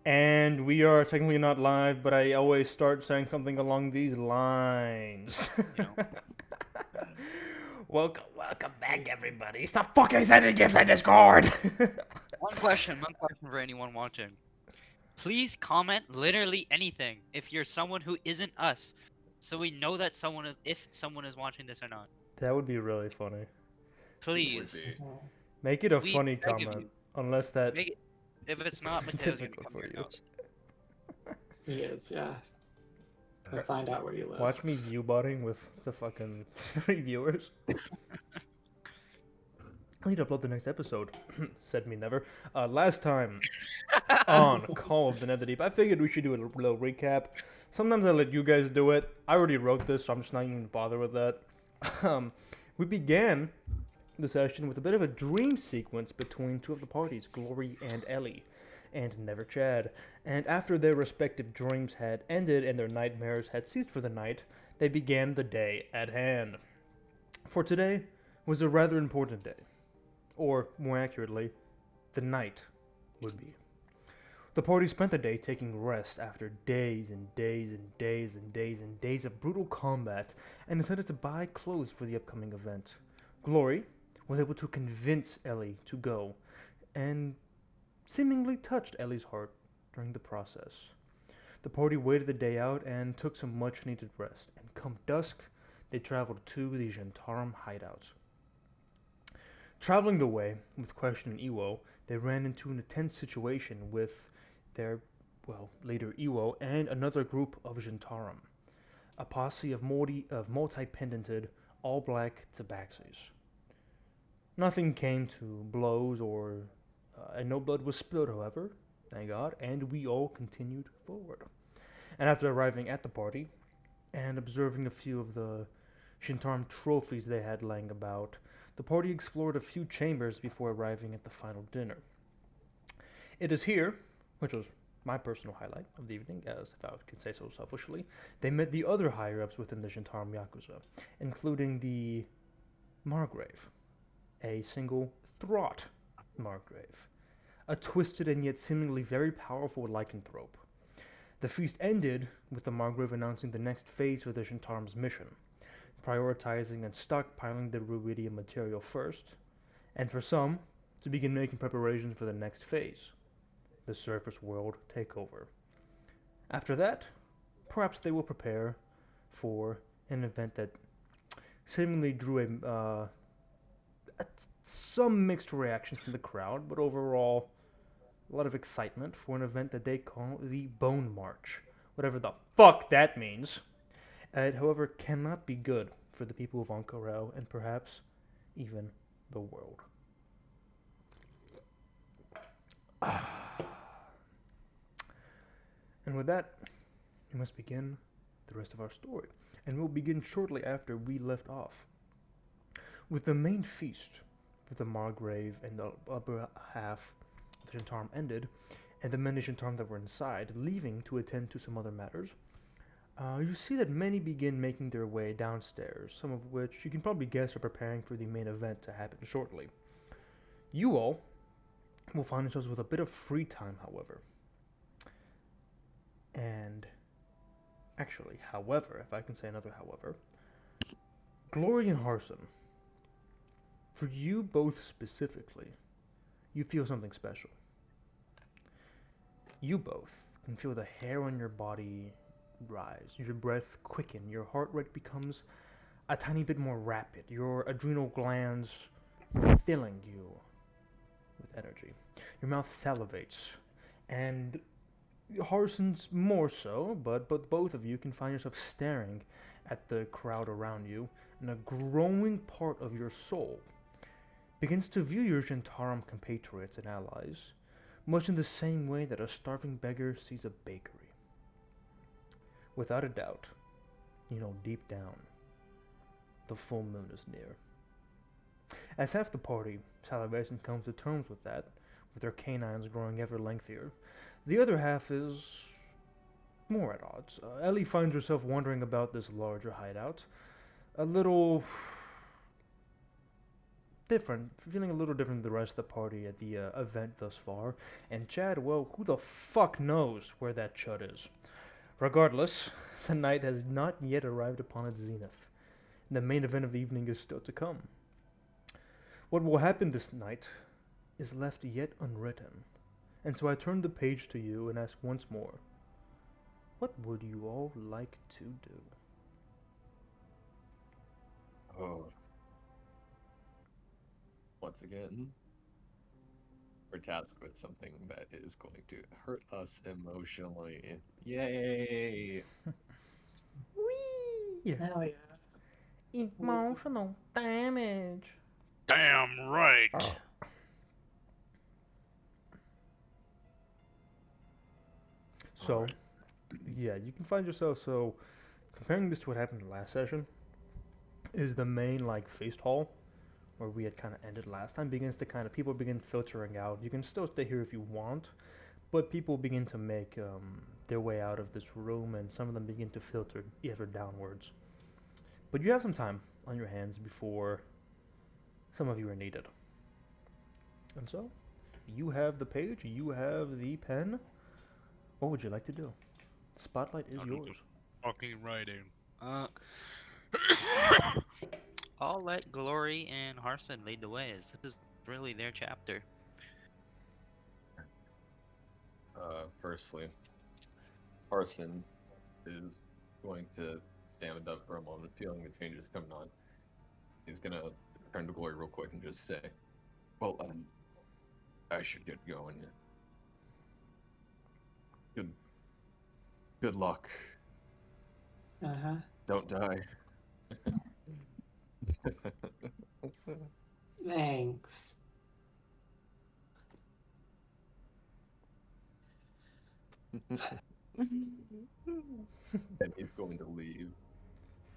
And we are technically not live, but I always start saying something along these lines. You know. Welcome back, everybody. Stop fucking sending gifts in Discord! One question for anyone watching. Please comment literally anything if you're someone who isn't us, so we know that if someone is watching this or not. That would be really funny. Would Please, be. Make it a we funny beg of you, comment, unless that make it. If it's not, is Mateo's gonna difficult come for here you. and house. He is, yeah. We'll find out where you live. Watch me view botting with the fucking 3 viewers. I need to upload the next episode. Said me never. Last time on Call of The Netherdeep, I figured we should do a little recap. Sometimes I let you guys do it. I already wrote this, so I'm just not even bother with that. We began the session with a bit of a dream sequence between two of the parties, Glory and Ellie, and Never Chad. And after their respective dreams had ended and their nightmares had ceased for the night, they began the day at hand. For today was a rather important day. Or, more accurately, the night would be. The party spent the day taking rest after days and days and days and days and days of brutal combat and decided to buy clothes for the upcoming event. Glory was able to convince Ellie to go and seemingly touched Ellie's heart during the process. The party waited the day out and took some much needed rest, and come dusk, they traveled to the Zhentarim hideout. Traveling the way with Question and Iwo, they ran into an intense situation with their, later Iwo and another group of Zhentarim, a posse of multi-pendented, all-black tabaxis. Nothing came to blows and no blood was spilled, however, thank God, and we all continued forward. And after arriving at the party and observing a few of the Zhentarim trophies they had laying about, the party explored a few chambers before arriving at the final dinner. It is here, which was my personal highlight of the evening, as if I could say so selfishly, they met the other higher-ups within the Zhentarim Yakuza, including the Margrave, a single Throt Margrave, a twisted and yet seemingly very powerful lycanthrope. The feast ended with the Margrave announcing the next phase of the Zhentarim's mission, prioritizing and stockpiling the ruidium material first, and for some, to begin making preparations for the next phase, the surface world takeover. After that, perhaps they will prepare for an event that seemingly drew some mixed reactions from the crowd, but overall, a lot of excitement for an event that they call the Bone March, whatever the fuck that means. It, however, cannot be good for the people of Ankara and perhaps even the world. And with that, we must begin the rest of our story. And we'll begin shortly after we left off, with the main feast with the Margrave and the upper half of the Zhentarim ended, and the many Zhentarim that were inside leaving to attend to some other matters. You see that many begin making their way downstairs, some of which you can probably guess are preparing for the main event to happen shortly. You all will find yourselves with a bit of free time, however. And actually, however, if I can say another however, Glory and Harson, for you both specifically, you feel something special. You both can feel the hair on your body rise, your breath quicken, your heart rate becomes a tiny bit more rapid, your adrenal glands filling you with energy. Your mouth salivates, and Harson's more so, but both of you can find yourself staring at the crowd around you, and a growing part of your soul begins to view your Zhentarim compatriots and allies, much in the same way that a starving beggar sees a bakery. Without a doubt, you know deep down, the full moon is near. As half the party salivates and comes to terms with that, with their canines growing ever lengthier, the other half is more at odds. Ellie finds herself wondering about this larger hideout, a little different, feeling a little different than the rest of the party at the event thus far. And Chad, well, who the fuck knows where that chud is? Regardless, the night has not yet arrived upon its zenith. The main event of the evening is still to come. What will happen this night is left yet unwritten. And so I turn the page to you and ask once more, what would you all like to do? Oh. Once again, we're tasked with something that is going to hurt us emotionally. Yay! Whee! Hell yeah. Emotional damage. Damn right. Oh. So, Alright. yeah, you can find yourself, so, comparing this to what happened in the last session, is the main, like, feast hall, where we had kind of ended last time, begins to kind of, people begin filtering out. You can still stay here if you want, but people begin to make their way out of this room, and some of them begin to filter ever downwards. But you have some time on your hands before some of you are needed. And so, you have the page, you have the pen. What would you like to do? The spotlight is yours. Fucking writing. I'll let Glory and Harson lead the way, as this is really their chapter. Firstly, Parson is going to stand up for a moment, feeling the changes coming on. He's gonna turn to Glory real quick and just say, well, I should get going. Good luck. Uh-huh. Don't die. Thanks. And he's going to leave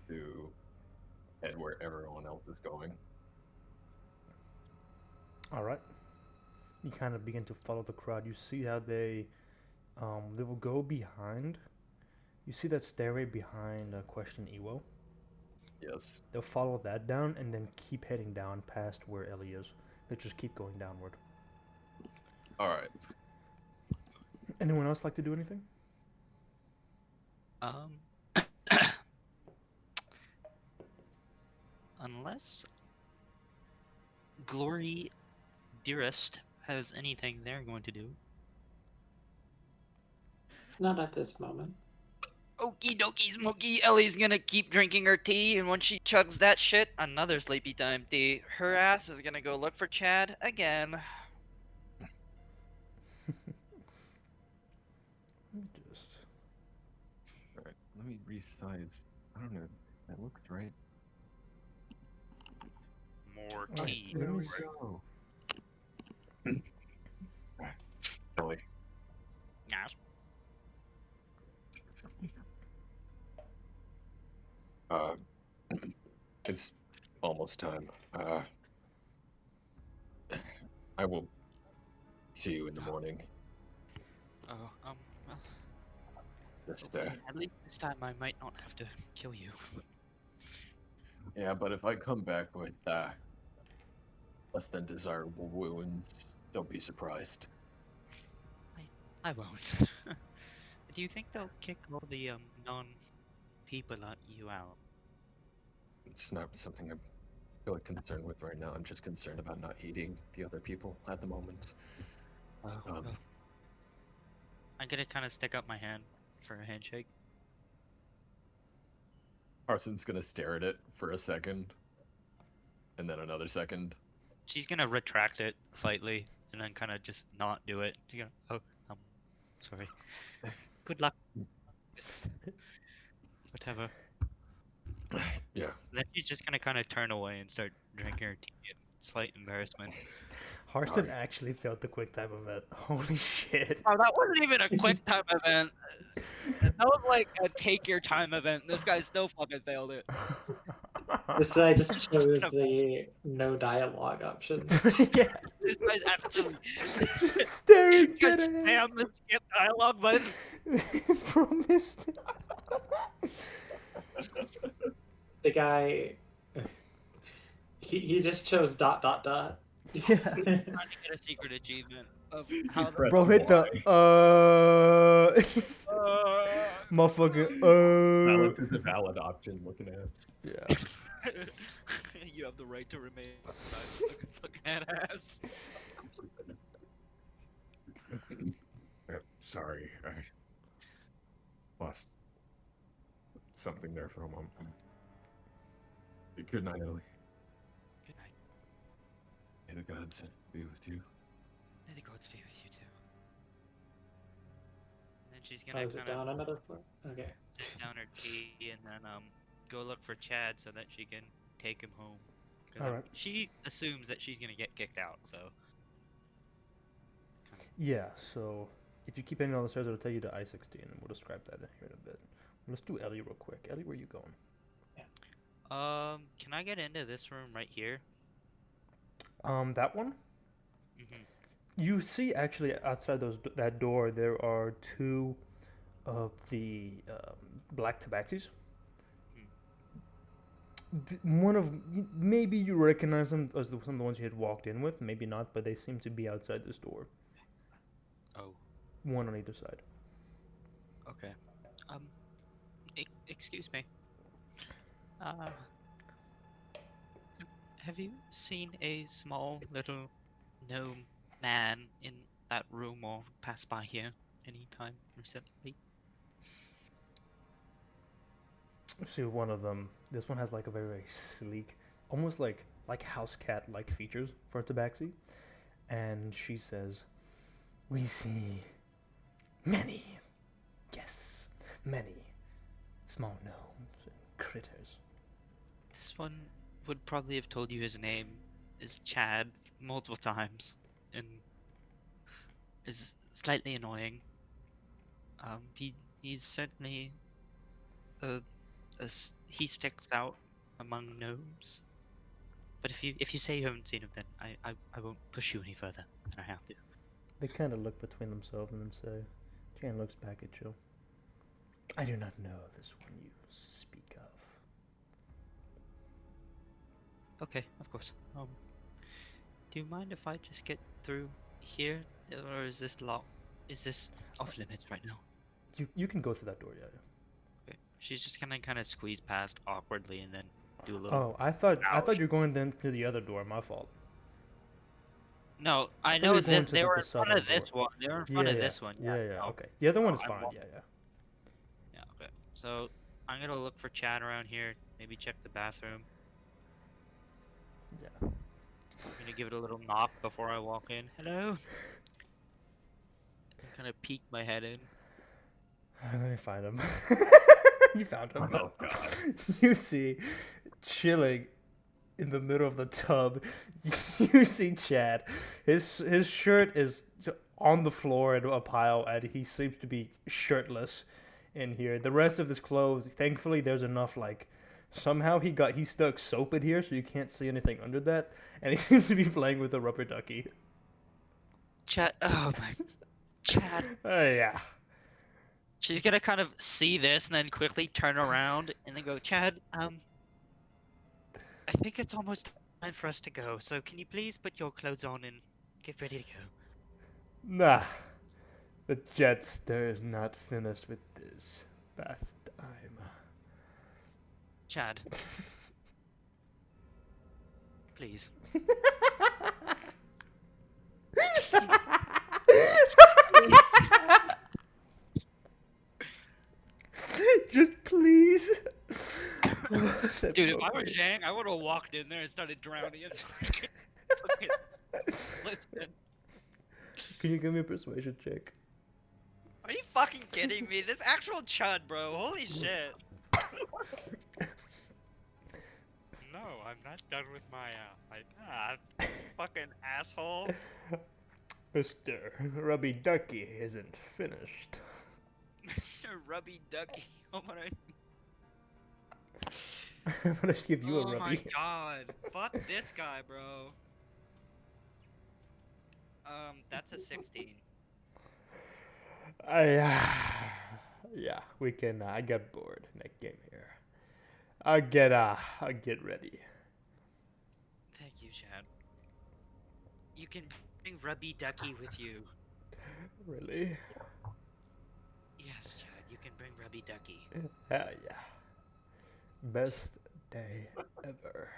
to head where everyone else is going. All right. You kind of begin to follow the crowd. You see how they will go behind. You see that stairway behind Question Ewo? Yes. They'll follow that down and then keep heading down past where Ellie is. They'll just keep going downward. Alright. Anyone else like to do anything? Unless Glory Dearest has anything they're going to do. Not at this moment. Okie dokie smoky, Ellie's gonna keep drinking her tea, and once she chugs that shit, another sleepy time tea. Her ass is gonna go look for Chad again. Just Alright. Let me resize. I don't know. That looks right. More Alright, tea. let me go. Ellie. Yes. It's almost time. I will see you in the morning. Oh, well, Just, hopefully, at least this time I might not have to kill you. yeah, but if I come back with, less than desirable wounds, don't be surprised. I won't. Do you think they'll kick all the non-people like you out? It's not something I'm really concerned with right now. I'm just concerned about not eating the other people at the moment. Well, I'm gonna kind of stick up my hand for a handshake. Arson's gonna stare at it for a second, and then another second. She's gonna retract it slightly and then kind of just not do it. She's gonna, oh, sorry. Good luck with whatever. Yeah. Then she's just gonna kind of turn away and start drinking her tea in slight embarrassment. Harson actually failed the quick time event. Holy shit. Oh, that wasn't even a quick time event. That was like a take your time event. This guy still fucking failed it. This I just chose the no dialogue option. Yeah. This guy's actually Just staring just dead ahead. spam the skip dialogue button. Bro missed it. The guy He just chose ... Yeah. Trying to get a secret achievement of how the pressed Bro, hit the motherfucker. Balance is a valid option. Looking at us. Yeah. you have the right to remain fucking ass. Sorry, I lost something there for a moment. Good night, Ellie. Good night. May the gods be with you. May the gods be with you too. And then she's Oh, gonna is it kind down of another floor? Okay. sit down her tea and then go look for Chad so that she can take him home. Because Alright. she assumes that she's gonna get kicked out. So Yeah, so if you keep heading on the stairs, it'll take you to I-16, and we'll describe that here in a bit. Let's do Ellie real quick. Ellie, where you going? can I get into this room right here? That one? Mm-hmm. You see, actually, outside that door, there are two of the black tabaxis. One of maybe you recognize them as some of the ones you had walked in with, maybe not, but they seem to be outside this door. Oh, One on either side. okay. Excuse me. Uh, have you seen a small little gnome man in that room or pass by here anytime recently? See, one of them. This one has like a very, very sleek, almost like house cat like features for a tabaxi, and she says, "We see many, yes, many small gnomes and critters." This one would probably have told you his name is Chad multiple times and is slightly annoying. He's certainly he sticks out among gnomes. But if you say you haven't seen him, then I won't push you any further than I have to. They kind of look between themselves and then say, Jan looks back at Joe. "I do not know this one you speak of." Okay, of course. Do you mind if I just get through here, or is this locked? Is this off limits right now? You can go through that door, yeah. Okay. She's just gonna kind of squeeze past awkwardly and then do a little. Oh, I thought you were going then to the other door. My fault. No, I thought you know were going this. to They the were in front southern of this door. one. They were in front of this one. Yeah, yeah. no. Okay. The other one No, is I'm fine. wrong. Yeah, yeah. Yeah, okay. So I'm gonna look for Chad around here. Maybe check the bathroom. Yeah. I'm gonna give it a little knock before I walk in. Hello. Kind of peek my head in. Let me find him. You found him. Oh God. You see, chilling in the middle of the tub, you see Chad. His shirt is on the floor in a pile, and he seems to be shirtless in here. The rest of his clothes, thankfully, there's enough like. Somehow he stuck soap in here, so you can't see anything under that, and he seems to be playing with a rubber ducky. Chad. Oh my. Chad. Yeah. She's gonna kind of see this and then quickly turn around and then go, Chad. I think it's almost time for us to go. So can you please put your clothes on and get ready to go? Nah. The Jetster is not finished with this bath time. Chad. Please. Just please. Dude, if I were Jang, I would have walked in there and started drowning. Listen. Can you give me a persuasion check? Are you fucking kidding me? This actual chud, bro. Holy shit. No, I'm not done with my fucking asshole. Mr. Rubby Ducky isn't finished. Mr. Rubby Ducky. I'm I'm gonna give you a oh Rubby. my god. Fuck this guy, bro. That's a 16. Yeah, we can. I got bored in that game here. I'll get ready. Chad. You can bring Rubby Ducky with you. Really? Yes, Chad, you can bring Rubby Ducky. Hell yeah. Best day ever.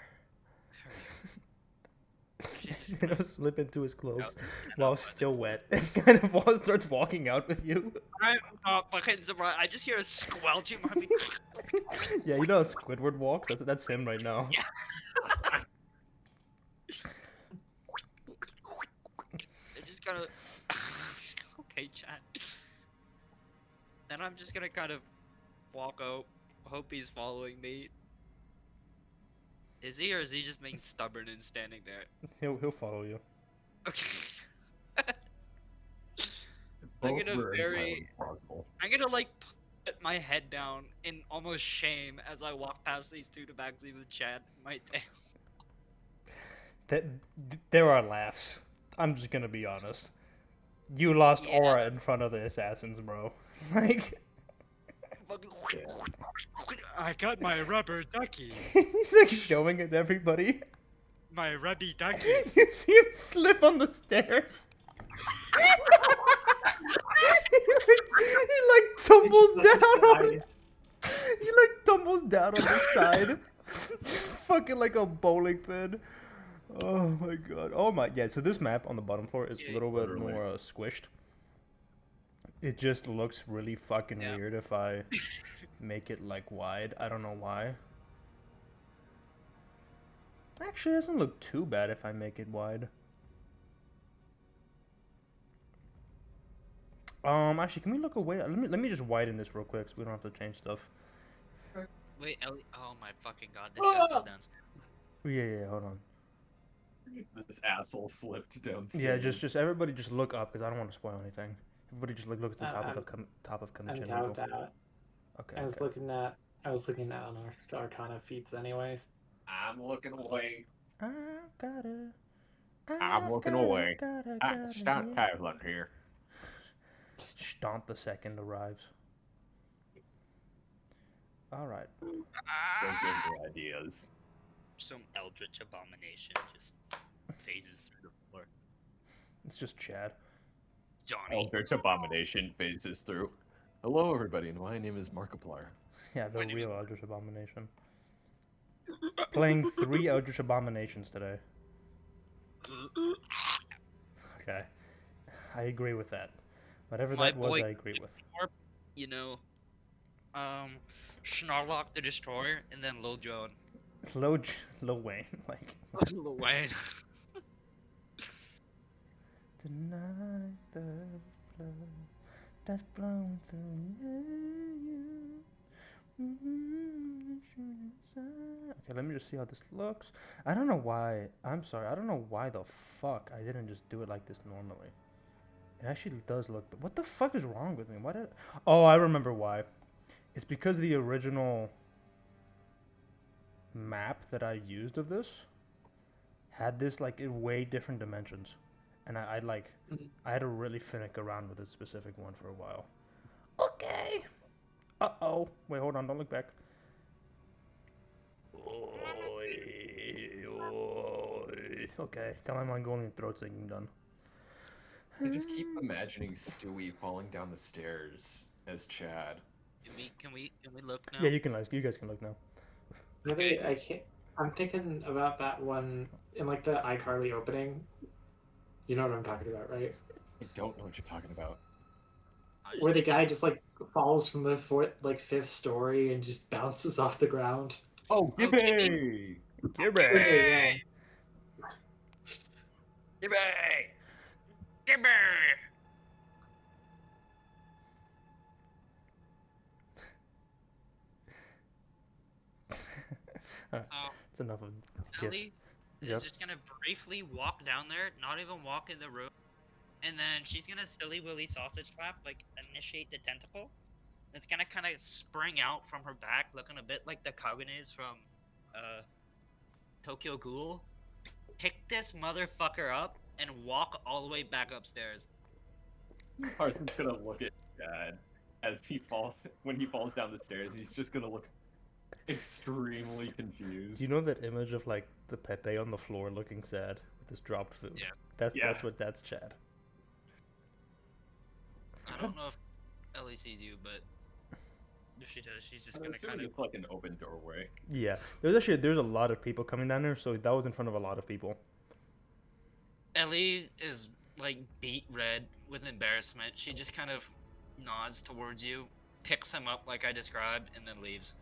She's just He'll slip into his clothes out, while still wet and kind of starts walking out with you. I'm not fucking surprised. I just hear a squelching. Rubby. Yeah, you know how Squidward walks? That's him right now. Yeah. It just kind of. Okay, Chad. Then I'm just gonna kind of walk out. Hope he's following me. Is he, or is he just being stubborn and standing there? He'll follow you. Okay. Both gonna were very- entirely plausible. I'm gonna like put my head down in almost shame as I walk past these two to backseat with Chad in my tail. There are laughs. I'm just gonna be honest. You lost Yeah. aura in front of the assassins, bro. Like, I got my rubber ducky. he's like showing it to everybody. My rubby ducky. You see him slip on the stairs. he like tumbles It's such down a on. nice- He like tumbles down on the side, fucking like a bowling pin. Oh my god. Oh my, yeah. So this map on the bottom floor is a little bit Literally. more squished. It just looks really fucking Yeah. weird if I make it like wide. I don't know why. Actually, it doesn't look too bad if I make it wide. Actually, can we look away? Let me just widen this real quick so we don't have to change stuff. Wait, Ellie. Oh my fucking god, this guy fell down. Yeah, hold on. This asshole slipped downstairs. Yeah, just everybody just look up because I don't want to spoil anything. Everybody just look at the top I'm- of the top of I'm Kamichino. down with that. Okay. I was okay. looking at on our Arcana feats anyways. I'm looking away. I'm looking away. Kevlin here. Stomp the second arrives. All right. Don't give me ideas. Some eldritch abomination just phases through the floor. It's just Chad. Johnny. Eldritch Abomination phases through. Hello, everybody, and my name is Markiplier. Yeah, the My name is- real Eldritch Abomination. Playing 3 Eldritch Abominations today. Okay. I agree with that. Whatever My that was, boy- I agree with. Or, you know, Snarlock the Destroyer, and then Lil Jon. Lil Wayne, like. Lil Wayne. Tonight the flood that's blowing through you. Okay, let me just see how this looks. I don't know why. I'm sorry. I don't know why the fuck I didn't just do it like this normally. It actually does look. But what the fuck is wrong with me? Why did? Oh, I remember why. It's because the original map that I used of this had this like in way different dimensions, and I like Mhm. I had to really finick around with this specific one for a while. Okay. Uh-oh. Wait, hold on. Don't look back. Okay. Got my Mongolian throat singing done. I just keep imagining Stewie falling down the stairs as Chad. Can we look now? Yeah, you can like. You guys can look now. Maybe I can't. I'm thinking about that one in like the iCarly opening. You know what I'm talking about, right? I don't know what you're talking about. I just- Where the guy just like falls from the fifth story and just bounces off the ground. Oh, Gibby! You're back. Yeah. Yippee! Gibber! It's enough of. Ellie is Yep. just gonna briefly walk down there, not even walk in the room, and then she's gonna silly willy sausage flap, like initiate the tentacle. It's gonna kind of spring out from her back, looking a bit like the Kagunes from Tokyo Ghoul. Pick this motherfucker up and walk all the way back upstairs. Carson's gonna look at Chad as he falls. When he falls down the stairs, he's just gonna look extremely confused. You know that image of like the Pepe on the floor looking sad with his dropped food. Yeah. That's Chad. I don't know if Ellie sees you, but if she does, she's just I'm gonna assuming kind of. it's like an open doorway. Yeah, there's a lot of people coming down there, so that was in front of a lot of people. Ellie is like beet red with embarrassment. She just kind of nods towards you, picks him up like I described, and then leaves.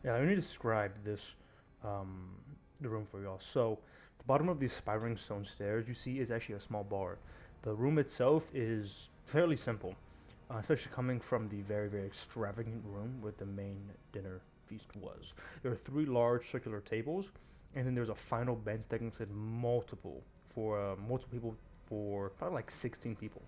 Yeah, let me describe this, the room for y'all. So, the bottom of these spiraling stone stairs you see is actually a small bar. The room itself is fairly simple, especially coming from the very, very extravagant room where the main dinner feast was. There are 3 large circular tables, and then there's a final bench that can sit multiple people for probably like 16 people.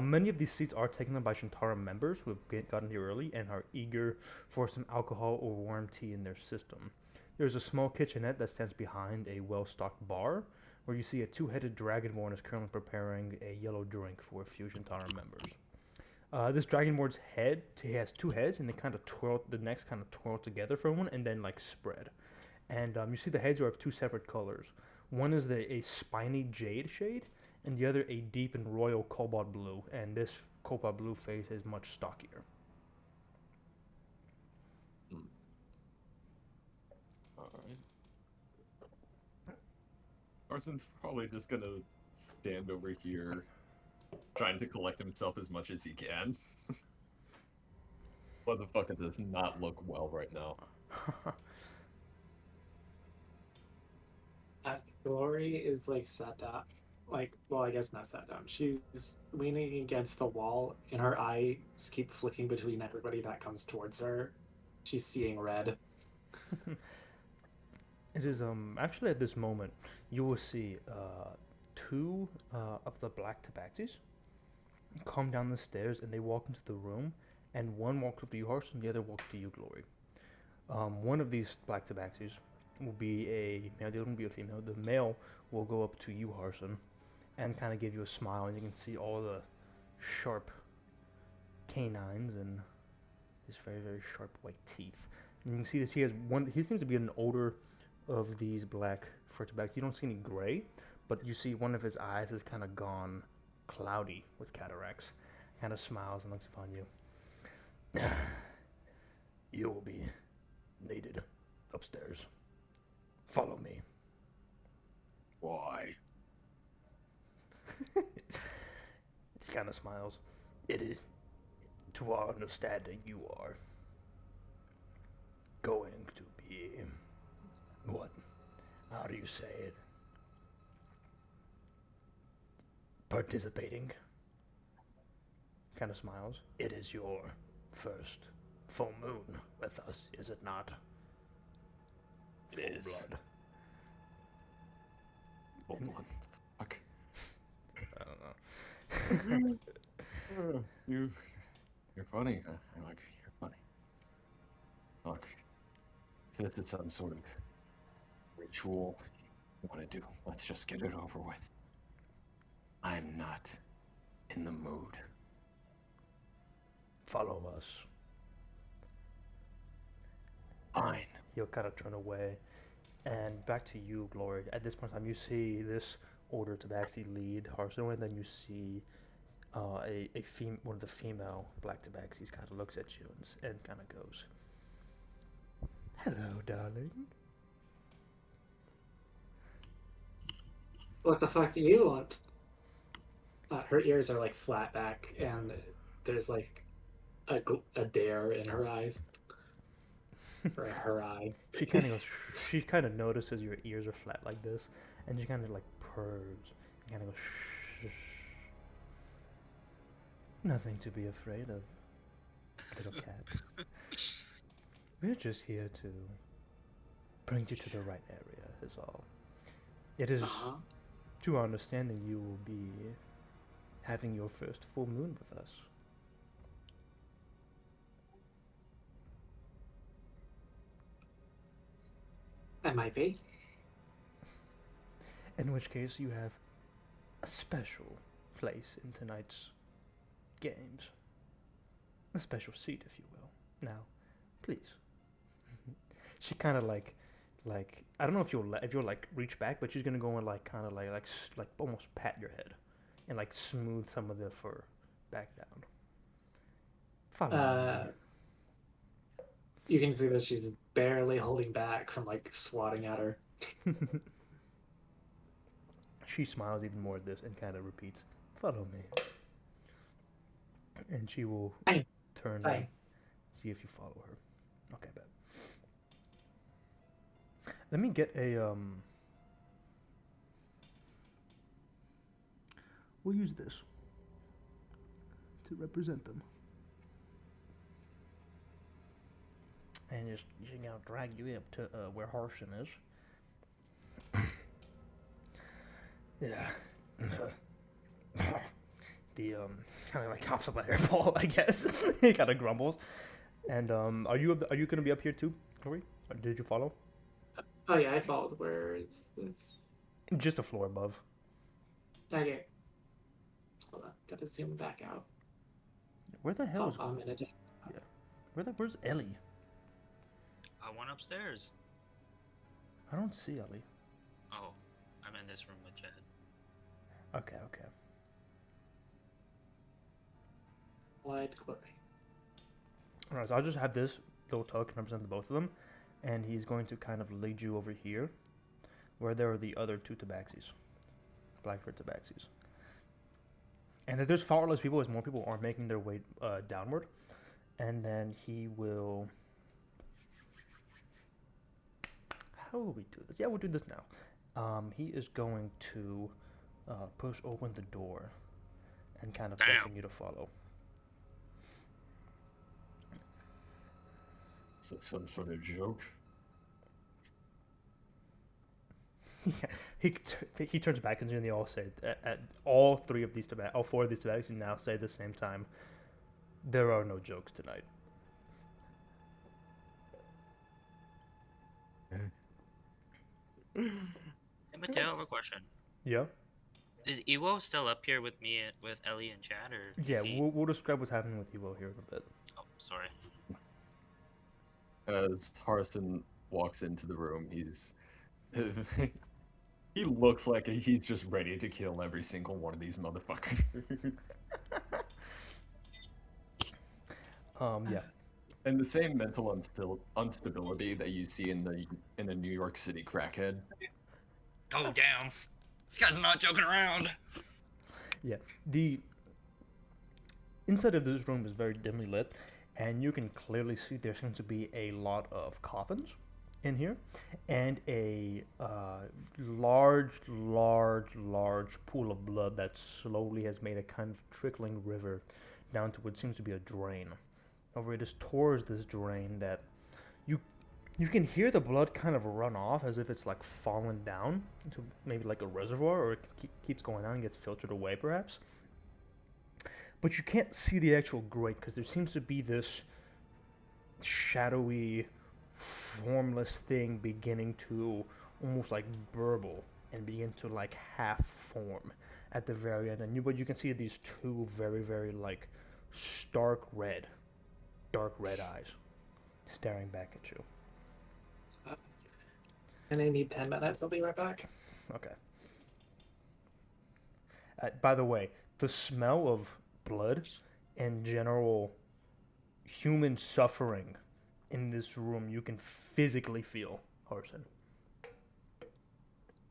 Many of these seats are taken up by Zhentarim members who have gotten here early and are eager for some alcohol or warm tea in their system. There's a small kitchenette that stands behind a well-stocked bar, where you see a 2-headed dragonborn is currently preparing a yellow drink for a few Zhentarim members. This dragonborn's head, he has 2 heads, and they kind of twirl, the necks kind of twirl together for one, and then like spread. And you see the heads are of 2 separate colors. One is a spiny jade shade, and the other a deep and royal cobalt blue, and this cobalt blue face is much stockier. Alright. Arson's probably just gonna stand over here, trying to collect himself as much as he can. Motherfucker does not look well right now. Glory is like sat down. Like, well, I guess not sat down. She's leaning against the wall, and her eyes keep flicking between everybody that comes towards her. She's seeing red. It is actually at this moment you will see 2 of the black tabaxis come down the stairs, and they walk into the room, and one walks up to you, Harsh, and the other walks to you, Glory. One of these black tabaxis will be a male, the other will be a female. The male will go up to you, Harson, and kind of give you a smile, and you can see all the sharp canines and his very, very sharp white teeth. And you can see that he seems to be an older of these black fur tabaxis. You don't see any gray, but you see one of his eyes has kind of gone cloudy with cataracts. Kind of smiles and looks upon you. You will be needed upstairs. Follow me. Why? He kind of smiles. It is, to our understanding, you are going to be, what? How do you say it? Participating. Kind of smiles. It is your first full moon with us, is it not? It is. Blood. Full blood. Fuck. I don't know. You're funny. You're funny. Look, if this is some sort of ritual you want to do, let's just get it over with. I'm not in the mood. Follow us. Fine. He'll kind of turn away. And back to you, Glory. At this point in time, you see this order to Tabaxi lead Harso, and then you see one of the female black Tabaxis kind of looks at you and kind of goes, "Hello, darling." What the fuck do you want? Her ears are like flat back, and there's like a dare in her eyes. Or her eye. She kind of goes. She kind of notices your ears are flat like this, and she kind of like purrs and kind of goes, "Shh. Nothing to be afraid of, little cat. We're just here to bring you to the right area. Is all. It is, to our understanding, you will be having your first full moon with us." That might be. In which case, you have a special place in tonight's games. A special seat, if you will. Now, please. She kind of like like I don't know if you'll like reach back, but she's gonna go and like kind of like almost pat your head, and like smooth some of the fur back down. Follow Uh, you can see that she's barely holding back from like swatting at her. me. She smiles even more at this and kind of repeats, "Follow me," and she will Fine. turn and Fine. see if you follow her. Okay, bet. Let me get a We'll use this to represent them. And just she's gonna drag you up to where Harson is. Yeah. The kind of like coughs up a hairball, I guess. He kind of grumbles. And are you gonna be up here too, Chloe? Or did you follow? Oh yeah, I followed. Where is this? Just a floor above. Okay. Hold on. Gotta zoom back out. Where the hell Oh, is I'm in a where's Ellie? I went upstairs. I don't see Ellie. Oh, I'm in this room with Jed. Okay. wide glory. Alright, so I'll just have this little token represent the both of them, and he's going to kind of lead you over here, where there are the other two tabaxis, Blackford tabaxis. And if there's far less people, as more people are making their way downward, and then he will. How will we do this? Yeah, we'll do this now. He is going to push open the door and kind of beckon you to follow. So some sort of joke. Yeah, he turns back and they all say at all three of these all four of these tobaccos now say at the same time, "There are no jokes tonight." Hey, Mateo, I have a question. Yeah, Is Iwo still up here with me, with Ellie and Chad, or is yeah. he... We'll describe what's happening with Evo here in a bit. Oh, sorry. As Harrison walks into the room, he looks like he's just ready to kill every single one of these motherfuckers. Yeah. And the same mental instability that you see in the New York City crackhead. Oh, damn. This guy's not joking around. Yeah. The inside of this room is very dimly lit, and you can clearly see there seems to be a lot of coffins in here, and a large pool of blood that slowly has made a kind of trickling river down to what seems to be a drain. Over it is towards this drain that you can hear the blood kind of run off as if it's like fallen down into maybe like a reservoir, or it keeps going on and gets filtered away perhaps. But you can't see the actual grate because there seems to be this shadowy, formless thing beginning to almost like burble and begin to like half form at the very end. And but you can see these two very like dark red eyes staring back at you. And I need 10 minutes. I'll be right back. Okay. By the way, the smell of blood and general human suffering in this room, you can physically feel, Harson.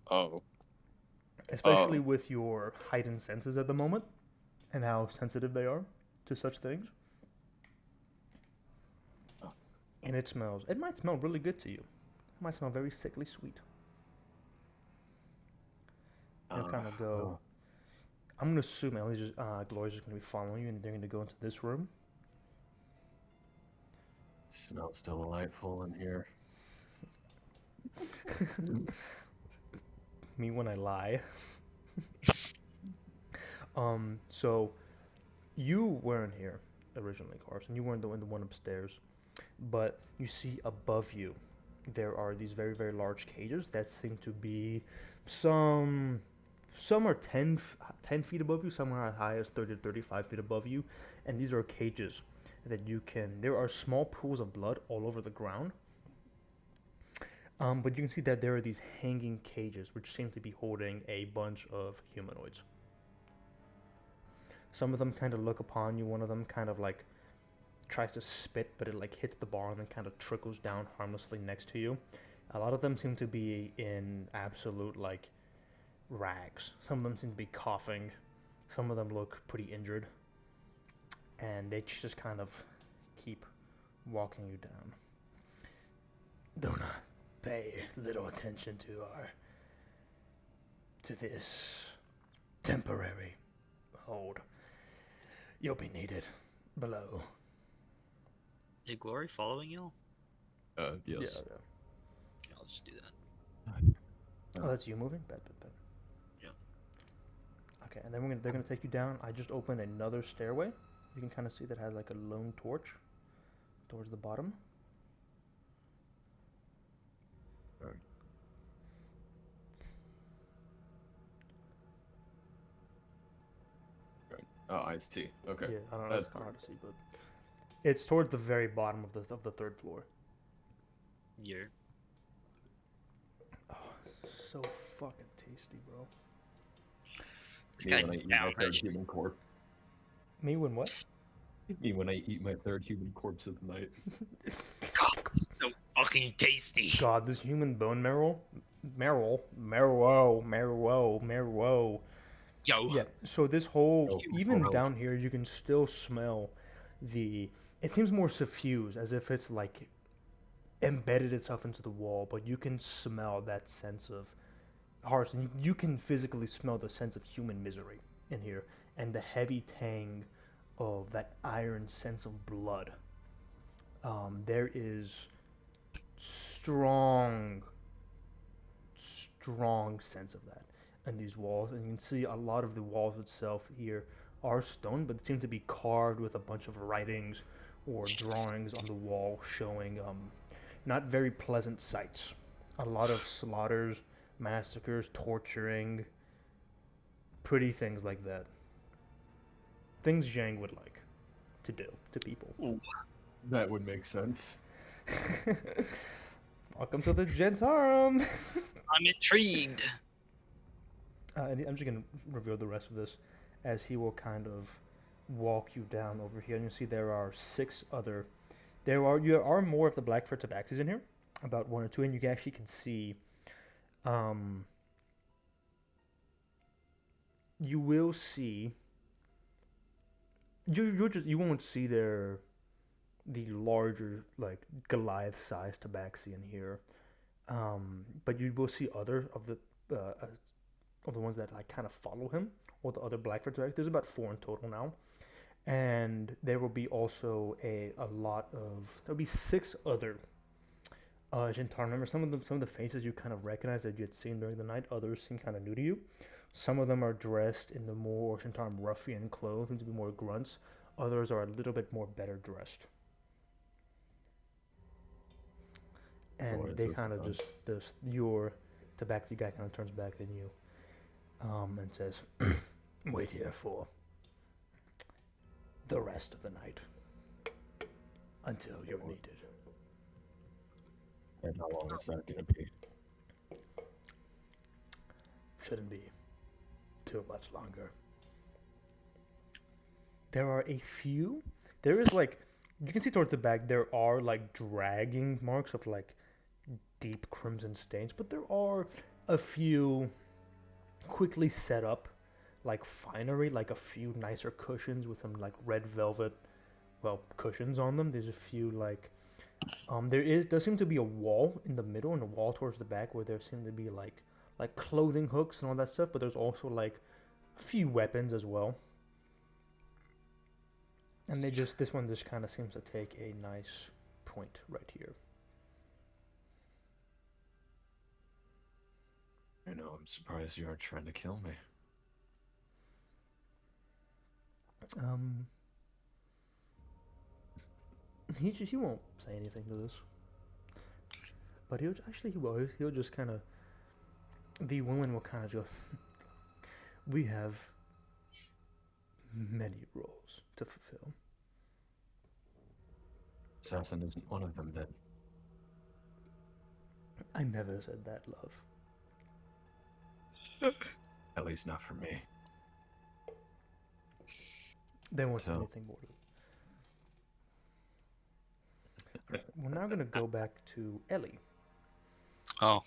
Oh. Especially with your heightened senses at the moment and how sensitive they are to such things. And it might smell really good to you. It might smell very sickly sweet. You'll kind of go. I'm gonna assume Gloria's just gonna be following you, and they're gonna go into this room. Smells delightful in here. Me when I lie. So you weren't here originally, Carson. You weren't the one upstairs, but you see above you, there are these very large cages that seem to be some are 10 feet above you, some are as high as 30 to 35 feet above you, and these are cages that there are small pools of blood all over the ground. But you can see that there are these hanging cages which seem to be holding a bunch of humanoids. Some of them kind of look upon you. One of them kind of like tries to spit, but it like hits the bar and then kind of trickles down harmlessly next to you. A lot of them seem to be in absolute like rags. Some of them seem to be coughing. Some of them look pretty injured. And they just kind of keep walking you down. Do not pay little attention to this temporary hold. You'll be needed below. Is Glory following you? Yes. Yeah. Okay, I'll just do that. Oh, that's you moving? Bet. Yeah. Okay, and then they're gonna take you down. I just opened another stairway. You can kind of see that has like a lone torch towards the bottom. Oh, I see. Okay. Yeah, I don't know. It's kind of hard to see, but it's towards the very bottom of the third floor. Yeah. Oh, so fucking tasty, bro. This Me guy when I eat down my that third shit. human corpse. Me when what? Me when I eat my third human corpse of the night. God, this is so fucking tasty. God, this human bone marrow. Yo. Yeah, so this whole, Oh, even gross. down here, you can still smell it seems more suffused, as if it's like embedded itself into the wall, but you can smell that sense of harsh. You can physically smell the sense of human misery in here, and the heavy tang of that iron sense of blood. There is strong sense of that in these walls, and you can see a lot of the walls itself here are stone, but seem to be carved with a bunch of writings or drawings on the wall showing not very pleasant sights. A lot of slaughters, massacres, torturing, pretty things like that. Things Zhang would like to do to people. Ooh, that would make sense. Welcome to the Zhentarim. I'm intrigued. And I'm just gonna reveal the rest of this, as he will kind of walk you down over here, and you see there are 6 other. There are more of the Blackfoot tabaxis in here, about 1 or 2, and you actually can see. You will see. You won't see the larger like Goliath-sized tabaxi in here, but you will see other of the ones that like kind of follow him, or the other Blackfoot tabaxis. There's about 4 in total now, and there will be also there'll be 6 other Zhentarim. Remember, some of the faces you kind of recognize that you had seen during the night. Others seem kind of new to you. Some of them are dressed in the more Zhentarim ruffian clothes, seem to be more grunts. Others are a little bit more better dressed. And they kind of your tabaxi guy kind of turns back at you, and says, "Wait here for the rest of the night until you're needed." And how long is that going to be? Shouldn't be too much longer. There are a few. There is like, you can see towards the back, there are like dragging marks of like deep crimson stains, but there are a few quickly set up like finery, like a few nicer cushions with some like red velvet, cushions on them. There's a few like, there seem to be a wall in the middle and a wall towards the back where there seem to be like clothing hooks and all that stuff, but there's also like a few weapons as well. And this one just kind of seems to take a nice point right here. I know, I'm surprised you aren't trying to kill me. He won't say anything to this, but he will. He'll just kind of. The woman will kind of just. We have many roles to fulfill. Assassin isn't one of them, then. I never said that, love. At least not for me. They won't say So- anything more. We're now gonna go back to Ellie. Oh,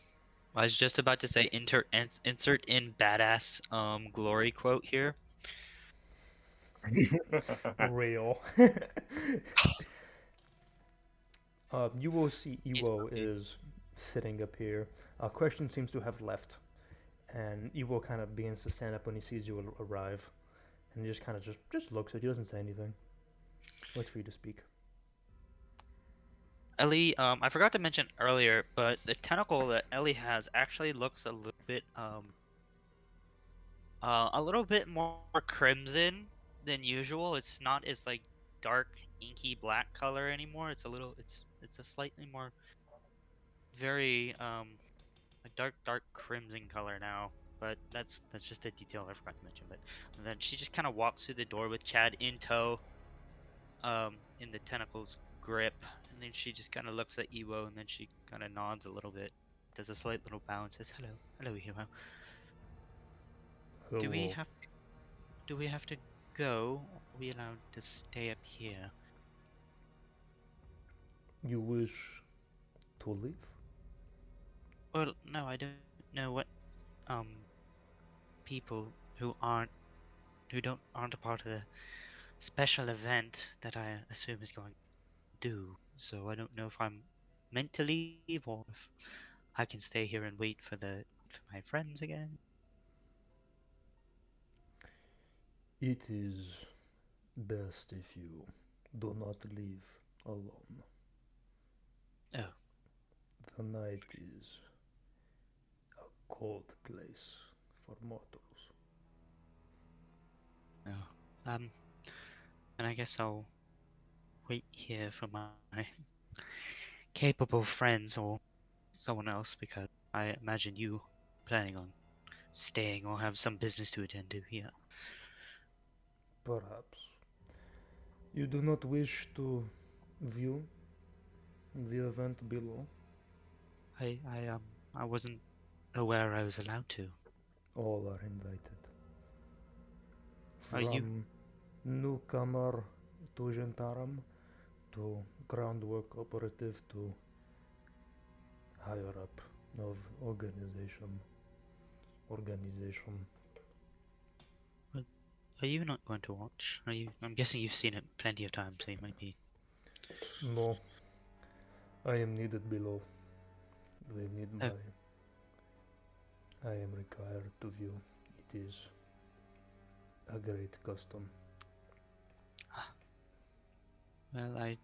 I was just about to say insert in badass glory quote here. Real. You will see Iwo is sitting up here. Question seems to have left, and Iwo kind of begins to stand up when he sees you arrive, and he just kind of just looks at you, doesn't say anything. Waits for you to speak. Ellie, I forgot to mention earlier, but the tentacle that Ellie has actually looks a little bit more crimson than usual. It's not as like dark, inky black color anymore. It's a slightly more very a dark crimson color now. But that's just a detail I forgot to mention. But and then she just kind of walks through the door with Chad in tow, in the tentacle's grip, and then she just kind of looks at Ewo, and then she kind of nods a little bit, does a slight little bow, and says, hello, Ewo. Do we have to go? Or are we allowed to stay up here? You wish to leave? Well, no, I don't know what people who aren't a part of the special event that I assume is going to do. So I don't know if I'm meant to leave or if I can stay here and wait for my friends again. It is best if you do not leave alone. Oh. The night is a cold place for mortals. Oh. And I guess I'll wait here for my capable friends or someone else, because I imagine you planning on staying or have some business to attend to here. Perhaps. You do not wish to view the event below? I wasn't aware I was allowed to. All are invited. Are you? From newcomer to Zhentarim, to groundwork operative, to higher up of organization. Are you not going to watch? Are you? I'm guessing you've seen it plenty of times, so you might be. No, I am needed below. They need my. Oh. I am required to view. It is a great custom. Well, I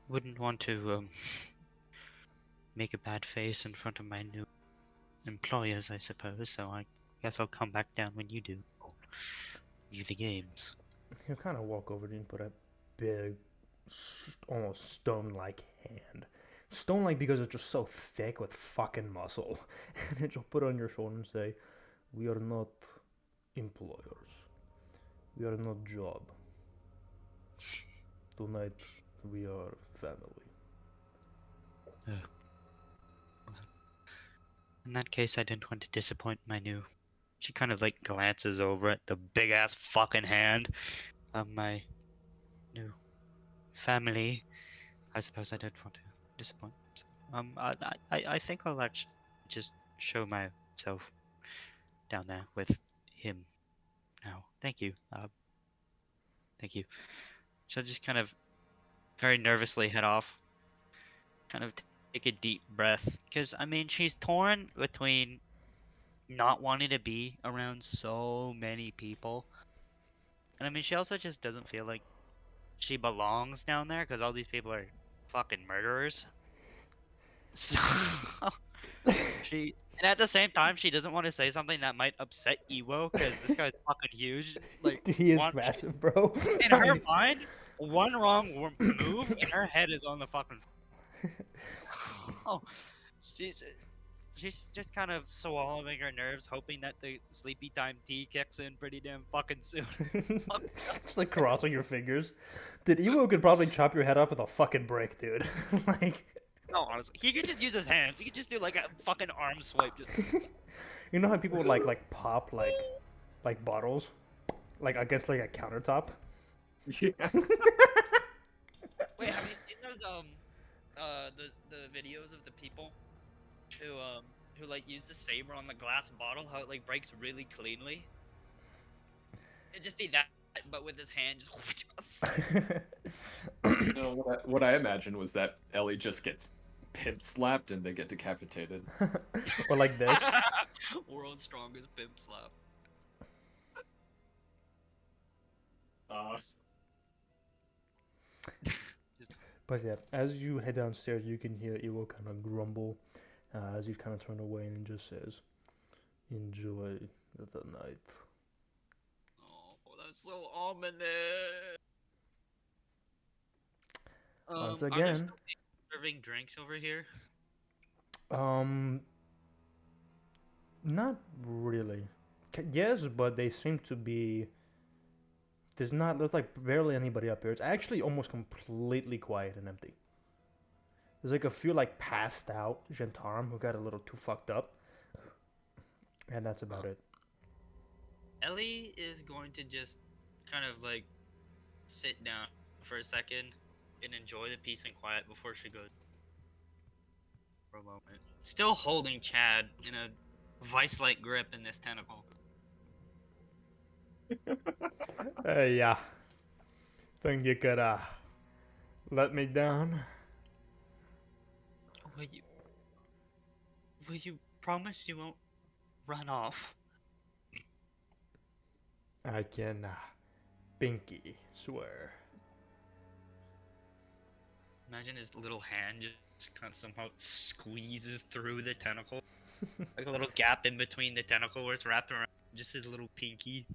wouldn't want to make a bad face in front of my new employers, I suppose. So I guess I'll come back down when you do. View the games. He'll kind of walk over to you and put a big, almost stone-like hand. Stone-like because it's just so thick with fucking muscle. And then she'll put it on your shoulder and say, "We are not employers. We are not job. Tonight, we are family." In that case, I didn't want to disappoint my new. She kind of like glances over at the big ass fucking hand of my new family. I suppose I didn't want to disappoint. So, I think I'll actually just show myself down there with him now. Thank you. Thank you. She'll just kind of very nervously head off. Kind of take a deep breath, because I mean she's torn between not wanting to be around so many people, and I mean she also just doesn't feel like she belongs down there because all these people are fucking murderers. So and at the same time she doesn't want to say something that might upset Ewo because this guy's fucking huge. Like He is massive, bro. in her mind, one wrong move and her head is on the fucking. Oh, she's just kind of swallowing her nerves, hoping that the sleepy time tea kicks in pretty damn fucking soon. Just like crossing your fingers. Dude, Ewo could probably chop your head off with a fucking brick, dude. Like, No, honestly, he could just use his hands. He could just do like a fucking arm swipe. Just... You know how people would like pop like bottles like against like a countertop? Yeah. Wait, have you seen those the videos of the people who like use the saber on the glass bottle? How it like breaks really cleanly. It'd just be that, but with his hand just. No, what I imagined was that Ellie just gets pimp slapped and they get decapitated. Or like this. World's strongest pimp slap. But yeah, as you head downstairs, you can hear Iwo kind of grumble as you kind of turn away and just says, "Enjoy the night." Oh, that's so ominous. Once Are there again, still people serving drinks over here? um, not really. Yes, but they seem to be. There's like barely anybody up here. It's actually almost completely quiet and empty. There's like a few like passed out Zhentarim who got a little too fucked up, and that's about it. Ellie is going to just kind of like sit down for a second and enjoy the peace and quiet before she goes for a moment. Still holding Chad in a vice-like grip in this tentacle. Yeah. Think you could let me down? Will you promise you won't run off? I can pinky swear. Imagine his little hand just kind of somehow squeezes through the tentacle. Like a little gap in between the tentacle where it's wrapped around just his little pinky.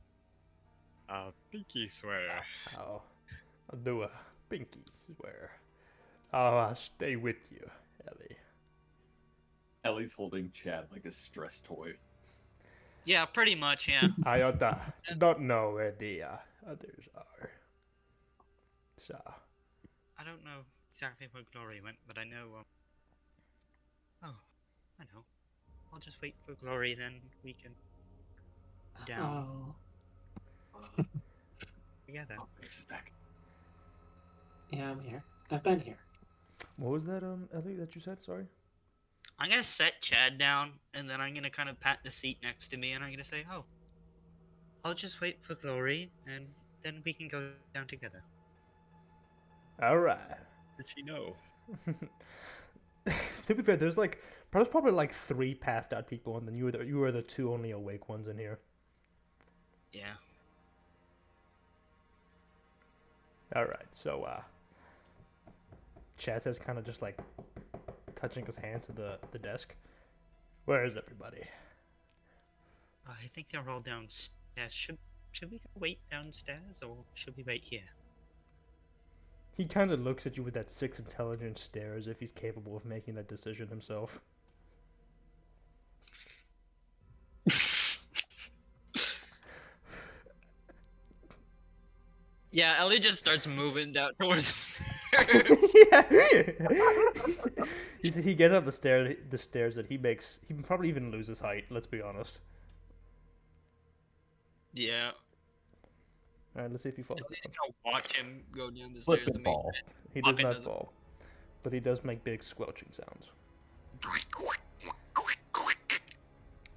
Pinky swear. I'll do a pinky swear. I'll stay with you, Ellie. Ellie's holding Chad like a stress toy. Yeah, pretty much, yeah. I don't know where the others are. So. I don't know exactly where Glory went, but I know, oh, I know. I'll just wait for Glory, then we can go down together. Max is back. Yeah, I'm here. I've been here. What was that, Ellie, that you said? Sorry? I'm gonna set Chad down, and then I'm gonna kind of pat the seat next to me, and I'm gonna say, oh, I'll just wait for Glory, and then we can go down together. Alright. Did she know? To be fair, there's probably like 3 passed out people, and then you were the 2 only awake ones in here. Yeah. Alright, so Chad says, kind of just like touching his hand to the desk. Where is everybody? I think they're all downstairs. Should we go wait downstairs, or should we wait here? He kind of looks at you with that 6 intelligence stare as if he's capable of making that decision himself. Yeah, Ellie just starts moving down towards the stairs. He gets up the stairs that he probably even loses height, let's be honest. Yeah. Alright, let's see if he falls Ellie's down. gonna watch him go down the Slip stairs and to make fall. it. He does Poppin not doesn't- fall. But he does make big squelching sounds.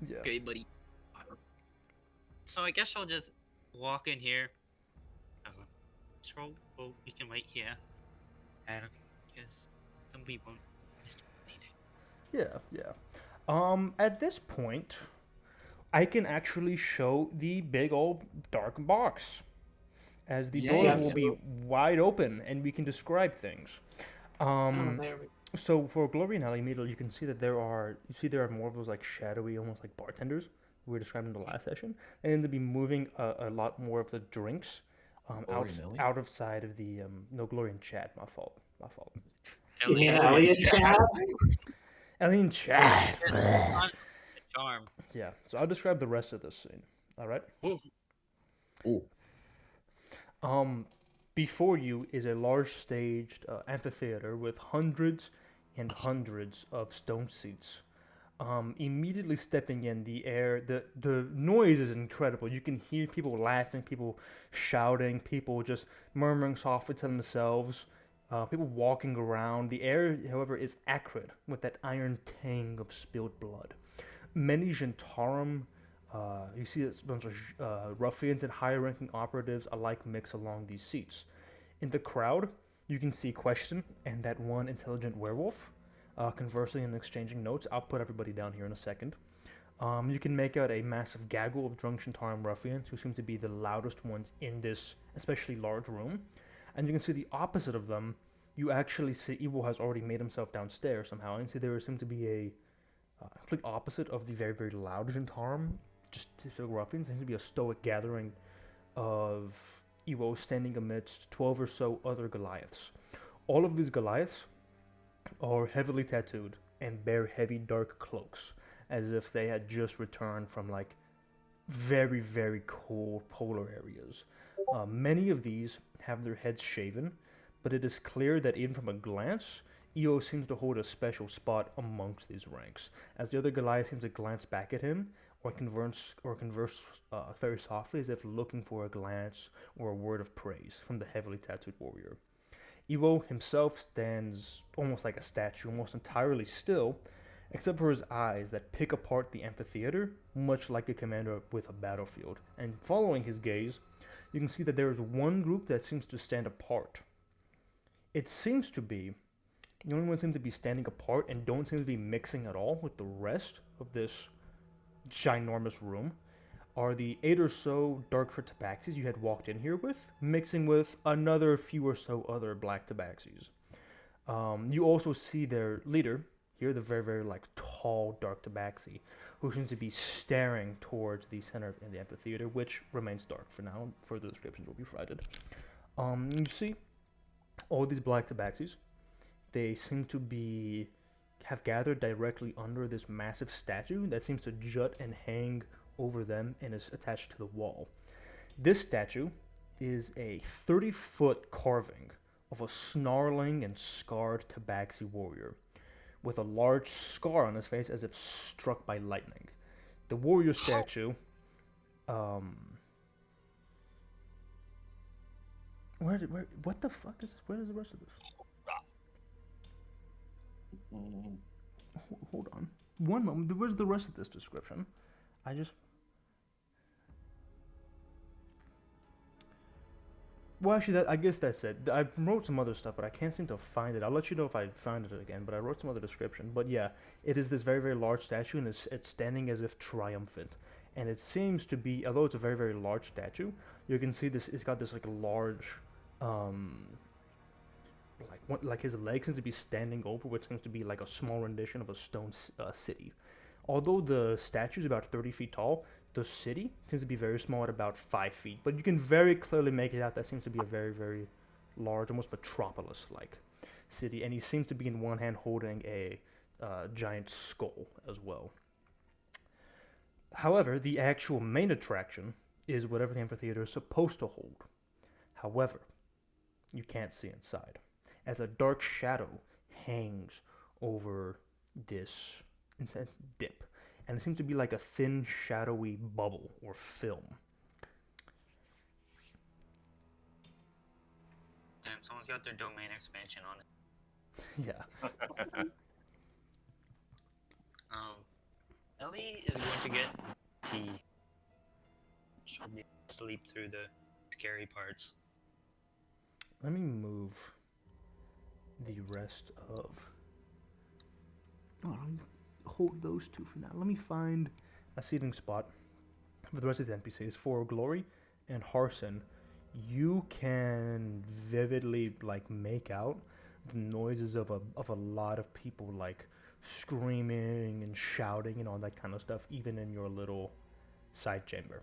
Yeah. Okay, buddy. So I guess I'll just walk in here. We can wait here. And I guess then we won't miss anything. Yeah. At this point, I can actually show the big old dark box, as the doors Yes. will be wide open and we can describe things. There we So for Glory and Alimito, you can see that there are more of those like shadowy, almost like bartenders we were describing in the last session, and they'll be moving a lot more of the drinks Glory and Ellie? out of side of the no Glory and Chad. My fault. You mean Ellie and Chad? Ellie and Chad. Charm. Yeah. So I'll describe the rest of this scene. All right. Ooh. Before you is a large staged amphitheater with hundreds, and hundreds of stone seats. Immediately stepping in, the noise is incredible. You can hear people laughing, people shouting, people just murmuring softly to themselves, people walking around. The air, however, is acrid with that iron tang of spilled blood. Many Zhentarim, you see a bunch of ruffians and higher-ranking operatives alike mix along these seats. In the crowd, you can see Question and that one intelligent werewolf conversing and exchanging notes. I'll put everybody down here in a second. You can make out a massive gaggle of drunk Shintaran ruffians who seem to be the loudest ones in this especially large room. And you can see the opposite of them. You actually see Evo has already made himself downstairs somehow. And see there seems to be a complete opposite of the very, very loud Shintaran, just typical ruffians. There seems to be a stoic gathering of Evo standing amidst 12 or so other Goliaths. All of these Goliaths are heavily tattooed and bear heavy dark cloaks, as if they had just returned from like very, very cold polar areas. Many of these have their heads shaven, but it is clear that even from a glance, Eo seems to hold a special spot amongst these ranks, as the other Goliath seems to glance back at him or converse very softly, as if looking for a glance or a word of praise from the heavily tattooed warrior. Iwo himself stands almost like a statue, almost entirely still, except for his eyes that pick apart the amphitheater, much like a commander with a battlefield. And following his gaze, you can see that there is one group that seems to stand apart. It seems to be the only ones seem to be standing apart and don't seem to be mixing at all with the rest of this ginormous room are the 8 or so dark fur tabaxis you had walked in here with, mixing with another few or so other black tabaxis. You also see their leader here, the very, very like tall dark tabaxi, who seems to be staring towards the center in the amphitheater, which remains dark for now. Further descriptions will be provided. You see all these black tabaxis. They seem to have gathered directly under this massive statue that seems to jut and hang over them and is attached to the wall. This statue is a 30-foot carving of a snarling and scarred tabaxi warrior with a large scar on his face as if struck by lightning. The warrior statue what the fuck is this? Where is the rest of this? Hold on. One moment. Where's the rest of this description? Well, actually, I guess that's it. I wrote some other stuff, but I can't seem to find it. I'll let you know if I find it again, but I wrote some other description. But yeah, it is this very, very large statue, and it's standing as if triumphant. And it seems to be, although it's a very, very large statue, you can see this, it's got this like large, like his leg seems to be standing over what seems to be like a small rendition of a stone city. Although the statue is about 30 feet tall, the city seems to be very small at about 5 feet. But you can very clearly make it out that seems to be a very, very large, almost metropolis-like city. And he seems to be in one hand holding a giant skull as well. However, the actual main attraction is whatever the amphitheater is supposed to hold. However, you can't see inside, as a dark shadow hangs over this intense dip, and it seems to be like a thin, shadowy bubble or film. Damn, someone's got their domain expansion on it. Yeah. Ellie is going to get tea. She'll be able to sleep through the scary parts. Let me move the rest of... Oh, let me hold those two for now. Let me find a seating spot for the rest of the NPCs. For Glory and Harson, you can vividly like make out the noises of a lot of people like screaming and shouting and all that kind of stuff, even in your little side chamber.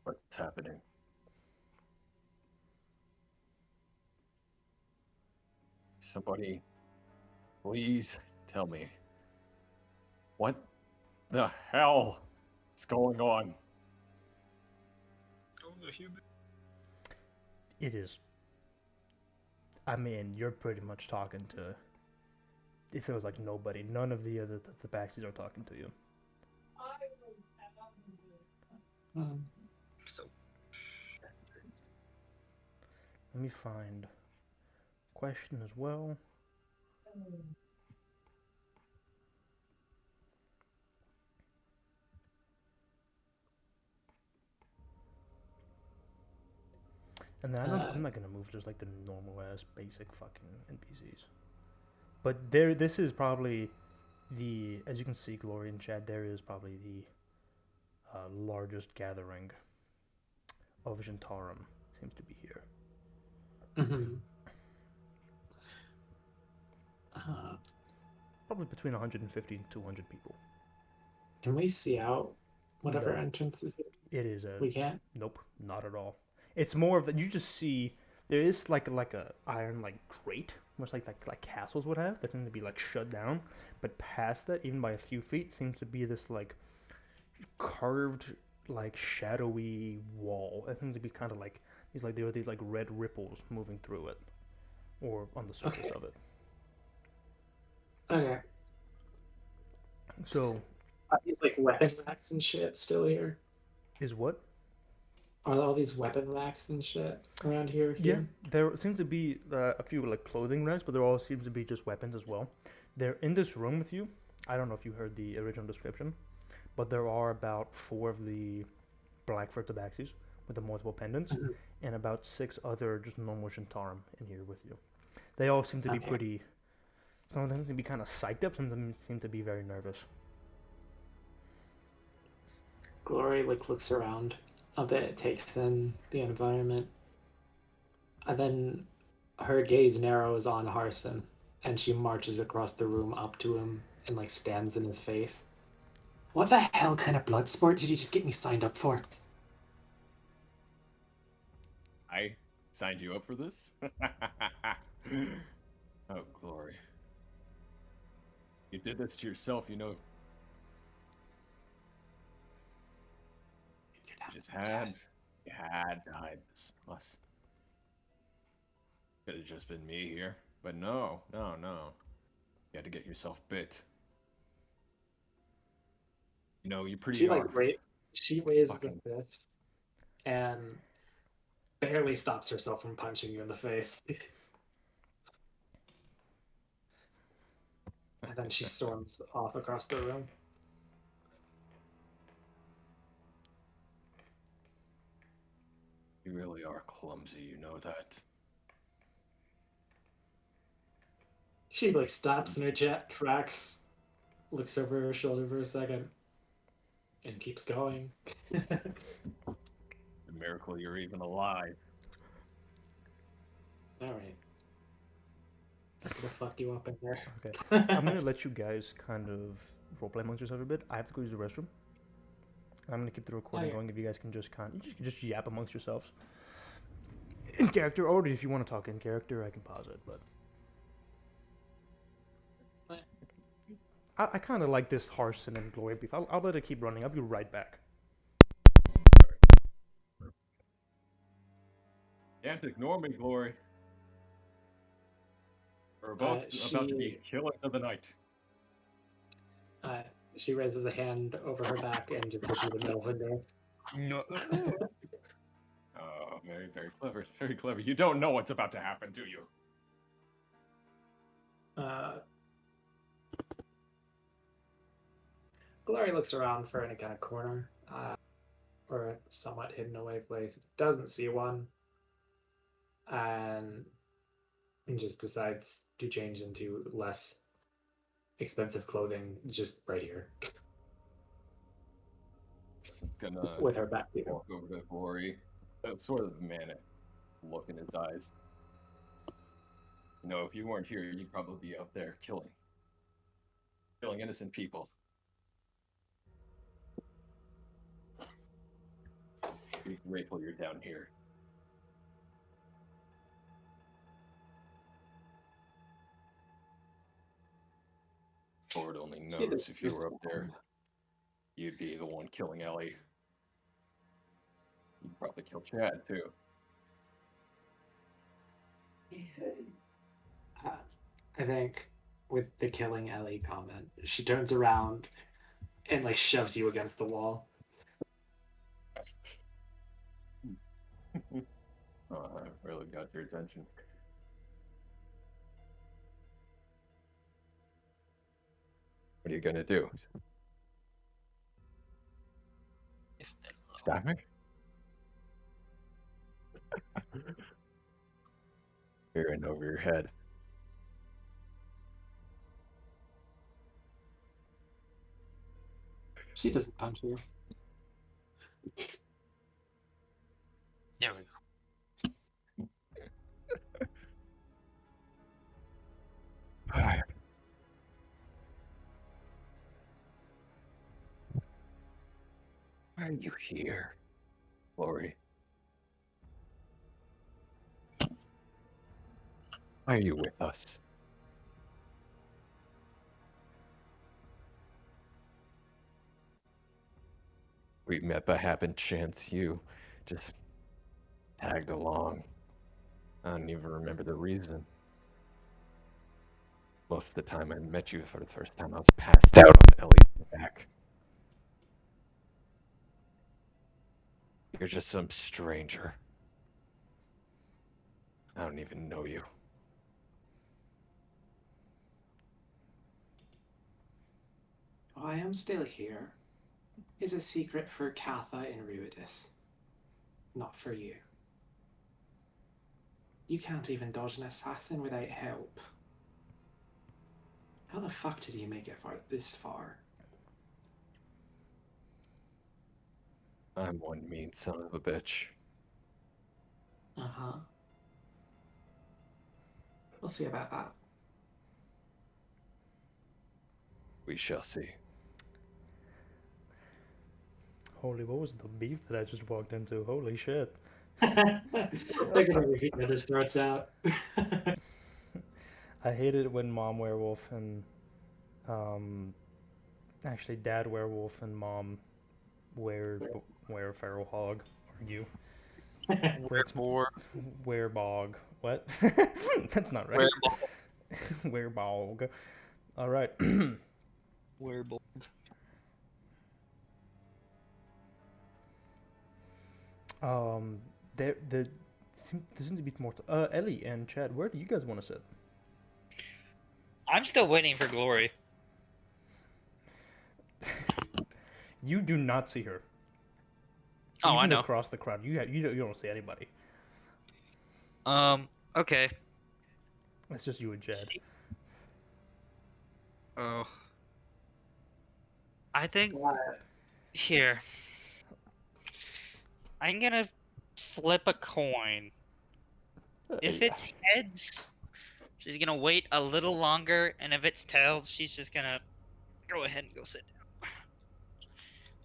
What's happening? Somebody, please tell me. What the hell is going on? Oh, the human. It is I mean, you're pretty much talking to. It feels like nobody. None of the other the Baxies are talking to you. So Let me find question as well. And then I'm not gonna move just like the normal ass basic fucking NPCs. But this is probably the, as you can see, Glory in chat. There is probably the largest gathering of Zhentarim. Seems to be here. Mm-hmm. Probably between 150 and 200 people. Can we see out whatever No. entrance is here? It is a We can't. nope, not at all. It's more of that you just see there is like a iron like grate, much like castles would have that seems to be like shut down, but past that, even by a few feet, seems to be this like curved like shadowy wall. It seems to be kind of like there are these like red ripples moving through it, or on the surface of it. Okay. So Are these like weapon racks and shit still here? is what? Are all these weapon racks and shit around here? Yeah, there seems to be a few like clothing racks, but there all seems to be just weapons as well. They're in this room with you. I don't know if you heard the original description, but there are about 4 of the Blackfoot tabaxis with the multiple pendants, Mhm. and about 6 other just normal Zhentarim in here with you. They all seem to be pretty. Some of them seem to be kind of psyched up. Some of them seem to be very nervous. Glory like looks around a bit, takes in the environment, and then her gaze narrows on Harson, and she marches across the room up to him and like stands in his face. What the hell kind of blood sport did you just get me signed up for? I signed you up for this? Oh, Glory. You did this to yourself, you know. You had to hide this from us. Could have just been me here. But no. You had to get yourself bit. You know, you pretty She are. she raises Fucking- a fist and barely stops herself from punching you in the face. And then she storms off across the room. You really are clumsy, you know that. She like stops in her jet tracks, looks over her shoulder for a second, and keeps going. A miracle you're even alive. All right. Just gonna fuck you up in there. Okay, I'm gonna let you guys kind of roleplay amongst yourselves a bit. I have to go use the restroom. I'm gonna keep the recording going. If you guys can just just yap amongst yourselves in character, or if you want to talk in character, I can pause it. But I kind of like this Harson and Glory beef. I'll let it keep running. I'll be right back. Can't ignore me, Glory. We're both about to be killers of the night. She raises a hand over her back and just gives you the middle finger. no. Oh, very, very clever. Very clever. You don't know what's about to happen, do you? Glory looks around for any kind of corner or a somewhat hidden away place. Doesn't see one. And just decides to change into less expensive clothing just right here. It's gonna With her back to you. walk over to Glory. That sort of manic look in his eyes. You know, if you weren't here, you'd probably be out there killing innocent people. Be grateful you're down here. Lord only knows if you were up there, you'd be the one killing Ellie. You'd probably kill Chad, too. I think with the killing Ellie comment, she turns around and like shoves you against the wall. Oh, I really got your attention. What are you gonna do? If they will. Stop me? You're in over your head. She doesn't punch you. There we go. Why are you here, Lori? Why are you with us? We met by happen chance. You just tagged along. I don't even remember the reason. Most of the time I met you for the first time, I was passed out on Ellie's back. You're just some stranger. I don't even know you. Why I'm still here is a secret for Katha and Ruidus. Not for you. You can't even dodge an assassin without help. How the fuck did you make it this far? I'm one mean son of a bitch. Uh-huh. We'll see about that. We shall see. Holy, what was the beef that I just walked into? Holy shit. They're gonna rip each other's throats out. I hate it when Mom Werewolf and actually Dad Werewolf and Mom Feral Hog argue. Wherefore, Werebog. What? That's not right. Werebog. All right. Werewolf. There seems to be more. Ellie and Chad, where do you guys want to sit? I'm still waiting for Glory. You do not see her. Oh, Even I know. across the crowd, you don't see anybody. Okay. It's just you and Chad. Oh. I think What? here. I'm gonna flip a coin. If it's heads, she's gonna wait a little longer, and if it's tails, she's just gonna go ahead and go sit down.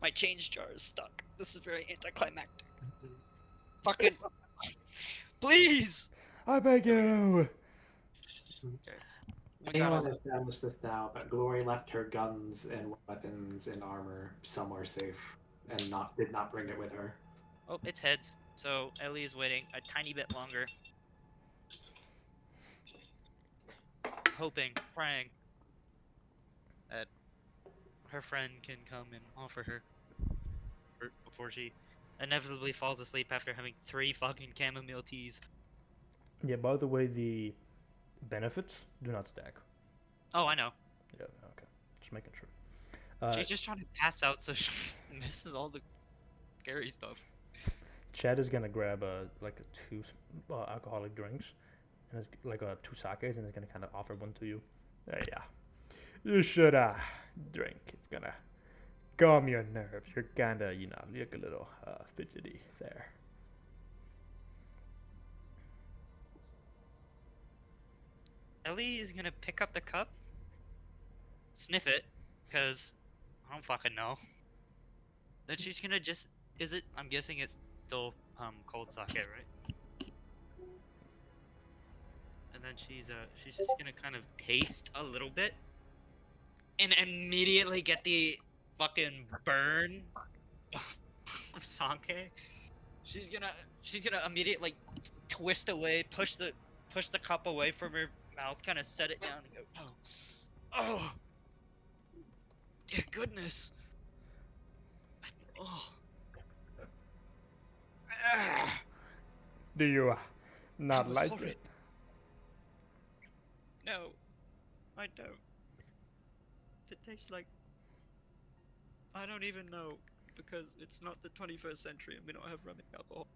My change jar is stuck. This is very anticlimactic. Fucking please. I beg you. Anyone established this now, but Glory left her guns and weapons and armor somewhere safe and did not bring it with her. Oh, it's heads. So Ellie is waiting a tiny bit longer. Hoping, praying that her friend can come and offer her before she inevitably falls asleep after having 3 fucking chamomile teas. Yeah. By the way, the benefits do not stack. Oh, I know. Yeah. Okay. Just making sure. She's just trying to pass out so she misses all the scary stuff. Chad is gonna grab two alcoholic drinks, and it's like two sakes, and it's gonna kind of offer one to you. Yeah. You should drink. It's gonna calm your nerves. You're kinda look a little fidgety there. Ellie is gonna pick up the cup, sniff it, because I don't fucking know. Then she's gonna I'm guessing it's still cold sake, right? And then she's just gonna kind of taste a little bit and immediately get the fucking burn of sake. She's gonna immediately twist away, push the cup away from her mouth, kind of set it down and go, oh, dear goodness. Oh. Ah, Do you not that was like horrid. it? No, I don't. It tastes like... I don't even know, because it's not the 21st century and we don't have rubbing alcohol.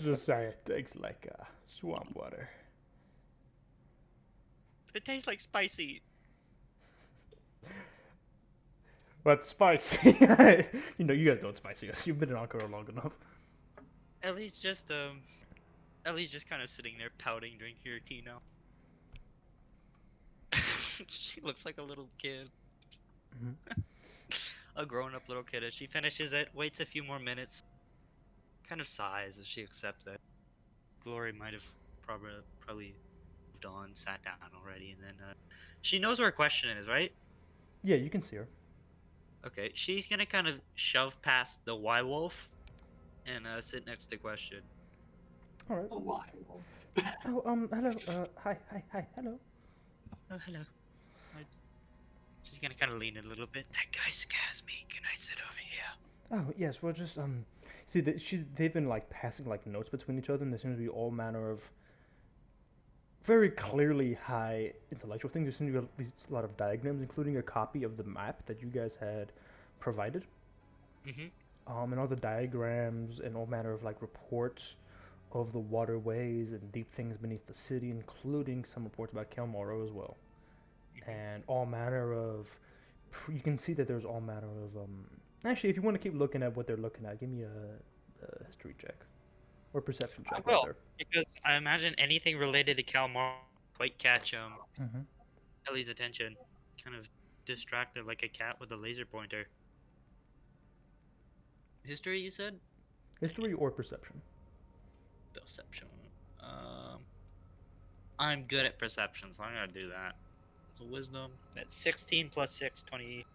Just say it tastes like swamp water. It tastes like spicy. But spicy. You know, you guys know what spicy is. You've been in Ankara long enough. Ellie's just kind of sitting there pouting, drinking her tea now. She looks like a little kid. Mhm. A grown-up little kid. As she finishes it, waits a few more minutes, kind of sighs as she accepts it. Glory might have probably moved on, sat down already, and then she knows where her question is, right? Yeah, you can see her. Okay, she's gonna kind of shove past the Y wolf and sit next to question. All right. A why? Oh, hello. Hi, hello. Oh, hello. She's gonna kind of lean a little bit. That guy scares me. Can I sit over here? Oh, yes. Well, just see that they've been like passing like notes between each other, and there seems to be all manner of very clearly high intellectual things. There seem to be a lot of diagrams, including a copy of the map that you guys had provided. Mm-hmm. And all the diagrams and all manner of like reports of the waterways and deep things beneath the city, including some reports about Kelmoro as well, and all manner of. You can see that there's all manner of. Actually, if you want to keep looking at what they're looking at, give me a history check or perception check. I will, Rather. because I imagine anything related to Calmar might catch Mm-hmm. Ellie's attention. Kind of distracted like a cat with a laser pointer. History, you said? History or perception. Perception. I'm good at perception, so I'm gonna do that. It's a wisdom. That's 16 plus 6, 20.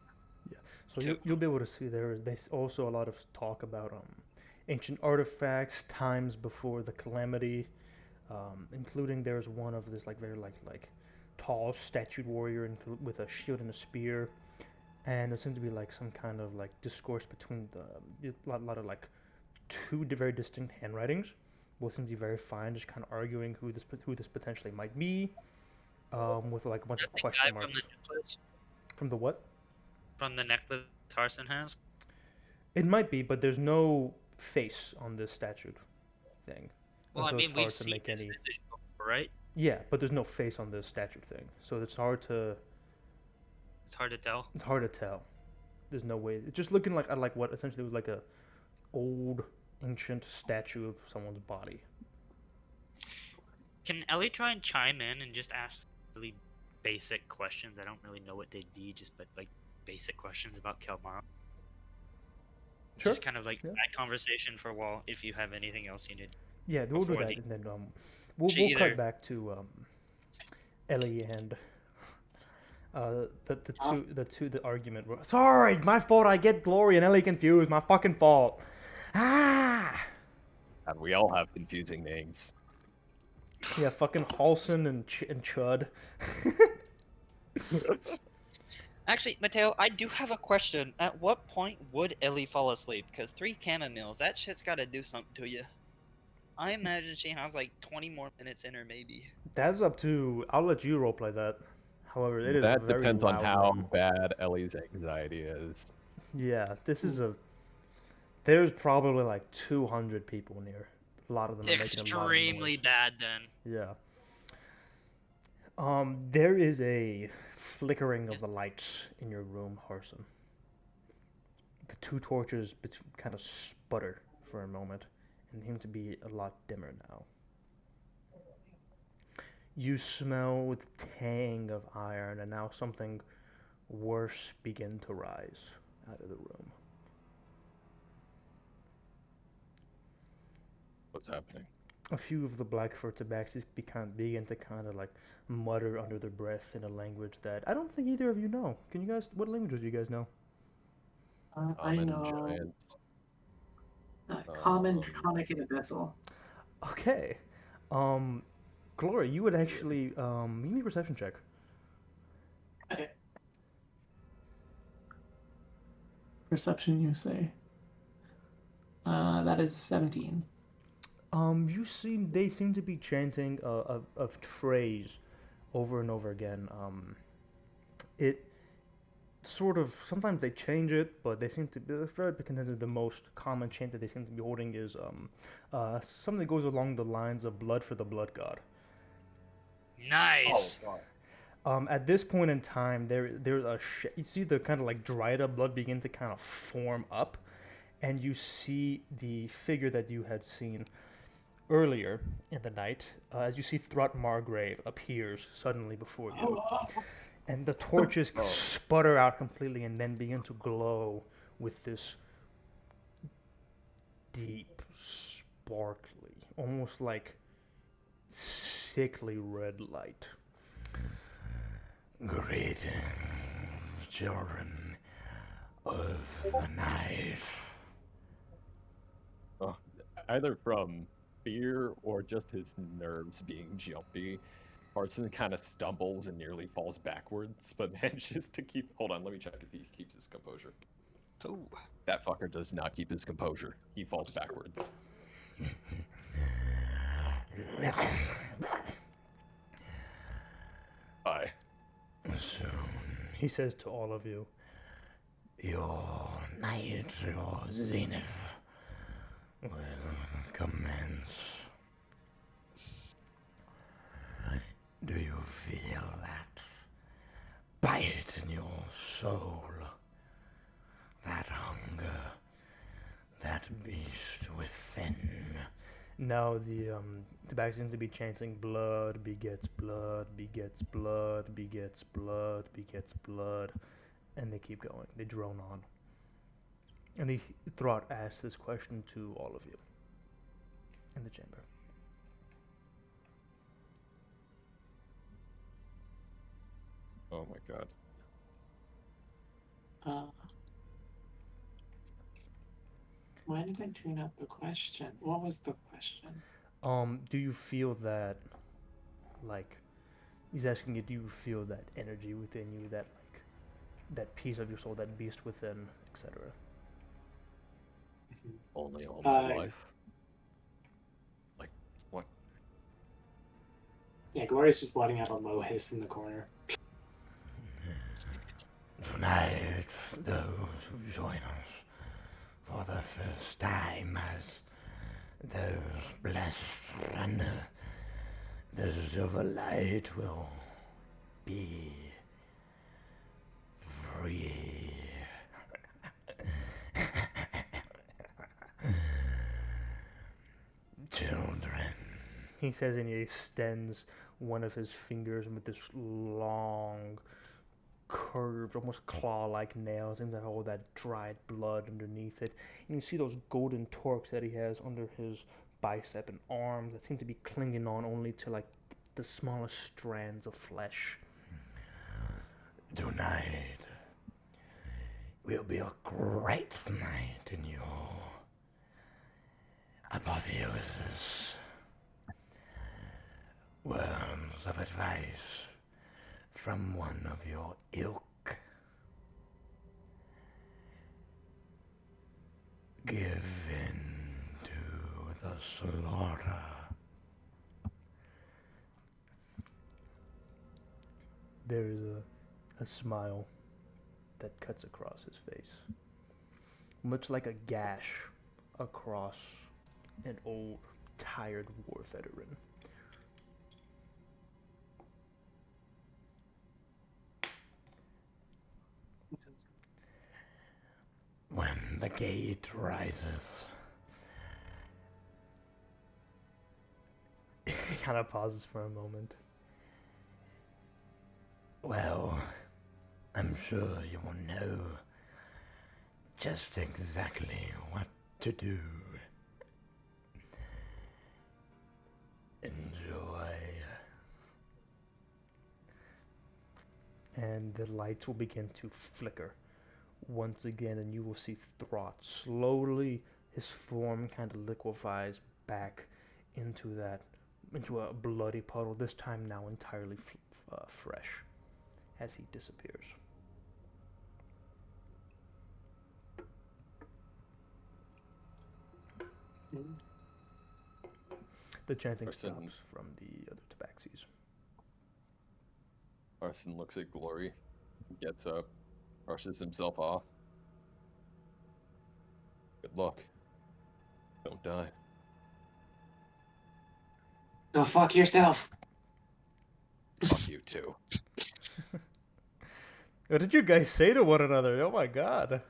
So you'll be able to see there's also a lot of talk about ancient artifacts, times before the calamity, including there's one of this like very like tall statued warrior with a shield and a spear, and there seems to be like some kind of like discourse between the lot of like two very distinct handwritings. Both seem to be very fine, just kind of arguing who this potentially might be, with like a bunch of The guy question from marks. the necklace? From the what? From the necklace Tarson has? It might be, but there's no face on this statue thing. Well, So I it's mean, hard we've to seen make this any. visage before, right? Yeah, but there's no face on this statue thing, so it's hard to It's hard to tell. tell. There's no way. It's just looking like what essentially was like a old ancient statue of someone's body. Can Ellie try and chime in and just ask really basic questions? I don't really know what they'd be, but like basic questions about Kelmar. Sure. Just kind of like Yeah. that conversation for a while. If you have anything else you need. Yeah, we'll do Before that, the- and then we'll She cut either- back to Ellie and the argument. Sorry, my fault. I get Glory and Ellie confused. My fucking fault. Ah. And we all have confusing names. Yeah, fucking Halson and Chud. Actually, Mateo, I do have a question. At what point would Ellie fall asleep? Because 3 chamomiles, that shit's got to do something to you. I imagine she has like 20 more minutes in her, maybe. That's up to. I'll let you roleplay that. However, it is That very depends on loud how room. bad Ellie's anxiety is. Yeah, this is a. There's probably like 200 people near. A lot of them are making a lot of Extremely noise. bad, then. Yeah. There is a flickering of the lights in your room, Harson. The 2 torches kind of sputter for a moment and seem to be a lot dimmer now. You smell the tang of iron, and now something worse begin to rise out of the room. What's happening? A few of the Blackfoot tabaxis begin to kind of like mutter under their breath in a language that I don't think either of you know. Can you guys? What languages do you guys know? I Common, know. giant. Common, draconic, and abyssal. Okay. Gloria, you would actually give me a perception check. Okay. Perception, you say? That is 17. They seem to be chanting a phrase over and over again. It sort of, sometimes they change it, but they seem to be very contented. The most common chant that they seem to be holding is something that goes along the lines of "blood for the blood god." Nice. Oh, wow. At this point in time, there's you see the kind of like dried up blood begin to kind of form up, and you see the figure that you had seen earlier in the night, as you see Thrut Margrave appears suddenly before you, and the torches sputter out completely and then begin to glow with this deep, sparkly, almost like sickly red light. Greetings, children of the night. Either from fear or just his nerves being jumpy, Parson kind of stumbles and nearly falls backwards, but manages to keep. Hold on, let me check if he keeps his composure. Ooh. That fucker does not keep his composure. He falls backwards. Bye. Soon, He says to all of you, your night, your zenith, will commence. Do you feel that bite in your soul? That hunger, that beast within? now the back seems to be chanting blood begets blood begets blood begets blood begets blood, and they keep going. They drone on. And Throt asks this question to all of you in the chamber. Oh my god. Why did I tune up the question? What was the question? Do you feel that, like, he's asking you, do you feel that energy within you, that, like, that piece of your soul, that beast within, etc.? Only all my life. Like, what? Yeah, Gloria's just letting out a low hiss in the corner. Tonight, those who join us for the first time as those blessed under the silver light will be free. Children. He says, and he extends one of his fingers with this long, curved, almost claw-like nails, and that all that dried blood underneath it. And you see those golden torques that he has under his bicep and arms that seem to be clinging on only to, like, the smallest strands of flesh. Tonight will be a great night in your apotheosis. Words of advice from one of your ilk. Give in to the slaughter. There is a smile that cuts across his face, much like a gash across an old, tired war veteran. When the gate rises, He kind of pauses for a moment. well, I'm sure you will know just exactly what to do. Enjoy. And the lights will begin to flicker once again, and you will see Throt slowly, his form kind of liquefies back into that into a bloody puddle, this time now entirely fresh, as he disappears. The chanting Arson. stops from the other tabaxis. Arson looks at Glory, gets up, brushes himself off. Good luck. Don't die. Go fuck yourself. Fuck you too. What did you guys say to one another? Oh my god.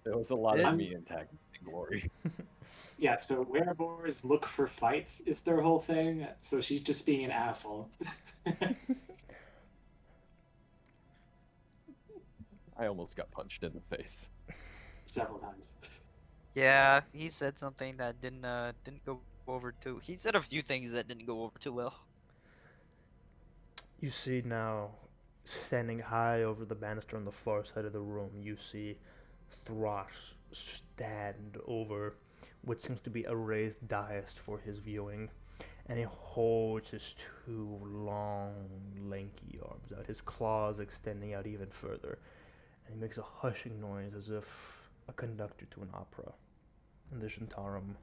There was a lot of I'm- me antagonizing Glory. Yeah, so wereboars look for fights is their whole thing, so she's just being an asshole. I almost got punched in the face. Several times. Yeah, he said something that didn't go over too. He said a few things that didn't go over too well. You see now, standing high over the banister on the far side of the room, you see Throsh stand over what seems to be a raised dais for his viewing, and he holds his two long, lanky arms out, his claws extending out even further, and he makes a hushing noise as if a conductor to an opera. And the Zhentarim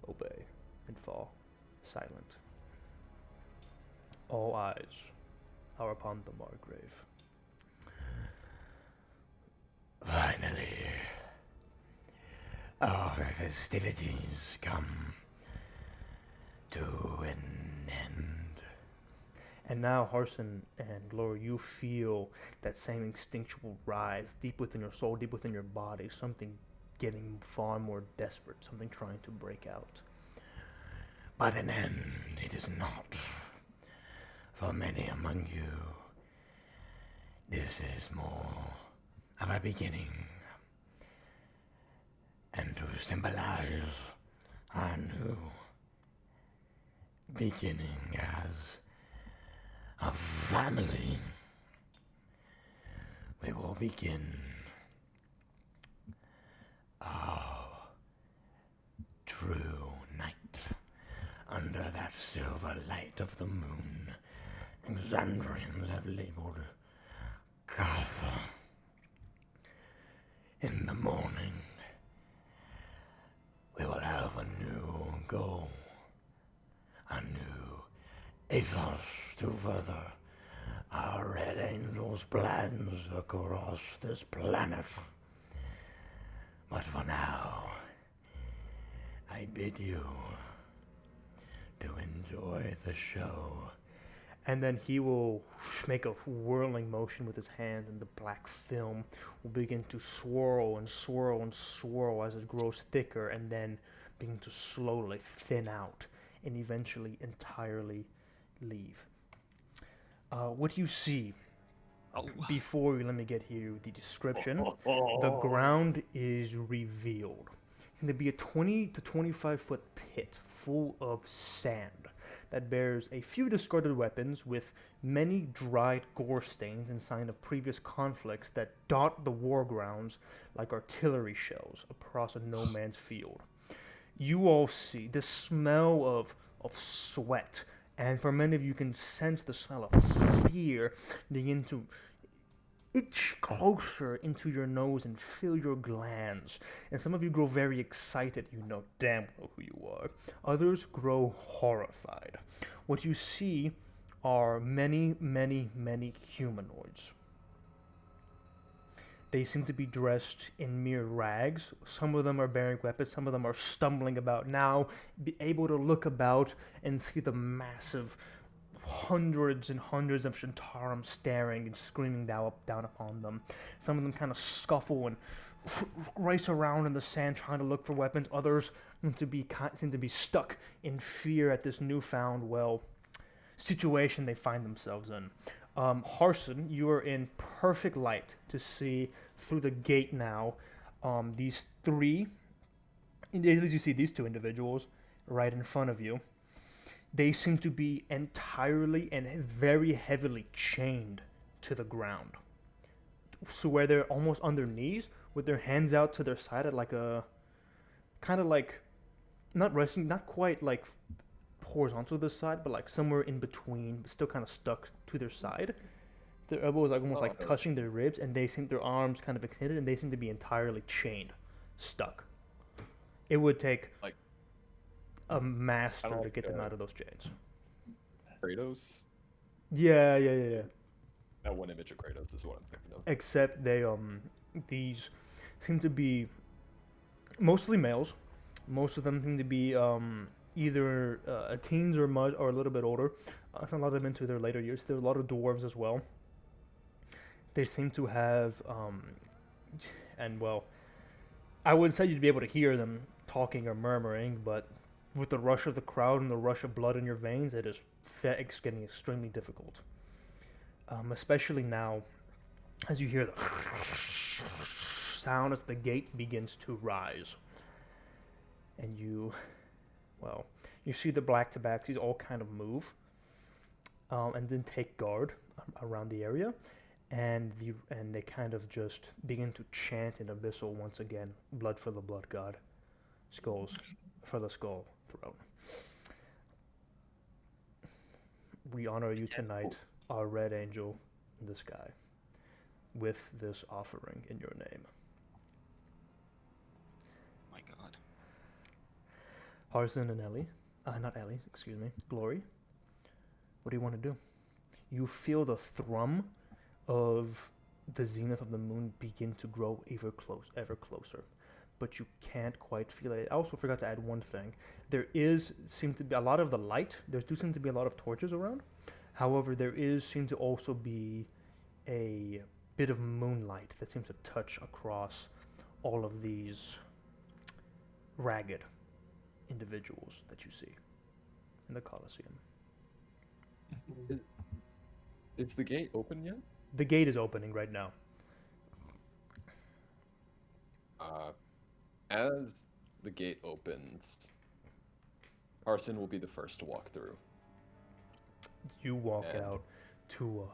obey and fall silent. All eyes are upon the Margrave. Finally, our festivities come to an end. And now, Harson and Glory, you feel that same instinctual rise deep within your soul, deep within your body, something getting far more desperate, something trying to break out. But an end it is not. For many among you, this is more of a beginning. And to symbolize our new beginning as a family, we will begin our true night under that silver light of the moon Xandrians have labeled Katha. In the morning, we will have a new goal, a new ethos to further our Red Angel's plans across this planet. But for now, I bid you to enjoy the show. And then he will make a whirling motion with his hand, and the black film will begin to swirl and swirl and swirl as it grows thicker, and then begin to slowly thin out and eventually entirely leave. What you see Oh, before you let me get here the description, the ground is revealed. It's going to be a 20 to 25 foot pit full of sand that bears a few discarded weapons with many dried gore stains and sign of previous conflicts that dot the war grounds like artillery shells across a no man's field. You all see the smell of sweat, and for many of you can sense the smell of fear begin to itch closer into your nose and fill your glands. And some of you grow very excited, you know damn well who you are. Others grow horrified. What you see are many, many, many humanoids. They seem to be dressed in mere rags. Some of them are bearing weapons, some of them are stumbling about now, be able to look about and see the massive hundreds and hundreds of Zhentarim staring and screaming down upon them. Some of them kind of scuffle and race around in the sand trying to look for weapons. Others seem to be stuck in fear at this newfound, situation they find themselves in. Harson, you are in perfect light to see through the gate now. These three, at least you see these two individuals right in front of you. They seem to be entirely and very heavily chained to the ground. So where they're almost on their knees with their hands out to their side at like a kind of like not resting, not quite like horizontal to the side, but like somewhere in between, but still kind of stuck to their side. Their elbows like almost like Oh. touching their ribs, and they seem their arms kind of extended, and they seem to be entirely chained, stuck. It would take Like a master kinda to like, get them out of those chains. Kratos. Yeah. That one image of Kratos is what I'm thinking of. Except they these seem to be mostly males. Most of them seem to be either teens or a little bit older. Some a lot of them into their later years. There are a lot of dwarves as well. They seem to have and well, I would say you'd be able to hear them talking or murmuring, but with the rush of the crowd and the rush of blood in your veins, it's getting extremely difficult. Especially now, as you hear the sound as the gate begins to rise, and you see the black tabaxis all kind of move, and then take guard around the area, and they kind of just begin to chant in abyssal once again, blood for the blood god, skulls for the skull throne. We honor you tonight, our red angel in the sky, with this offering in your name. My God. Harson and Ellie, not Ellie, excuse me, Glory, what do you want to do? You feel the thrum of the zenith of the moon begin to grow ever closer, but you can't quite feel it. I also forgot to add one thing. There seem to be a lot of the light. There do seem to be a lot of torches around. However, seem to also be a bit of moonlight that seems to touch across all of these ragged individuals that you see in the Colosseum. Is the gate open yet? The gate is opening right now. As the gate opens, Carson will be the first to walk through. You walk And- out to a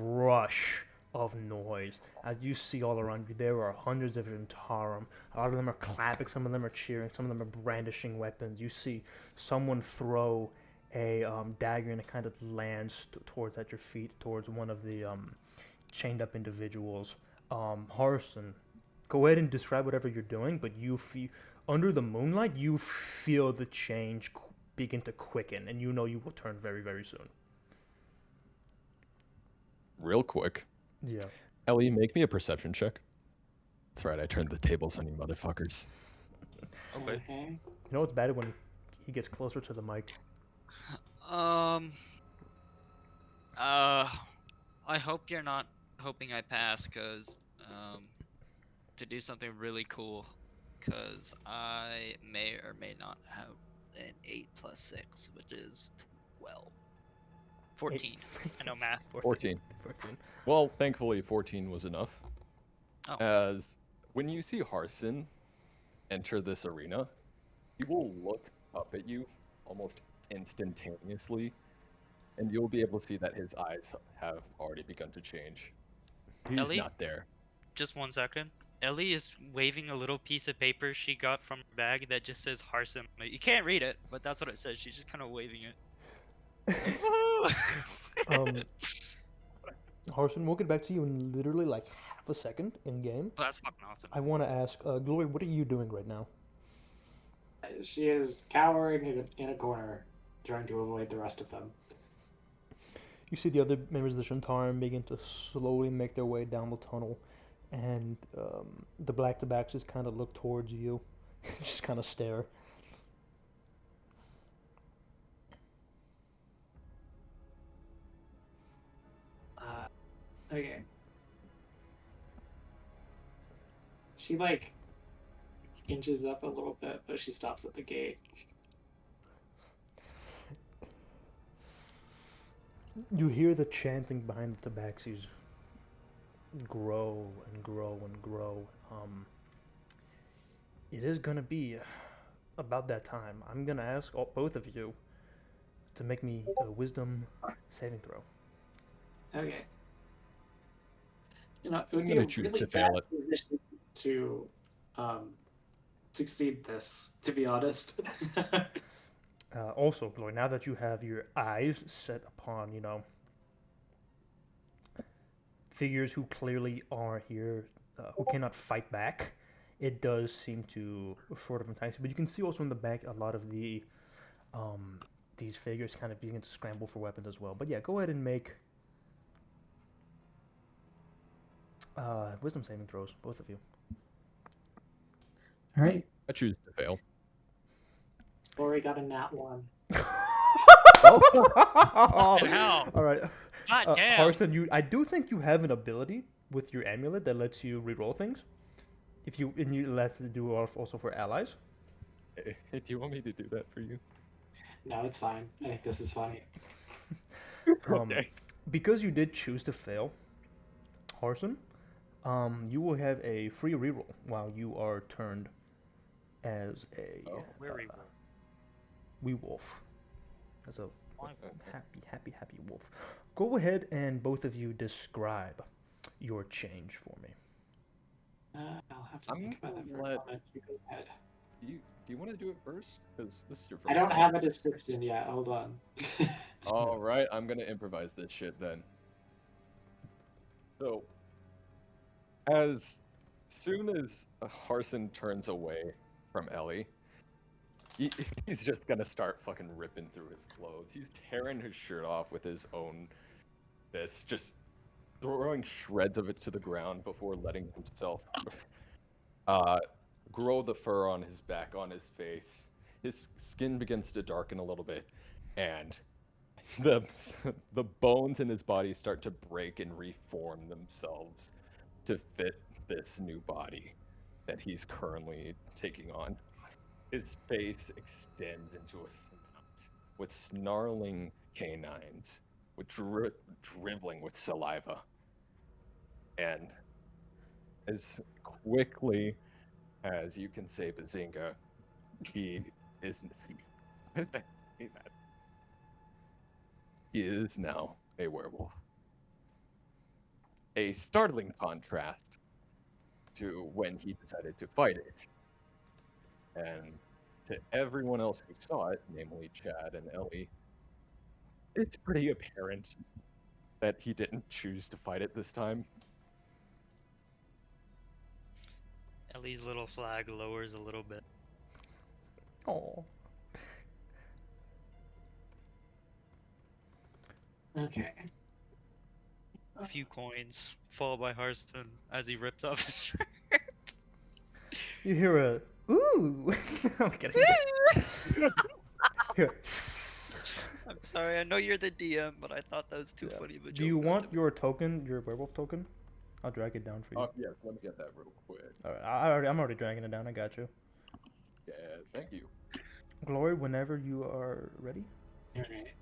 rush of noise. As you see all around you, there are hundreds of Zhentarim. A lot of them are clapping, some of them are cheering, some of them are brandishing weapons. You see someone throw a dagger, and it kind of lands towards at your feet, towards one of the chained up individuals. Harson, go ahead and describe whatever you're doing, but you feel under the moonlight, you feel the change begin to quicken, and you know you will turn very, very soon. Real quick, Yeah. Ellie, make me a perception check. That's right, I turned the tables on you motherfuckers. Okay. You know what's bad when he gets closer to the mic? I hope you're not hoping I pass, cause to do something really cool, cause I may or may not have an 8 plus 6, which is 12. 14. I know math. 14. 14. Well, thankfully, 14 was enough. Oh. As when you see Harson enter this arena, he will look up at you almost instantaneously, and you'll be able to see that his eyes have already begun to change. He's Ellie? not there. Just 1 second. Ellie is waving a little piece of paper she got from her bag that just says Harson. You can't read it, but that's what it says. She's just kind of waving it. Harson, we'll get back to you in literally like half a second in game. Well, that's fucking awesome. I want to ask, Glory, what are you doing right now? She is cowering in a corner, trying to avoid the rest of them. You see the other members of the Zhentarim begin to slowly make their way down the tunnel, and the black tabaxis kind of look towards you, just kind of stare. Okay. She like inches up a little bit, but she stops at the gate. You hear the chanting behind the tabaxis grow and grow and grow. It is gonna be about that time. I'm gonna ask both of you to make me a wisdom saving throw. Okay. You know, it would I'm be gonna a choose really to fail bad it. position to succeed this, to be honest. Also, Glory, now that you have your eyes set upon, figures who clearly are here, who cannot fight back, it does seem to sort of entice you. But you can see also in the back a lot of these figures kind of begin to scramble for weapons as well. But yeah, go ahead and make wisdom saving throws, both of you. All right. I choose to fail. Glory got a nat 1. Fucking hell. All right. God damn. Harson, I do think you have an ability with your amulet that lets you reroll things. And you lets you do also for allies. Hey, do you want me to do that for you? No, it's fine. I think this is funny. Okay. Because you did choose to fail, Harson, you will have a free reroll while you are turned as a wee wolf. As a happy wolf. Go ahead and both of you describe your change for me. I'll have to I'm think about that for a gonna moment. You go ahead. Do you want to do it first? Because this is your first I don't time. have a description yet. Hold on. All right, I'm gonna improvise this shit then. So, as soon as Harson turns away from Ellie, he's just gonna start fucking ripping through his clothes. He's tearing his shirt off with his own fist, just throwing shreds of it to the ground before letting himself grow the fur on his back, on his face. His skin begins to darken a little bit, and the bones in his body start to break and reform themselves to fit this new body that he's currently taking on. His face extends into a snout with snarling canines, with dribbling with saliva. And as quickly as you can say Bazinga, he is say that. He is now a werewolf. A startling contrast to when he decided to fight it. And to everyone else who saw it, namely Chad and Ellie, it's pretty apparent that he didn't choose to fight it this time. Ellie's little flag lowers a little bit. Oh. Okay. A few coins fall by Harston as he rips off his shirt. You hear a ooh. I'm kidding. Here. I'm sorry, I know you're the DM, but I thought that was too funny of a joke. Do you not want to your token, your werewolf token? I'll drag it down for you. Yes, let me get that real quick. All right, I'm already dragging it down. I got you. Yeah, thank you. Glory, whenever you are ready. Alright.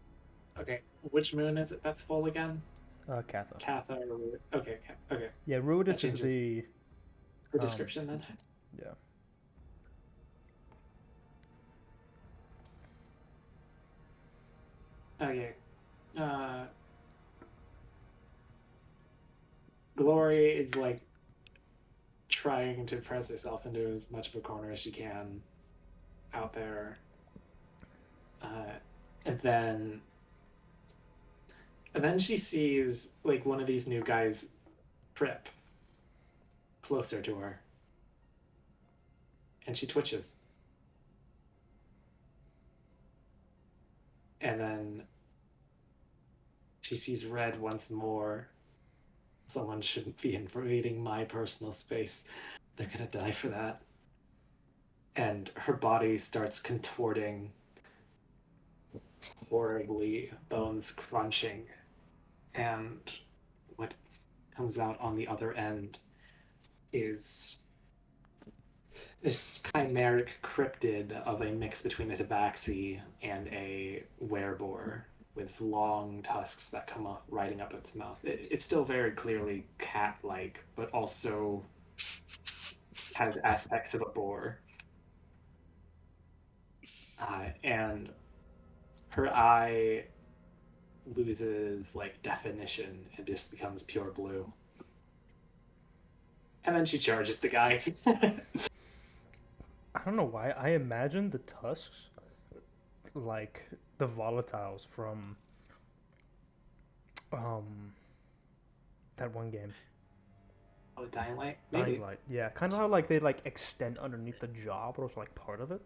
Okay. Which moon is it that's full again? Katha. Katha or Ruid? Okay. Okay. Yeah, Ruidus is changes the. For description then. Yeah. Okay. Glory is like trying to press herself into as much of a corner as she can out there. And then she sees like one of these new guys trip closer to her. And she twitches. And then she sees red once more. Someone shouldn't be invading my personal space. They're gonna die for that. And her body starts contorting horribly, bones crunching. And what comes out on the other end is this chimeric cryptid of a mix between a tabaxi and a wereboar with long tusks that come up riding up its mouth. It's still very clearly cat-like, but also has aspects of a boar. And her eye loses like definition and just becomes pure blue. And then she charges the guy. don't know why I imagine the tusks like the volatiles from that one game. Oh, Dying Light? Maybe. Dying Light. Yeah, kind of how like they like extend underneath the jaw, but also like part of it.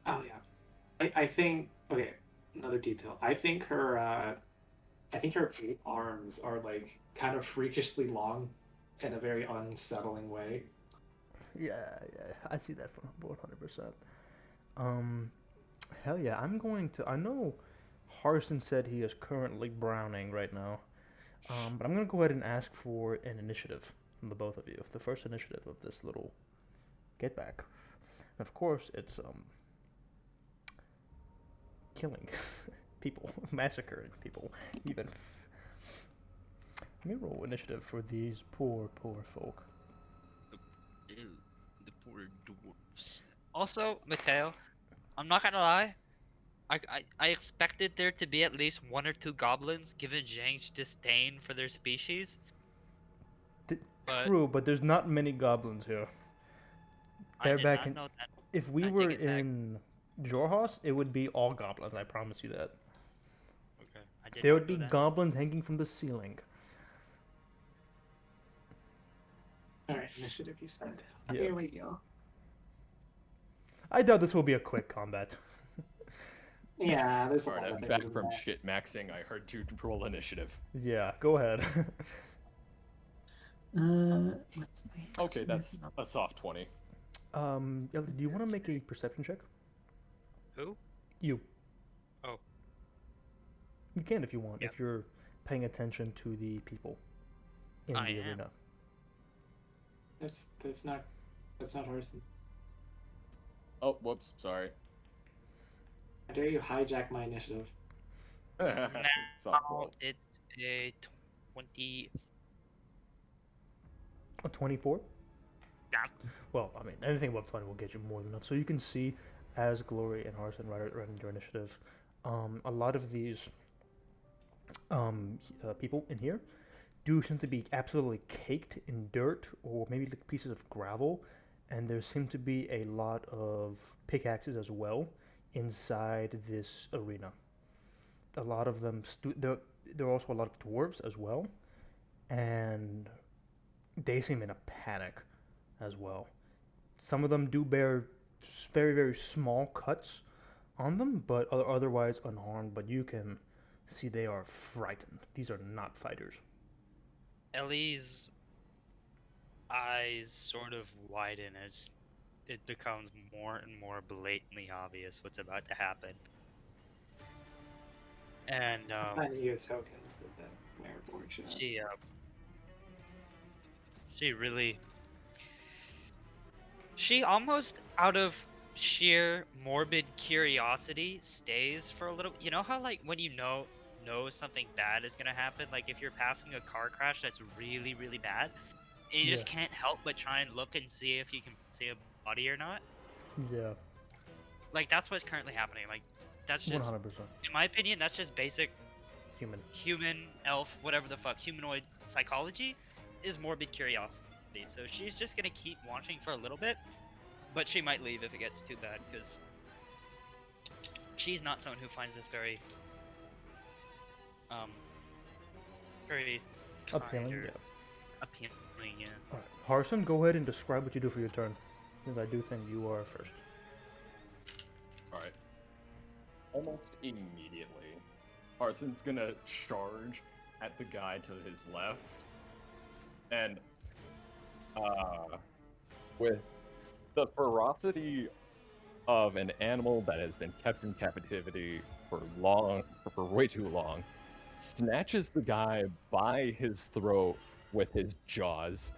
Oh yeah. I think okay, another detail. I think her arms are like kind of freakishly long in a very unsettling way. Yeah, I see that from 100%. Um, hell yeah, I'm going to. I know Harson said he is currently browning right now, but I'm gonna go ahead and ask for an initiative from the both of you. The first initiative of this little get back. And of course, it's killing people, massacring people, even. Let me roll initiative for these poor folk. Ew, the poor dwarfs. Also, Mateo, I'm not gonna lie. I expected there to be at least 1 or 2 goblins, given Zhang's disdain for their species. But True, but there's not many goblins here. I They're did back not in. know that. If we I were take it back. in Jorhos, it would be all goblins. I promise you that. Okay, I did There not would be know that. goblins hanging from the ceiling. Alright, initiative you said. Yeah. Here we go. I doubt this will be a quick combat. Yeah, there's a Alright, lot of I'm things back in from that. shit maxing. I heard to roll initiative. Yeah, go ahead. What's my Okay, that's a soft 20. Ellie, do you want to make a perception check? Who? You. Oh. You can if you want, Yep. if you're paying attention to the people in I the am. arena. That's not Harrison. Oh, whoops, sorry. How dare you hijack my initiative? Soft Oh, 12. it's a 20. A 24? Yeah. Well, I mean, anything above 20 will get you more than enough. So you can see, as Glory and Harrison running your initiative, a lot of these people in here do seem to be absolutely caked in dirt or maybe like pieces of gravel, and there seem to be a lot of pickaxes as well inside this arena. A lot of them, there are also a lot of dwarves as well, and they seem in a panic as well. Some of them do bear very, very small cuts on them, but otherwise unharmed. But you can see they are frightened. These are not fighters. Ellie's eyes sort of widen as it becomes more and more blatantly obvious what's about to happen. And Finding you a token for the mayor board shot. she almost out of sheer morbid curiosity stays for a little. You know how like when you know something bad is gonna happen, like if you're passing a car crash that's really really bad, and you just can't help but try and look and see if you can see a body or not. Yeah, Like that's what's currently happening. Like that's just 100% in my opinion, that's just basic human. elf, whatever the fuck, humanoid psychology is morbid curiosity. So she's just gonna keep watching for a little bit, but she might leave if it gets too bad because she's not someone who finds this very very Appealing, kind or yeah. appealing, yeah. Alright, Harson, go ahead and describe what you do for your turn, because I do think you are first. Alright. Almost immediately, Harson's gonna charge at the guy to his left, and with the ferocity of an animal that has been kept in captivity for way too long, snatches the guy by his throat with his jaws,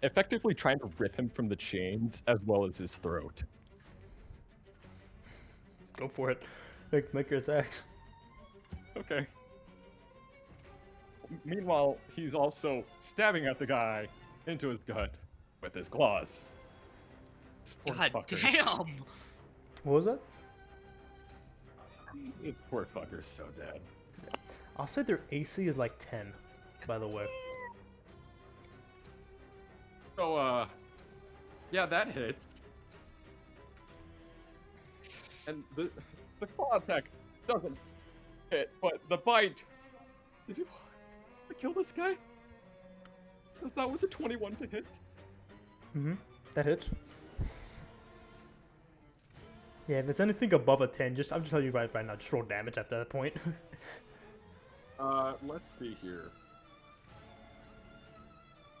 effectively trying to rip him from the chains as well as his throat. Go for it. Make your attacks. Okay. Meanwhile, he's also stabbing at the guy into his gut with his claws. This poor God fucker. damn! What was that? This poor fucker's so dead. I'll say their AC is like 10, by the way. So, Yeah, that hits. And the claw attack doesn't hit, but the bite. Did you kill this guy? That was a 21 to hit. Mm-hmm. That hits. Yeah, if it's anything above a 10, I'm just telling you right now, just roll damage at that point. Let's see here.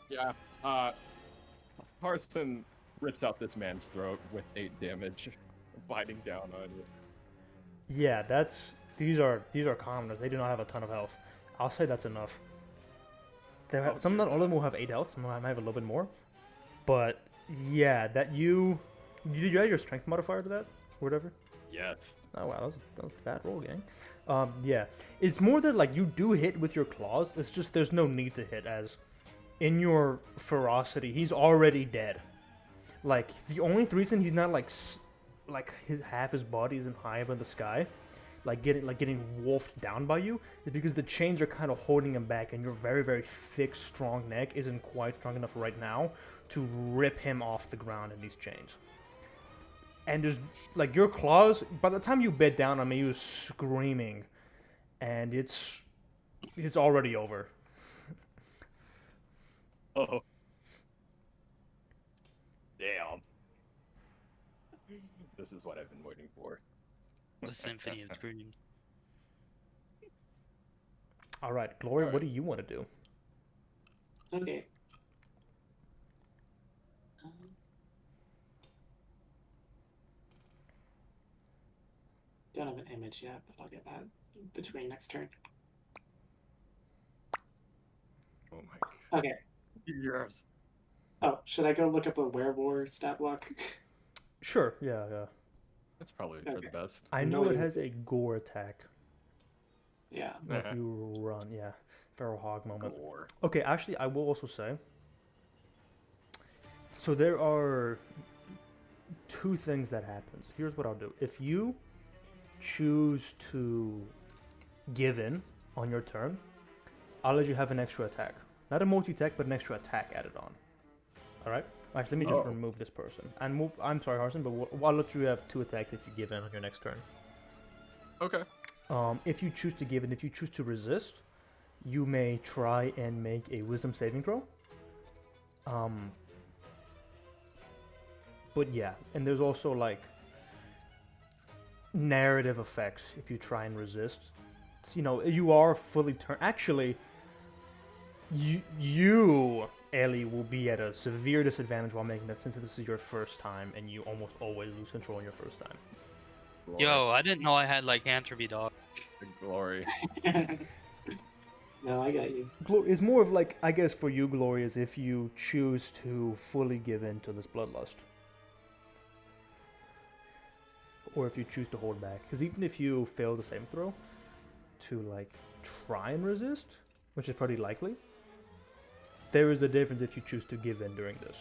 Yeah, Carson rips out this man's throat with 8 damage, biting down on you. Yeah, these are commoners. They do not have a ton of health. I'll say that's enough. Some of them will have 8 health. Some of them might have a little bit more. But yeah, did you add your strength modifier to that or whatever? Yes. Oh wow, that was a bad roll, gang. Yeah, it's more that like you do hit with your claws. It's just there's no need to hit, as in your ferocity, he's already dead. Like the only reason he's not like half his body isn't high up in the sky, getting wolfed down by you, is because the chains are kind of holding him back, and your very very thick strong neck isn't quite strong enough right now to rip him off the ground in these chains. And there's, like, your claws, by the time you bit down on me, he was screaming. And it's already over. Oh. Damn. This is what I've been waiting for. The Symphony of Dreams. Alright, Glory, what do you want to do? Okay. Don't have an image yet, but I'll get that between next turn. Oh my god. Okay. Yes. Oh, should I go look up a werewolf stat block? Sure, yeah. That's probably for the best. I know it has a gore attack. Yeah. If you run, yeah. Feral Hog moment. Gore. Okay, actually, I will also say, so there are 2 things that happens. Here's what I'll do. If you choose to give in on your turn, I'll let you have an extra attack. Not a multi-attack, but an extra attack added on. Alright? Actually, let me just remove this person. And I'm sorry, Harson, but I'll let you have 2 attacks if you give in on your next turn. Okay. If you choose to give in, if you choose to resist, you may try and make a wisdom saving throw. But yeah, and there's also like narrative effects if you try and resist. So, you are fully turned. Actually, you, Ellie, will be at a severe disadvantage while making that, since this is your first time and you almost always lose control on your first time. Glory. Yo, I didn't know I had like Antropy dog. Glory. No, I got you. It's more of like, I guess for you, Glory, is if you choose to fully give in to this bloodlust. Or if you choose to hold back. Because even if you fail the same throw to like try and resist, which is pretty likely, there is a difference if you choose to give in during this.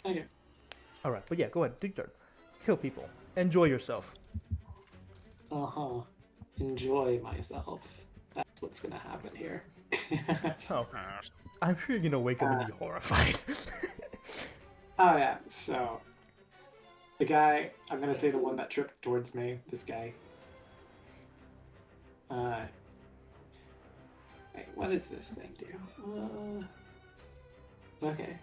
Okay. Alright, but yeah, go ahead, do your turn. Kill people. Enjoy yourself. Uh-huh. Enjoy myself. That's what's gonna happen here. Oh, I'm sure you're gonna wake up and be horrified. Oh yeah, so the guy, I'm gonna say the one that tripped towards me, this guy. Wait, what does this thing do? Okay.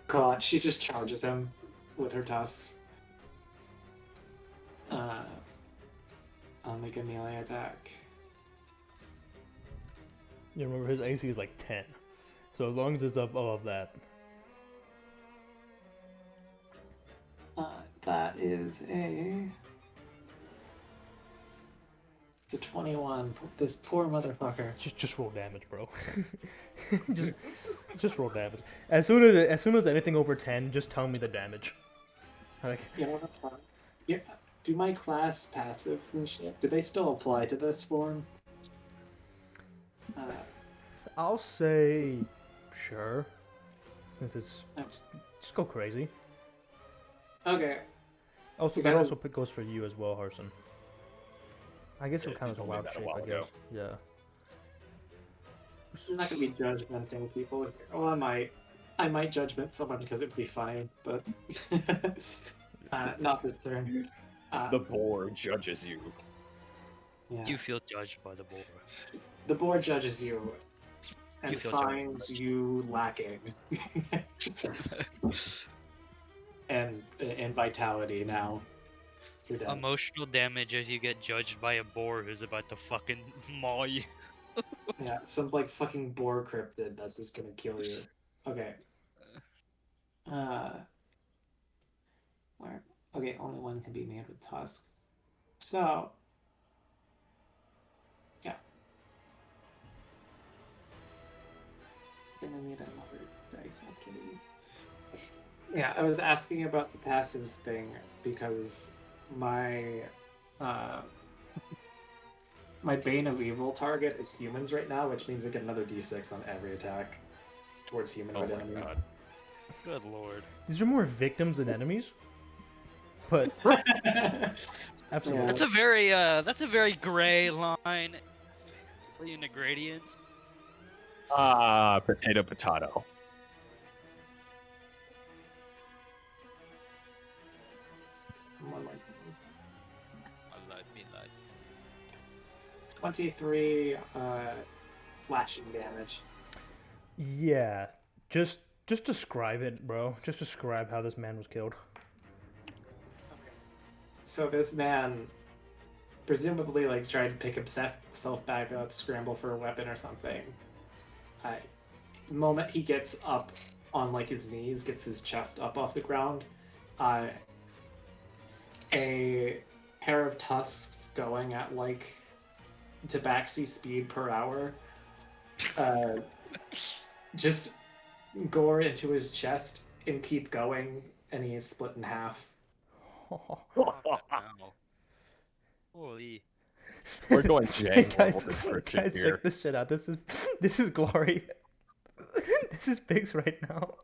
God, she just charges him with her tusks. I'll make a melee attack. You remember his AC is like 10. So as long as it's up above that. That is it's a 21. This poor motherfucker. Just roll damage, bro. just roll damage. As soon as anything over 10, just tell me the damage. Like, You know what? Yeah. Do my class passives and shit, do they still apply to this form? I'll say sure. Since it's just go crazy. Okay. Also, that also goes for you as well, Harson. I guess Yes, it kind of you a told me wild that a shape, while I guess. ago. Yeah. I'm not gonna be judgmenting people here. Well, I might judgment someone because it'd be funny, but not this turn. The boar judges you. Yeah. You feel judged by the board. The board judges you and You feel finds judged. you lacking and in vitality now. You're dead. Emotional damage as you get judged by a boar who's about to fucking maul you. Yeah, some like fucking boar cryptid that's just gonna kill you. Okay. Where? Okay, only one can be made with tusks. So, yeah. Gonna need another dice after these. Yeah, I was asking about the passives thing because my my Bane of Evil target is humans right now, which means I get another d6 on every attack towards humanoid Oh my enemies. god. Good lord. These are more victims than enemies. But absolutely. Yeah. That's a very gray line. In the gradients. Potato, potato. One like this. Me light. 23 slashing damage. Yeah, just describe it, bro. Just describe how this man was killed. So this man presumably like tried to pick himself back up, scramble for a weapon or something. The moment he gets up on like his knees, gets his chest up off the ground, a pair of tusks going at like tabaxi speed per hour just gore into his chest and keep going, and he is split in half. Wow. Holy. We're going Jang level guys, description guys, here. check this shit out. This is glory. This is pigs right now.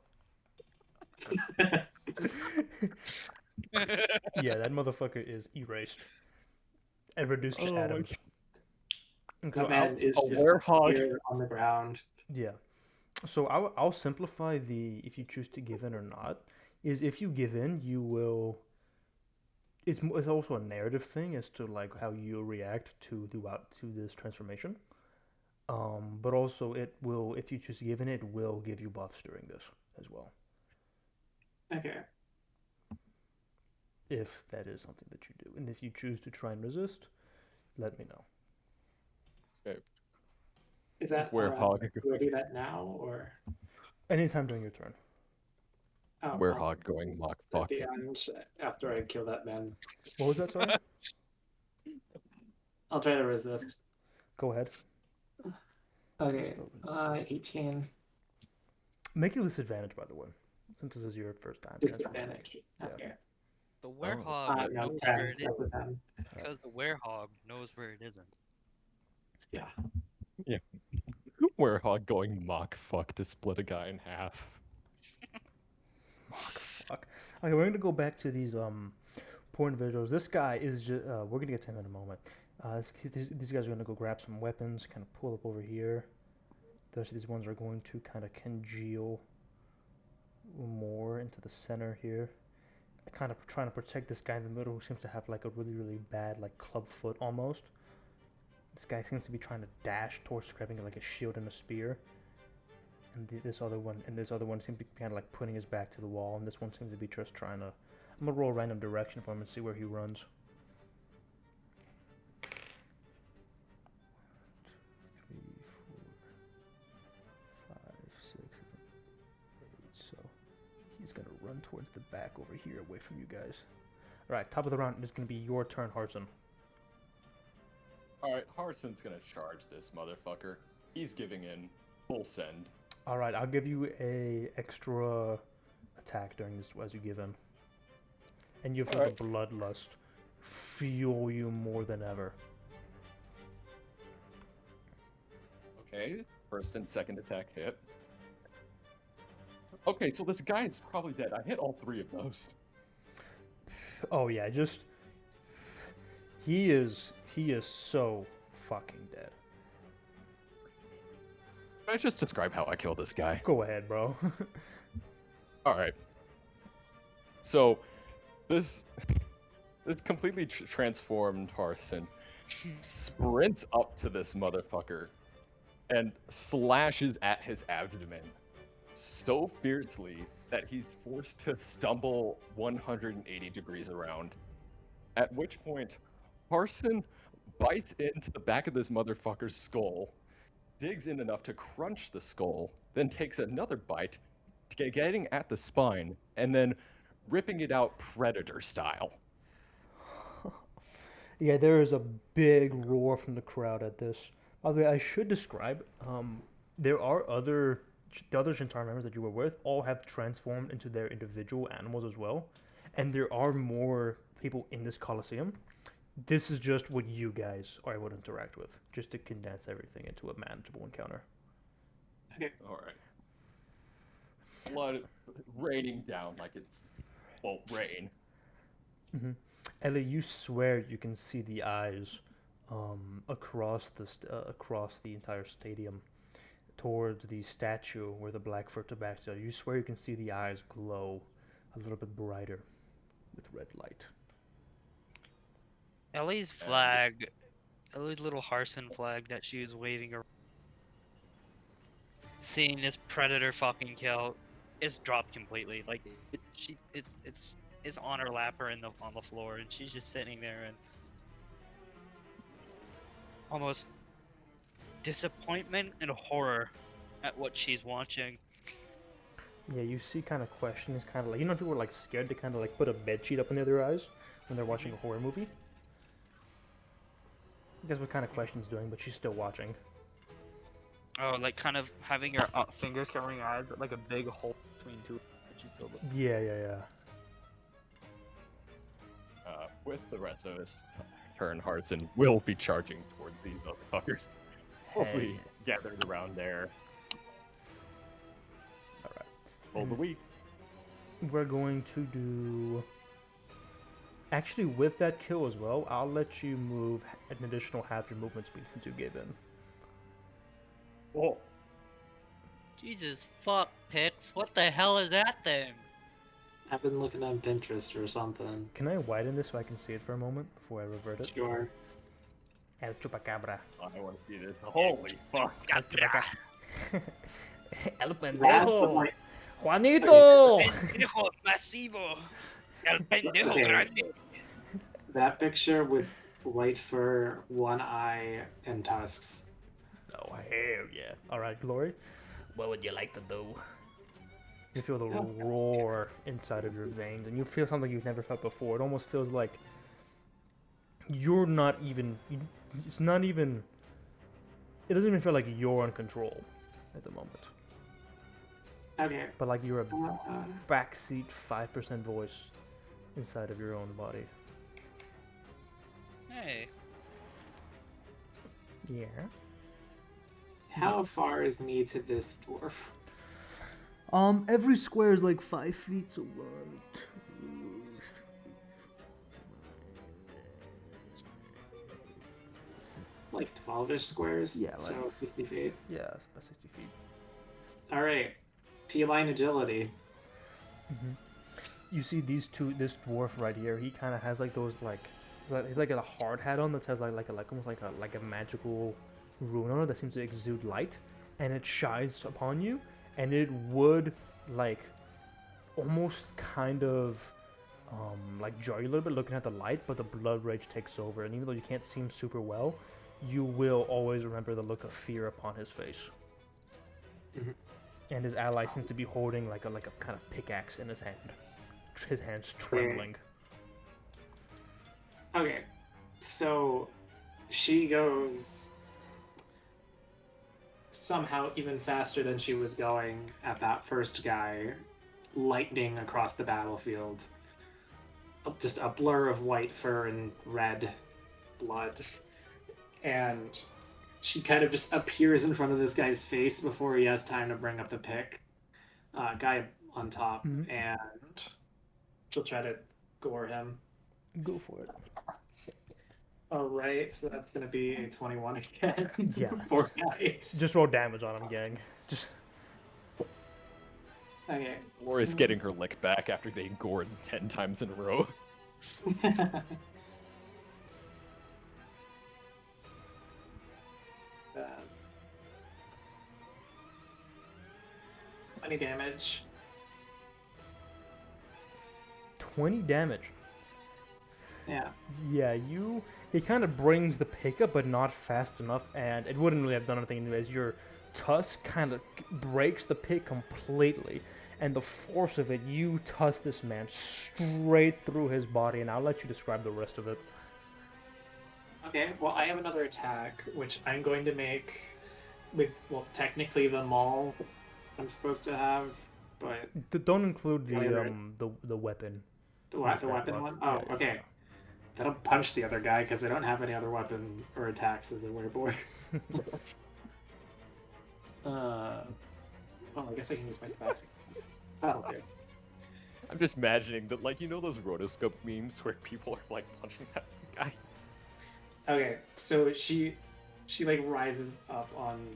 Yeah, that motherfucker is erased and reduced to atoms. And so That man is a just werehog. here on the ground. yeah. So I'll simplify the if you choose to give in or not. Is if you give in, you will. It's also a narrative thing as to like how you react to this transformation. But also it will, if you choose to give in, it will give you buffs during this as well. Okay. If that is something that you do, and if you choose to try and resist, let me know. Is that Werehog. do I do that now or Anytime during your turn. Werehog going resist mock at fuck. the end after I kill that man? What was that? Sorry. I'll try to resist. Go ahead. Okay. Resist. 18 Make it disadvantage, by the way, since this is your first time. disadvantage. Yeah. Okay. The werehog No, knows 10. where it is That's a 10. because the werehog knows where it isn't. Yeah. Werehog going mock fuck to split a guy in half. Fuck. Okay, we're gonna go back to these poor individuals. This guy is just. We're gonna get to him in a moment. These guys are gonna go grab some weapons, kind of pull up over here. These ones are going to kind of congeal more into the center here. Kind of trying to protect this guy in the middle who seems to have like a really bad like club foot almost. This guy seems to be trying to dash towards grabbing like a shield and a spear. And this other one seems to be kind of like putting his back to the wall, and this one seems to be just trying to. I'm gonna roll a random direction for him and see where he runs. 1, 2, 3, 4, 5, 6, 7, 8. So he's gonna run towards the back over here, away from you guys. All right, top of the round. It's gonna be your turn, Harson. Alright, Harson's gonna charge this motherfucker. He's giving in. Full send. All right, I'll give you a extra attack during this as you give in, and you feel Alright. the bloodlust fuel you more than ever. Okay, first and second attack hit. Okay, so this guy is probably dead. I hit all three of those. Oh yeah, just he is so fucking dead. I just describe how I kill this guy? Go ahead, bro. All right. So, this completely transformed Harson sprints up to this motherfucker and slashes at his abdomen so fiercely that he's forced to stumble 180 degrees around. At which point, Harson bites into the back of this motherfucker's skull, digs in enough to crunch the skull, then takes another bite, getting at the spine, and then ripping it out predator style. Yeah, there is a big roar from the crowd at this. By the way, I should describe. There are the other Zhentarim members that you were with all have transformed into their individual animals as well, and there are more people in this coliseum. This is just what you guys are able to interact with, just to condense everything into a manageable encounter. Okay. All right. Blood raining down like it's rain. Ellie, you swear you can see the eyes across the entire stadium towards the statue where the Blackfoot tobacco. You swear you can see the eyes glow a little bit brighter with red light. Ellie's flag, Ellie's little Harson flag that she was waving around, seeing this predator fucking kill, is dropped completely. Like it's on her lap or on the floor, and she's just sitting there and almost disappointment and horror at what she's watching. Yeah, you see kind of questions, kind of like, people are like scared to kind of like put a bed sheet up under their eyes when they're watching a horror movie. That's what kind of question's doing, but she's still watching. Oh, like kind of having her fingers covering her eyes, but like a big hole between two. But she's still looking. Yeah. With the rest of his turn, Harson will be charging towards these motherfuckers. Mostly gathered around there. Alright. Roll the week. We're going to do... Actually, with that kill as well, I'll let you move an additional half your movement speed since you gave in. Oh. Jesus fuck, Pix. What the hell is that thing? I've been looking on Pinterest or something. Can I widen this so I can see it for a moment before I revert it? Sure. El Chupacabra. I want to see this. Holy fuck. El Chupacabra. El That's pendejo. like- Juanito. Pendejo masivo. El pendejo Okay. grande. That picture with white fur, one eye, and tusks. Oh, hell yeah. Alright, Glory. What would you like to do? You feel the roar inside of your veins, and you feel something you've never felt before. It almost feels like you're not even... It's not even... It doesn't even feel like you're in control at the moment. Okay. But like you're a Uh, backseat 5% voice inside of your own body. Hey. Yeah. how far is me to this dwarf? Every square is like 5 feet, so 1, 2, 3, Like 12-ish squares? Yeah, So like- 50 feet. yeah, it's about 60 feet. Alright. Feline agility. You see this dwarf right here. He kind of has like those he's like a hard hat on that has almost like a magical rune on it that seems to exude light, and it shines upon you, and it would like almost kind of like jar you a little bit looking at the light, but the blood rage takes over, and even though you can't see him super well, you will always remember the look of fear upon his face. Mhm. And his ally seems to be holding like a kind of pickaxe in his hand. His hand's trembling. Okay. So she goes somehow even faster than she was going at that first guy, lightning across the battlefield. Just a blur of white fur and red blood. And she kind of just appears in front of this guy's face before he has time to bring up the pick. Guy on top, Mhm. and she'll try to gore him. Go for it. All right, so that's gonna be a 21 again. Yeah. Poor guy. Just roll damage on him, gang. Just Okay. Laura's getting her lick back after being gored 10 times in a row. Bad. 20 damage. 20 damage. Yeah. Yeah, he kind of brings the pickup, but not fast enough, and it wouldn't really have done anything anyways. Your tusk kind of breaks the pick completely, and the force of it, you tusk this man straight through his body, and I'll let you describe the rest of it. Okay, well, I have another attack, which I'm going to make with, well, technically the maul I'm supposed to have, but Don't include Yeah, right. the weapon. the Just that weapon luck. one? Yeah, Oh, yeah, okay. That'll punch the other guy because I don't have any other weapon or attacks as a werewolf. Oh, I guess I can use my attacks. That'll do. I'm just imagining that, like, you know those rotoscope memes where people are, like, punching that guy? Okay, so she like rises up on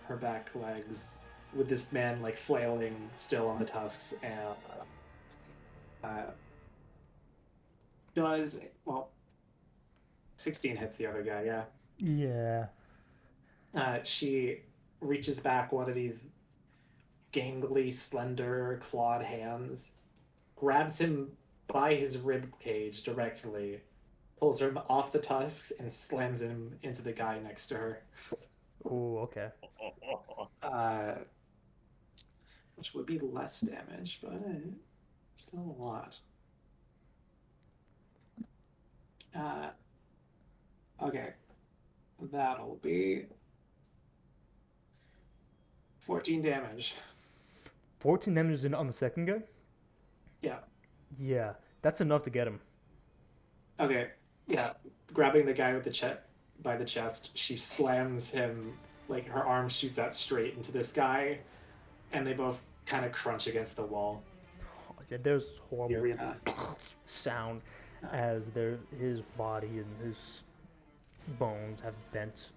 her back legs with this man like flailing still on the tusks and does, well, 16 hits the other guy, yeah. Yeah. She reaches back one of these gangly, slender, clawed hands, grabs him by his rib cage directly, pulls him off the tusks, and slams him into the guy next to her. Oh, okay. Which would be less damage, but still a lot. Okay, that'll be 14 damage. 14 damage on the second guy? Yeah. Yeah, that's enough to get him. Okay, yeah. Grabbing the guy with the by the chest, she slams him, like her arm shoots out straight into this guy, and they both kind of crunch against the wall. Yeah, there's The horrible arena. sound as his body and his bones have bent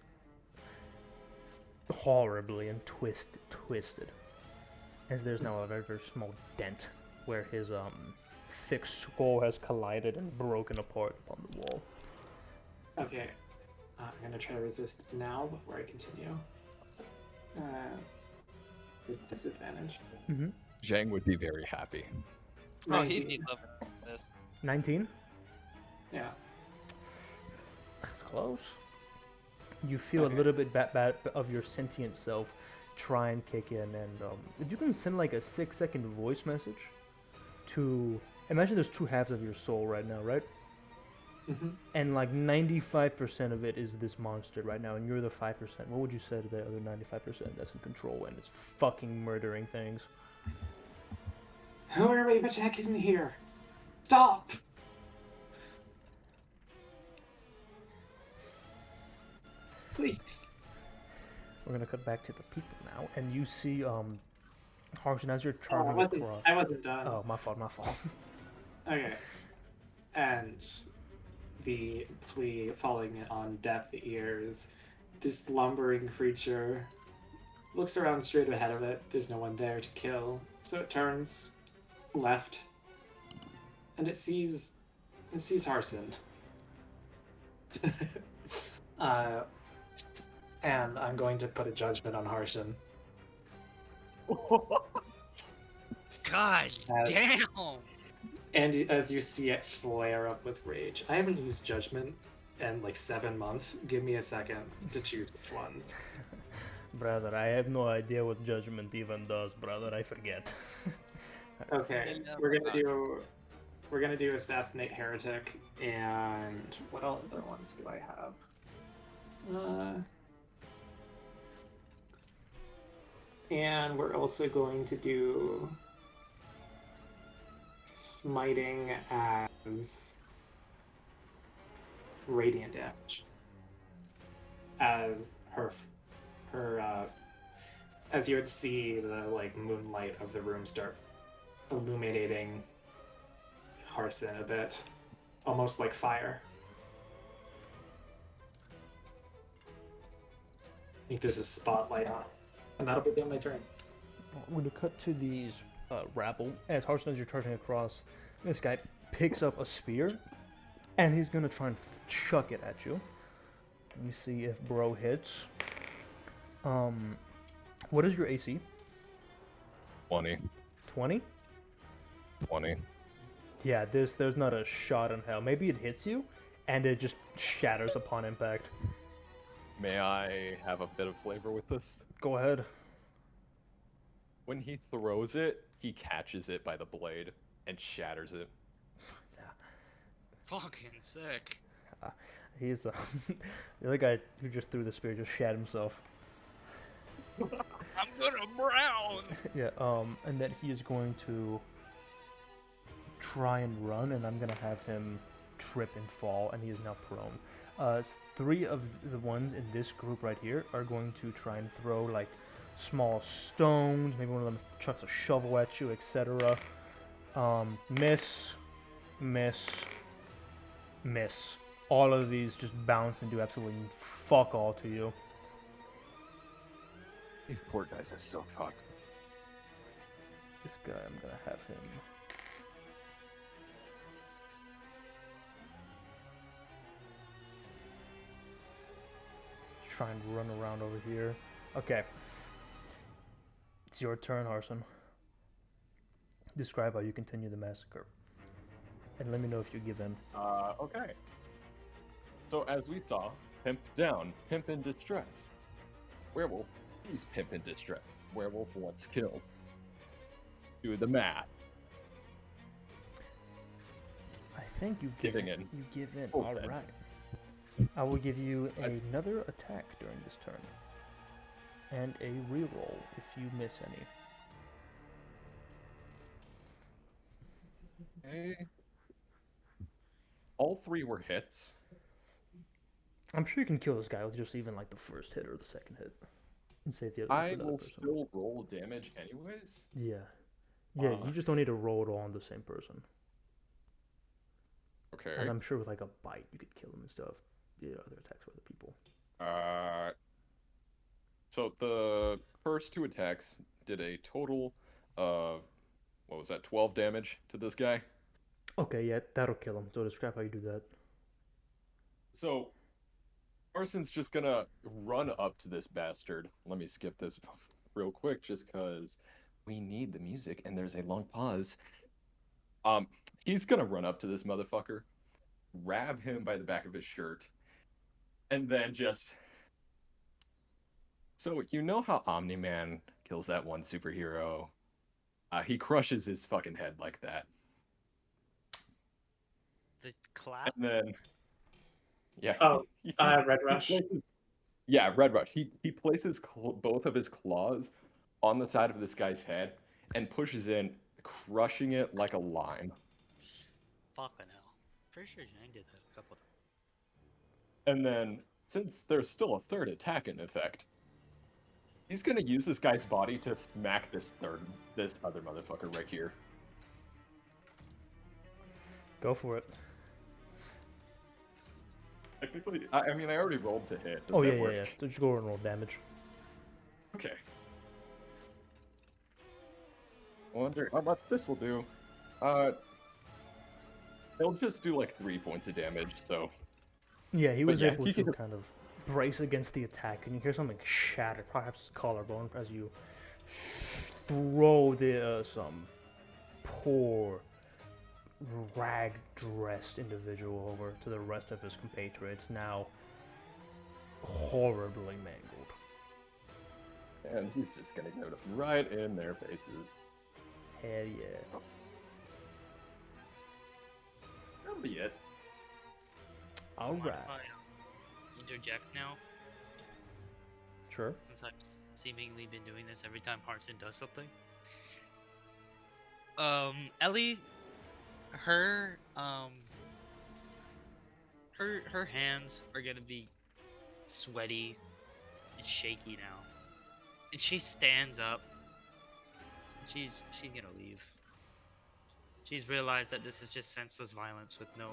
horribly and twisted. As there's now a very, very small dent where his thick skull has collided and broken apart upon the wall. Okay, I'm gonna try to resist now before I continue. With disadvantage. Mm-hmm. Zhang would be very happy. Oh, he'd 19. be loving this. 19? Yeah. That's close. You feel Okay. a little bit bad of your sentient self try and kick in, and if you can send like a 6-second voice message to imagine there's two halves of your soul right now, right? Mm-hmm. And like 95% of it is this monster right now, and you're the 5%. What would you say to the other 95% that's in control and is fucking murdering things? Who are we protecting here? Stop! Please. We're gonna cut back to the people now, and you see Harshan as you're Oh, charging across. I wasn't done. Oh, my fault. Okay. And the plea falling on deaf ears, this lumbering creature looks around straight ahead of it. There's no one there to kill. So it turns left and it sees Harson. And I'm going to put a judgment on Harson. God That's- damn! And as you see it flare up with rage, I haven't used judgment in like 7 months. Give me a second to choose which ones. Brother, I have no idea what judgment even does, brother. I forget. Okay, we're gonna do assassinate heretic, and what other ones do I have? And we're also going to do smiting as radiant damage, as her as you would see the like moonlight of the room start illuminating Harson a bit, almost like fire. think this is spotlight on. And that'll be the end of my turn. We're going to cut to these rabble. As Harson, as you're charging across, this guy picks up a spear, and he's going to try and chuck it at you. Let me see if bro hits. What is your AC? 20. 20? 20. Yeah, there's not a shot in hell. Maybe it hits you, and it just shatters upon impact. May I have a bit of flavor with this? Go ahead. When he throws it, he catches it by the blade and shatters it. Fucking sick. He's the other guy who just threw the spear just shat himself. I'm gonna brown. Yeah, and then he is going to try and run, and I'm gonna have him trip and fall, and he is now prone. 3 of the ones in this group right here are going to try and throw like small stones. Maybe one of them chucks a shovel at you, etc. Miss, miss, miss. All of these just bounce and do absolutely fuck all to you. These poor guys are so fucked. This guy, I'm gonna have him. Try and run around over here. Okay. It's your turn, Harson. Describe how you continue the massacre. And let me know if you give in. Okay. So as we saw, pimp down, pimp in distress. Werewolf, he's pimp in distress. Werewolf once killed. Do the math. I think you give Giving in. in. You give in. Both All in. right. I will give you That's- another attack during this turn. And a reroll if you miss any. Okay. All 3 were hits. I'm sure you can kill this guy with just even like the first hit or the second hit. And save the other I for another will person. still roll damage anyways. Yeah. Yeah, Uh, you just don't need to roll it all on the same person. Okay. And I'm sure with like a bite you could kill him and stuff. Yeah, other attacks with other people. So the first 2 attacks did a total of, what was that, 12 damage to this guy. Okay, yeah, that'll kill him. So describe how you do that. So Arson's just gonna run up to this bastard. Let me skip this real quick just because we need the music and there's a long pause. He's gonna run up to this motherfucker, grab him by the back of his shirt, and then just... So, you know how Omni-Man kills that one superhero? He crushes his fucking head like that. The clap. And then... Yeah. Oh, he- Red he Rush. places- Yeah, Red Rush. He places both of his claws on the side of this guy's head and pushes in, crushing it like a lime. Fucking hell. Pretty sure Zhang did that a couple times. And then, since there's still a 3rd attack in effect, he's gonna use this guy's body to smack this other motherfucker right here. Go for it. Technically, I mean, I already rolled to hit. Does Oh, that yeah, work? yeah. So just go and roll damage. Okay. I wonder how much this will do. He'll just do like 3 points of damage, so... Yeah, he But was yeah, able he to can- kind of brace against the attack, and you hear something shatter, perhaps his collarbone, as you throw some poor, rag-dressed individual over to the rest of his compatriots, now horribly mangled. And he's just gonna get it right in their faces. Hell yeah. That'll be it. All Mind right. if I interject now, Sure. since I've seemingly been doing this every time Hartson does something. Ellie, her hands are gonna be sweaty and shaky now, and she stands up. And she's gonna leave. She's realized that this is just senseless violence with no.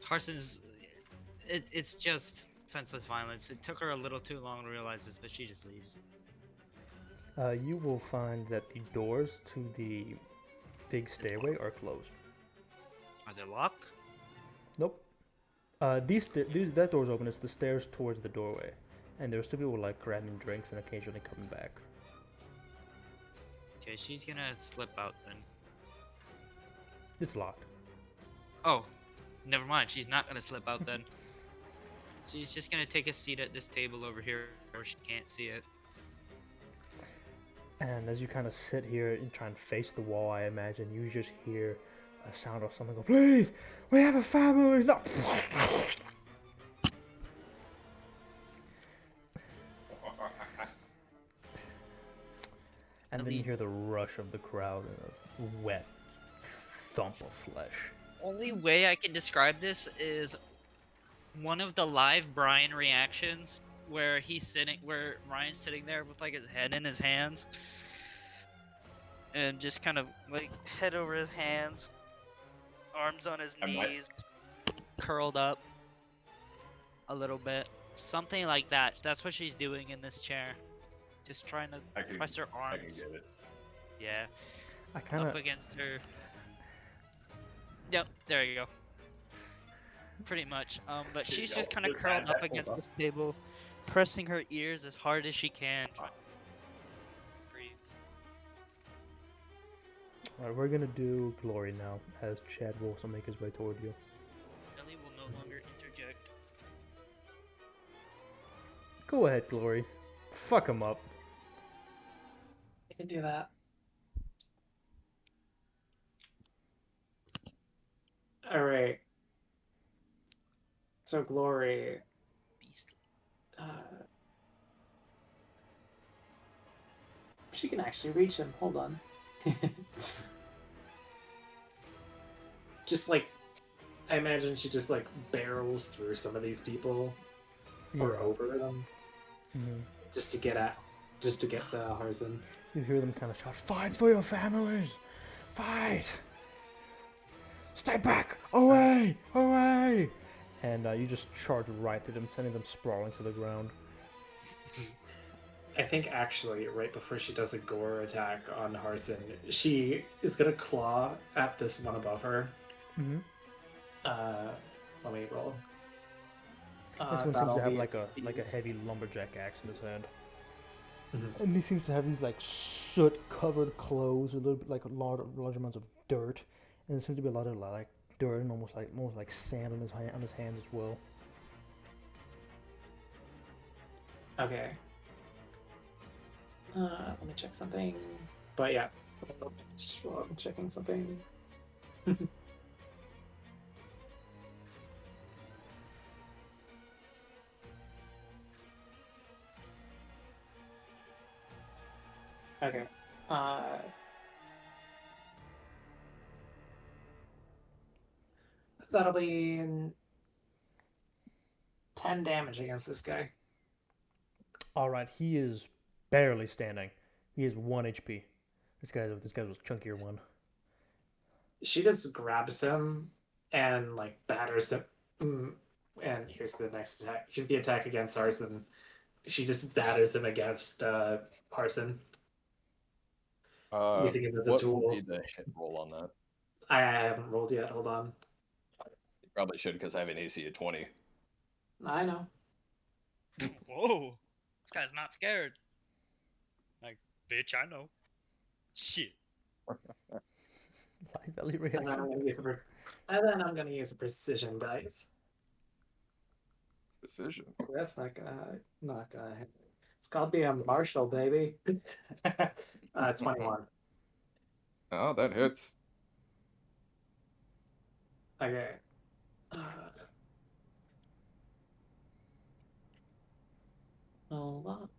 Harson's, it's just senseless violence. It took her a little too long to realize this, but she just leaves. You will find that the doors to the big stairway are closed. Are they locked? Nope. That door's open. It's the stairs towards the doorway, and there's two people like grabbing drinks and occasionally coming back. Okay, she's gonna slip out then. It's locked. Oh, never mind. She's not gonna slip out then. She's just gonna take a seat at this table over here where she can't see it. And as you kind of sit here and try and face the wall, I imagine you just hear a sound of someone go, "Please, we have a family." No. And then you hear the rush of the crowd and a wet thump of flesh. Only way I can describe this is one of the live Brian reactions where Ryan's sitting there with like his head in his hands and just kind of like head over his hands, arms on his knees, curled up a little bit, something like that. That's what she's doing in this chair, just trying to press her I can arms. get it. Yeah, I kind up of against her. Yep, there you go. Pretty much. But There you she's go. just kind of Just curled add up that against hold this table, pressing her ears as hard as she can. Breathes. Alright, we're gonna do Glory now, as Chad will also make his way toward you. Ellie will no longer interject. Go ahead, Glory. Fuck him up. I can do that. All right. So Glory, Beastly. she can actually reach him. Hold on. Just like, I imagine she just like barrels through some of these people or over them Mhm. just to get to Harzen. You hear them kind of shout, "Fight for your families! Fight! Stay back! Away! Away!" And you just charge right to them, sending them sprawling to the ground. I think actually, right before she does a gore attack on Harson, she is gonna claw at this one above her. Mm-hmm. Let me roll. This one seems that'll to have be like a heavy lumberjack axe in his hand. Mhm. And he seems to have these like soot-covered clothes, a little bit like large amounts of dirt, and there seems to be a lot of like dirt and almost like sand on his hands as well. Okay. Let me check something. But yeah, well, I'm checking something. Okay. That'll be 10 damage against this guy. Alright, he is barely standing. He is 1 HP. This guy was chunkier one. She just grabs him and like batters him. And here's the next attack. Here's the attack against Arson. She just batters him against Harson, using him as a What tool. will be the hit roll on that? I haven't rolled yet. Hold on. You probably should because I have an AC of 20. I know. Whoa, this guy's not scared. Like, bitch, I know. Shit. Live Ellie And then I'm reaction. gonna use a precision dice. Precision. So that's not gonna hit. It's called being Marshall, baby. 21. Oh, that hits. Okay. Hold on.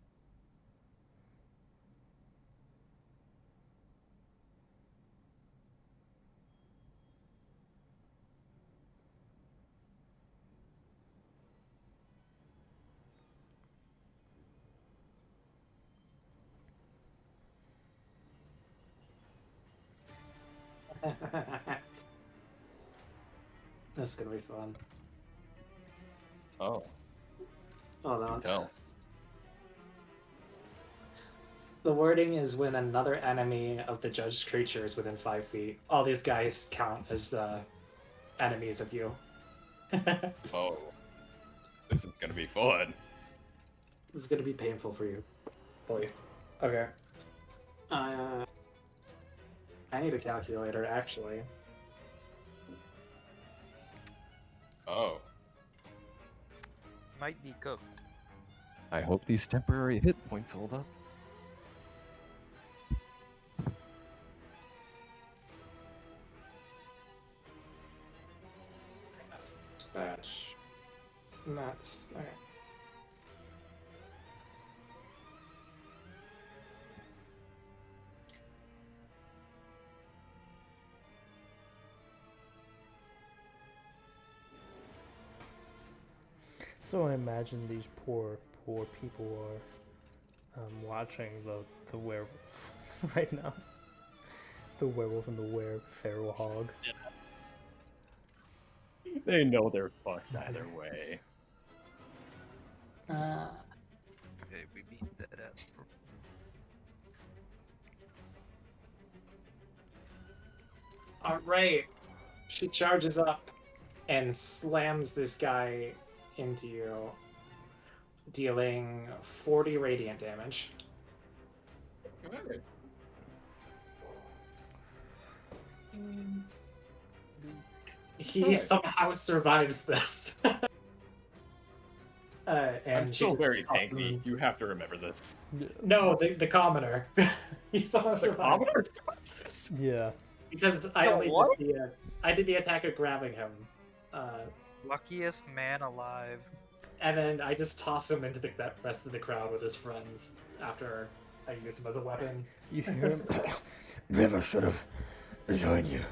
This is gonna be fun. Oh. Hold You can on. tell. The wording is when another enemy of the judged creature is within 5 feet. All these guys count as enemies of you. This Oh, this is gonna be fun. is gonna be painful for you, boy. Okay. I need a calculator, actually. Oh, Might be cooked. I hope these temporary hit points hold up. That's dispatch. And that's okay. So I imagine these poor people are watching the werewolf right now. The werewolf and the feral hog. They know they're fucked either way. Okay, we beat that up. All right. She charges up and slams this guy into you, dealing 40 radiant damage. He Alright. somehow survives this. And I'm she still just very tossed tanky. him- You have to remember this. No, the commoner. He somehow The survived. commoner survives this. Yeah. Because I No, only what? did I did the attack of grabbing him. Luckiest man alive. And then I just toss him into the rest of the crowd with his friends after I use him as a weapon. You hear him? Never should have joined you.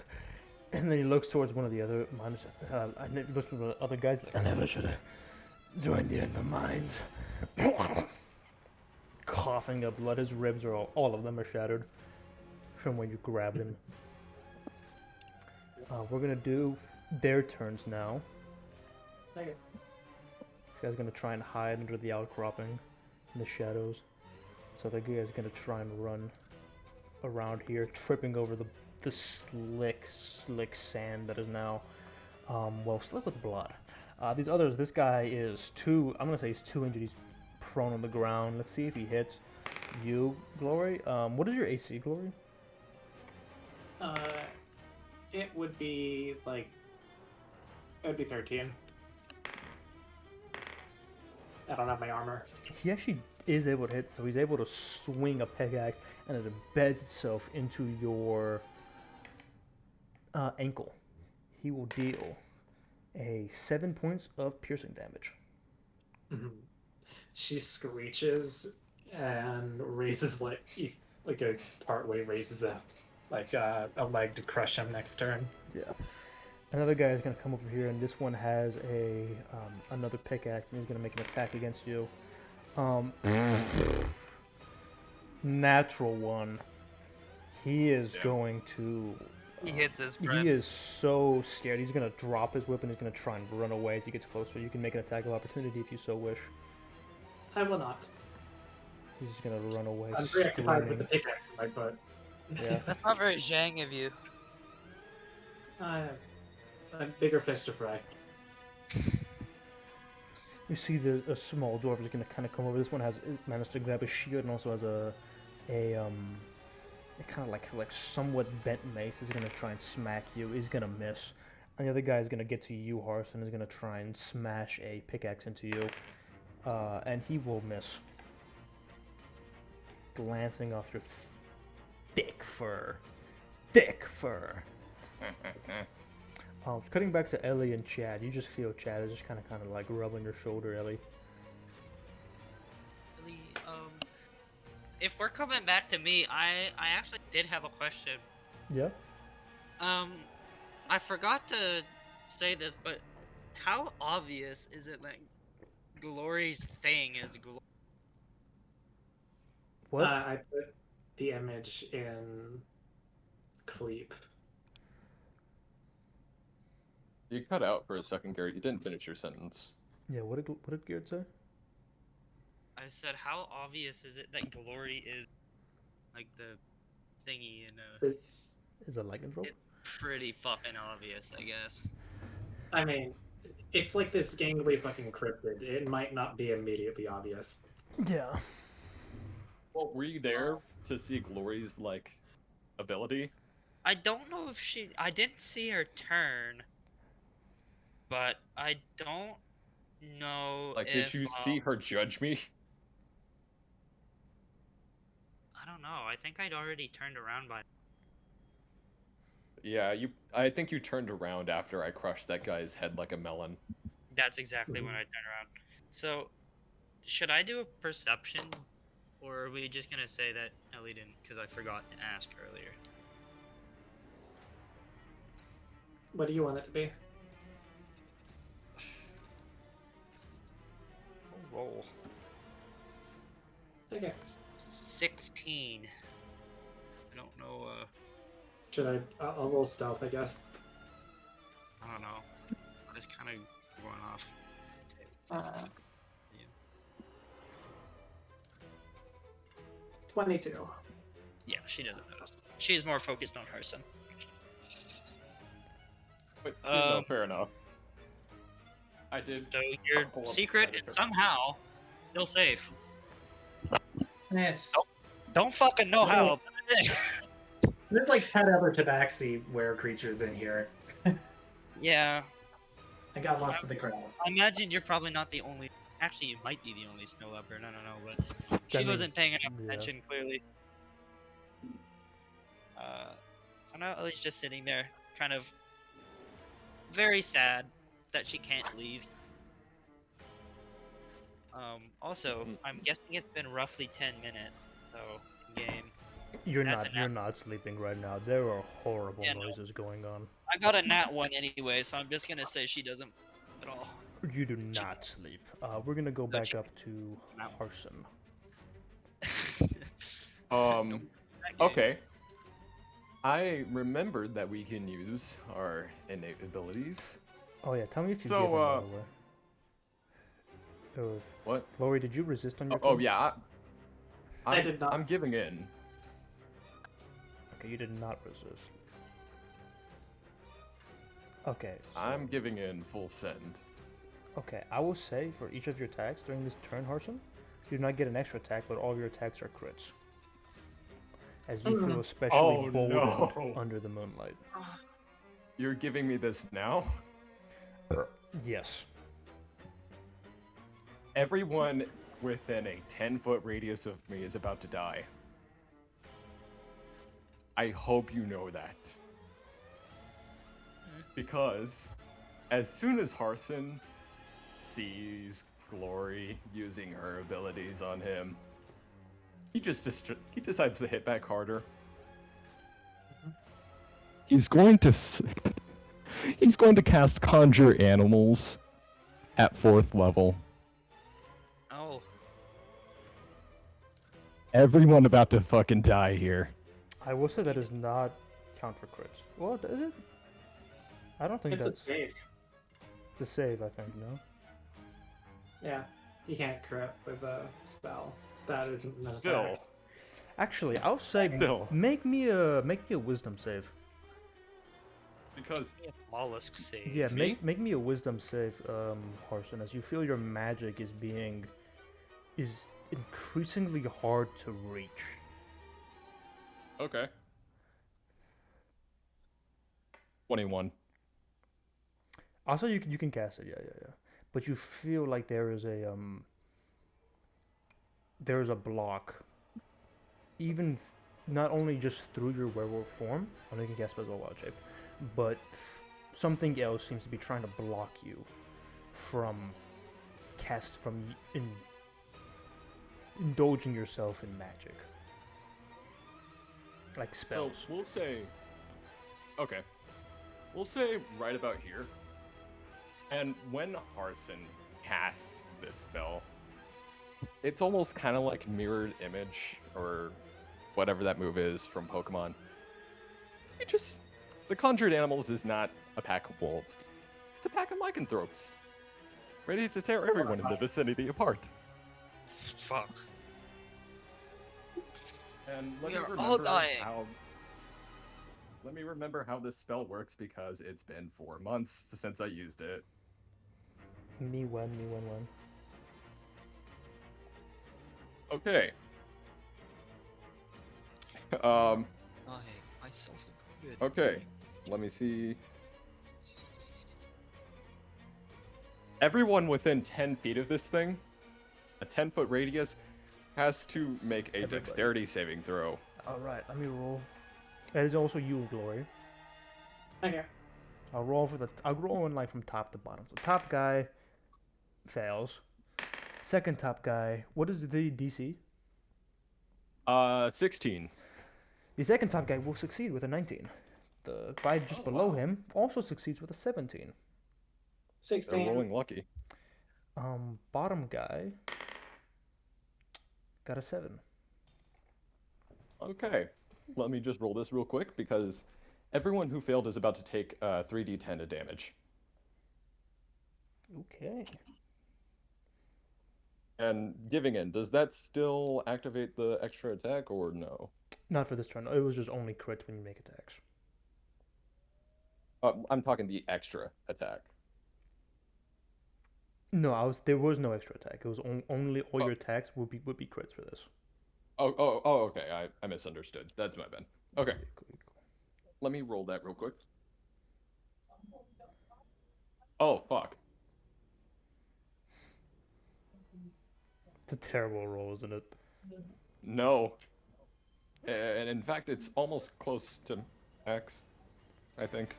And then he looks towards one of the other miners. And he looks to the other guys. I never should have joined you in the mines. Coughing up blood. His ribs are all of them are shattered from when you grabbed him. We're gonna do their turns now. Okay. This guy's gonna try and hide under the outcropping in the shadows. So the guy's gonna try and run around here, tripping over the slick sand that is now, slick with blood. These others, this guy is I'm gonna say he's 2 injured. He's prone on the ground. Let's see if he hits you, Glory. What is your AC, Glory? It would be like, it would be 13. I don't have my armor. He actually is able to hit, so he's able to swing a pickaxe, and it embeds itself into your ankle. He will deal a 7 points of piercing damage. Mm-hmm. She screeches and raises like a partway raises a leg to crush him next turn. Yeah. Another guy is going to come over here, and this one has another pickaxe, and he's going to make an attack against you. Natural one. He is going to... He hits his friend. He is so scared. He's going to drop his whip, and he's going to try and run away as he gets closer. You can make an attack of opportunity if you so wish. I will not. He's just going to run away, I'm preoccupied with the screaming. pickaxe in my butt. Yeah. That's not very Zhang of you. A bigger fish to fry. You see a small dwarf is going to kind of come over. This one has managed to grab a shield and also has a kind of like somewhat bent mace. Is going to try and smack you. He's going to miss. And the other guy is going to get to you, Harson. Is going to try and smash a pickaxe into you, and he will miss. Glancing off your thick fur. Cutting back to Ellie and Chad, you just feel Chad is just kind of like rubbing your shoulder, Ellie. Really, if we're coming back to me, I actually did have a question. Yeah. I forgot to say this, but how obvious is it that Glory's thing is What? I put the image in Cleep. You cut out for a second, Gary. You didn't finish your sentence. Yeah. What did Geared say? I said, how obvious is it that Glory is like the thingy in This, Is a lycanthrope? It's pretty fucking obvious, I guess. I mean, it's like this gangly fucking cryptid. It might not be immediately obvious. Yeah. Well, were you there to see Glory's like ability? I don't know if I didn't see her turn, but I don't know Like, if did you see her judge me? I don't know. I think I'd already turned around by. Yeah, you. I think you turned around after I crushed that guy's head like a melon. That's exactly when I turned around. So, should I do a perception, or are we just gonna say that Ellie didn't? Because I forgot to ask earlier. What do you want it to be? Roll. Okay. 16. I don't know. Should I? I'll roll stealth, I guess. I don't know. I'm just kind of going off. Uh, 22. Yeah, she doesn't notice. She's more focused on her son. But no, Um, fair enough. I did. So your pull up secret that is somehow still safe. It's Don't fucking know how. there's like 10 other tabaxi were creatures in here. Yeah, I got lost in the crowd. I imagine you're probably not the only. Actually, you might be the only snow leopard. I don't know, but she I mean, wasn't paying enough yeah. attention clearly. So now Ellie's just sitting there, kind of very sad that she can't leave. Also, I'm guessing it's been roughly 10 minutes, so game. You're That's not. a You're nat- not sleeping right now. There are horrible Yeah, no. noises going on. I got a nat 1 anyway, so I'm just gonna say she doesn't at all. You do not sleep. We're gonna go back up to No. Harson. Okay. I remembered that we can use our innate abilities. Oh yeah, tell me if you So, give him by the way. Oh, What? Lori, did you resist on your Oh turn? yeah. I did not. I'm giving in. Okay, you did not resist. Okay. So, I'm giving in full send. okay, I will say for each of your attacks during this turn, Harson, you do not get an extra attack, but all of your attacks are crits. As you feel especially Oh, bold no. under the moonlight. You're giving me this now? Yes. Everyone within a 10-foot radius of me is about to die. I hope you know that. Because as soon as Harson sees Glory using her abilities on him, he decides to hit back harder. He's going to cast Conjure Animals at 4th level. Oh, Everyone about to fucking die here. I will say that does not count for crits. Well, does it? I don't think It's a that's... save. It's a save, I think, no? Yeah, you can't crit with a spell. That isn't an Still. attack. Actually, I'll say Still. make me a wisdom save. Because mollusk save. Yeah, Me? make me a wisdom save, Harson, as you feel your magic is increasingly hard to reach. Okay. 21. Also, you can cast it, yeah. But you feel like there is a block, even not only just through your werewolf form. I know you can cast spells all wild shape, but something else seems to be trying to block you from indulging yourself in magic, like spells. So we'll say, okay, we'll say right about here. And when Harson casts this spell, it's almost kind of like mirrored image or whatever that move is from Pokemon. The Conjured Animals is not a pack of wolves. It's a pack of lycanthropes, ready to tear everyone in the vicinity apart. Fuck. And We are all dying. Let me remember how this spell works because it's been 4 months since I used it. Me when. Okay. Dying, myself included. Okay. Let me see. Everyone within 10 feet of this thing, a 10-foot radius, has to make a Everybody. dexterity saving throw. Alright, let me roll. That is also you, Glory. Okay. I'll roll in like from top to bottom. So top guy fails. Second top guy, what is the DC? 16. The second top guy will succeed with a 19. The guy just below him also succeeds with a 17. They're 16. rolling lucky. Bottom guy got a 7. Okay. Let me just roll this real quick because everyone who failed is about to take 3d10 of damage. Okay. And giving in, does that still activate the extra attack or no? Not for this turn. It was just only crit when you make attacks. I'm talking the extra attack. No, there was no extra attack. It was only all your attacks would be crits for this. Oh, okay. I misunderstood. That's my bad. Okay. Let me roll that real quick. Oh, fuck. It's a terrible roll, isn't it? No. And in fact, it's almost close to X, I think.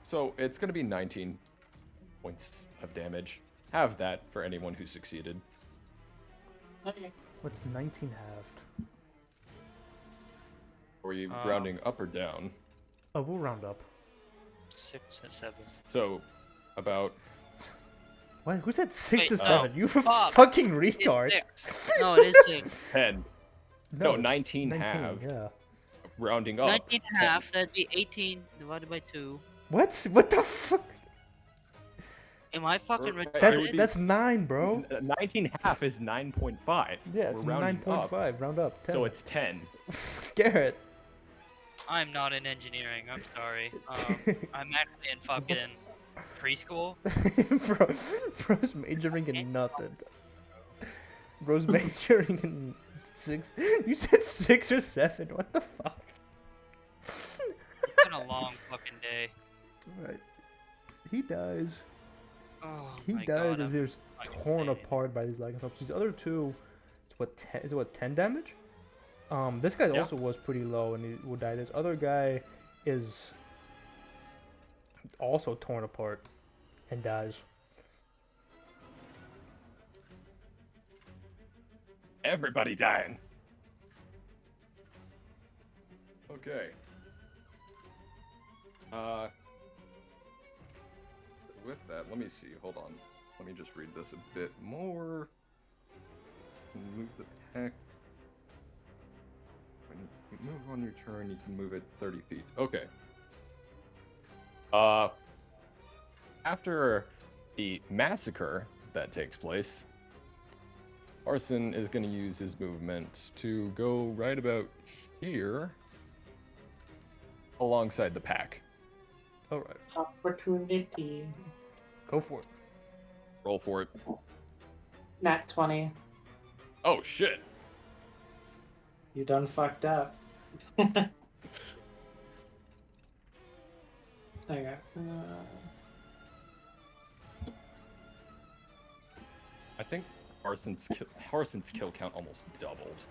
So it's gonna be 19 points of damage. Have that for anyone who succeeded. Okay. What's 19 halved? Are you rounding up or down? Oh, we'll round up. 6 and 7. So, about... What? Who said 6 to Wait, 7? You fuck. fucking It's retard. 6. No, it is 6. 10. No, it's 19 halved. Yeah. Rounding up. 19 10. half, that'd be 18 divided by 2. What? What the fuck? Am I fucking It would retarded? be- That's 9, bro. 19 half is 9.5. Yeah, it's We're rounding up, 9.5. Round up. 10. so it's 10. Garrett. I'm not in engineering, I'm sorry. I'm actually in fucking preschool. Bro's majoring in nothing. Bro's majoring in 6. You said 6 or 7. What the fuck? It's been a long fucking day. Alright. He dies. Oh He my dies God, as I'm they're fucking torn faded. apart by these lycanthropes. These other two, it's what 10? Is it what 10 damage? This guy Yeah. also was pretty low and he will die. This other guy is also torn apart and dies. Everybody dying. Okay. With that, let me see. Hold on. Let me just read this a bit more. Move the pack. When you move on your turn, you can move it 30 feet. Okay. After the massacre that takes place, Arson is going to use his movement to go right about here alongside the pack. Alright. Opportunity. Go for it. Roll for it. Nat 20. Oh, shit. You done fucked up. Okay. I think Arson's kill count almost doubled.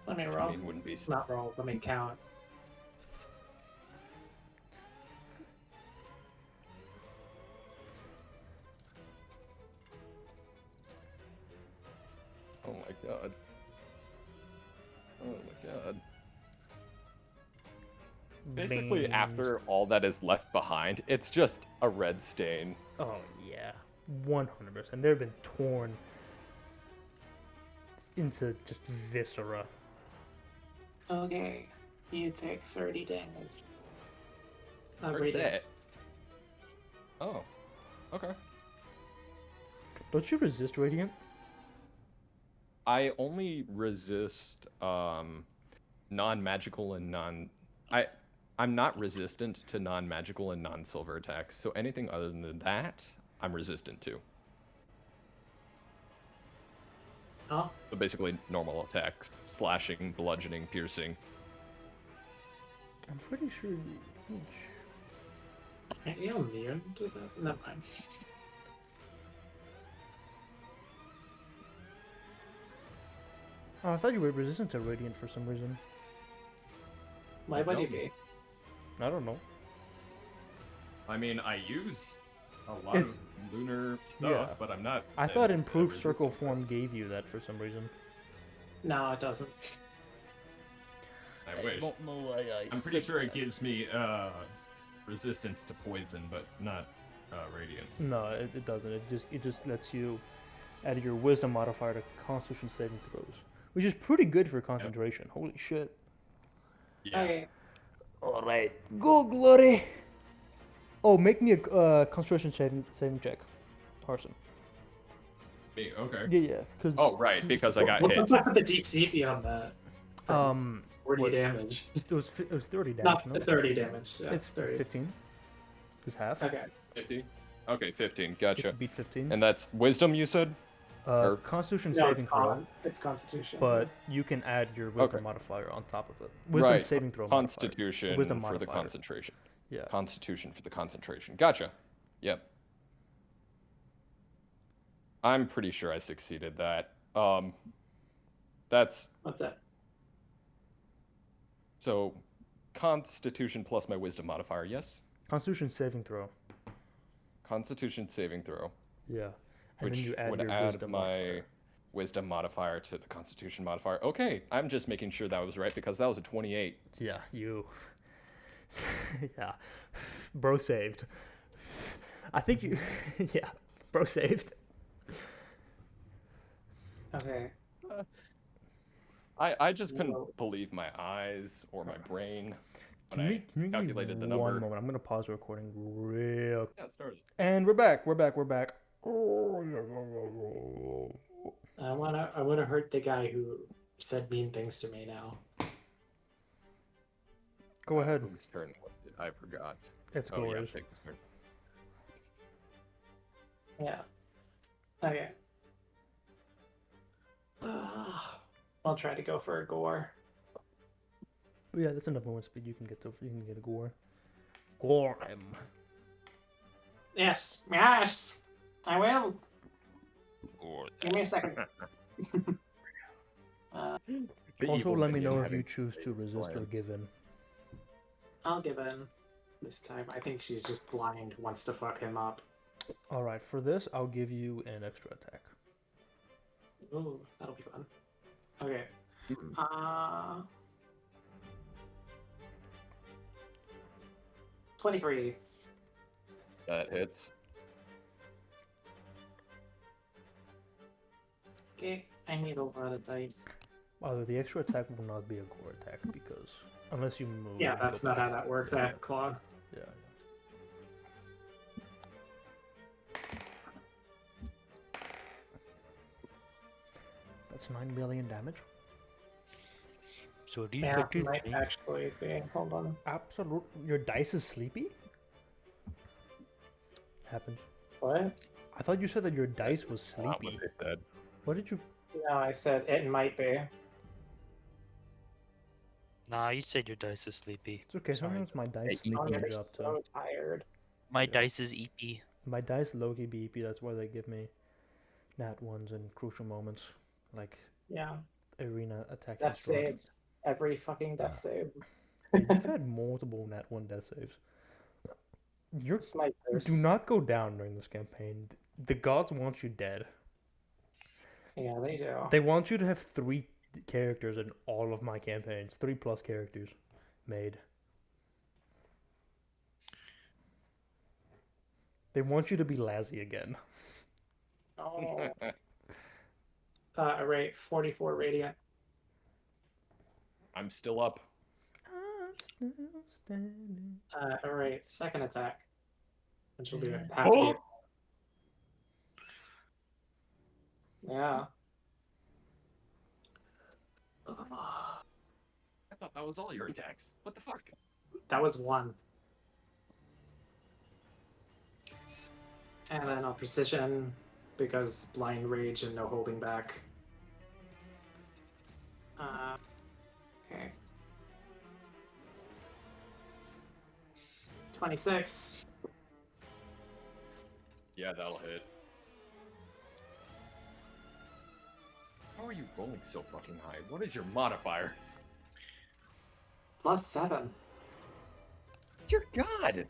Let me I roll. mean, wouldn't be... Not roll. Let me count. Oh my god. Oh my god. Basically, Banged. after all that is left behind, it's just a red stain. Oh, yeah. 100%. They've been torn into just viscera. Okay. You take 30 damage. Heard Radiant. that. Oh. Okay. Don't you resist radiant? I only resist non-magical and I'm not resistant to non-magical and non-silver attacks, so anything other than that, I'm resistant to. Oh, So basically normal attacks, slashing, bludgeoning, piercing. I'm pretty sure you. are you immune to that? Never mind. Oh, I thought you were resistant to radiant for some reason. Why would he be? I don't know. I mean, I use a lot It's- of lunar stuff, yeah. but I'm not. I thought improved resistant circle to it. form gave you that for some reason. No, it doesn't. I wish. don't know why I I'm pretty sure it gives me resistance to poison, but not radiant. No, it doesn't. It just lets you add your wisdom modifier to Constitution saving throws, which is pretty good for concentration. Holy shit! Yeah. Okay. All right, go glory. Oh, make me a Constitution saving check, Harson. Me, okay. Yeah, because Oh, right, because I got What hit. would the DC be on that? 40 what- damage. it was 30 damage. Not No? the 30 damage. Yeah, It's 30. 15. It's half. Okay. 50? Okay, 15. You have to Gotcha. beat 15. And that's wisdom, you said? or- Constitution No, it's saving throw, It's Constitution. but you can add your wisdom Okay. modifier on top of it. Wisdom Right, saving throw. modifier. Constitution Wisdom for the modifier. concentration. Yeah. Constitution for the concentration. Gotcha. Yep. I'm pretty sure I succeeded that. That's What's that? so Constitution plus my wisdom modifier, yes? Constitution saving throw. Constitution saving throw, Yeah. And which then you add would your add wisdom my modifier. wisdom modifier to the Constitution modifier. Okay, I'm just making sure that was right because that was a 28. Yeah, you. Yeah. Bro saved. I think you. Yeah. Bro saved. Okay. I just couldn't Whoa. believe my eyes or my brain when Can I you give me calculated the one number. moment? I'm going to pause the recording real. Yeah, it started. And we're back. We're back. I wanna hurt the guy who said mean things to me now. Go ahead. Whose turn was it? I forgot. It's Oh, yeah, Gloria's. take this turn. Yeah. Okay. I'll try to go for a gore. But yeah, that's enough movement speed. You can get a gore. Gore him. Yes, yes, I will. Or Give me a second. The Also, evil let me minion know if having you choose to phase resist or glance. give in. I'll give in this time. I think she's just blind, wants to fuck him up. All right, for this, I'll give you an extra attack. Ooh, that'll be fun. Okay. Hmm. 23. That hits. Okay, I need a lot of dice. The extra attack will not be a gore attack because unless you move. Yeah, and that's go not how back. that works. I have claw. Yeah. That's 9 million damage. so Yeah, it might actually be. Hold on. Absolute. Your dice is sleepy. Happens. What? I thought you said that your dice was Not sleepy. what they said. What did you? No, I said it might be. Nah, you said your dice is sleepy. It's okay. Sorry. Sometimes my dice Hey, sleep Oh, my they're job too. so tired. My Yeah. dice is EP. My dice low-key BP. That's why they give me nat ones in crucial moments, like Yeah. arena attack. Death saves. Every fucking death save. You've had multiple nat 1 death saves. You're Snipers. do not go down during this campaign. The gods want you dead. Yeah, they do. They want you to have 3 characters in all of my campaigns. 3+ characters made. They want you to be Lazzy again. Oh. Alright, 44 radiant. I'm still up. Still standing. Alright, second attack. Which will be Yeah. have to be. Yeah. I thought that was all your attacks. What the fuck? That was one. And then I'll precision because blind rage and no holding back. Okay. 26. Yeah, that'll hit. How are you rolling so fucking high? What is your modifier? Plus 7. Dear God!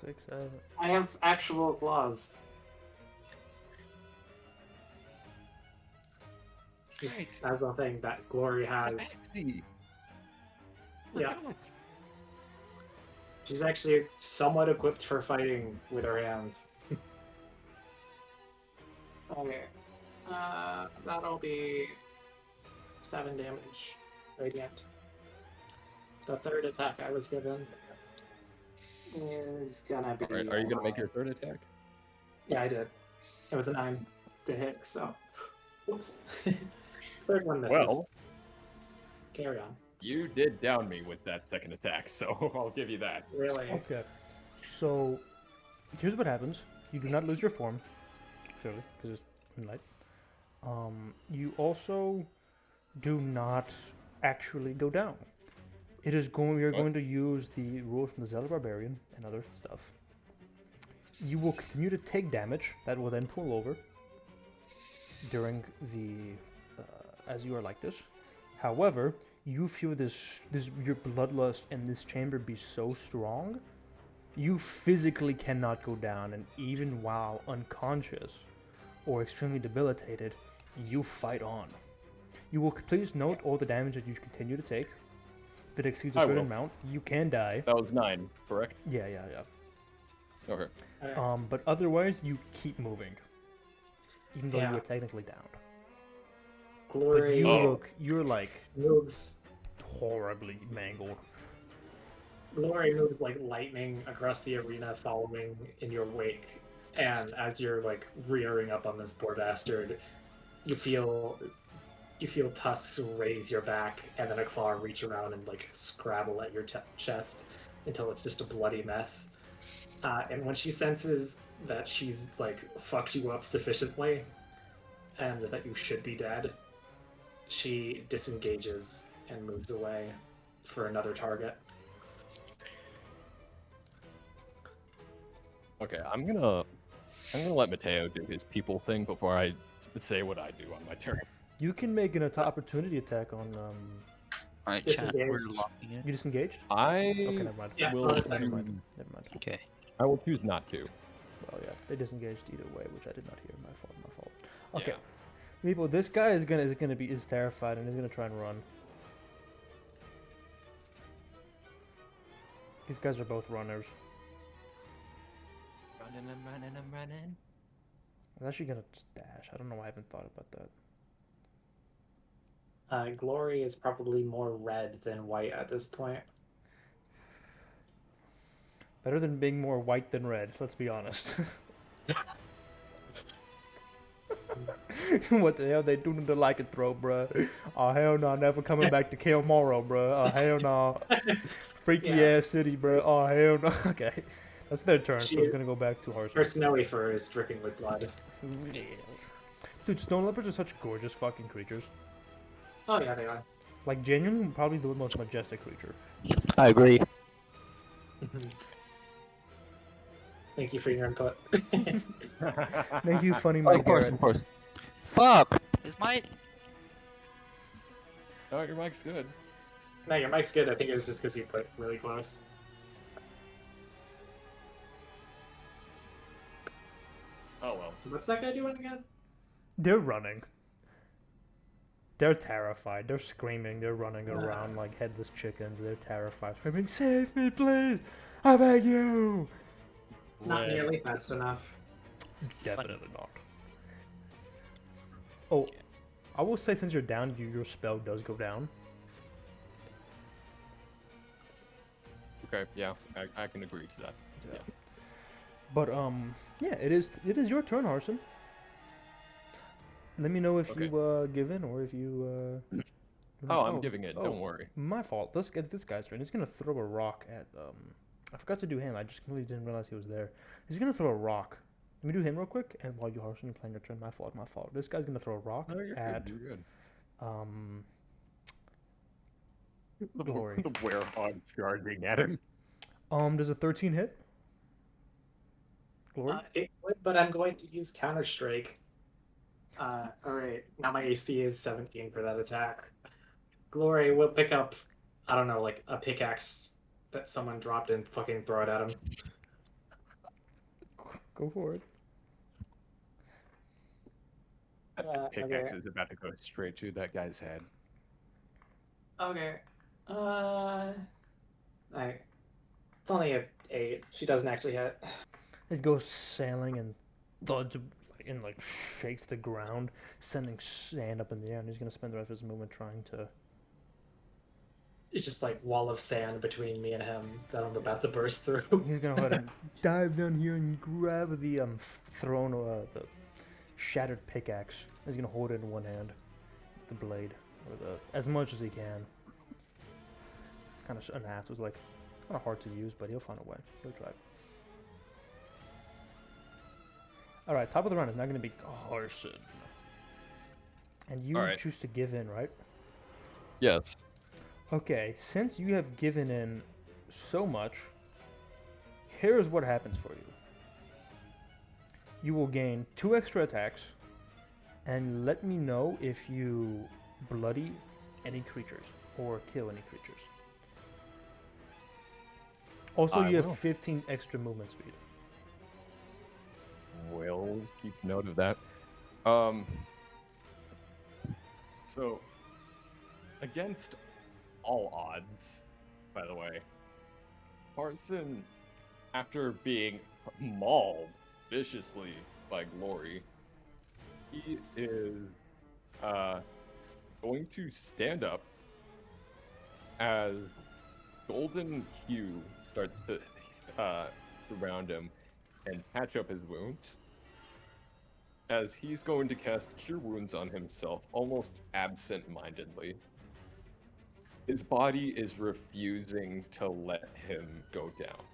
6, 7. I have actual claws. Just Right. as a thing that Glory has. Tabaxi. Yeah. Forgot. She's actually somewhat equipped for fighting with her hands. Okay. That'll be 7 damage. Radiant. The third attack I was given is gonna be. Alright, are you gonna make your third attack? Yeah, I did. It was a 9 to hit, so. Whoops. Third one misses. Well, Carry on. you did down me with that second attack, so I'll give you that. Really? Okay. So, here's what happens. You do not lose your form, clearly, because it's moonlight. You also do not actually go down. It is going. You're What? going to use the rules from the Zealot Barbarian and other stuff. You will continue to take damage that will then pull over during the as you are like this. However, you feel this your bloodlust in this chamber be so strong, you physically cannot go down, and even while unconscious or extremely debilitated, you fight on. You will please note all the damage that you continue to take. If it exceeds a I certain will. amount, you can die. That was 9, correct? Yeah. Okay. Alright. But otherwise, you keep moving, even though Yeah. you were technically down. But Glory you're like moves. horribly mangled. Glory moves like lightning across the arena, following in your wake. And as you're like rearing up on this poor bastard, you feel tusks raise your back, and then a claw reach around and like scrabble at your chest until it's just a bloody mess. And when she senses that she's like fucked you up sufficiently, and that you should be dead, she disengages and moves away for another target. Okay, I'm gonna let Mateo do his people thing before I say what I do on my turn. You can make an opportunity attack on. Alright, chat, Disengaged. we're locking it. You disengaged? I Okay, never mind. Yeah, will bonus Never choose, mind. Never mind. Okay. I will choose not to. Well, yeah, they disengaged either way, which I did not hear. My fault. My fault. Okay, Yeah. people, this guy is terrified and he's gonna try and run. These guys are both runners. I'm running. I'm actually gonna just dash. I don't know why I haven't thought about that. Glory is probably more red than white at this point. Better than being more white than red. Let's be honest. What the hell they doing to like a throw, bruh? Oh hell no, never coming back to kill Moro, bruh. Oh hell no. Freaky Yeah. ass city, bruh. Oh hell no. Okay. That's their turn, so it's She- gonna go back to horse. Her snowy fur is dripping with blood. Dude, stone leopards are such gorgeous fucking creatures. Oh yeah, they are. Like genuinely probably the most majestic creature. I agree. Thank you for your input. Thank you, funny Oh, Mike of course, Garrett. of course. Fuck! Is my... Oh, your mic's good. No, your mic's good. I think it was just because you put really close. Oh well. So what's that guy doing again? They're running. They're terrified. They're screaming. They're running around like headless chickens. They're terrified. Screaming, "Save me, please! I beg you!" Not Red. nearly fast enough. Definitely not. Oh, I will say since you're down, your spell does go down. Okay, yeah, I can agree to that. Yeah. But yeah, it is your turn, Harson. Let me know if Okay. you give in or if you. Oh, I'm giving it. Don't worry. My fault. Let's get this guy's turn. He's gonna throw a rock at I forgot to do him. I just completely didn't realize he was there. He's gonna throw a rock. Let me do him real quick. And while you, Harson, you're playing your turn. My fault. My fault. This guy's gonna throw a rock No, you're at good. You're good. Glory. The werewolf charging at him. Does a 13 hit? Glory. It would, but I'm going to use Counter Strike. All right. Now my AC is 17 for that attack. Glory will pick up, I don't know, like a pickaxe that someone dropped and fucking throw it at him. Go for it. That pickaxe okay. is about to go straight to that guy's head. Okay. It's only a 8. She doesn't actually hit. It goes sailing and thuds and like shakes the ground, sending sand up in the air. And he's gonna spend the rest of his movement trying to. It's just like wall of sand between me and him that I'm about to burst through. He's gonna go ahead and dive down here and grab the the shattered pickaxe. He's gonna hold it in one hand, the blade, or as much as he can. It's kind of unasked. It's like kind of hard to use, but he'll find a way. He'll try. All right, top of the round is now gonna be Harson, and you choose to give in, right? Yes. Okay, since you have given in so much, here's what happens for you. You will gain 2 extra attacks, and let me know if you bloody any creatures or kill any creatures. Also, you have 15 extra movement speed. We'll keep note of that. So, against all odds, by the way, Harson, after being mauled viciously by Glory, he is going to stand up as golden hue starts to surround him and patch up his wounds, as he's going to cast Cure Wounds on himself almost absent-mindedly. His body is refusing to let him go down.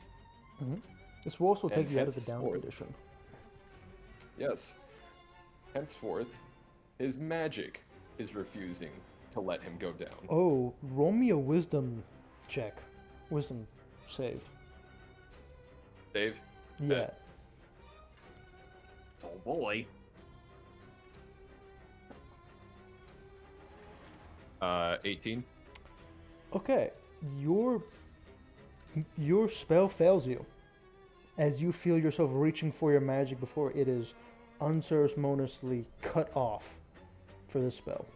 Mm-hmm. This will also take you out of the down henceforth- condition. Yes. Henceforth, his magic is refusing to let him go down. Oh, roll me a wisdom check. Wisdom save. Dave? Yeah. Oh boy. 18. Okay, your spell fails you as you feel yourself reaching for your magic before it is unceremoniously cut off for this spell.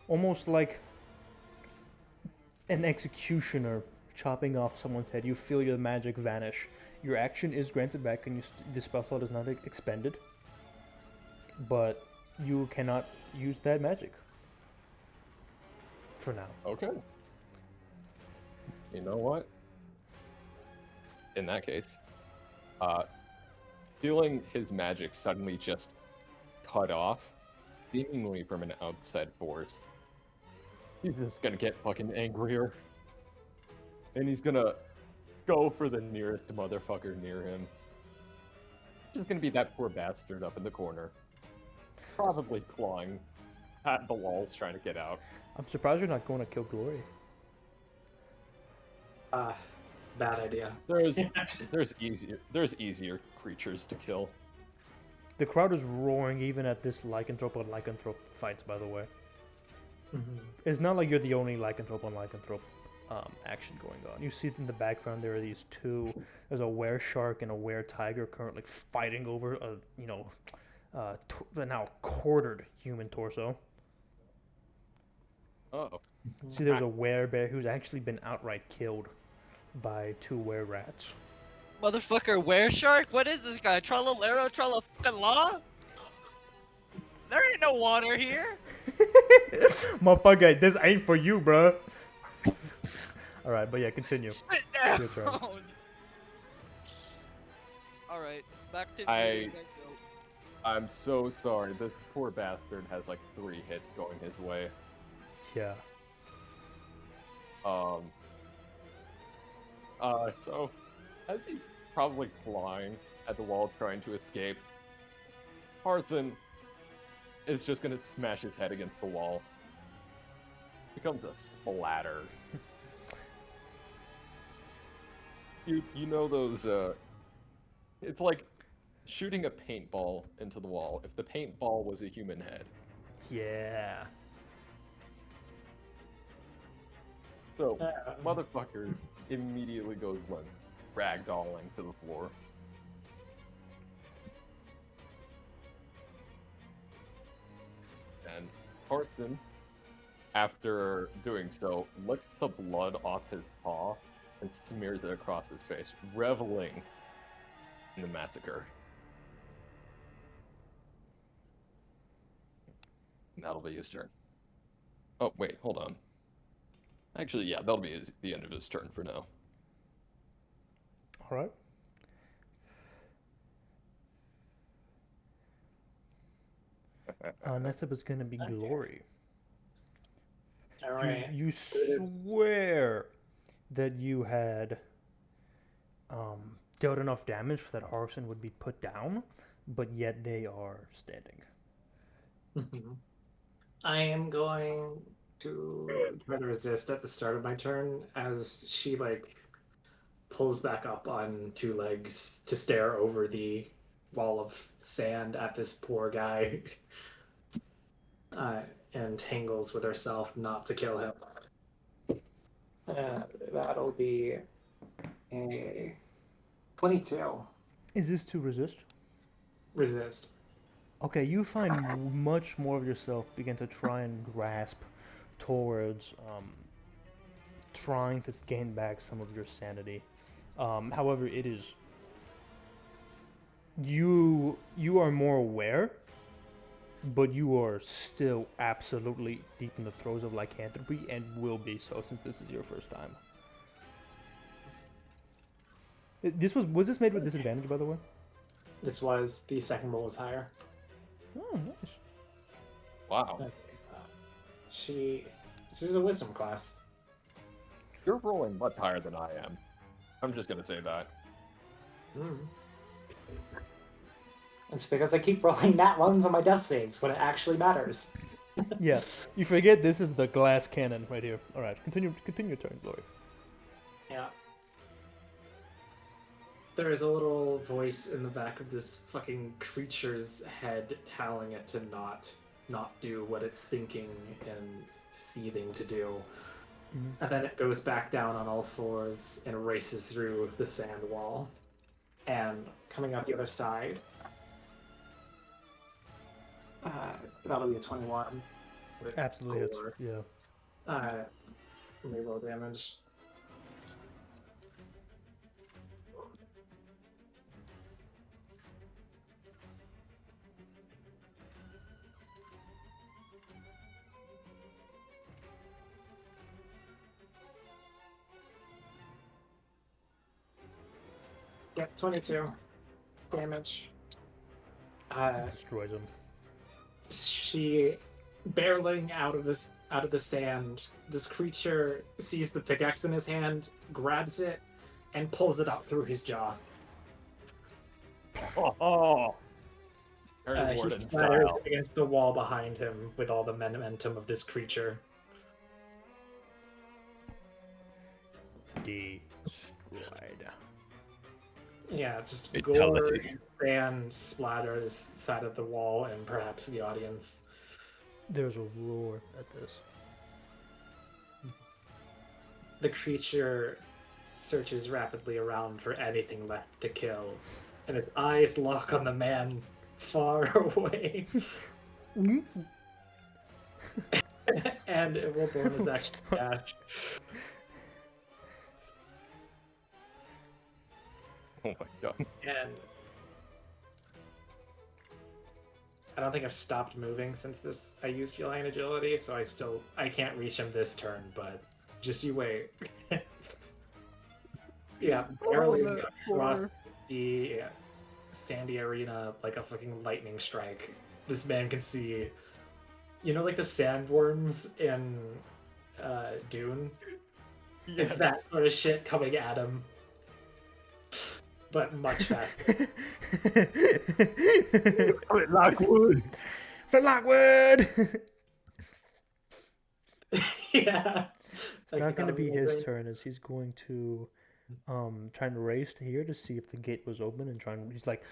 Almost like an executioner chopping off someone's head. You feel your magic vanish. Your action is granted back and the spell slot is not expended, but you cannot use that magic for now. Okay. You know what? In that case, feeling his magic suddenly just cut off, seemingly from an outside force, he's just gonna get fucking angrier. And he's gonna go for the nearest motherfucker near him. Just gonna be that poor bastard up in the corner. Probably clawing at the walls trying to get out. I'm surprised you're not going to kill Glory. Bad idea. There's easier creatures to kill. The crowd is roaring even at this lycanthrope on lycanthrope fights, by the way. Mm-hmm. It's not like you're the only lycanthrope on lycanthrope action going on. You see in the background there are these two. There's a were-shark and a were-tiger currently fighting over a now quartered human torso. Oh. See, there's a were-bear who's actually been outright killed by 2 were-rats. Motherfucker, where shark? What is this guy? Trollalero, Trolla-fucking-law? There ain't no water here. Motherfucker, this ain't for you, bruh. All right, but yeah, continue. Sit Your turn. down. All right, back to I- meeting that goat. I'm so sorry. This poor bastard has like 3 hits going his way. Yeah. So as he's probably clawing at the wall trying to escape, Parson is just gonna smash his head against the wall. Becomes a splatter. You know those it's like shooting a paintball into the wall if the paintball was a human head. Yeah. So motherfucker immediately goes like ragdolling to the floor. And Parson, after doing so, licks the blood off his paw and smears it across his face, reveling in the massacre. And that'll be his turn. Oh, wait, hold on. Actually, yeah, that'll be the end of his turn for now. All right. Next up is gonna be Okay. Glory. All right. You is- swear that you had dealt enough damage that Harrison would be put down, but yet they are standing. Mhm. I am going to try to resist at the start of my turn as she like pulls back up on 2 legs to stare over the wall of sand at this poor guy and tangles with herself not to kill him. That'll be a 22. Is this to resist? Resist. Okay, you find much more of yourself begin to try and grasp towards trying to gain back some of your sanity. However, it is you are more aware, but you are still absolutely deep in the throes of lycanthropy and will be so since this is your first time. This was this made with disadvantage, by the way? This was the second roll was higher. Oh, nice. Wow. She's a wisdom class. You're rolling much higher than I am. I'm just gonna say that. It's because I keep rolling nat ones on my death saves when it actually matters. Yeah, you forget this is the glass cannon right here. All right, continue your turn, Glory. Yeah. There is a little voice in the back of this fucking creature's head telling it to not do what it's thinking and seething to do. Mhm. And then it goes back down on all fours and races through the sand wall. And coming out the other side, that'll be a 21. with Absolutely, it's, gore. yeah. Reroll damage. Yep, 22 damage. Destroys him. She barreling out of the sand. This creature sees the pickaxe in his hand, grabs it, and pulls it out through his jaw. Oh, Harry He Warden splatters style. against the wall behind him with all the momentum of this creature. Destroyed. Yeah, just Fatality. gore and sand splatter this side of the wall and perhaps the audience. There's a roar at this. The creature searches rapidly around for anything left to kill, and its eyes lock on the man far away. And it will burn his action dash. Oh my god. And I don't think I've stopped moving since I used feline agility, so I can't reach him this turn, but just you wait. Yeah, barreling across the sandy arena like a fucking lightning strike. This man can see, you know, like the sandworms in Dune? It's that sort of shit coming at him, but much faster. Lockwood. For Lockwood! Yeah. It's not going to be his turn, as he's going to trying to race to here to see if the gate was open and he's like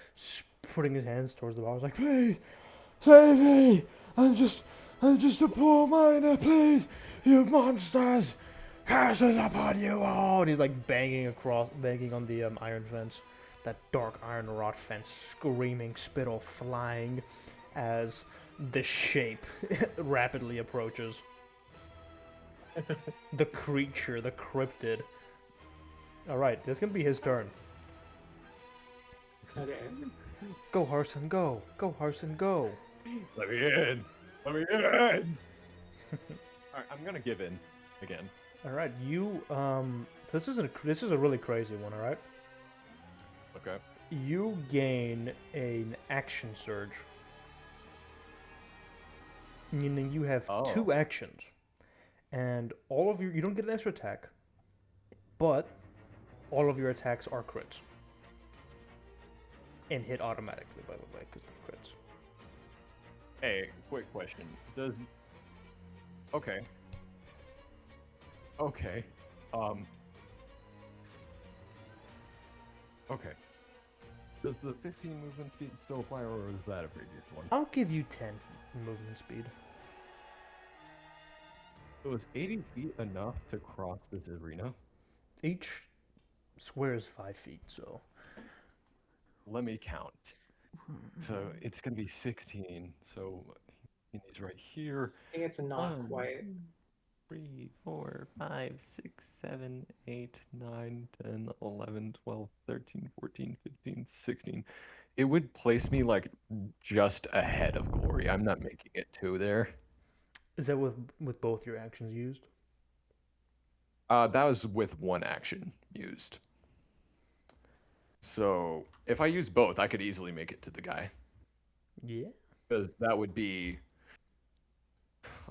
putting his hands towards the wall. He's like, please save me! I'm just a poor miner, please, you monsters! Curses upon you all! And he's like banging on the iron fence, that dark iron wrought fence, screaming, spittle flying as the shape rapidly approaches. The creature, the cryptid. Alright, that's gonna be his turn. Okay. Go, Harson, go! Go, Harson, go! Let me in. Let me in. All right, I'm gonna give in again. Alright, you, this is a really crazy one, alright? Okay. You gain an action surge. Meaning you have 2 actions. And all of you don't get an extra attack, but all of your attacks are crits. And hit automatically, by the way, because they're crits. Hey, quick question. Okay. Okay. Okay. Does the 15 movement speed still apply, or is that a previous one? I'll give you 10 movement speed. So is 80 feet enough to cross this arena? Each square is 5 feet, so... Let me count. So it's gonna be 16. So he's right here. I think it's not quite. 3, 4, 5, 6, 7, 8, 9, 10, 11, 12, 13, 14, 15, 16. It would place me like just ahead of Glory. I'm not making it 2 there. Is that with both your actions used? That was with 1 action used. So if I use both, I could easily make it to the guy. Yeah. Because that would be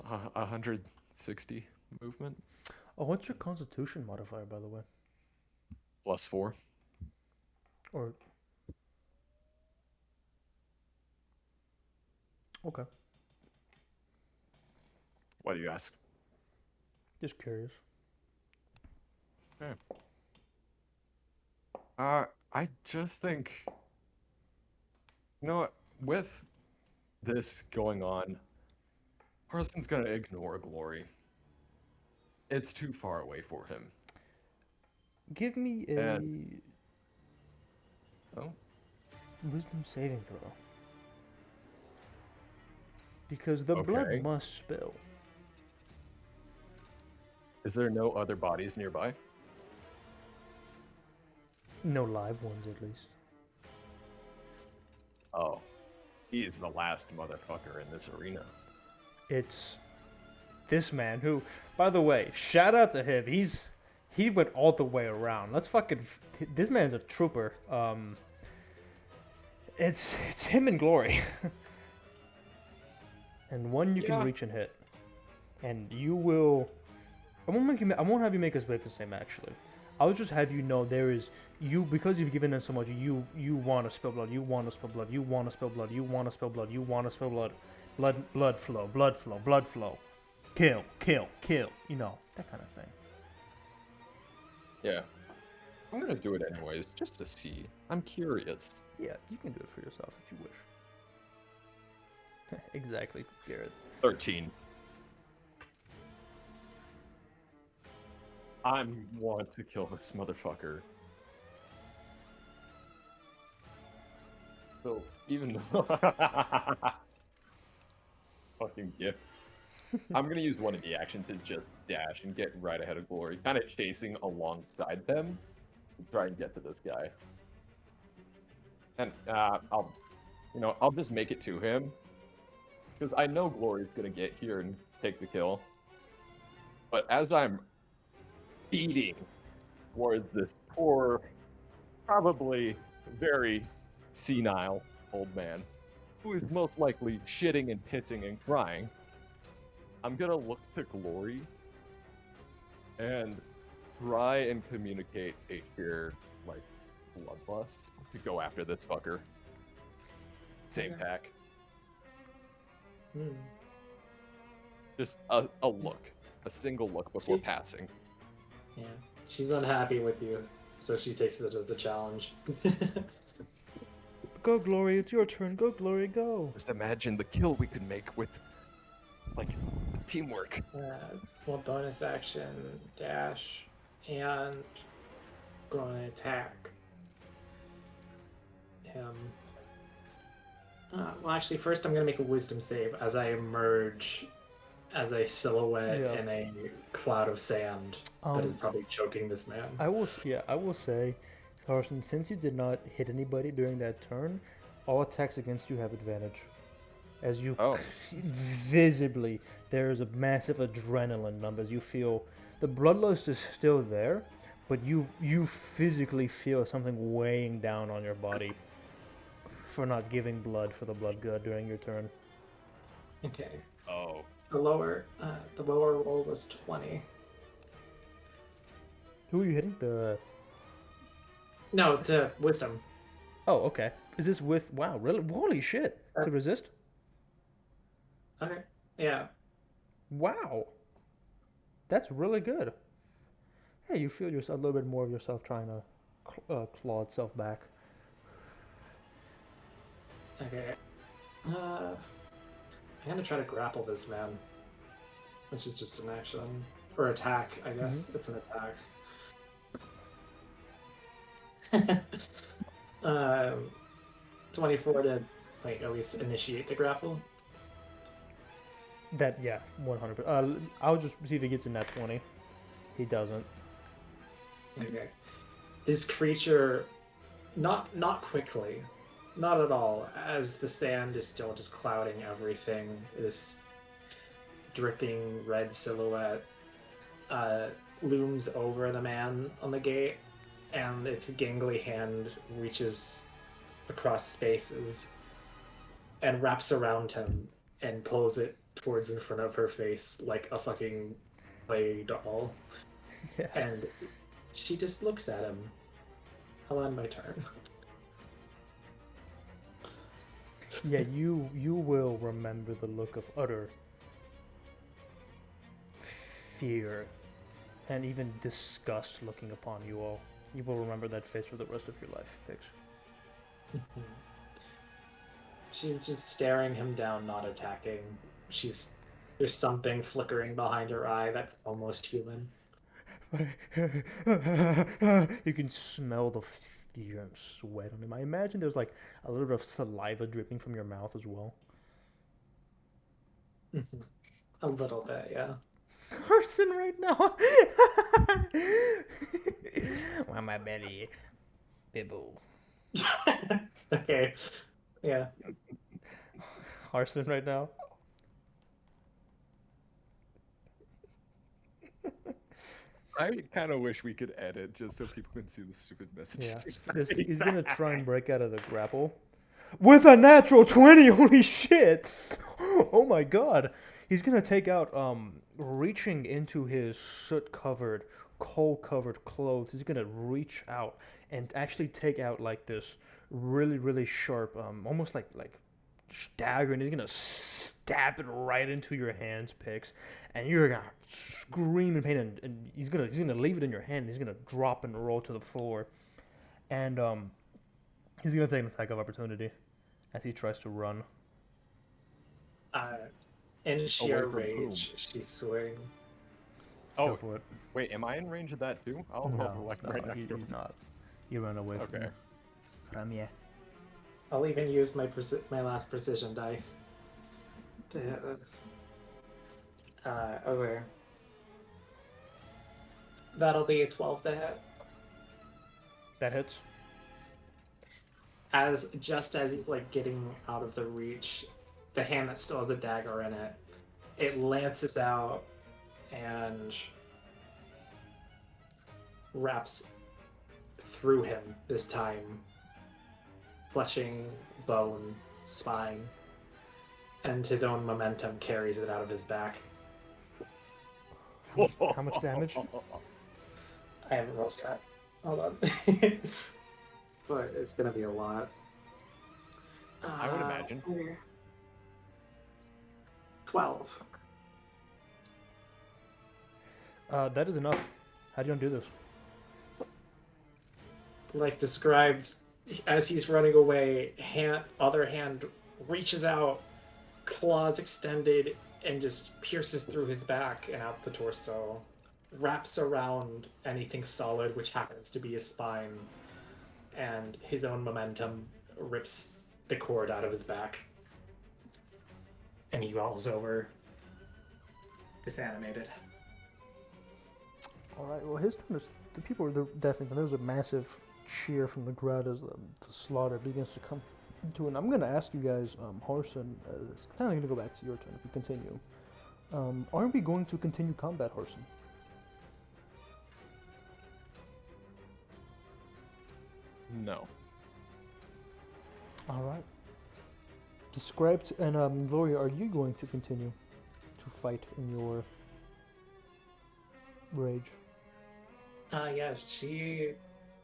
160 movement. Oh, what's your Constitution modifier, by the way? +4. Or... Okay. Why do you ask? Just curious. Okay. I just think, you know what, with this going on, Carson's gonna ignore Glory. It's too far away for him. Give me a... Oh? Wisdom saving throw. Because the blood must spill. Is there no other bodies nearby? No live ones, at least. Oh. He is the last motherfucker in this arena. It's this man who, by the way, shout out to him. He went all the way around. Let's fucking... This man's a trooper. It's him and Glory. And one you can reach and hit. And you will... I won't have you make us wait for the same, actually. I'll just have you know there is... because you've given us so much, you want to spill blood, you want to spill blood, you want to spill blood, you want to spill blood, you want to spill blood. Blood flow, blood flow, blood flow. Kill, kill, kill. You know, that kind of thing. Yeah. I'm gonna do it anyways, just to see. I'm curious. Yeah, you can do it for yourself if you wish. Exactly, Garrett. 13. I want to kill this motherfucker. So, even though... Fucking gift. I'm gonna use one of the actions to just dash and get right ahead of Glory, kind of chasing alongside them to try and get to this guy. And I'll just make it to him because I know Glory's gonna get here and take the kill. But as I'm beating towards this poor, probably very senile old man who is most likely shitting and pissing and crying, I'm gonna look to Glory and try and communicate a sheer, like, bloodlust to go after this fucker. Same Okay. pack. Hmm. Just a look. A single look before She- passing. Yeah. She's unhappy with you, so she takes it as a challenge. Go, Glory. It's your turn. Go, Glory. Go. Just imagine the kill we could make with, like, teamwork. Well, bonus action, dash, and going to attack him. Well, actually, first I'm going to make a wisdom save as I emerge as a silhouette Yeah. in a cloud of sand that is probably choking this man. I will say, Carson, since you did not hit anybody during that turn, all attacks against you have advantage. As you Oh. visibly, there is a massive adrenaline dump as you feel the bloodlust is still there, but you physically feel something weighing down on your body for not giving blood for the blood god during your turn. Okay. Oh. The lower roll was 20. Who are you hitting? No, to wisdom. Oh, okay. Is this with? Wow, really? Holy shit! To resist? Okay. Yeah. Wow. That's really good. Yeah, you feel yourself a little bit more of yourself trying to claw itself back. Okay. I'm gonna try to grapple this man, which is just an action or attack. I guess it's an attack. 24 to like at least initiate the grapple. That, yeah, 100%. I'll just see if he gets in that 20. He doesn't. Okay. This creature, not quickly, not at all, as the sand is still just clouding everything. This dripping red silhouette looms over the man on the gate, and its gangly hand reaches across spaces and wraps around him and pulls it towards in front of her face like a fucking play doll. Yeah. And she just looks at him. I'll end my turn. Yeah, you will remember the look of utter fear and even disgust looking upon you all. You will remember that face for the rest of your life, Pix. She's just staring him down, not attacking. There's something flickering behind her eye that's almost human. You can smell the fear and sweat on him. I imagine there's like a little bit of saliva dripping from your mouth as well. A little bit, yeah. Person right now. Why my belly, bibble. Okay. Yeah. Harson right now. I kind of wish we could edit just so people can see the stupid messages. Yeah. He's gonna try and break out of the grapple. With a natural 20, holy shit! Oh my god. He's gonna take out, reaching into his soot-covered, coal-covered clothes, he's gonna reach out and actually take out, like, this really, really sharp, almost like dagger, and he's gonna stab it right into your hands, Pix, and you're gonna scream in pain, and he's gonna leave it in your hand, and he's gonna drop and roll to the floor, and, he's gonna take an attack of opportunity as he tries to run. In sheer from whom? rage, she swings. Go Oh, for it. wait, am I in range of that too? I'll also like right next to him. he's not. You run away from Okay. him. From you. I'll even use my last precision dice to hit this. Okay. That'll be a 12 to hit. That hits. Just as he's like getting out of the reach, the hand that still has a dagger in it, it lances out and wraps through him this time, fleshing, bone, spine, and his own momentum carries it out of his back. How much damage? I haven't rolled that. Hold on. But it's gonna be a lot. I would imagine. 12. That is enough. How do you do this? Like described, as he's running away, other hand reaches out, claws extended, and just pierces through his back and out the torso, wraps around anything solid, which happens to be his spine, and his own momentum rips the cord out of his back. And he rolls over, disanimated. Alright, well, his turn is. The people are definitely. There's a massive cheer from the crowd as the slaughter begins to come into it. And I'm going to ask you guys, Harson, it's kind of going to go back to your turn if you continue. Aren't we going to continue combat, Harson? No. Alright. Described, and Gloria, are you going to continue to fight in your rage? Yeah, she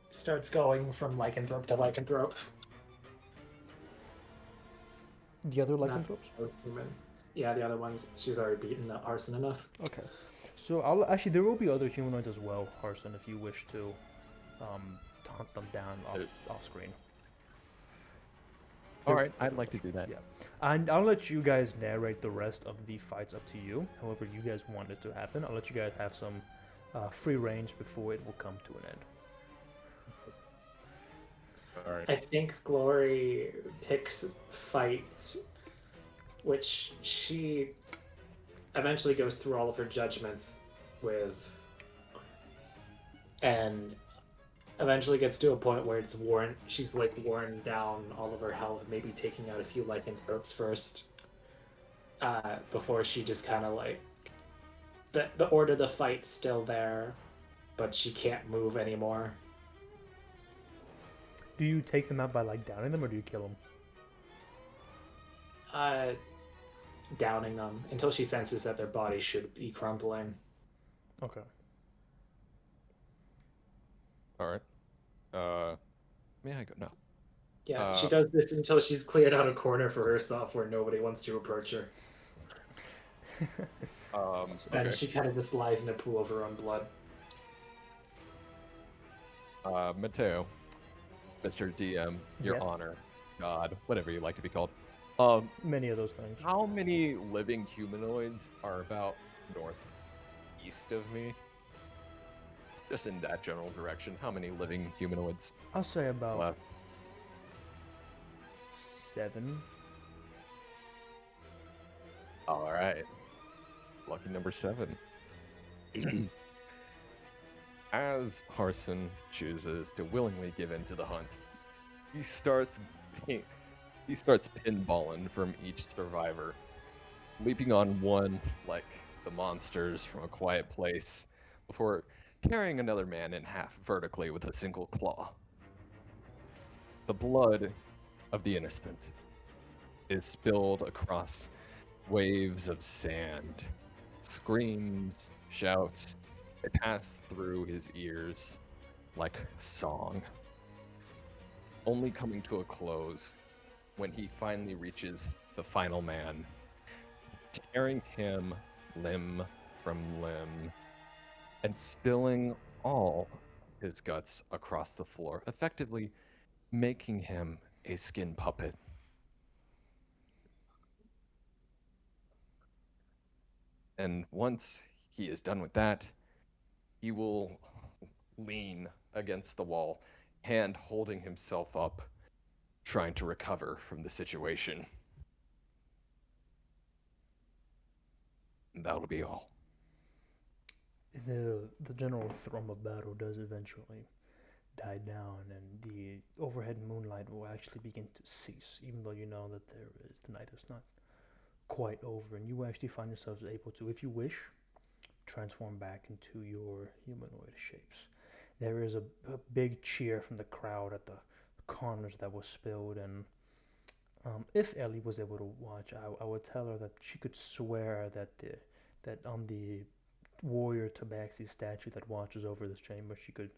starts going from lycanthrope to lycanthrope. The other lycanthropes? Humans. Yeah, the other ones, she's already beaten Arson enough. Okay. So actually there will be other humanoids as well, Harson, if you wish to hunt them down off screen. Alright, I'd like to do that. Yeah. And I'll let you guys narrate the rest of the fights up to you. However you guys want it to happen. I'll let you guys have some free range before it will come to an end. Alright. I think Glory picks fights, which she eventually goes through all of her judgments with, and eventually gets to a point where it's worn. She's like worn down all of her health, maybe taking out a few lycanthropes first, before she just kind of like the order the fight's still there, but she can't move anymore. Do you take them out by like downing them, or do you kill them? Downing them until she senses that their bodies should be crumbling. Okay. Alright. May I go? No. Yeah, she does this until she's cleared out a corner for herself where nobody wants to approach her. And Okay. she kind of just lies in a pool of her own blood. Mateo, Mr. DM, Your Yes. Honor, God, whatever you like to be called. Many of those things. How many living humanoids are about northeast of me? Just in that general direction. How many living humanoids I'll say about left? 7. Alright. Lucky number 7. As Harson chooses to willingly give in to the hunt, he starts pinballing from each survivor, leaping on one like the monsters from A Quiet Place, before tearing another man in half vertically with a single claw. The blood of the innocent is spilled across waves of sand. Screams, shouts, they pass through his ears like song, only coming to a close when he finally reaches the final man, tearing him limb from limb and spilling all his guts across the floor, effectively making him a skin puppet. And once he is done with that, he will lean against the wall, hand holding himself up, trying to recover from the situation. And that'll be all. The general thrum of battle does eventually die down, and the overhead moonlight will actually begin to cease, even though you know that the night is not quite over, and you actually find yourselves able to, if you wish, transform back into your humanoid shapes. There is a big cheer from the crowd at the corners that was spilled, and if Ellie was able to watch, I would tell her that she could swear that on the warrior tabaxi statue that watches over this chamber, she could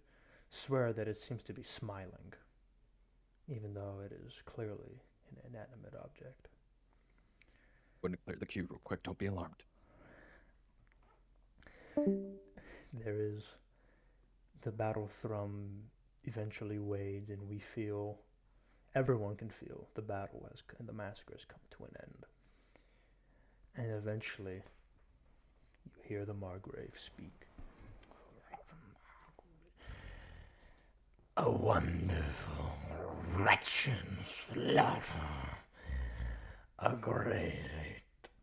swear that it seems to be smiling, even though it is clearly an inanimate object. Going to clear the queue real quick. Don't be alarmed. There is the battle thrum eventually wades, and we feel, everyone can feel, the battle has and the massacre has come to an end. And eventually, you hear the Margrave speak. A wonderful wretched slaughter. A great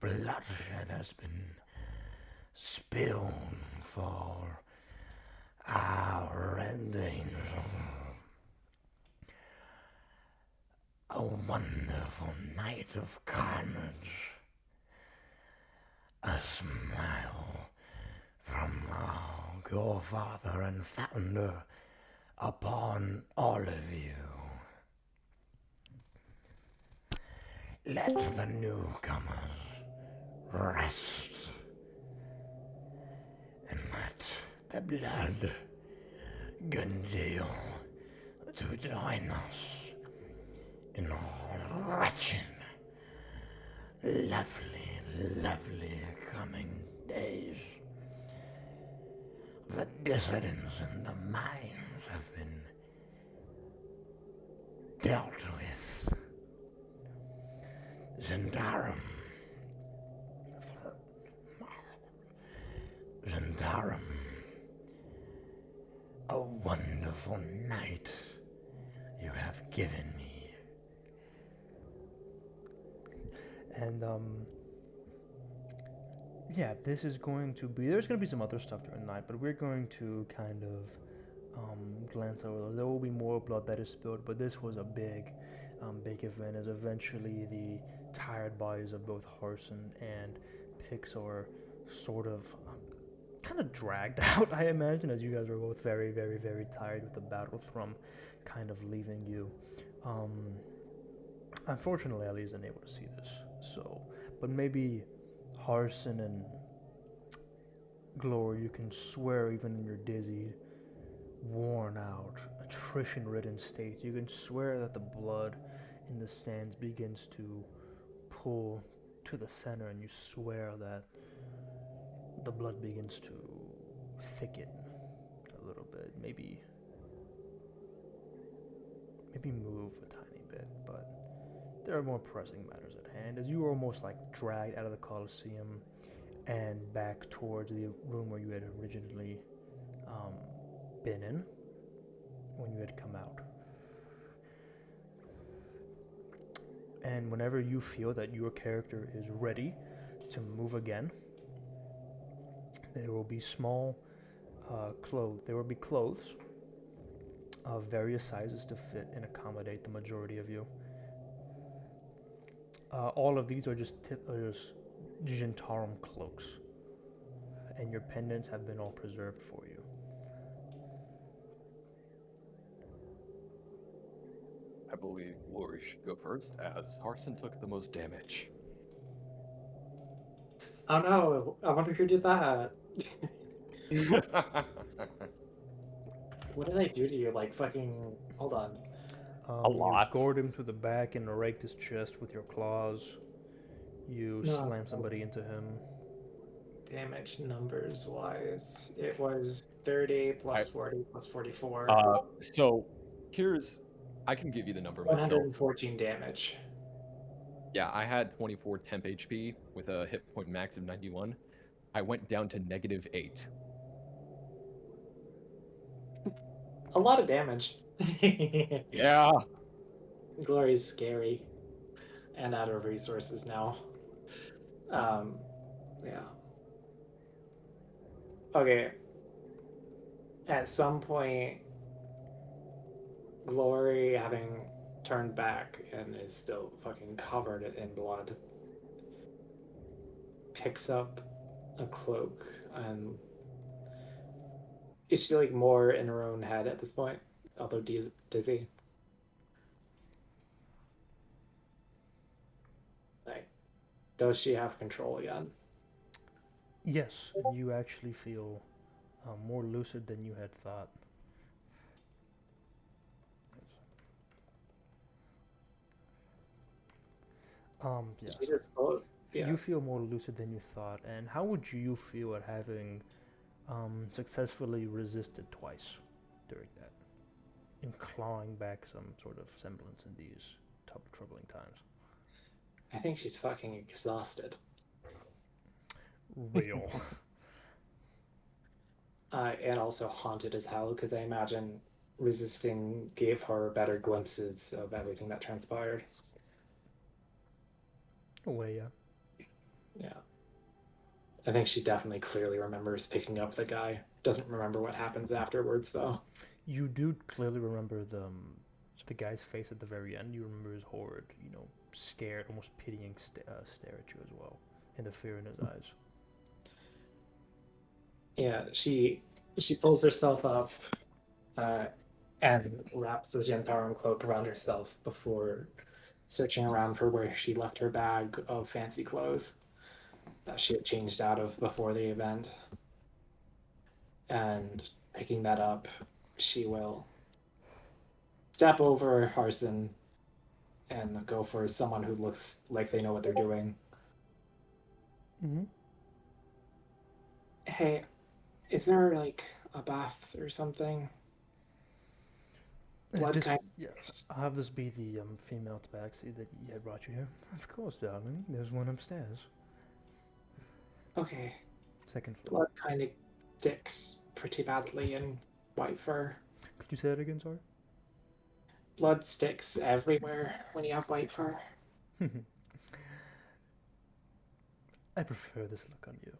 bloodshed has been spilled for our ending. A wonderful night of carnage. A smile from our godfather and founder upon all of you. Let the newcomers rest, and let the blood congeal to join us in our wretched, lovely, lovely coming days. The dissidents in the mines have been dealt with. Zhentarim. Zhentarim. A wonderful night you have given me. And yeah, this is going to be, there's going to be some other stuff during the night, but we're going to kind of glance over those. There will be more blood that is spilled, but this was a big event, as eventually the tired bodies of both Harson and Pix are sort of kind of dragged out, I imagine, as you guys are both very, very, very tired with the battle thrum kind of leaving you. Unfortunately, Ellie isn't able to see this, so, but maybe Harson and Glory, you can swear even in your dizzy, worn out, attrition ridden state, you can swear that the blood in the sands begins to pull to the center, and you swear that the blood begins to thicken a little bit, maybe move a tiny bit, but there are more pressing matters at hand, as you are almost like dragged out of the Colosseum and back towards the room where you had originally been in when you had come out. And whenever you feel that your character is ready to move again, there will be small there will be clothes of various sizes to fit and accommodate the majority of you. All of these are just Zhentarim cloaks, and your pendants have been all preserved for you. I believe Lori should go first, as Harson took the most damage. Oh no, I wonder who did that. What did I do to you? Like fucking. Hold on. A lot. You gored him to the back and raked his chest with your claws. You No. slammed somebody into him. Damage numbers wise, it was 30 plus 40 plus 44. So here's, I can give you the number myself. 114 damage. Yeah, I had 24 temp HP with a hit point max of 91. I went down to -8. A lot of damage. Yeah. Glory's scary and out of resources now. Yeah. Okay. At some point, Glory, having turned back and is still fucking covered in blood, picks up a cloak and Is she like more in her own head at this point? Although dizzy. Like, does she have control again? Yes, and you actually feel more lucid than you had thought. Yes. She just yeah. You feel more lucid than you thought, and how would you feel at having successfully resisted twice during that, and clawing back some sort of semblance in these troubling times? I think she's fucking exhausted. Real. And also haunted as hell because I imagine resisting gave her better glimpses of everything that transpired. Way, yeah. Yeah. I think she definitely clearly remembers picking up the guy. Doesn't remember what happens afterwards, though. You do clearly remember the guy's face at the very end. You remember his horrid, scared, almost pitying stare at you as well, and the fear in his eyes. Yeah, she pulls herself up and wraps the Zhentarim cloak around herself before searching around for where she left her bag of fancy clothes that she had changed out of before the event. And picking that up, she will step over Harson and go for someone who looks like they know what they're doing. Mm-hmm. Hey, is there like a bath or something? Blood kind of Yes, I'll have this be the female tabaxi that had brought you here. Of course, darling. There's one upstairs. Okay. Second floor. Blood kind of sticks pretty badly in white fur. Could you say that again, sorry? Blood sticks everywhere when you have white fur. I prefer this look on you.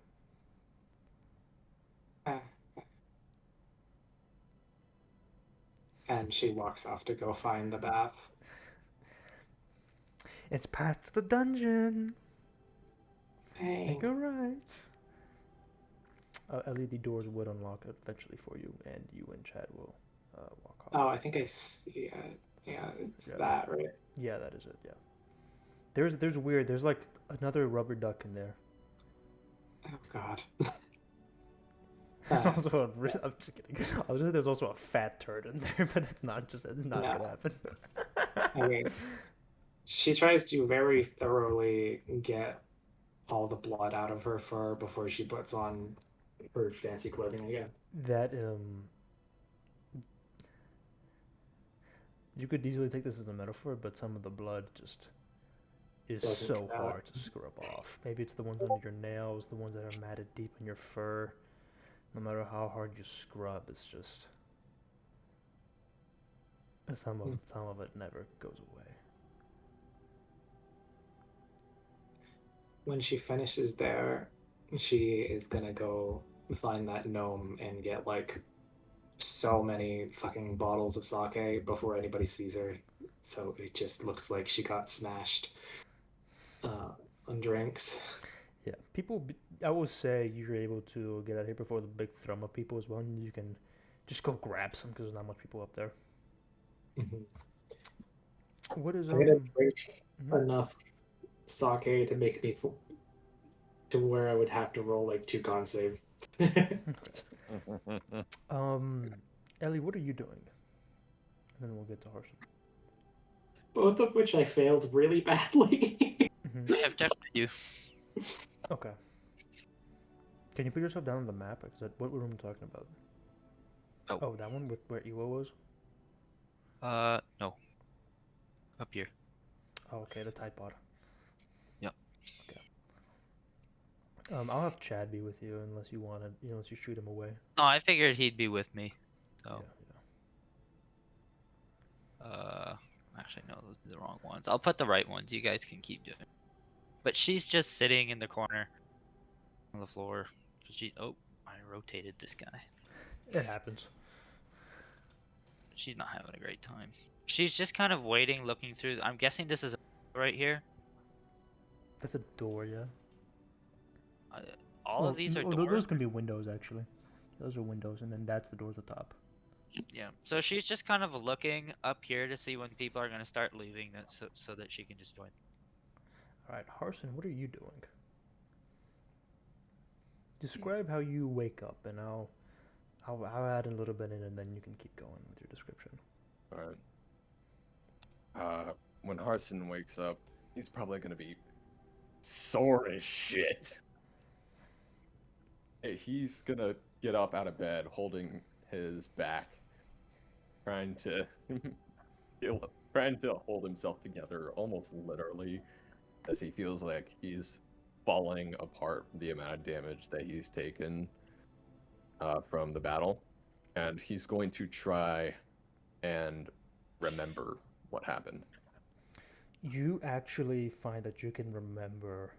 And she walks off to go find the bath. It's past the dungeon. Hey. Make it right. LED doors would unlock eventually for you, and you and Chad will walk off. Oh, I think I see it. Yeah, it's that, right? Yeah, that is it. Yeah. There's weird. There's like another rubber duck in there. Oh God. There's also I'm just kidding. I was gonna say there's also a fat turd in there, but it's not gonna happen. Okay. She tries to very thoroughly get all the blood out of her fur before she puts on her fancy clothing again. That you could easily take this as a metaphor, but some of the blood just is so hard to scrub off. Maybe it's the ones under your nails, the ones that are matted deep in your fur. No matter how hard you scrub, it's just some of it never goes away. When she finishes there, she is gonna go find that gnome and get like so many fucking bottles of sake before anybody sees her. So it just looks like she got smashed on drinks. Yeah, I will say you're able to get out here before the big thrum of people as well, and you can just go grab some because there's not much people up there. Mm-hmm. What is I'm gonna drink enough sake to make me to where I would have to roll like 2 con saves. Ellie, what are you doing? And then we'll get to Harson. Both of which I failed really badly. I have texted you. Okay. Can you put yourself down on the map? Because what room are we talking about? Oh, that one with where Iwo was? No. Up here. Oh, okay, the Tide Pod. Yep. Okay. I'll have Chad be with you unless you want to, unless you shoot him away. No, I figured he'd be with me. So. Yeah. Actually, no, those are the wrong ones. I'll put the right ones. You guys can keep doing it. But she's just sitting in the corner on the floor. I rotated this guy. It happens. She's not having a great time. She's just kind of waiting, looking through. I'm guessing this is right here. That's a door, yeah. All of these are doors. Those can be windows, actually. Those are windows, and then that's the door at the top. Yeah. So she's just kind of looking up here to see when people are gonna start leaving, so that she can just join. All right, Harson, what are you doing? Describe how you wake up, and I'll add a little bit in, and then you can keep going with your description. Alright. When Harson wakes up, he's probably gonna be sore as shit. Hey, he's gonna get up out of bed, holding his back, trying to trying to hold himself together, almost literally, as he feels like he's falling apart from the amount of damage that he's taken from the battle, and he's going to try and remember what happened. You actually find that you can remember.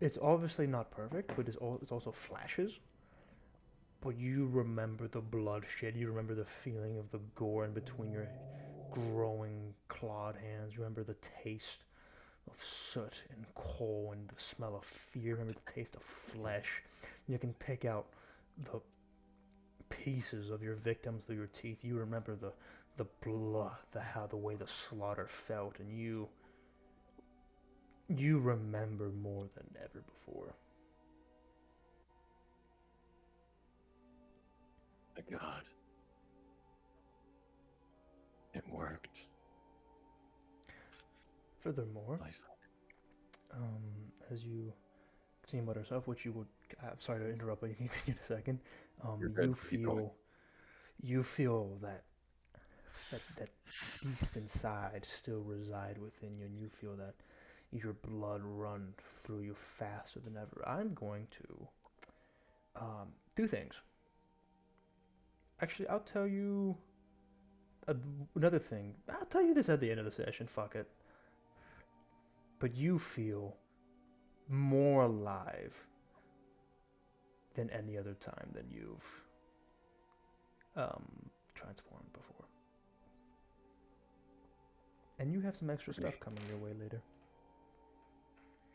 It's obviously not perfect, but it's also flashes. But you remember the bloodshed. You remember the feeling of the gore in between your growing clawed hands. You remember the taste of soot and coal and the smell of fear. You remember the taste of flesh. You can pick out the pieces of your victims through your teeth. You remember the blood, the way the slaughter felt, and you remember more than ever before. My God. It worked. Furthermore, as you continue about yourself, which you would, I'm sorry to interrupt, but you can continue in a second. You feel that beast inside still reside within you, and you feel that your blood run through you faster than ever. I'm going to do things. Actually, I'll tell you another thing. I'll tell you this at the end of the session. Fuck it. But you feel more alive than any other time that you've transformed before. And you have some extra stuff coming your way later.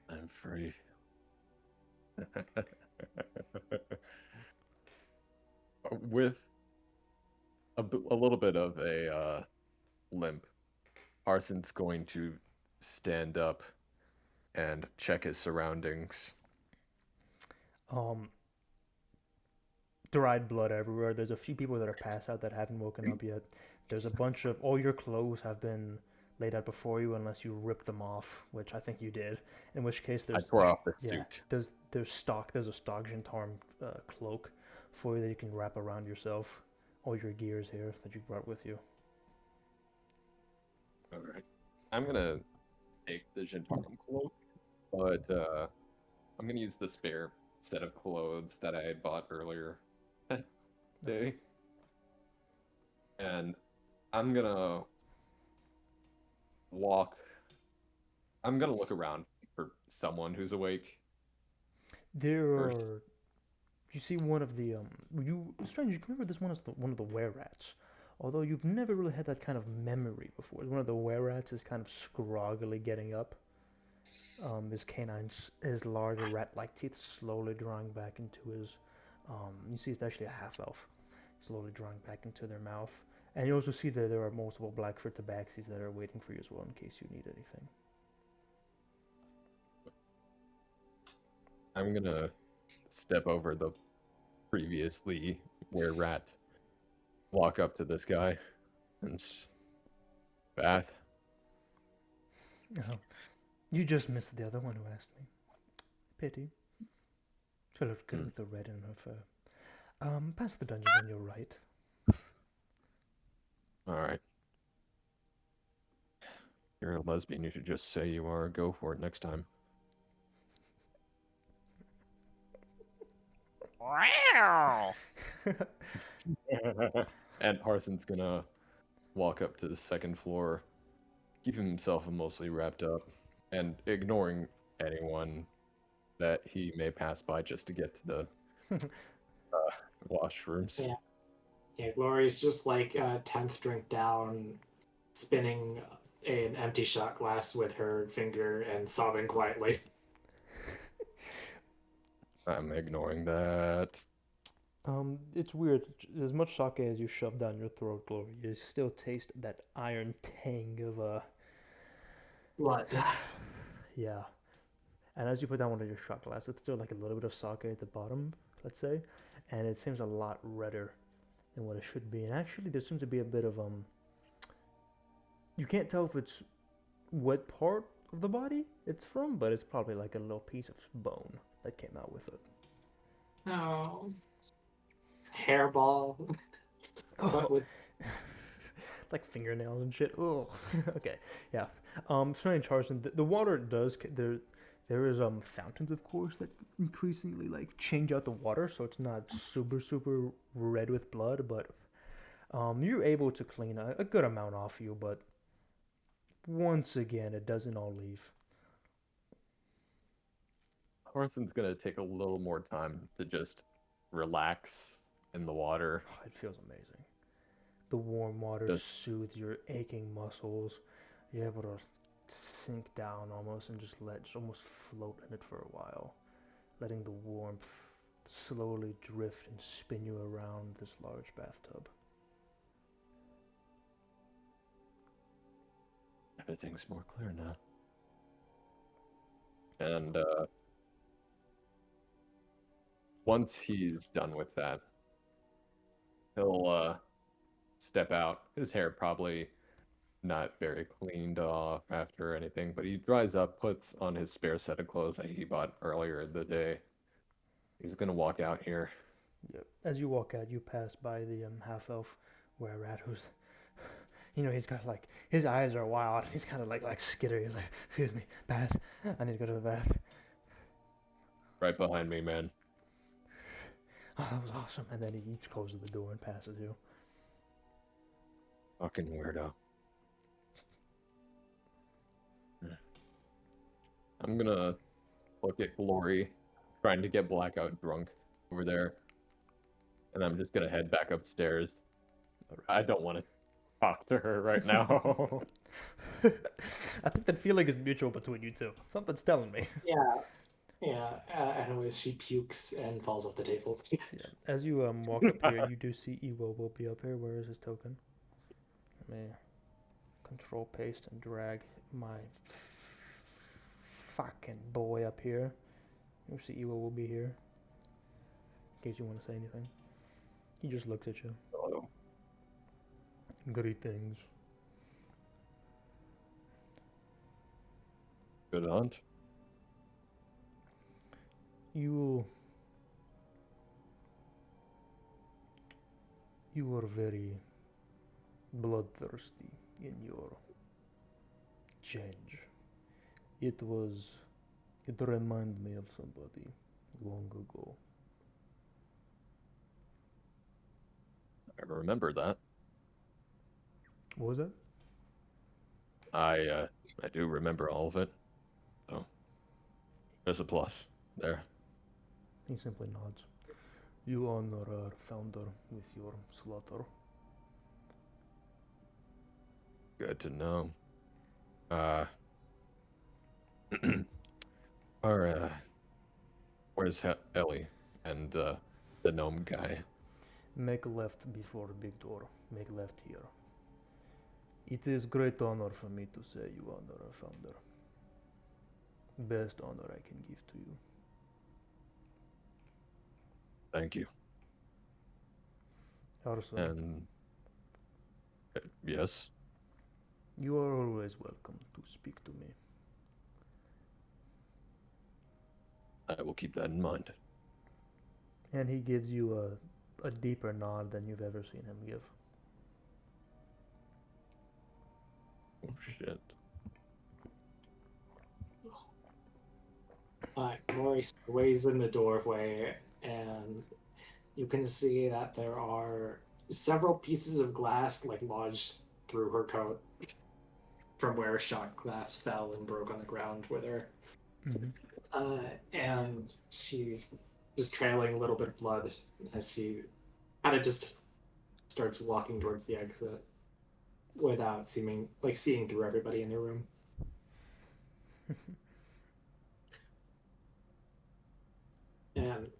I'm free. With a little bit of a limp, Harson's going to stand up and check his surroundings. Dried blood everywhere. There's a few people that are passed out that haven't woken up yet. There's a bunch of all your clothes have been laid out before you, unless you ripped them off, which I think you did. In which case, there's I tore off the suit. There's a stock Zhentarim cloak for you that you can wrap around yourself. All your gears here that you brought with you. All right. I'm gonna take the Zhentarim cloak, but I'm gonna use the spare set of clothes that I had bought earlier day, and I'm gonna walk. I'm gonna look around for someone who's awake. You see one of the strange. You remember this one is one of the were rats. Although you've never really had that kind of memory before. One of the were rats is kind of scroggily getting up. His canines, his larger rat-like teeth slowly drawing back into his. You see, it's actually a half-elf, slowly drawing back into their mouth. And you also see that there are multiple Blackfoot tabaxis that are waiting for you as well in case you need anything. I'm gonna step over the previously were rat, walk up to this guy, and Bath. Oh, you just missed the other one who asked me. Pity. She looked good with the red in her fur. Past the dungeon on your right. Alright. You're a lesbian, you should just say you are. Go for it next time. Wow. And Harson's gonna walk up to the second floor, keeping himself mostly wrapped up, and ignoring anyone that he may pass by just to get to the washrooms. Yeah, Glory's just like 10th drink down, spinning an empty shot glass with her finger and sobbing quietly. I'm ignoring that. It's weird. As much sake as you shove down your throat, Glory, you still taste that iron tang of Blood. yeah. And as you put down one of your shot glasses, it's still like a little bit of sake at the bottom, let's say, and it seems a lot redder than what it should be. And actually, there seems to be a bit of you can't tell if it's what part of the body it's from, but it's probably like a little piece of bone that came out with it. Oh. Hairball. What would Like fingernails and shit. Oh, okay, yeah. Strange Harrison. The water does there is fountains, of course, that increasingly like change out the water, so it's not super red with blood, but you're able to clean a good amount off you, but once again, it doesn't all leave. Horson's gonna take a little more time to just relax in the water. Oh, it feels amazing. The warm water Just soothes your aching muscles. You're able to sink down almost and just almost float in it for a while, letting the warmth slowly drift and spin you around this large bathtub. everything's more clear now. And once he's done with that, he'll step out. His hair probably not very cleaned off after anything, but he dries up, puts on his spare set of clothes that he bought earlier in the day. He's gonna walk out here. Yep. As you walk out, you pass by the half elf were rat who's, he's got like his eyes are wild. He's kind of like skittery. He's like, "Excuse me, bath. I need to go to the bath." Right behind me, man. Oh, that was awesome. And then he closes the door and passes you. Fucking weirdo. I'm gonna look at Glory trying to get blackout drunk over there. And I'm just gonna head back upstairs. I don't want to talk to her right now. I think that feeling is mutual between you two. Something's telling me. Yeah. Anyways, she pukes and falls off the table. Yeah. As you walk up here, you do see Ewo will be up here. Where is his token? Let me control paste and drag my fucking boy up here. You see Ewo will be here. In case you want to say anything. He just looks at you. Hello. Greetings. Good hunt. You were very bloodthirsty in your change. It reminded me of somebody long ago. I remember that. What was that? I do remember all of it. So there's a plus there. He simply nods. You honor our founder with your slaughter. Good to know. Where's Ellie and the gnome guy? Make left before big door. Make left here. It is great honor for me to say you honor our founder. Best honor I can give to you. Thank you. Arson, And yes, you are always welcome to speak to me. I will keep that in mind. And he gives you a deeper nod than you've ever seen him give. Oh shit. Glory sways in the doorway, and you can see that there are several pieces of glass like lodged through her coat from where a shot glass fell and broke on the ground with her. And she's just trailing a little bit of blood as she kind of just starts walking towards the exit without seeing through everybody in the room. And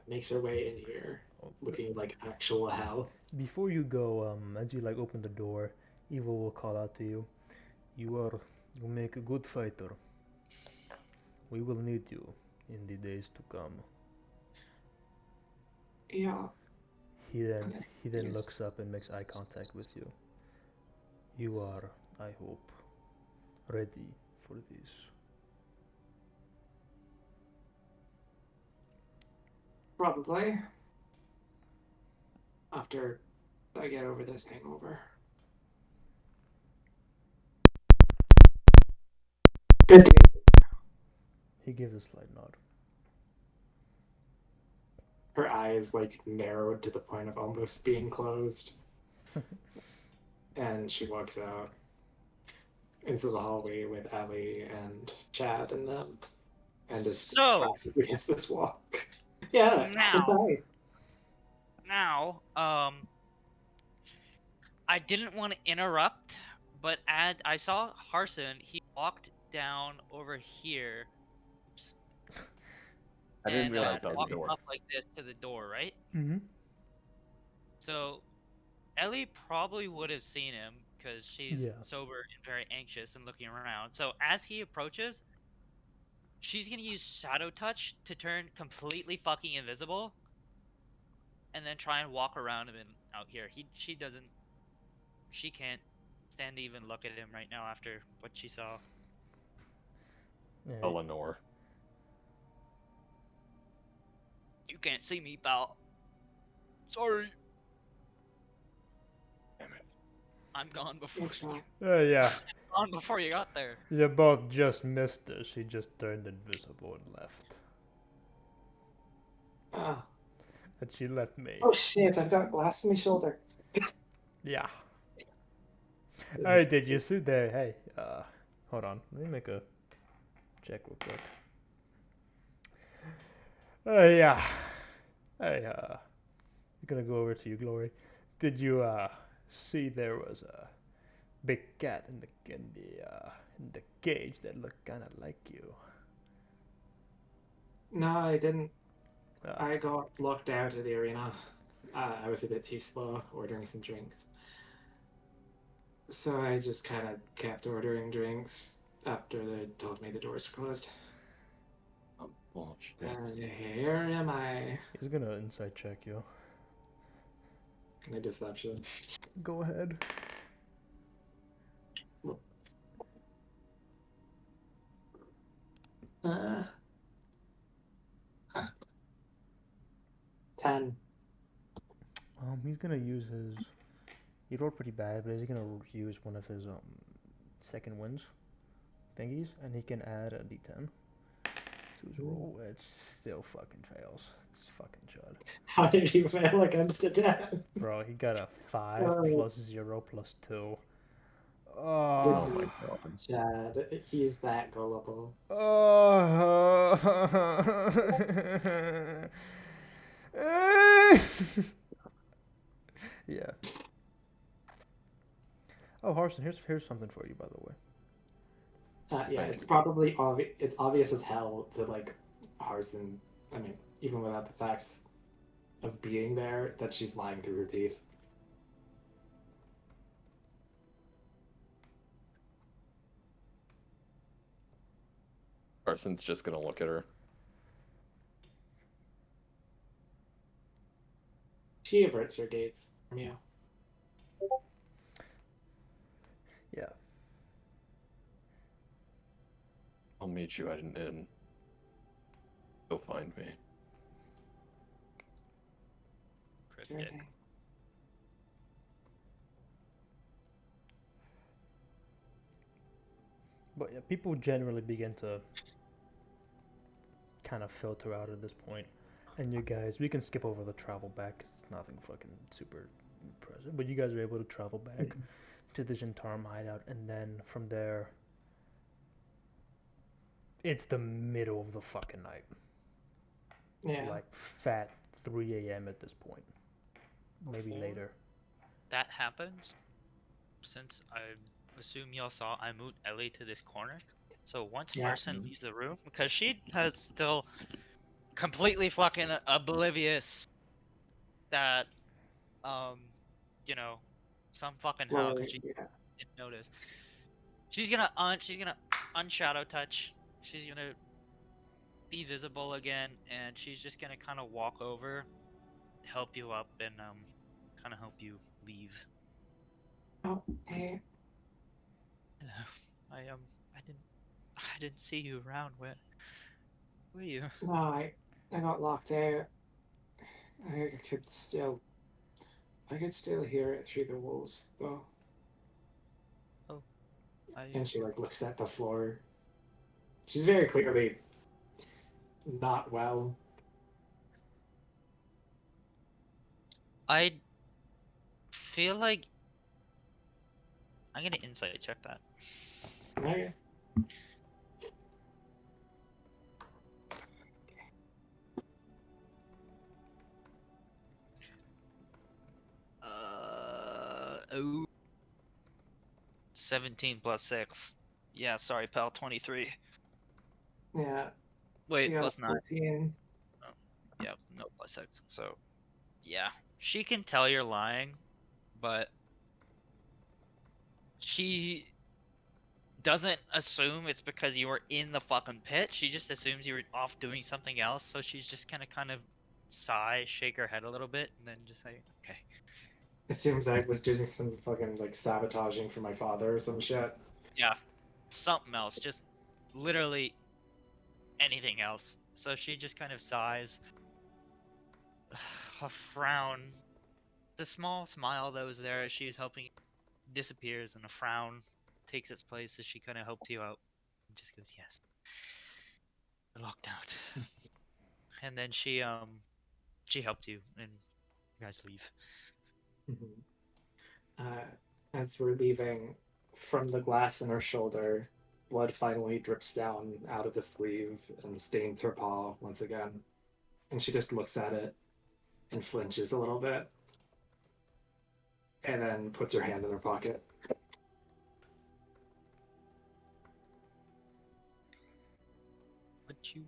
makes her way in here, Oh, looking like actual hell. before you go, as you like open the door, Evil will call out to you. You make a good fighter. We will need you in the days to come. Yeah. He then looks up and makes eye contact with you. You are, I hope, ready for this. Probably. After I get over this hangover. Good day. He gives a slight nod. Her eyes like narrowed to the point of almost being closed. And she walks out into the hallway with Ellie and Chad and them. And just So- crashes against this wall. Yeah. Now- Hi. Now, I didn't want to interrupt, but I saw Harson. He walked down over here. Oops. I didn't and, realize that was walked the door. up like this to the door, right? Mm-hmm. So, Ellie probably would have seen him because she's Yeah. sober and very anxious and looking around. So as he approaches, she's gonna use Shadow Touch to turn completely fucking invisible, and then try and walk around him and out here. She can't stand to even look at him right now after what she saw. Yeah, Eleanor. You can't see me, pal. Sorry. Damn it. I'm gone before Good shot. yeah. gone before you got there. You both just missed her. She just turned invisible and left. Ah. And she left me. Oh shit, I've got glass in my shoulder. Yeah. Hey, did you see there? Hey, hold on. Let me make a check real quick. Yeah. Hey, I'm gonna go over to you, Glory. Did you see there was a big cat in the cage that looked kind of like you? No, I didn't. Uh, I got locked out of the arena. I was a bit too slow ordering some drinks. So I just kind of kept ordering drinks after they told me the doors were closed. Oh, bullshit. And here am I. He's gonna insight check you. Can I deception? Go ahead. Uh, 10. He's gonna use his. He rolled pretty bad, but he's gonna use one of his second wins thingies, and he can add a d10 to his roll. It still fucking fails. It's fucking chud. How did you fail against a 10? Bro, he got a 5 Oh. plus 0 plus 2. Oh Oh. my god. Chad, he's that gullible. Oh. Yeah. Oh, Harson, here's something for you, by the way. Yeah, Thank it's you. probably it's obvious as hell to like Harson. I mean, even without the facts of being there, that she's lying through her teeth. Carson's just gonna look at her. She averts her gaze from you. Yeah. I'll meet you at an inn. You'll find me. Sure Cryptic. thing. But yeah, people generally begin to kind of filter out at this point. And you guys, we can skip over the travel back 'cause it's nothing fucking super impressive. But you guys are able to travel back to the Zhentarim hideout, and then from there, it's the middle of the fucking night. Yeah. Like fat 3 a.m. at this point. Maybe Before later. that happens, since I assume y'all saw, I moved Ellie to this corner. So once Yeah. Harson leaves the room, because she has still completely fucking oblivious that, you know, some fucking how, Well, because she yeah. didn't notice. She's gonna unshadow touch. She's gonna be visible again, and she's just gonna kind of walk over, help you up, and kind of help you leave. Oh, hey. Hello. I I didn't see you around. Where were you? No, I got locked out. I could still I could still hear it through the walls though. Oh, I And she like looks at the floor. She's very clearly not well. I feel like I'm gonna insight check that. Okay. Oh, 17 plus 6. Yeah, sorry, pal. 23. Yeah. She Wait, got a plus 9. 14. Oh, yeah, no plus 6. So, yeah, she can tell you're lying, but she doesn't assume it's because you were in the fucking pit. She just assumes you were off doing something else. So she's just gonna kind of sigh, shake her head a little bit, and then just say, "Okay." Assumes I was doing some fucking like sabotaging for my father or some shit. Yeah, something else. Just literally anything else. So she just kind of sighs, a frown. The small smile that was there as she was helping disappears, and a frown takes its place as she kind of helped you out. And just goes, "Yes, you're locked out." And then she helped you, and you guys leave. Mhm. Uh, as we're leaving, from the glass in her shoulder, blood finally drips down out of the sleeve and stains her paw once again. And she just looks at it and flinches a little bit, and then puts her hand in her pocket. Would you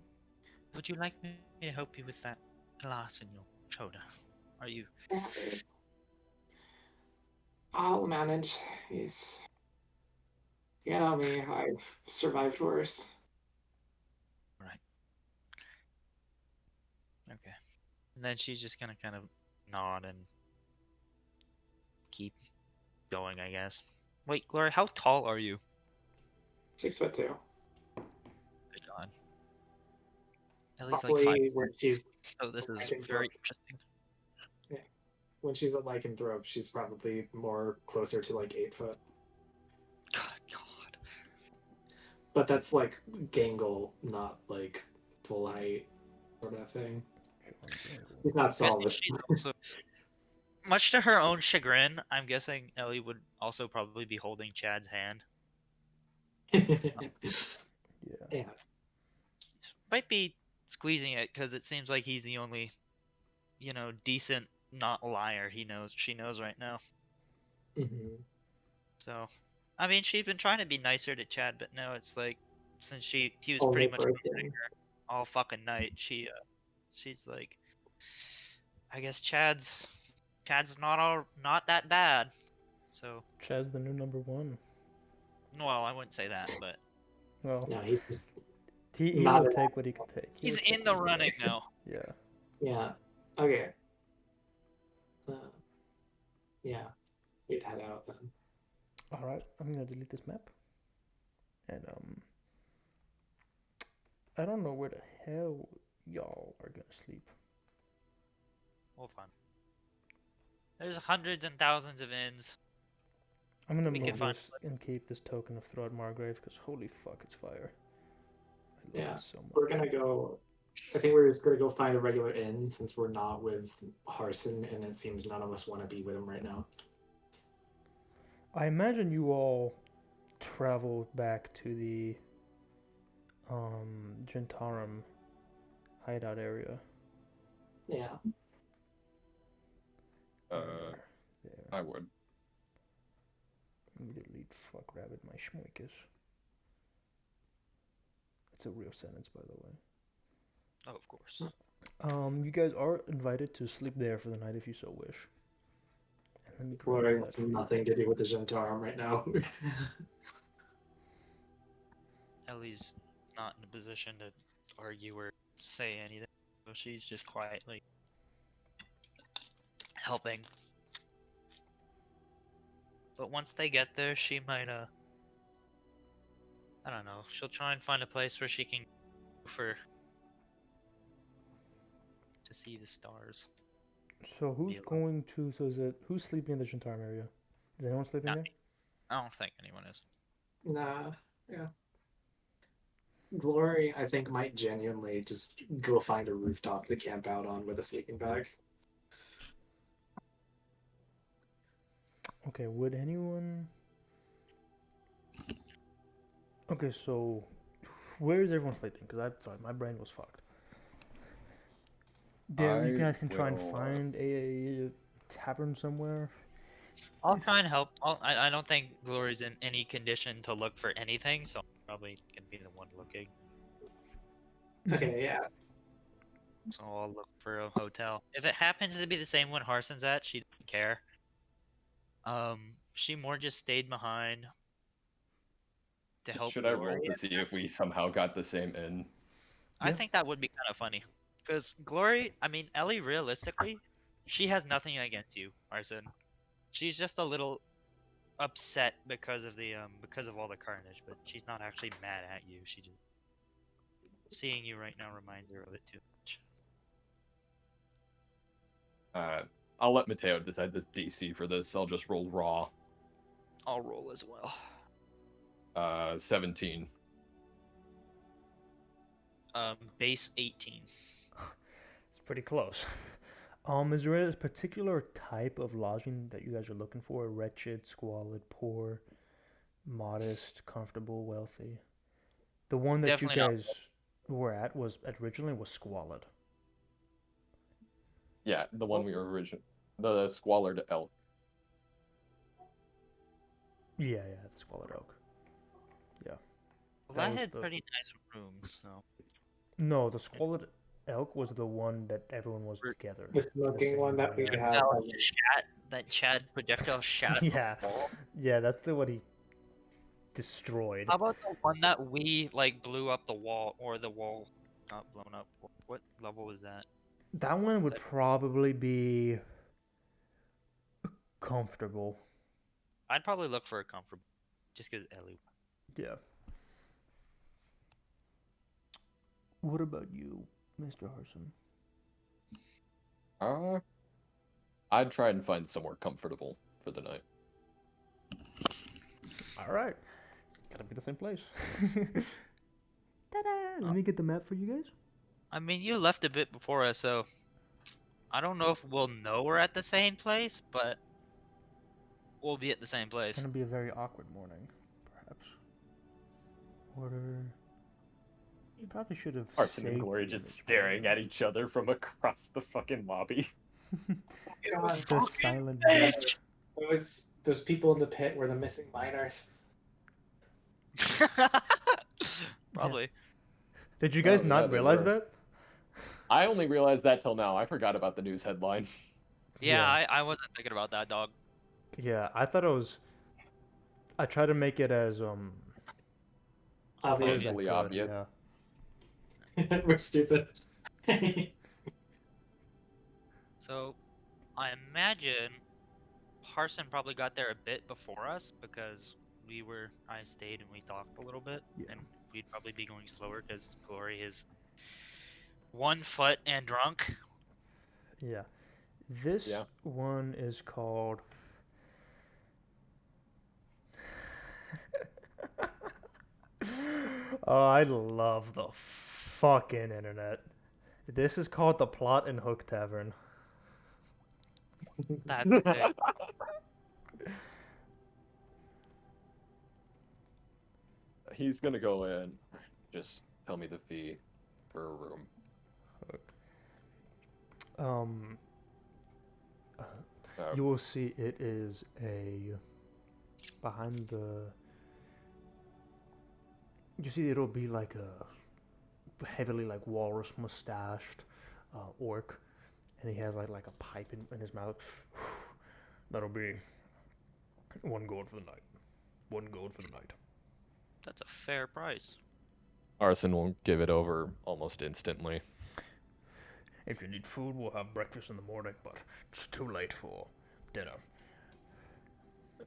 would you like me to help you with that glass in your shoulder? Are you Yeah, I'll manage. Yes. You know me, I've survived worse. right? Okay. And then she's just gonna kind of nod and keep going, I guess. Wait, Gloria, how tall are you? 6'2". Good God. Ellie's like Probably when 5'6". she's So this a is very lycanthrope. interesting. Yeah. When she's a lycanthrope, she's probably more closer to like 8 foot. God. But that's like gangle, not like full height sort of thing. He's not I'm guessing solid. she's also, much to her own chagrin, I'm guessing Ellie would also probably be holding Chad's hand. Yeah. Yeah. Might be squeezing it because it seems like he's the only, decent not liar she knows right now. Hmm. So, I mean, she's been trying to be nicer to Chad, but no, it's like since he was Only pretty much person. all fucking night, she's like, I guess Chad's not that bad. So, Chad's the new number one. well, I wouldn't say that, but Well, No, he's just he not will an take what he can take. he's will take in the what he can running take. now. Yeah. Yeah. Okay. Uh, yeah. We'd head out then. All right. I'm gonna delete this map. And I don't know where the hell y'all are gonna sleep. We'll find. There's hundreds and thousands of inns. I'm gonna We move can find this and keep this token of Throat Margrave because holy fuck, it's fire. I love Yeah. it so much. We're gonna go. I think we're just gonna go find a regular inn since we're not with Harson, and it seems none of us want to be with him right now. I imagine you all traveled back to the Zhentarim hideout area. Yeah. There. I would. Let me delete fuck rabbit my schmoikus. That's a real sentence, by the way. Oh, of course. You guys are invited to sleep there for the night if you so wish. And let me grab Glory that has for you. nothing to do with the Zhentarim right now. Ellie's not in a position to argue or say anything, so she's just quietly helping. But once they get there, she might I don't know. She'll try and find a place where she can go for to see the stars. So who's alone. going to? So is it who's sleeping in the Shintarm area? Is anyone sleeping there? Nothing. I don't think anyone is. Nah, yeah. Glory, I think, might genuinely just go find a rooftop to camp out on with a sleeping bag. Okay, would anyone? Okay, so where is everyone sleeping? Because I'm sorry, my brain was fucked. There, you I guys can try and will, find a tavern somewhere. I'll try and help. I don't think Glory's in any condition to look for anything, so I'm probably gonna be the one looking. Okay, yeah. So I'll look for a hotel. If it happens to be the same one Harson's at, she doesn't care. She more just stayed behind to help should I roll Glory. to see if we somehow got the same inn? I Yeah. think that would be kind of funny. Because Glory, I mean, Ellie, realistically, she has nothing against you, Arson. She's just a little upset because of the because of all the carnage, but she's not actually mad at you. She just seeing you right now reminds her of it too much. I'll let Mateo decide this DC for this. I'll just roll raw. I'll roll as well. 17. Base 18. It's pretty close. Is there a particular type of lodging that you guys are looking for? Wretched, squalid, poor, modest, comfortable, wealthy? The one that Definitely you not. guys were at was originally was squalid. Yeah, the one we were originally. The squalid elk. Yeah, the squalid oak. Yeah. Well, That that was had the pretty nice rooms, so. No, the squalid elk was the one that everyone was We're- together. The smoking one that we area. have. That Chad projectile shot. Yeah, yeah, that's the one he destroyed. How about the one that we like blew up the wall, or the wall not blown up? What level was that? That one would probably be comfortable. I'd probably look for a comfortable, just because Ellie. Yeah. What about you, Mr. Harson? I'd try and find somewhere comfortable for the night. All right. It's gotta be the same place. Ta-da! Let me get the map for you guys. I mean, you left a bit before us, so I don't know if we'll know we're at the same place, but we'll be at the same It's place. gonna be a very awkward morning, perhaps. Order. You probably should have Arson and saved Glory the just image staring for at each other from across the fucking lobby. God, the silent bitch. those people in the pit were the missing miners. Probably. Did you guys Oh, yeah, not they realize were. that? I only realized that till now. I forgot about the news headline. Yeah, I wasn't thinking about that, dog. Yeah, I thought it was. I tried to make it as Obvious. Painfully good, obvious. Yeah. We're stupid. So, I imagine Harson probably got there a bit before us because I stayed and we talked a little bit, Yeah. and we'd probably be going slower because Glory is 1 foot and drunk. Yeah. This Yeah. one is called. Oh, I love the fucking internet. This is called the Plot and Hook Tavern. That's it. He's gonna go in. Just tell me the fee for a room. You will see it is a behind the. You see, it'll be like a heavily like walrus mustached orc, and he has like a pipe in his mouth. That'll be 1 gold for the night. 1 gold for the night. That's a fair price. Arson will give it over almost instantly. If you need food, we'll have breakfast in the morning, but it's too late for dinner.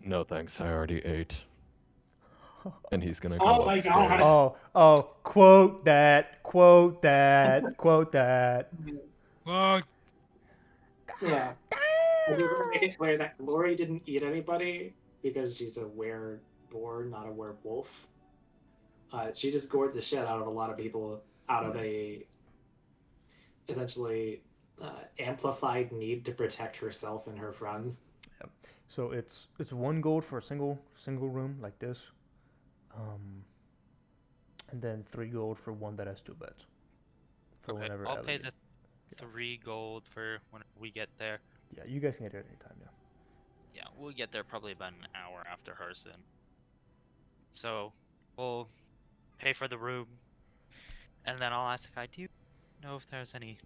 No thanks, I already ate. And he's gonna Oh go my upstairs. gosh. Oh, quote that, quote that, quote that. Yeah. I do want to make it clear that Lori didn't eat anybody because she's a were-born, not a werewolf. She just gored the shit out of a lot of people out of a essentially amplified need to protect herself and her friends. So it's 1 gold for a single room like this, and then 3 gold for one that has 2 beds. For Okay, whenever I'll Ellie- pay the 3 gold for when we get there. Yeah, you guys can get it anytime. Yeah. Yeah, we'll get there probably about an hour after Harson. So we'll pay for the room, and then I'll ask the guy, do you know if there's any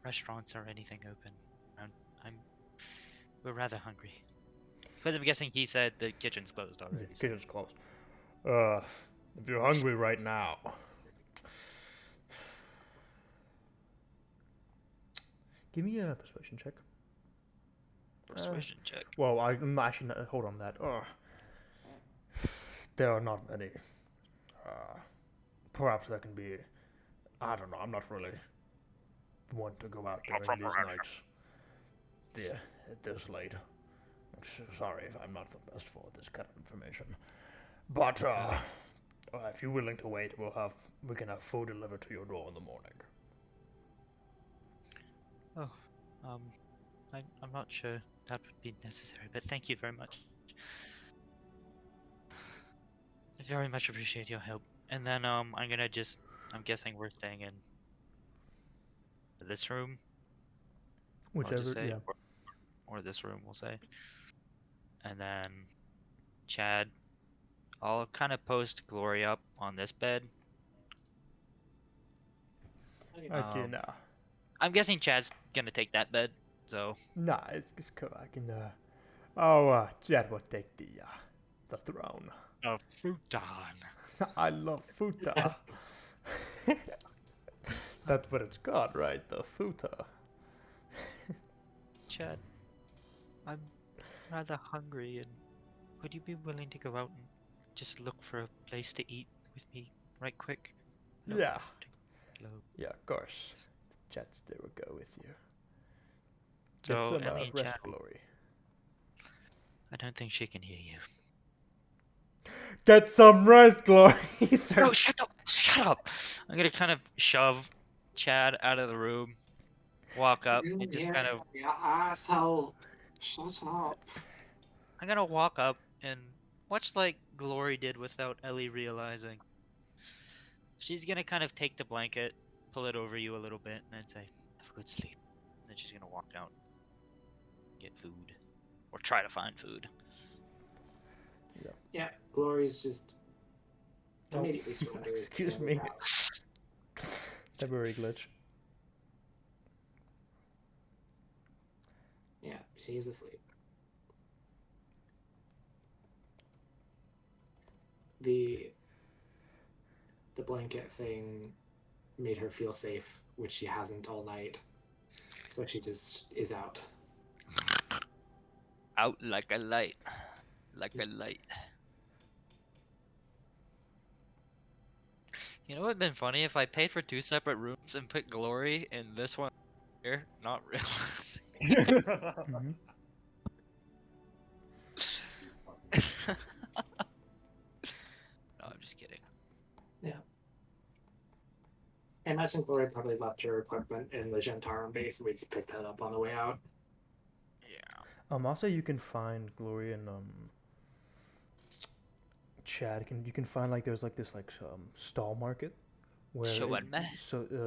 restaurants or anything open? We're rather hungry. Because I'm guessing he said the kitchen's closed already. The kitchen's closed. If you're hungry right now, give me a persuasion check. Persuasion check. Well, I'm actually not, hold on that. There are not many. Perhaps there can be. I don't know. I'm not really one to go out during these nights. Yeah, this late. Sorry if I'm not the best for this kind of information. But if you're willing to wait, we can have food delivered to your door in the morning. I'm not sure that would be necessary, but thank you very much. I very much appreciate your help. And then I'm guessing we're staying in this room. I'll just Whichever, say, yeah. or this room, we'll say. And then Chad, I'll kind of post Glory up on this bed. Okay, I'm guessing Chad's gonna take that bed, so. Nah, it's cool. I can. Chad will take the throne. A futon. I love futa. That's what it's called, right? The futa. Chad, I'm rather hungry, and would you be willing to go out and just look for a place to eat with me right quick? I don't Yeah. want to go alone. Yeah, of course. Chad's there will go with you. So, Get some Ellie and rest, Chad, Glory. I don't think she can hear you. Get some rest, Glory. No, shut up! Shut up! I'm gonna kind of shove Chad out of the room, walk up, and just kind of. Yeah, asshole. Shut up. I'm gonna walk up and much like Glory did without Ellie realizing. She's gonna kind of take the blanket, pull it over you a little bit, and then say, "Have a good sleep." And then she's gonna walk out, get food, or try to find food. Yeah, Glory's just immediately surrenders. Excuse and me. out. Temporary glitch. Yeah, she's asleep. The blanket thing made her feel safe, which she hasn't all night. So she just is out. Out like a light, like a light. You know what'd been funny if I paid for 2 separate rooms and put Glory in this one here, not realizing. Mm-hmm. No, I'm just kidding. I imagine Glory probably left her equipment in the Zhentarim base. We just picked that up on the way out. Yeah. Also you can find Glory and Chad. You can find like there's like this like stall market where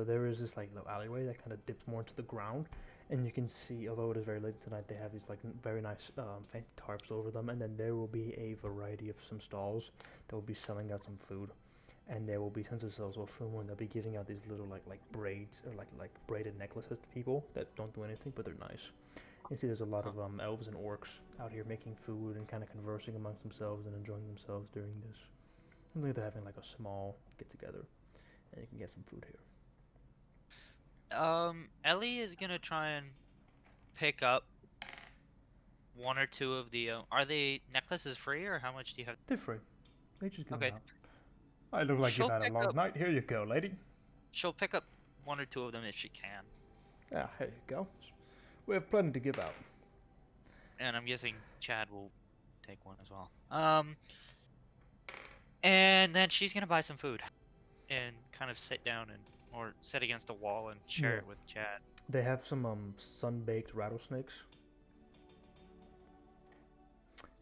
there is this like little alleyway that kind of dips more into the ground, and you can see, although it is very late tonight, they have these like very nice faint tarps over them, and then there will be a variety of some stalls that will be selling out some food. and there will be since it's also full moon, they'll be giving out these little like braids or like braided necklaces to people that don't do anything, but they're nice. You see, there's a lot of elves and orcs out here making food and kind of conversing amongst themselves and enjoying themselves during this. Seems like they're having like a small get together, and you can get some food here. Ellie is gonna try and pick up one or two of the. Are the necklaces free, or how much do you have? They're free. They just give them Okay. out. I look like She'll you've had a pick long up. night. Here you go, lady. She'll pick up one or two of them if she can. Ah, here you go. We have plenty to give out. And I'm guessing Chad will take one as well. And then she's gonna buy some food, and kind of sit down or sit against a wall and share Yeah. it with Chad. They have some sun-baked rattlesnakes.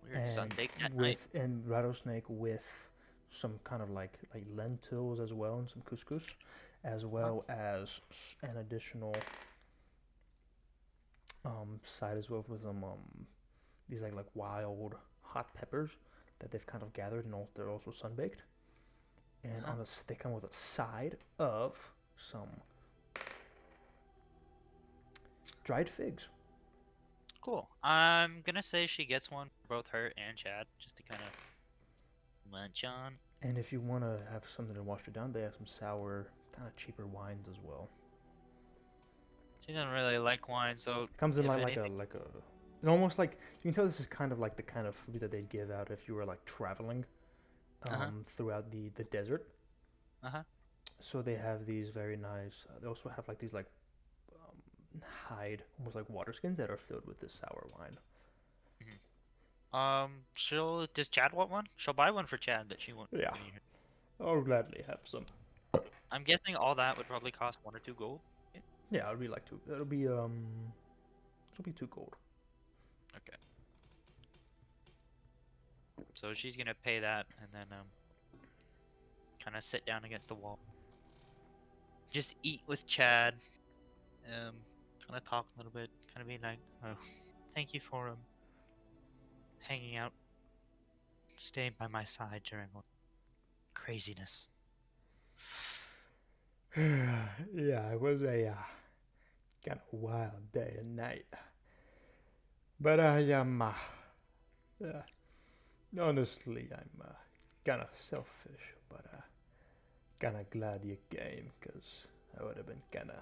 Weird Sunday at night. with and rattlesnake with some kind of like lentils as well and some couscous, as well as an additional side as well with some these like wild hot peppers that they've kind of gathered and they're also sun baked. And on this, they come with a side of some dried figs. Cool. I'm gonna say she gets one for both her and Chad, just to kind of munch on. And if you want to have something to wash it down, they have some sour, kind of cheaper wines as well. She doesn't really like wine, so Comes in if like anything- it's almost like you can tell this is kind of like the kind of food that they'd give out if you were like traveling throughout the desert. So they have these very nice. They also have like these like hide, almost like water skins that are filled with this sour wine. does Chad want one? She'll buy one for Chad, but she won't. Yeah. I'll gladly have some. I'm guessing all that would probably cost 1 or 2 gold. Yeah, it'll be like two. It'll be 2 gold. Okay. So she's gonna pay that and then kind of sit down against the wall. Just eat with Chad. Kind of talk a little bit. Kind of be like, oh, thank you for hanging out, staying by my side during all craziness. Yeah, it was a kind of wild day and night. But I am, honestly, I'm kind of selfish, but kind of glad you came, because I would have been kind of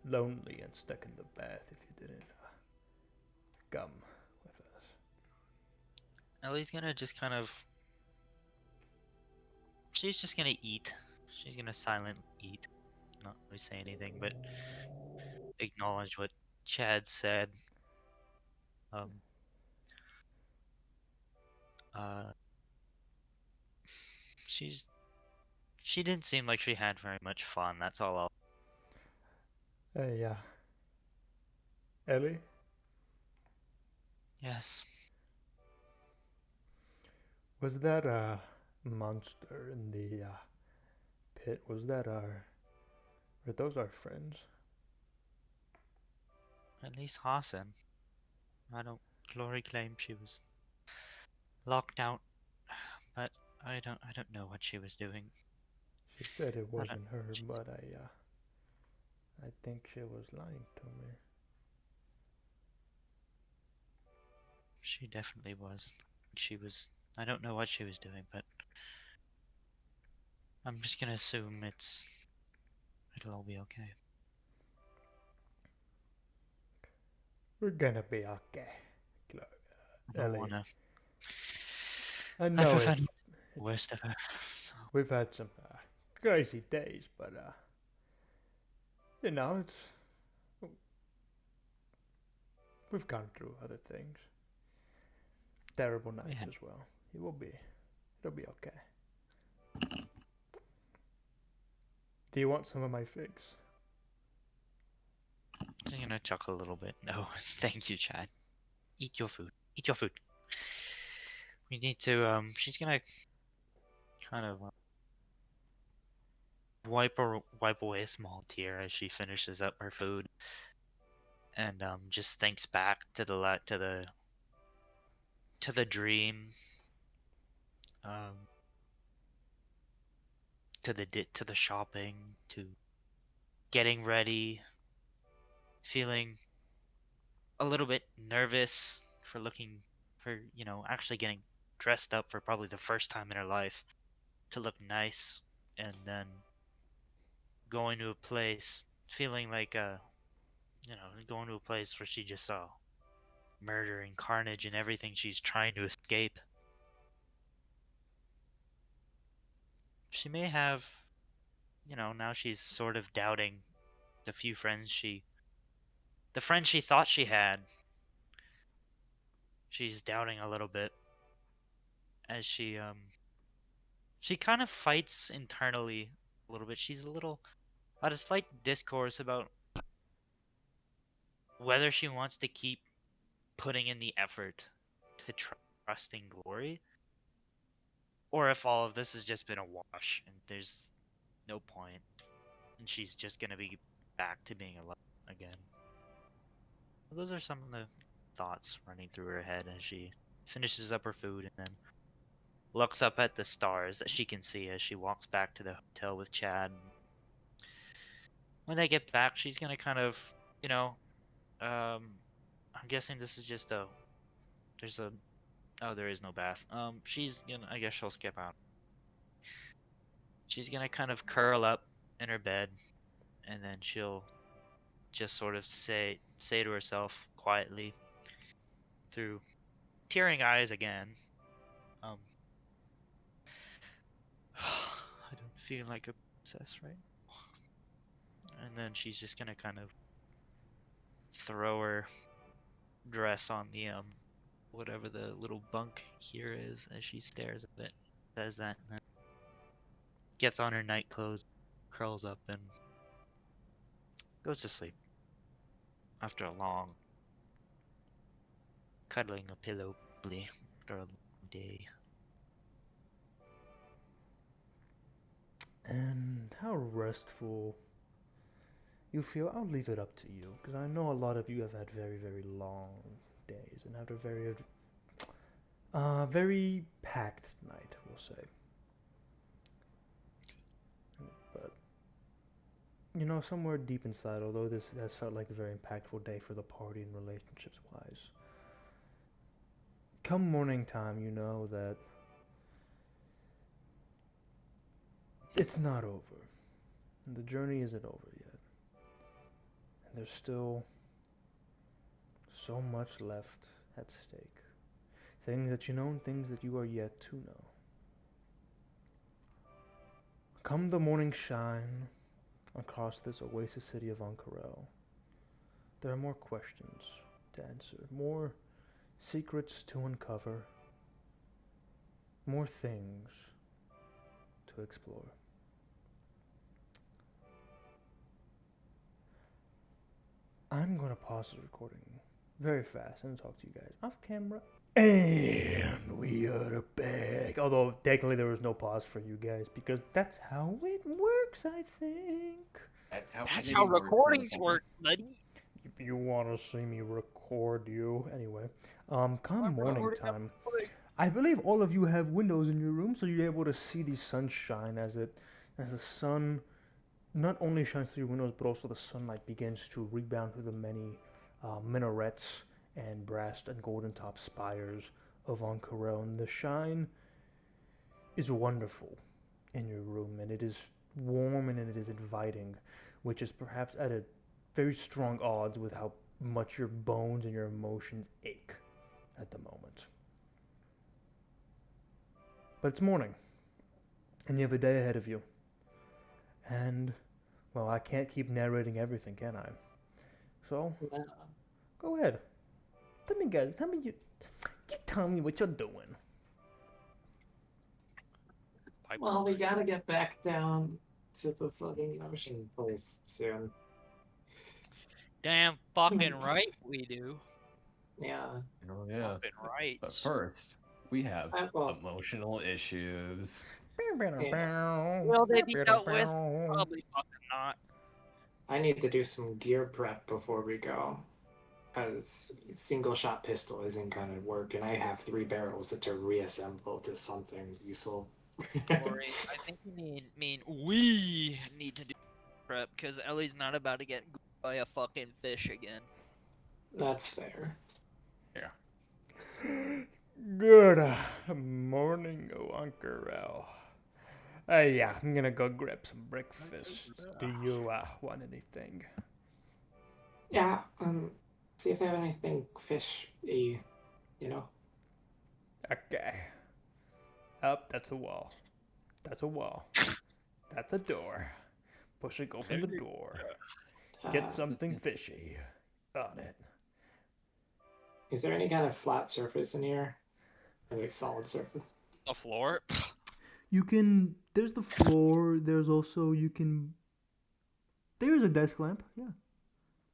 lonely and stuck in the bath if you didn't come with us. Ellie's gonna just kind of. She's just gonna eat. She's gonna silently eat. Not really say anything, but acknowledge what Chad said. She didn't seem like she had very much fun. That's all. Hey, Ellie, Yes. was that monster in the pit? Were those our friends? At least Hassan. Glory claimed she was locked out, but I don't know what she was doing. She said it wasn't her, she's- but I think she was lying to me. She definitely was. I don't know what she was doing, but I'm just gonna assume it'll all be okay. We're gonna be okay. I don't Ellie, wanna. I I know prevent the worst of her. So. we've had some crazy days, but we've gone through other things. Terrible nights as well. It'll be okay. Do you want some of my figs? I'm gonna chuckle a little bit. No, thank you, Chad. Eat your food. Eat your food. We need to. She's gonna kind of wipe away a small tear as she finishes up her food, and just thinks back to the dream. to the shopping, to getting ready, feeling a little bit nervous for actually getting dressed up for probably the first time in her life to look nice, and then going to a place feeling like going to a place where she just saw murder and carnage and everything she's trying to escape. She may have, now she's sort of doubting the few friends the friends she thought she had. She's doubting a little bit as she kind of fights internally a little bit. She's a little at a slight discourse about whether she wants to keep putting in the effort to trusting Glory, or if all of this has just been a wash and there's no point, and she's just gonna be back to being alone again. Those are some of the thoughts running through her head as she finishes up her food and then looks up at the stars that she can see as she walks back to the hotel with Chad. When they get back, she's gonna kind of, I'm guessing this is just there's a, oh, there is no bath. I guess she'll skip out. She's gonna kind of curl up in her bed, and then she'll just sort of say to herself quietly through tearing eyes again, um, I don't feel like a princess right now. And then she's just gonna kind of throw her dress on the whatever the little bunk here is as she stares at it, says that, and then gets on her night clothes, curls up, and goes to sleep after a long cuddling a pillow probably after a long day. And how restful you feel, I'll leave it up to you, because I know a lot of you have had very, very long days and had a very packed night, we'll say. But, somewhere deep inside, although this has felt like a very impactful day for the party and relationships-wise, come morning time, you know that it's not over. And the journey isn't over yet. And there's still so much left at stake. Things that you know and things that you are yet to know. Come the morning shine across this oasis city of Ankarel, there are more questions to answer, more secrets to uncover, more things to explore. I'm going to pause the recording very fast and talk to you guys off camera. And we are back. Although technically there was no pause for you guys because that's how it works, I think. That's how recordings work, buddy. You want to see me record you? Anyway, come morning time. I believe all of you have windows in your room, so you're able to see the sunshine as the sun not only shines through your windows, but also the sunlight begins to rebound through the many minarets and brass and golden top spires of Ankarel. And the shine is wonderful in your room, and it is warm and it is inviting, which is perhaps at a very strong odds with how much your bones and your emotions ache at the moment. But it's morning, and you have a day ahead of you. And, well, I can't keep narrating everything, can I? So, go ahead. You tell me what you're doing. Well, we gotta get back down to the fucking ocean place soon. Damn fucking right we do. Yeah. Oh yeah. Fucking right. But first, we have well- emotional issues. Will they be dealt with? Probably fucking not. I need to do some gear prep before we go. Because single shot pistol isn't gonna work, and I have 3 barrels that to reassemble to something useful Glory, I think we need to do prep because Ellie's not about to get by a fucking fish again. That's fair. Good morning, Uncle. Yeah, I'm gonna go grab some breakfast. Do you want anything? Yeah, see if they have anything fishy, you know? Okay. Up, that's a wall. That's a wall. That's a door. Pushing open the door. Get Uh, something fishy on it. is there any kind of flat surface in here? Or like solid surface? The floor? You can. There's the floor. There's also you can. There's a desk lamp. Yeah,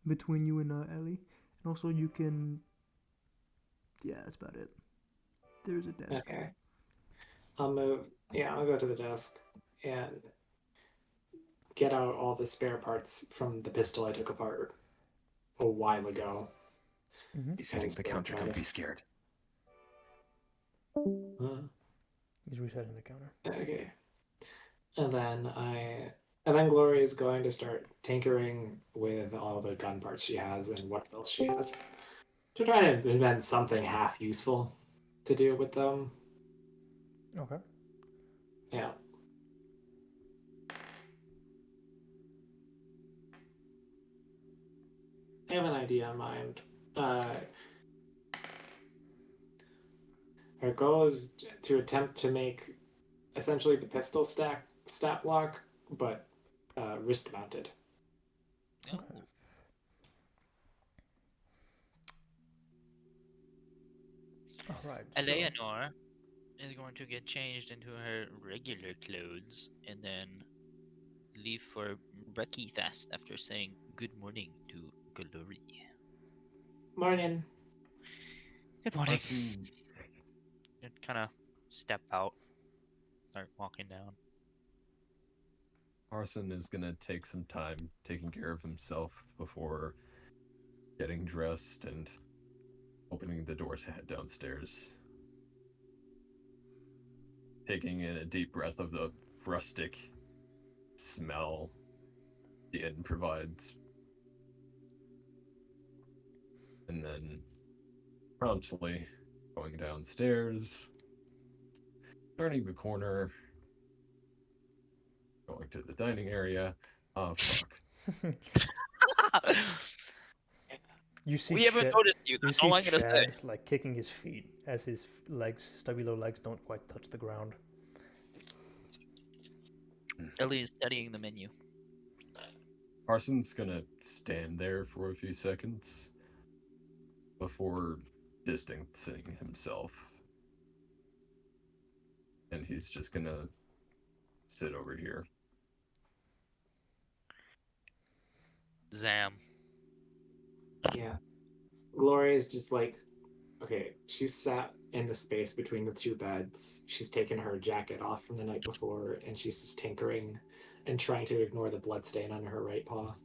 between you and Ellie, and also you can. Yeah, that's about it. There's a desk. Okay. I'll move. Yeah, I'll go to the desk and get out all the spare parts from the pistol I took apart a while ago. Mm-hmm. He's hitting the counter. Don't be scared. He's resetting the counter. Okay. And then Glory is going to start tinkering with all the gun parts she has and what else she has to try to invent something half useful to do with them. Okay. Yeah. I have an idea in mind. Our goal is to attempt to make essentially the pistol stat block, but wrist mounted. Oh. All right. Eleanor is going to get changed into her regular clothes and then leave for breakfast after saying good morning to Glory. Morning. Good morning. Arson, And kind of step out, start walking down. Arson is gonna take some time taking care of himself before getting dressed and opening the door to head downstairs. Taking in a deep breath of the rustic smell the inn provides. And then promptly going downstairs, turning the corner, going to the dining area. Oh, fuck. You see We haven't Chad, noticed you. you That's see all I'm gonna say. Chad like kicking his feet as his legs, stubby little legs, don't quite touch the ground. Ellie is studying the menu. Arson's gonna stand there for a few seconds before distancing himself. And he's just gonna sit over here. Zam. Yeah. Gloria is just like, okay, she's sat in the space between the two beds. She's taken her jacket off from the night before, and she's just tinkering and trying to ignore the bloodstain on her right paw.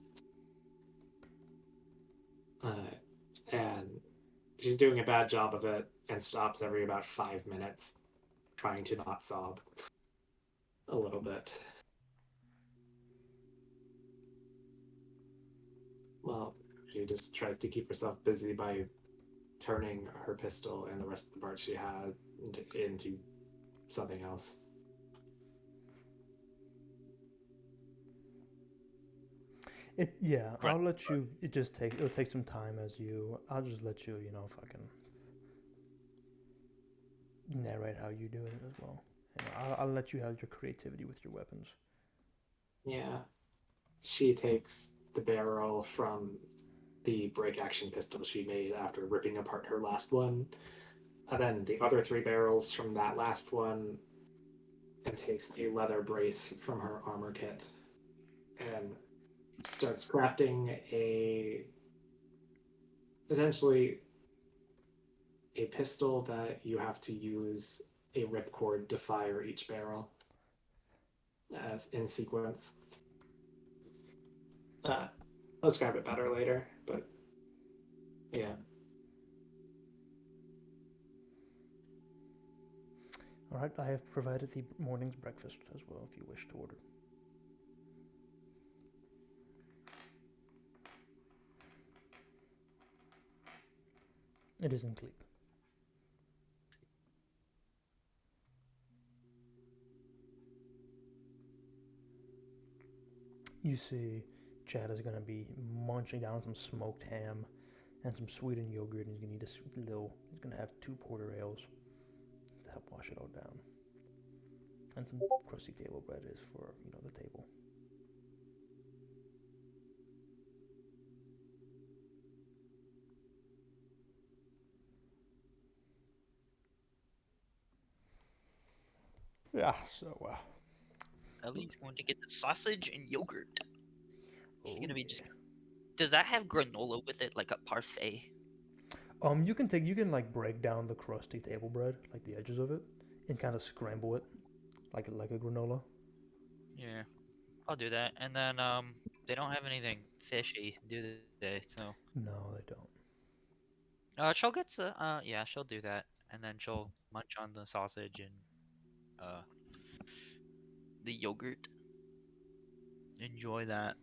And she's doing a bad job of it and stops every about 5 minutes trying to not sob a little bit. Well, she just tries to keep herself busy by turning her pistol and the rest of the parts she had into something else. Yeah, Right. I'll let you. It'll take some time as you. I'll just let you, fucking narrate how you do it as well. I'll let you have your creativity with your weapons. Yeah. She takes the barrel from the break action pistol she made after ripping apart her last one, and then the other 3 barrels from that last one, and takes a leather brace from her armor kit and starts crafting essentially a pistol that you have to use a ripcord to fire each barrel as in sequence. I'll describe it better later, but yeah. Alright, I have provided the morning's breakfast as well if you wish to order. It is incomplete. You see, Chad is gonna be munching down some smoked ham and some sweetened yogurt, and he's gonna eat he's gonna have 2 porter ales to help wash it all down. And some crusty table bread is for, the table. Yeah, so, Ellie's going to get the sausage and yogurt. She's oh, gonna be yeah. just. Does that have granola with it, like a parfait? You can like break down the crusty table bread, like the edges of it, and kind of scramble it, like a granola. Yeah, I'll do that. And then they don't have anything fishy, do they? So No, they don't. she'll get to yeah, she'll do that, and then she'll munch on the sausage and uh the yogurt. Enjoy that.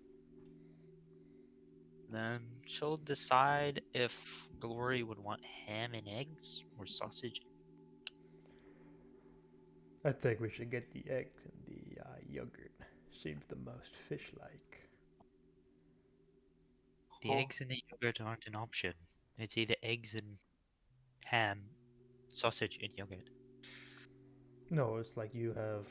Then she'll decide if Glory would want ham and eggs or sausage. I think we should get the egg and the yogurt. Seems the most fish-like. The eggs and the yogurt aren't an option. It's either eggs and ham, sausage and yogurt. No, it's like you have.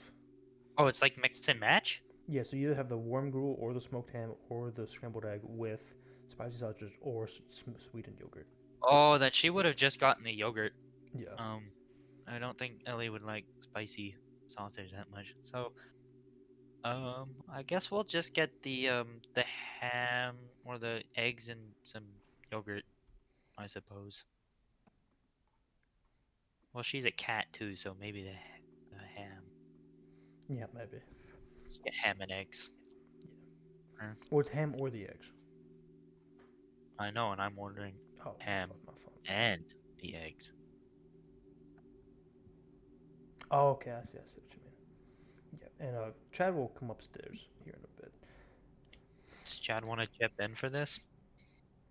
Oh, it's like mix and match? Yeah, so you either have the warm gruel or the smoked ham or the scrambled egg with spicy sausage or sweetened yogurt. Oh, then she would have just gotten the yogurt. Yeah. I don't think Ellie would like spicy sausage that much. So, I guess we'll just get the ham or the eggs and some yogurt, I suppose. Well, she's a cat too, so maybe the ham. Yeah, maybe. Just get ham and eggs. Or it's ham or the eggs. I know, and I'm ordering Oh, ham my fault. and the eggs. Oh, okay, I see what you mean. Yeah, and Chad will come upstairs here in a bit. Does Chad want to chip in for this?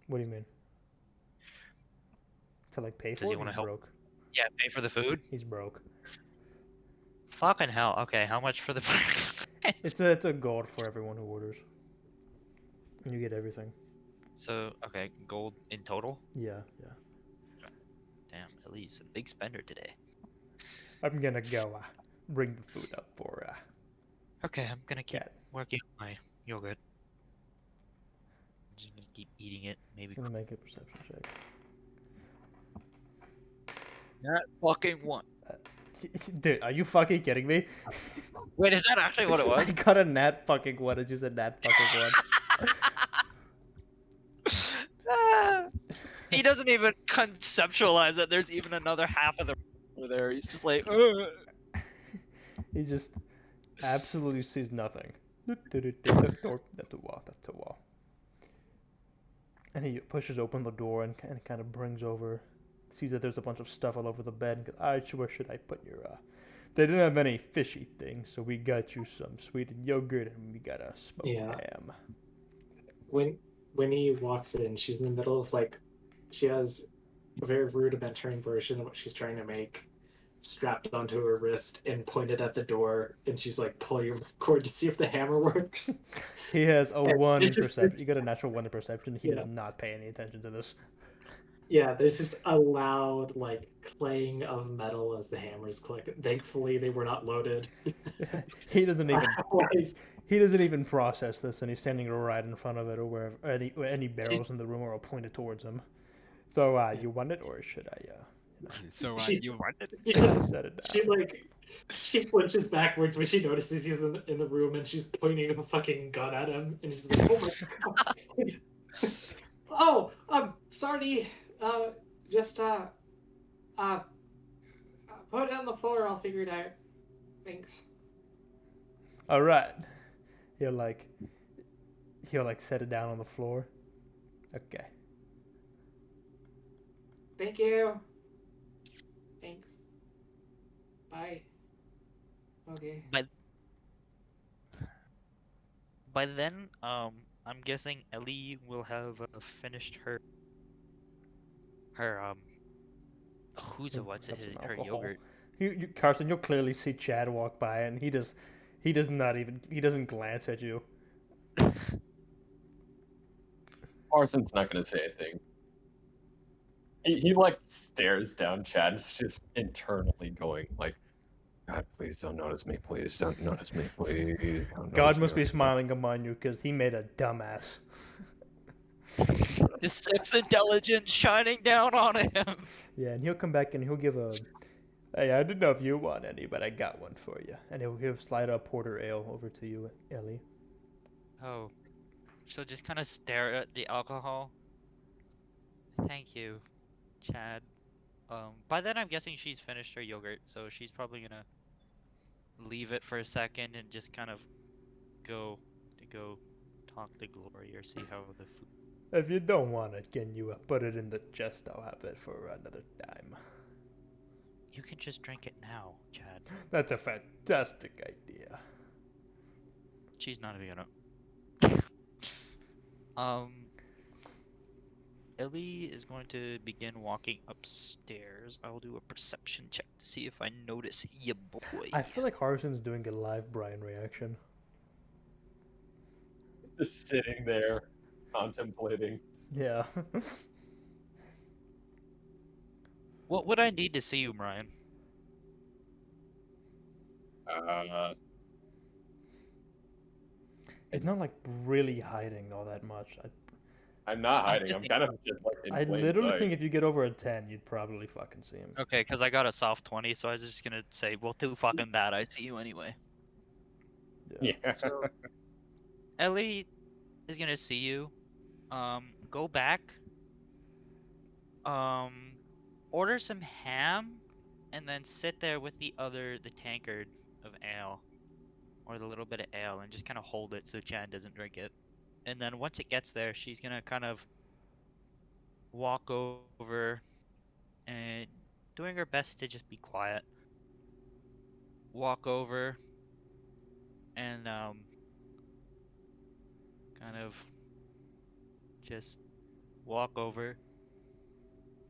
What do you mean? To like pay for Does he it? wanna He's help? broke. Yeah, pay for the food? He's broke. Fucking hell. Okay, how much for the It's a gold for everyone who orders. And you get everything. So, okay, gold in total? Yeah. Damn, Ellie's a big spender today. I'm gonna go bring the food up for Okay, I'm gonna keep Cat. working on my yogurt. I'm just gonna keep eating it. Maybe. Gonna make a perception check. Not fucking one. Dude, are you fucking kidding me? Wait, is that actually what it was? I got a nat fucking one. It's just a nat fucking one. He doesn't even conceptualize that there's even another half of the over there. He's just like, ugh. He just absolutely sees nothing. That's a wall. That's a wall. And he pushes open the door and kind of brings over, sees that there's a bunch of stuff all over the bed. And goes, "Alright, where should I put your They didn't have any fishy things, so we got you some sweetened yogurt and we got a smoked ham." When he walks in, she's in the middle of she has a very rudimentary version of what she's trying to make strapped onto her wrist and pointed at the door, and she's like pulling your cord to see if the hammer works. He has a And 1 in it's just perception. this- You got a natural 1 in perception. He Yeah. does not pay any attention to this. Yeah, there's just a loud clang of metal as the hammers click. Thankfully, they were not loaded. He doesn't even Otherwise, he doesn't even process this, and he's standing right in front of it, or wherever any barrels in the room are all pointed towards him. So, you want it, or should I? So She's- you want it? she just Set it down. she flinches backwards when she notices he's in the room, and she's pointing a fucking gun at him, and she's like, "Oh my god!" Oh, sorry. Just put it on the floor. I'll figure it out. Thanks. All right. He'll set it down on the floor. Okay. Thank you. Thanks. Bye. Okay. By then, I'm guessing Ellie will have finished her who's a what's it Grab some her alcohol. yogurt. Carson, you'll clearly see Chad walk by, and he does not even, he doesn't glance at you. Arson's not gonna say a thing. He like stares down Chad, and is just internally going like, God, please don't notice me. Please don't notice me. Please don't God notice me must be right now." smiling upon you because he made a dumbass. The sex intelligence shining down on him. Yeah, and he'll come back and he'll give a, hey, I didn't know if you want any, but I got one for you. And he'll slide a porter ale over to you, Ellie. Oh, she'll just kind of stare at the alcohol. Thank you, Chad. By then I'm guessing she's finished her yogurt, so she's probably gonna leave it for a second and just kind of go talk to Glory or see how the food. If you don't want it, can you put it in the chest? I'll have it for another time. You can just drink it now, Chad. That's a fantastic idea. She's not even gonna. Ellie is going to begin walking upstairs. I'll do a perception check to see if I notice ya boy. I feel like Harson's doing a live Brian reaction. Just sitting there, contemplating. Yeah. What would I need to see you, Brian? He's not like really hiding all that much. I'm not I'm hiding. I'm guessing- kind of just like in I plain literally sight. think if you get over a 10, you'd probably fucking see him. Okay, because I got a soft 20, so I was just gonna say, well, too fucking bad. I see you anyway. Yeah. So, Ellie is gonna see you. Go back. Order some ham, and then sit there with the tankard of ale, or the little bit of ale, and just kind of hold it so Chan doesn't drink it. And then once it gets there, she's gonna kind of walk over and doing her best to just be quiet. Walk over and kind of just walk over,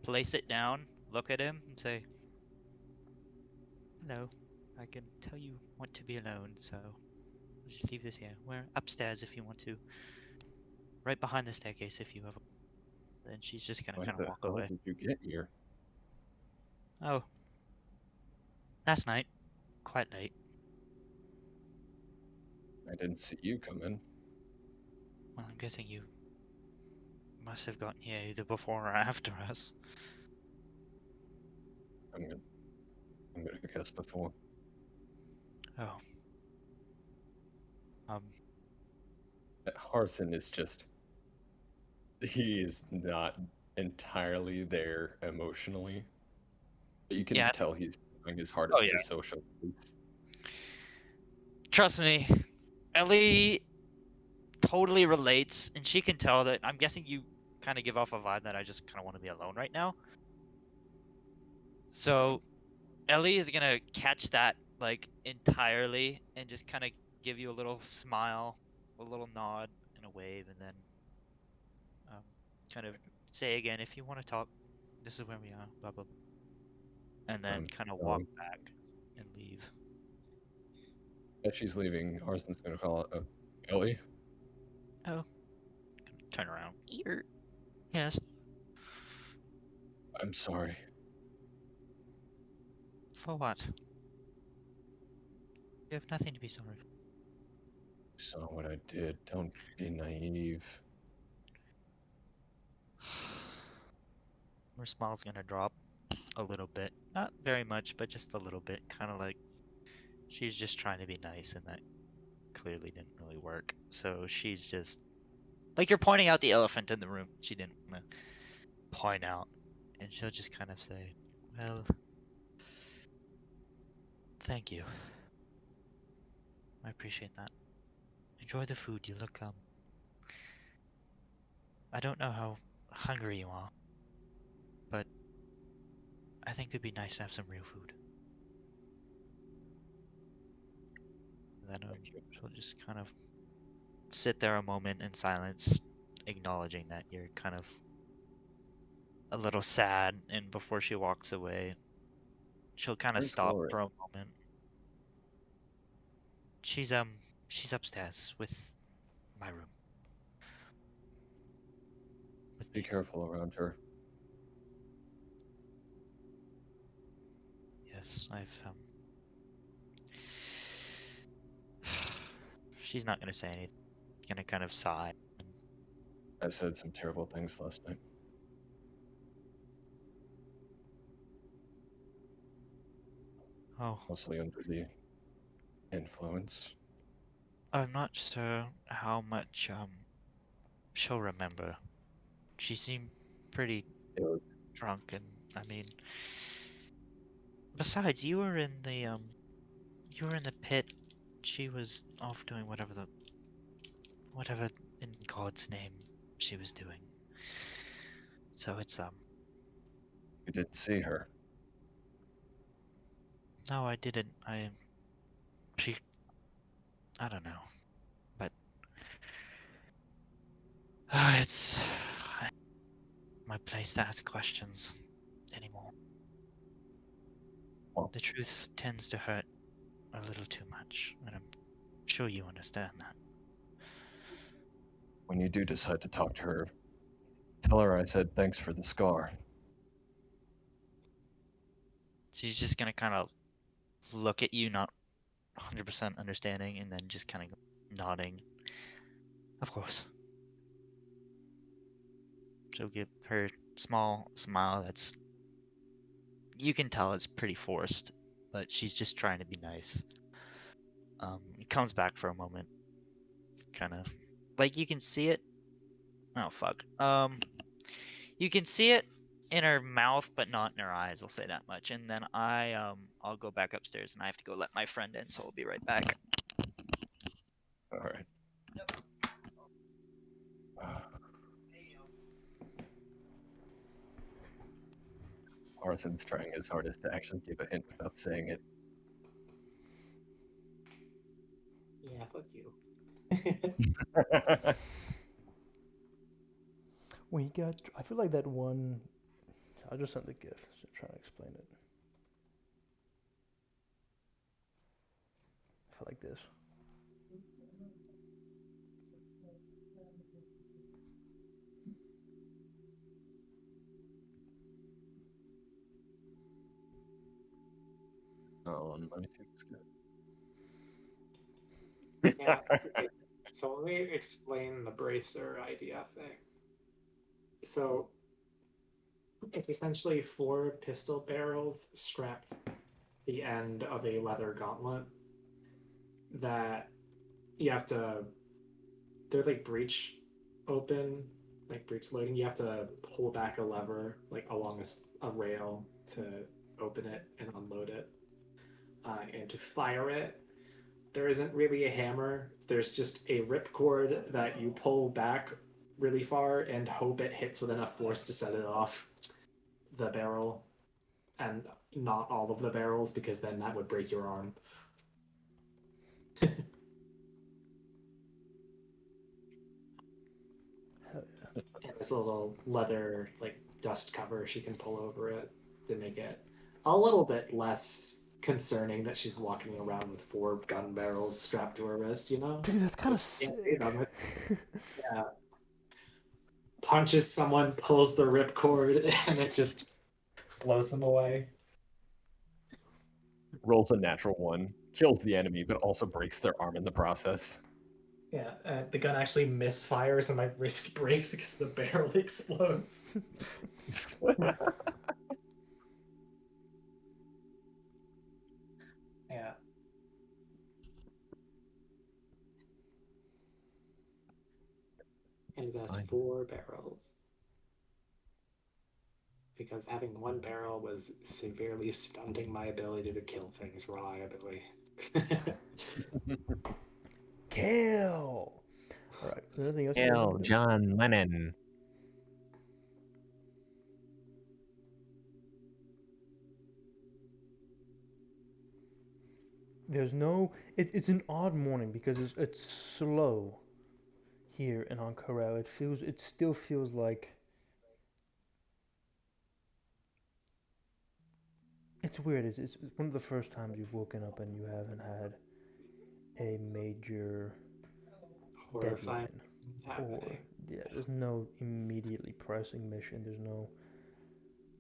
place it down, look at him, and say, "Hello, I can tell you want to be alone, so I'll just leave this here. We're upstairs if you want to. Right behind the staircase if you have." Then she's just gonna When kind the of walk hell away. did you get here? Oh, last night, quite late. I didn't see you come in. Well, I'm guessing you must have gotten here either before or after us. I'm gonna guess before. Oh. That Harson is just. He is not entirely there emotionally. But you can Yeah. tell he's trying his hardest yeah. to socialize. Trust me, Ellie totally relates, and she can tell that. I'm guessing you kind of give off a vibe that I just kind of want to be alone right now. So, Ellie is gonna catch that like entirely and just kind of give you a little smile, a little nod, and a wave, and then kind of say again, if you want to talk, this is where we are, blah blah blah, and then kind of walk back and leave. As she's leaving, Harson's gonna call it Ellie. Turn around. Ear. Yes. I'm sorry. For what? You have nothing to be sorry for. You saw what I did. Don't be naive. Her smile's gonna drop a little bit. Not very much, but just a little bit. Kind of like she's just trying to be nice, and that clearly didn't really work. So she's just like you're pointing out the elephant in the room. She didn't want to point out, and she'll just kind of say, "Well, thank you. I appreciate that. Enjoy the food. You look I don't know how hungry you are, but I think it'd be nice to have some real food." And then she'll just kind of sit there a moment in silence, acknowledging that you're kind of a little sad. And before she walks away, she'll kind of Where's stop Glory? for a moment. She's upstairs with my room. With Be me. careful around her. Yes, I've she's not gonna say anything. She's gonna kind of sigh. I said some terrible things last night. Oh, Mostly under the influence. I'm not sure how much she'll remember. She seemed pretty It was drunk, and I mean, besides, you were in the pit. She was off doing whatever in God's name she was doing. So it's you didn't see her. no, I didn't. I don't know, but it's my place to ask questions anymore. Well. The truth tends to hurt a little too much, and I'm sure you understand that. When you do decide to talk to her, tell her I said thanks for the scar. She's just gonna kind of look at you, not 100% understanding, and then just kind of nodding. Of course. She'll give her small smile that's... You can tell it's pretty forced, but she's just trying to be nice. It comes back for a moment. Kind of... Like, you can see it... Oh, fuck. You can see it in her mouth, but not in her eyes, I'll say that much. And then I'll go back upstairs, and I have to go let my friend in, so I'll be right back. All right. Arson's trying his hardest to actually give a hint without saying it. Yeah, fuck you. We got. I feel like that one. I just sent the GIF. So trying to explain it. I feel like this. Oh, let me see this guy. Yeah. So let me explain the bracer idea thing. So it's essentially 4 pistol barrels strapped the end of a leather gauntlet that you have to... They're like breech open, like breech loading. You have to pull back a lever like along a rail to open it and unload it. And to fire it, there isn't really a hammer. There's just a ripcord that you pull back really far and hope it hits with enough force to set it off the barrel, and not all of the barrels, because then that would break your arm. And there's a little leather like dust cover she can pull over it to make it a little bit less concerning that she's walking around with 4 gun barrels strapped to her wrist, you know? Dude, that's kind of You can't see sick. them. Yeah. Punches someone, pulls the ripcord, and it just blows them away. Rolls a natural 1, kills the enemy, but also breaks their arm in the process. Yeah, the gun actually misfires and my wrist breaks because the barrel explodes. Yeah. And it has Fine. 4 barrels. Because having 1 barrel was severely stunting my ability to kill things reliably. Kill. All right. Anything else? Hail, John Lennon. there's no. It's an odd morning because it's slow here in Ankara. It still feels like it's weird. It's one of the first times you've woken up and you haven't had a major Horrifying deadline, or happening. yeah, there's no immediately pressing mission. There's no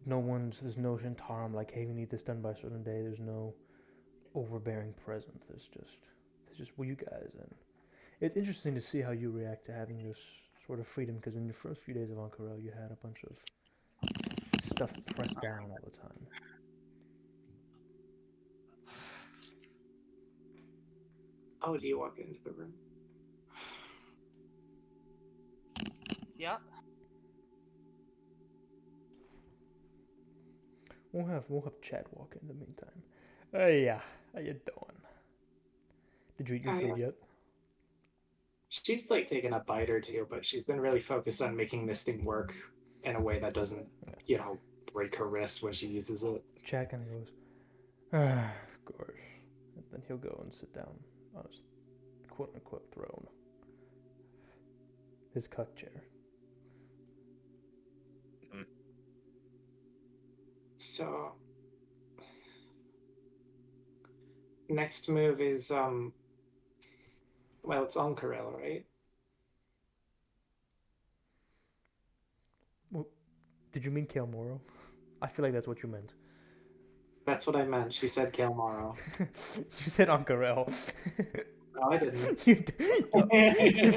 Zhentarim like, hey, we need this done by a certain day. There's no overbearing presence. There's just you guys, and it's interesting to see how you react to having this sort of freedom, because in your first few days of Ankara, you had a bunch of stuff pressed down all the time. Oh, do you walk into the room? Yeah. We'll have Chad walk in the meantime. Yeah, how you doing? Did you eat your Oh, food yeah. yet? She's like taken a bite or two, but she's been really focused on making this thing work in a way that doesn't, break her wrist when she uses it. Chad kind of goes, of course. And then he'll go and sit down on his quote unquote throne. His cuck chair. So next move is well, it's on Karel, right? Did you mean Kale Moro? I feel like that's what you meant. That's what I meant. She said Kale Morrow. You said Ankarel. No, I didn't. you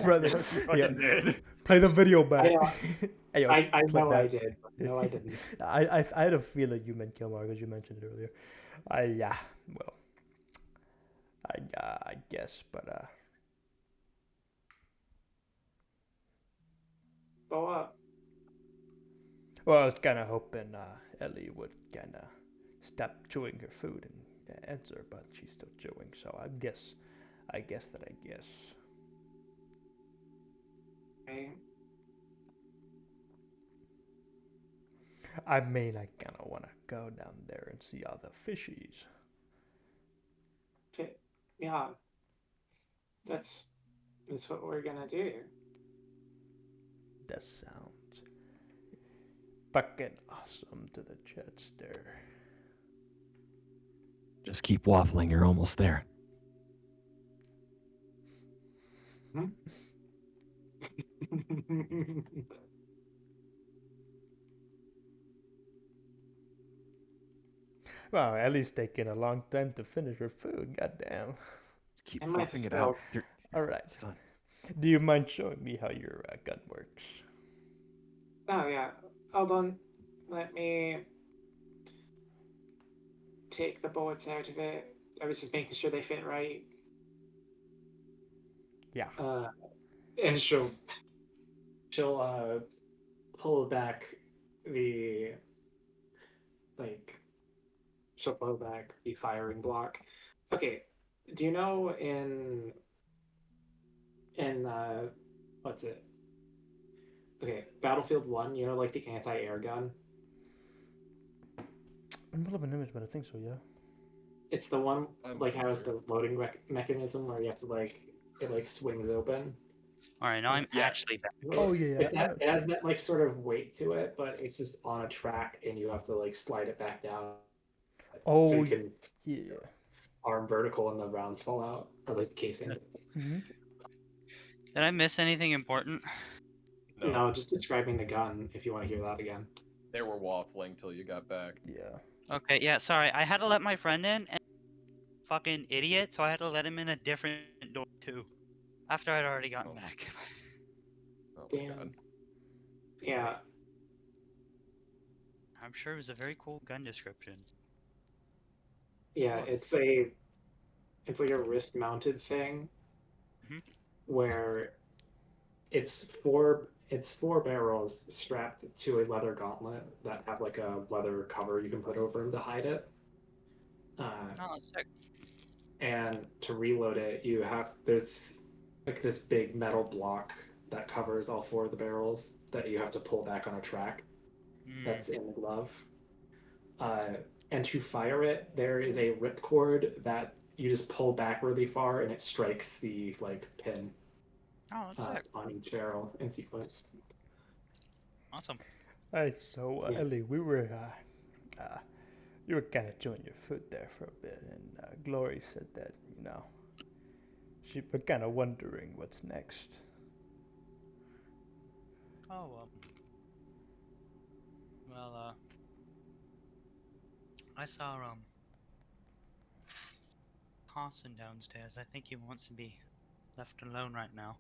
brother. Yeah. Did. Play the video back. Hey, yo, I clip know that. I did. But no, I didn't. I had a feeling you meant Kale Moro because you mentioned it earlier. Well, I guess, but Go up. well, I was kind of hoping Ellie would kind of stop chewing her food and answer, but she's still chewing. So I guess. Okay. I mean, I kind of want to go down there and see all the fishies. Okay. Yeah. That's what we're gonna do. That sounds fucking awesome to the Chetster. Just keep waffling. You're almost there. Wow, Ellie's taking a long time to finish her food. Goddamn. Just keep And fluffing it myself. out. You're All right. done. Do you mind showing me how your gun works? Oh yeah. Hold on. Let me take the bullets out of it. I was just making sure they fit right. Yeah. And she'll pull back the she'll pull back the firing block. Okay. Do you know in what's it? Okay, Battlefield 1, you know, like the anti-air gun? I'm pull up an image, but I think so, yeah. It's the one, I'm like, has sure. the loading mechanism where you have to, it swings open. All right, now I'm Yes. actually back. Oh, yeah. It has that, sort of weight to it, but it's just on a track, and you have to, slide it back down. Oh, So you can yeah. arm vertical and the rounds fall out, or, casing. Mm-hmm. Did I miss anything important? No, just describing the gun, if you want to hear that again. They were waffling till you got back. Yeah. Okay, yeah, sorry. I had to let my friend in, and fucking idiot, so I had to let him in a different door too. After I'd already gotten back. Oh my Damn. god. Yeah, I'm sure it was a very cool gun description. yeah, Was. it's like a wrist-mounted thing, Mhm. where it's four barrels strapped to a leather gauntlet that have a leather cover you can put over them to hide it. Oh, sick. And to reload it, there's this big metal block that covers all four of the barrels that you have to pull back on a track. That's in the glove. And to fire it, there is a ripcord that you just pull back really far and it strikes the like pin Oh, that's sick. on each arrow in sequence. Awesome. Alright, so Yeah. Ellie, you were kind of chewing your foot there for a bit, and Glory said that she was kind of wondering what's next. Oh, well, I saw, Carson downstairs. I think he wants to be left alone right now.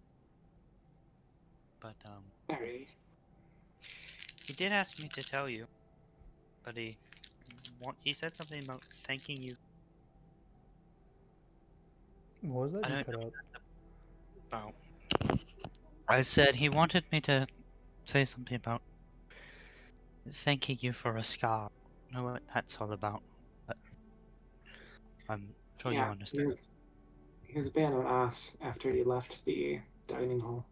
But, Alright. he did ask me to tell you. But he said something about thanking you. What was that? I You don't cut know out. about. I said he wanted me to say something about thanking you for a scar. I know what that's all about. But I'm sure you Yeah, understand. he was being an ass after you left the dining hall.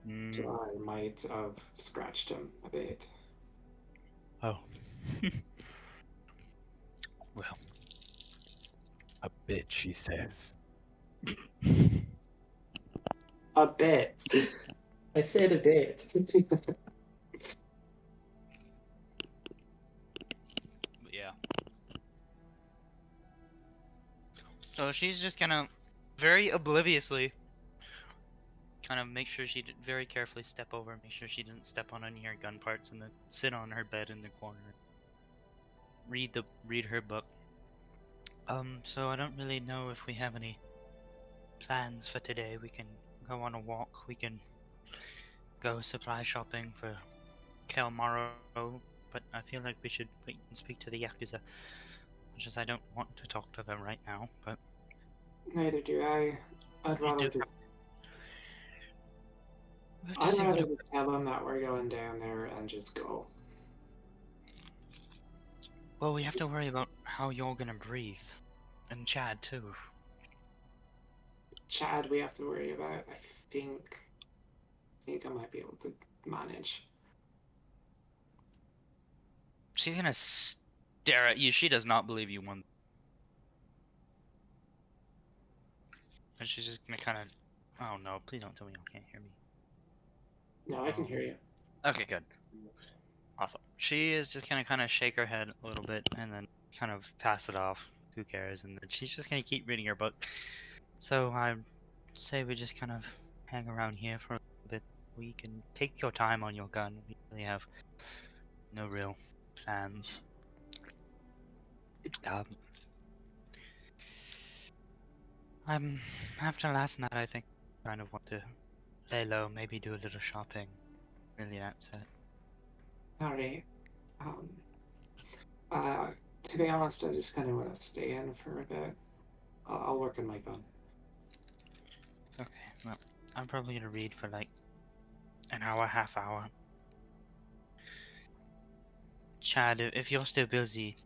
Mm, So I might have scratched him a bit. oh. Well. A bit, she says. A bit. I said a bit. Yeah. So she's just gonna very obliviously kind of make sure she very carefully step over, make sure she doesn't step on any of her gun parts, and then sit on her bed in the corner. Read her book. So I don't really know if we have any plans for today. We can go on a walk. We can go supply shopping for Kelmaro, but I feel like we should wait and speak to the Yakuza. Which is I don't want to talk to them right now, but Neither do I. I'd we rather do just we have to I'd see what rather just tell them that we're going down there and just go. Well, we have to worry about how you're gonna breathe. And Chad too. Chad, we have to worry about. I think I might be able to manage. She's gonna stare at you. She does not believe you won. And she's just gonna kind of. Oh no! Please don't tell me you can't hear me. No, I can hear you. Okay, good. Awesome. She is just gonna kind of shake her head a little bit and then kind of pass it off. Who cares? And then she's just gonna keep reading her book. So I say we just kind of hang around here for a little bit. We can take your time on your gun. We really have no real plans. After last night, I think I kind of want to lay low, maybe do a little shopping. Really, that's it. Alright. Um, to be honest, I just kind of want to stay in for a bit. I'll work on my gun. Okay, well, I'm probably gonna read for like an hour, half hour. Chad, if you're still busy,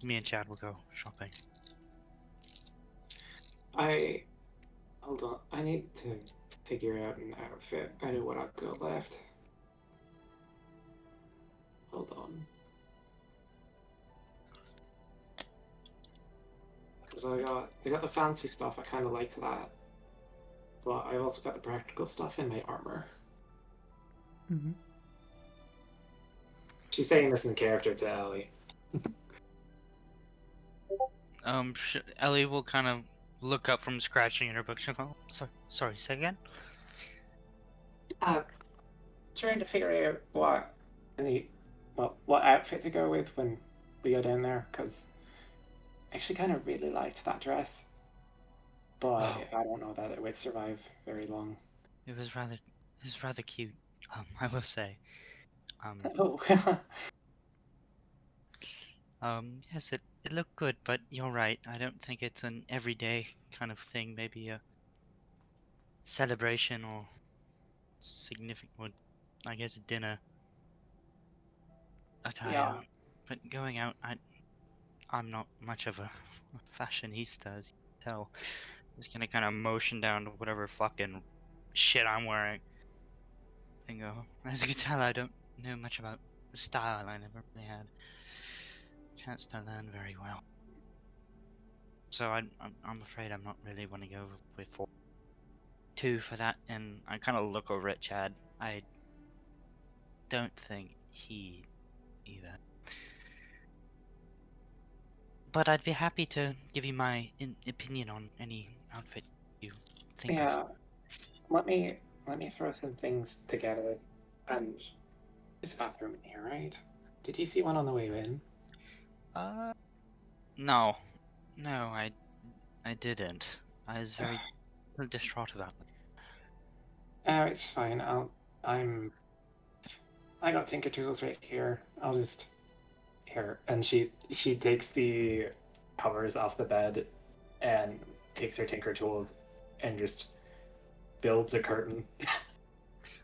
me and Chad will go shopping. Hold on. I need to figure out an outfit. I know what I've got left. Hold on. Because I got the fancy stuff. I kind of liked that, but I've also got the practical stuff in my armor. Mm-hmm. She's saying this in character to Ellie. Ellie will kind of look up from scratching in her book. She'll go, sorry, say again? Trying to figure out what outfit to go with when we go down there, because I actually kind of really liked that dress, but I don't know that it would survive very long. It was rather cute. I will say. Oh. Yes, it looked good, but you're right. I don't think it's an everyday kind of thing. Maybe a celebration or significant, I guess, dinner attire. Yeah. But going out, I'm not much of a fashionista, as you can tell. I'm just gonna kind of motion down to whatever fucking shit I'm wearing and go. As you can tell, I don't know much about style. I never really had a chance to learn very well. So I'm afraid I'm not really want to go with 2 for that, and I kind of look over at Chad. I don't think he either. But I'd be happy to give you my opinion on any outfit you think of. Yeah, let me throw some things together. And there's a bathroom in here, right? Did you see one on the way in? No, I didn't. I was very distraught about it. Oh, it's fine. I got Tinker Tools right here. I'll just here. And she takes the covers off the bed and takes her Tinker Tools and just builds a curtain.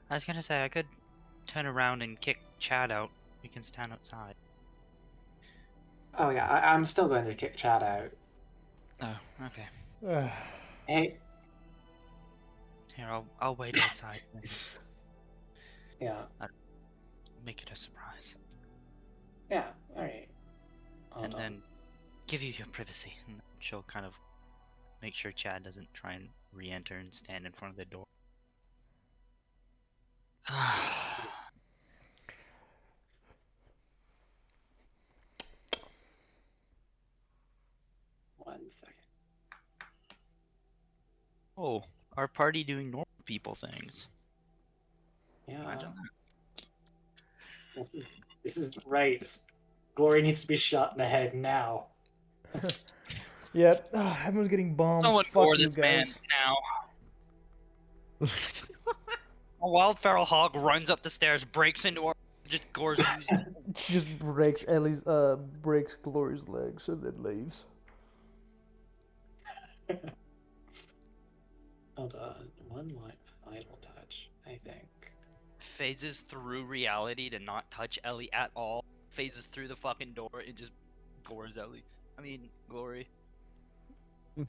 I was gonna say I could turn around and kick Chad out. We can stand outside. Oh yeah, I'm still going to kick Chad out. Oh, okay. Hey, Here, I'll wait outside. And yeah, make it a surprise, yeah. All right. and then give you your privacy. And she'll kind of make sure Chad doesn't try and re-enter and stand in front of the door. One second. Oh, our party doing normal people things. Yeah, Imagine that. this is right. Glory needs to be shot in the head now. Yep. Everyone's getting bombed. Someone Fuck gore you this man guys. now. A wild feral hog runs up the stairs, breaks into our, just gores. Just breaks breaks Glory's legs and then leaves. Hold on, one final touch, I think. Phases through reality to not touch Ellie at all. Phases through the fucking door and just gores Ellie. I mean, Glory.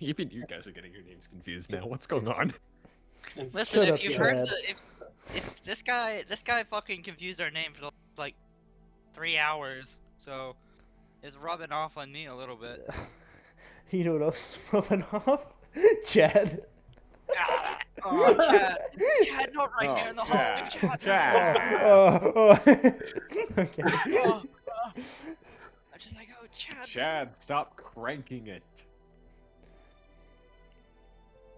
Even you guys are getting your names confused now. What's going on? Listen, Shut if up, you've heard Chad. if this guy fucking confused our name for like 3 hours, so it's rubbing off on me a little bit. You know what else is rubbing off? Chad. Oh, Chad, not right here in the hallway, Chad. Okay. I'm just like, oh, Chad. Chad, stop cranking it.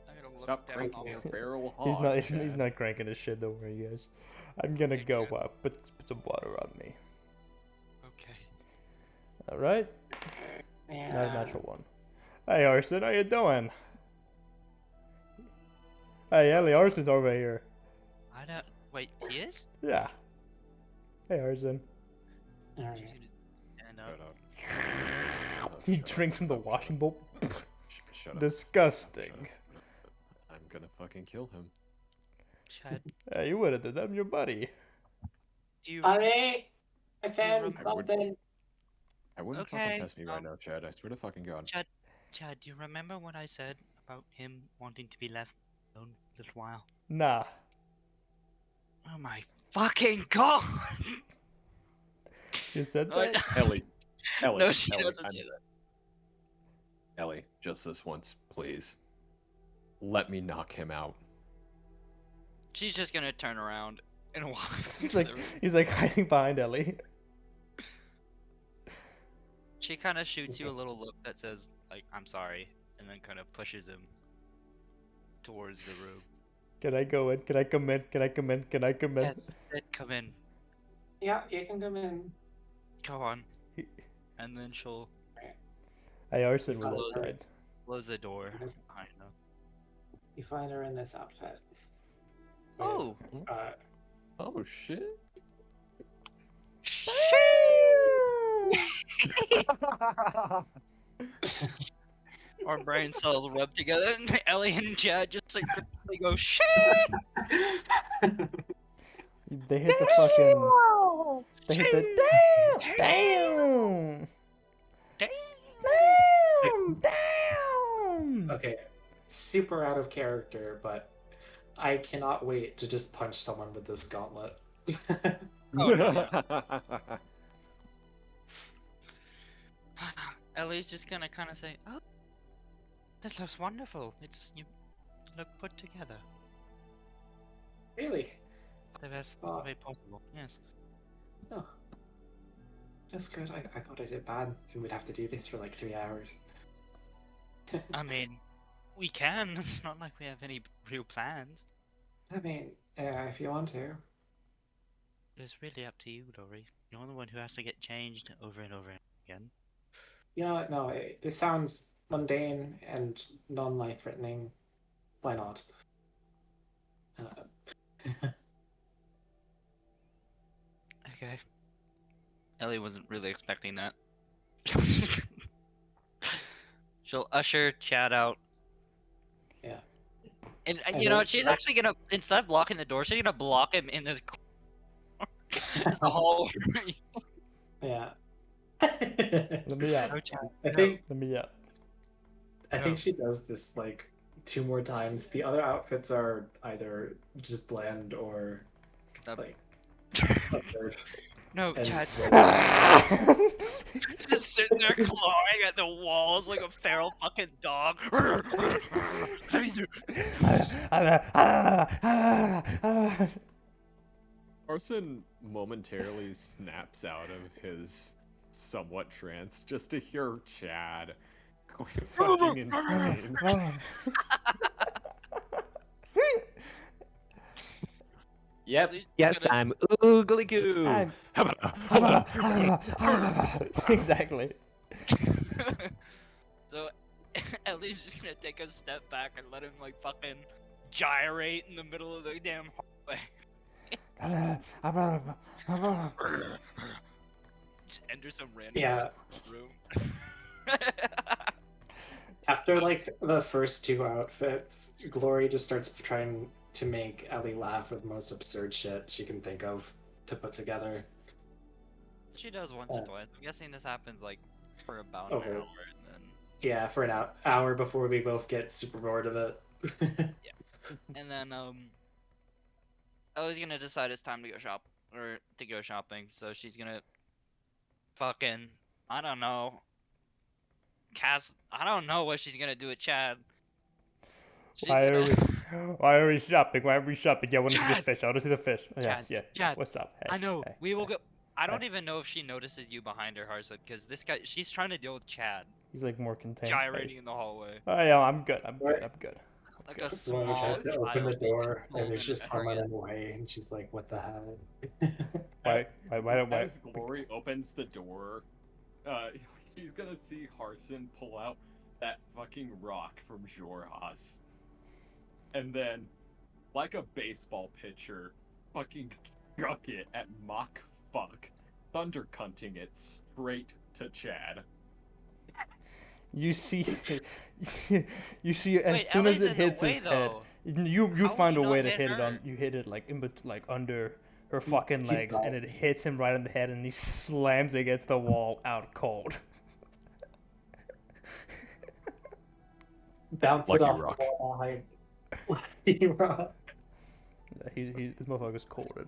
I'm gonna look Stop down cranking on your him. feral hog. He's not cranking his shit. Don't worry, guys. I'm gonna Okay, go Chad. put some water on me. Okay. All right. Yeah. Not a natural one. Hey, Arson, how you doing? Hey, Ellie, Arson's over here. I don't. Wait, he is? Yeah. Hey, Arson. All She's right. gonna stand up. He drinks from the washing bowl. Shut up. Disgusting. I'm gonna fucking kill him. Chad, Hey, you would have done that. I'm your buddy. do you? Honey, I found remember- something. I wouldn't Okay, fucking test me right now, Chad. I swear to fucking God. Chad, do you remember what I said about him wanting to be left alone a little while? Nah. Oh my fucking god! You said Oh, that? Ellie. no, she Ellie, doesn't I'm- say that. Ellie, just this once, please. Let me knock him out. She's just gonna turn around and walk. He's into like the room. he's like hiding behind Ellie. She kind of shoots you a little look that says, like, I'm sorry, and then kind of pushes him towards the room. Can I go in? Can I come in? Can I come in? Can I come in? Yes, come in. Yeah, you can come in. Go on. And then she'll Hey, Arson was Close it. outside. close the door Yes. behind them. You find her in this outfit. Oh! Uh, Oh shit. Our brain cells rub together, and Ellie and Chad just like they go shit. They hit the fucking. They hit the damn. okay, super out of character, but I cannot wait to just punch someone with this gauntlet. Oh, no, yeah. Ellie's just gonna kind of say, "Oh, This looks wonderful. You look put together. Really? The best Uh, way possible. Yes. Oh, that's good. I thought I did bad, and we'd have to do this for like 3 hours. I mean, we can. It's not like we have any real plans. I mean, if you want to. It's really up to you, Dory. You're the one who has to get changed over and over again. You know what? No, this sounds mundane and non-life threatening. Why not? Okay. Ellie wasn't really expecting that. She'll usher Chad out. Yeah. And I you know know- what? She's actually gonna, instead of blocking the door, she's gonna block him in this it's the hallway. Yeah. Let me out. No, Chad. I think Let me out. I think she does this like 2 more times. The other outfits are either just bland or No. like absurd. No, And Chad. like, Just sitting there clawing at the walls like a feral fucking dog. Arson momentarily snaps out of his somewhat trance just to hear Chad going fucking insane. Yep. Yes, I'm oogly goo. Exactly. So Ellie's just gonna take a step back and let him like fucking gyrate in the middle of the damn hallway. Just enter some random Yeah. room. after like the first 2 outfits, Glory just starts trying to make Ellie laugh with the most absurd shit she can think of to put together. She does once or twice. I'm guessing this happens like for about Okay. an hour and then Yeah, for an hour before we both get super bored of it. and then Ellie's gonna decide it's time to go shopping, so she's gonna fucking I don't know. I don't know what she's gonna do with Chad. She's Why are gonna- why are we shopping? Why are we shopping? Yeah, I want to see the Chad! fish. I want to see the fish. Oh, yeah, Chad, yeah. Chad, What's up? Hey, I know. hey, We will hey. go. I don't hey. even know if she notices you behind her, Harsa, because this guy, she's trying to deal with Chad He's like more contained. gyrating in the hallway. Oh yeah, I'm good. I'm What? good. I'm good. Like a Good. Glory small tries to open the child door, being and there's pulled just in a someone target. in the way, and she's like, "What the hell?" Why? As Glory opens the door, he's gonna see Harson pull out that fucking rock from Jorhas. And then, like a baseball pitcher, fucking chuck it at Mach fuck, thunder cunting it straight to Chad. You see, you see, as Wait, soon as Ellie's it in the hits way, his head, though. you How find a would you way not to hit hit it on. her? You hit it like like under her fucking He's legs, not. and it hits him right in the head, and he slams against the wall out cold. Bounce Lucky it off rock. the wall behind. Lucky rock. This motherfucker's colded.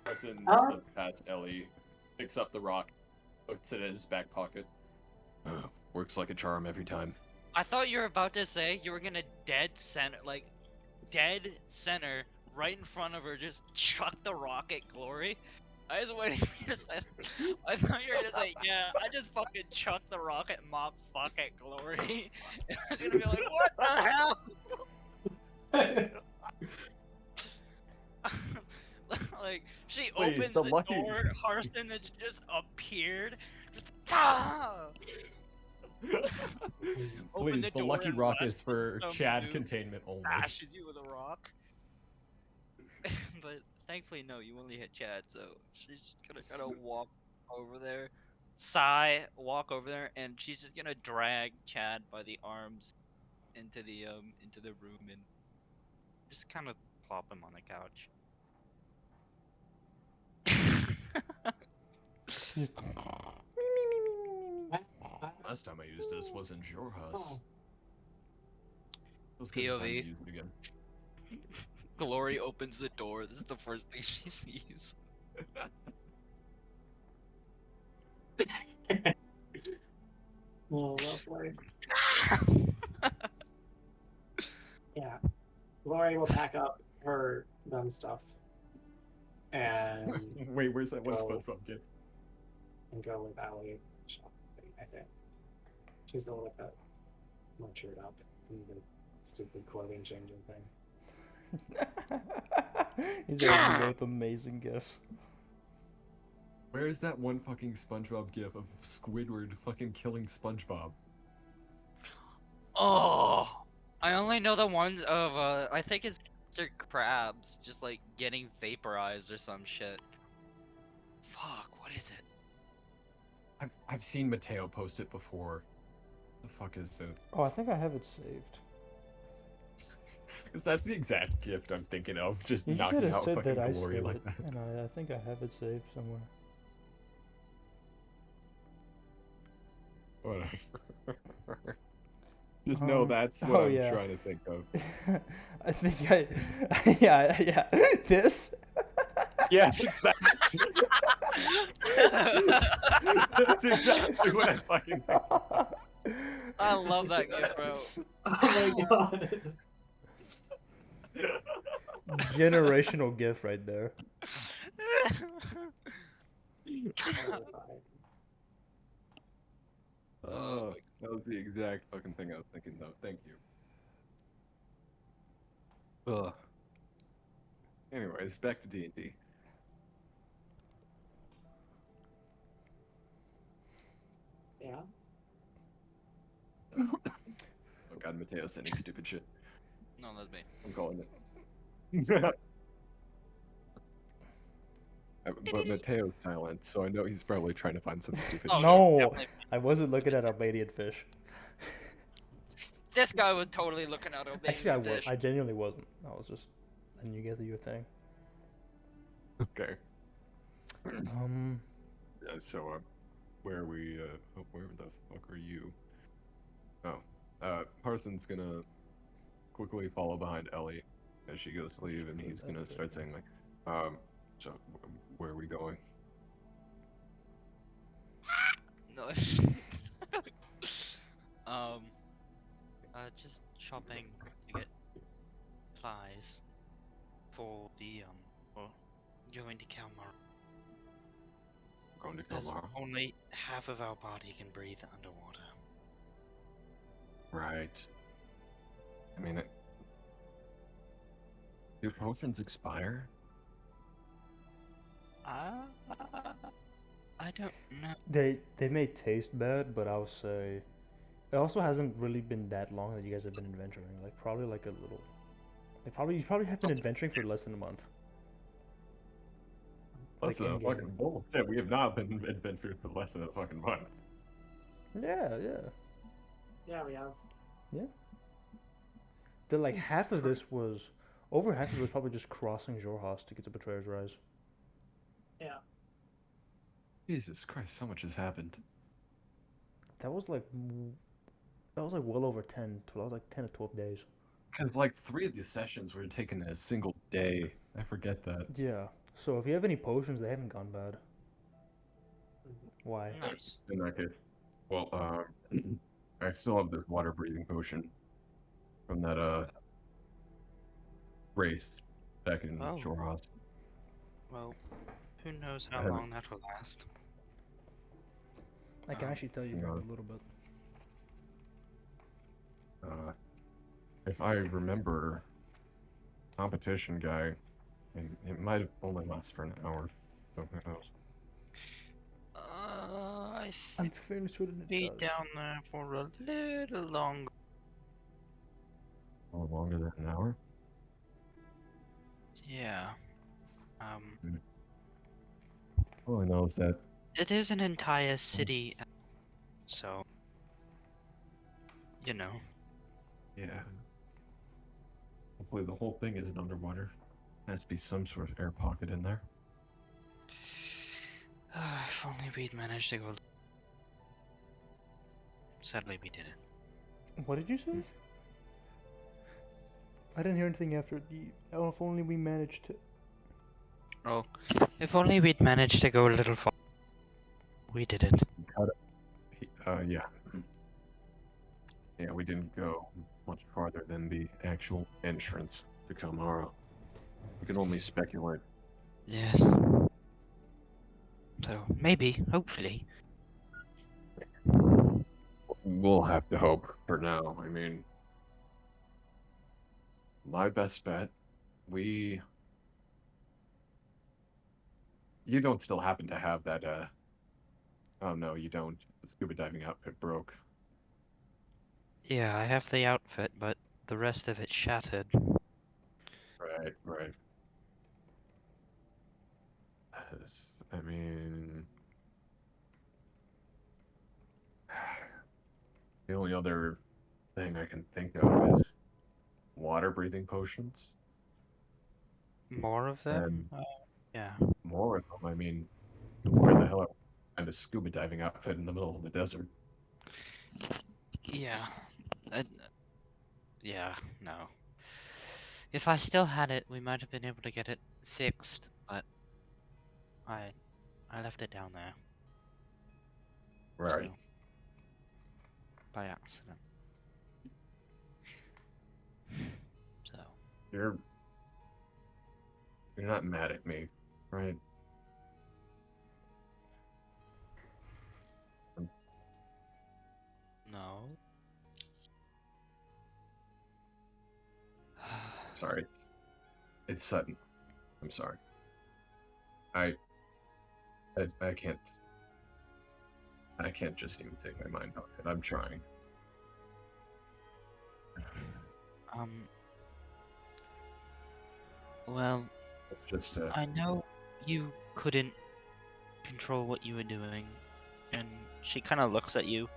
Harson Ah. slips past Ellie, picks up the rock, puts it in his back pocket. Works like a charm every time. I thought you were about to say you were gonna dead center, right in front of her, just chuck the rock at Glory. I was waiting for you to say. I thought you were gonna say, yeah, I just fucking chucked the rock at Mop fuck at Glory. And I was gonna be like, what the hell? Like, she Please, opens the the lucky- door, Harston has just appeared. Just, ah! Open Please, the door lucky and rock blast is for some Chad dude containment only. bashes you with a rock. But thankfully, no, you only hit Chad, so she's just gonna walk over there, walk over there, and she's just gonna drag Chad by the arms into the room and just kind of plop him on the couch. Last time I used this was in Jorhas. Oh. It was good to finally POV. use it again. Glory opens the door. This is the first thing she sees. Oh, lovely. Yeah. Lori will pack up her gun stuff and Wait, where's that one Go. SpongeBob gift? go with Allie shopping, I think. She's a little bit more cheered up from the stupid clothing changing thing. He's always with amazing gifts. Where's that one fucking SpongeBob gif of Squidward fucking killing SpongeBob? Oh, I only know the ones of I think it's Mr. Krabs just like getting vaporized or some shit. Fuck, what is it? I've seen Mateo post it before. The fuck is it? Oh, I think I have it saved. Because that's the exact gift I'm thinking of. Just You should knocking have out said fucking that I glory saved like it, that. and I think I have it saved somewhere. Whatever. Just know that's what I'm trying to think of. I think yeah, this. Yeah, just that. That's exactly what I fucking think. I love that gift, bro. Oh my god. Generational gift right there. Oh, that was the exact fucking thing I was thinking of. Thank you. Ugh. Anyways, back to D&D. Yeah. Oh god, Mateo's sending stupid shit. No, that's me. I'm calling it. But Mateo's silent, so I know he's probably trying to find some stupid Oh, shit. No, definitely. I wasn't looking at Albanian fish. This guy was totally looking at Albanian Actually, I was. fish. I genuinely wasn't. I was just letting you guys do your thing. Okay. So, where are we, where the fuck are you? Oh, Parson's gonna quickly follow behind Ellie as she goes to leave, and he's gonna start saying, like, so, where are we going? No. Just shopping to get supplies for the well, going to Kalmar. Going to As Kalmar. only half of our body can breathe underwater. Right. I mean, do potions expire? I don't know. They may taste bad, but I'll say it also hasn't really been that long that you guys have been adventuring. Like probably like a little. Like you probably have been adventuring for less than a month. Less Like than a in-game. fucking bullshit. We have not been adventuring for less than a fucking month. Yeah. Yeah, we have. The like half of this was over half of it was probably just crossing Jorhas to get to Betrayer's Rise. Yeah. Jesus Christ, so much has happened. That was like well over 10. That was like 10 to 12 days. Because, like, 3 of these sessions were taken in a single day. I forget that. Yeah. So if you have any potions, they haven't gone bad. Why? Nice. In that case. Well, I still have this water breathing potion from that, race back in Oh. Jorhas. Well, who knows how I haven't- long that will last. I can actually tell you Yeah. a little bit. If I remember, competition guy, it might have only lasted for an hour. So who knows? I I'm think fairly certain it be does. down there for a little longer. No longer than an hour? Yeah. All I know is that It is an entire city, so you know. yeah. Hopefully the whole thing isn't underwater. Has to be some sort of air pocket in there. If only we'd managed to go. Sadly, we didn't. What did you say? I didn't hear anything after the. Oh, if only we managed to. Oh, if only we'd managed to go a little far. We didn't. Yeah. Yeah, we didn't go much farther than the actual entrance to Kamara. We can only speculate. Yes. So maybe, hopefully. We'll have to hope for now. I mean, my best bet, we. You don't still happen to have that, Oh no, you don't. The scuba diving outfit broke. Yeah, I have the outfit, but the rest of it's shattered. Right, right. I mean, the only other thing I can think of is water breathing potions. More of them? And Yeah. more of them. I mean, where the hell are we find a scuba diving outfit in the middle of the desert? Yeah. Uh, yeah, no. If I still had it, we might have been able to get it fixed, but I I left it down there. Right. So, by accident. So, You're you're not mad at me, right? no. Sorry. It's sudden. I'm sorry. I I can't just even take my mind off it. I'm trying. um, well, It's just I know you couldn't control what you were doing, and she kind of looks at you.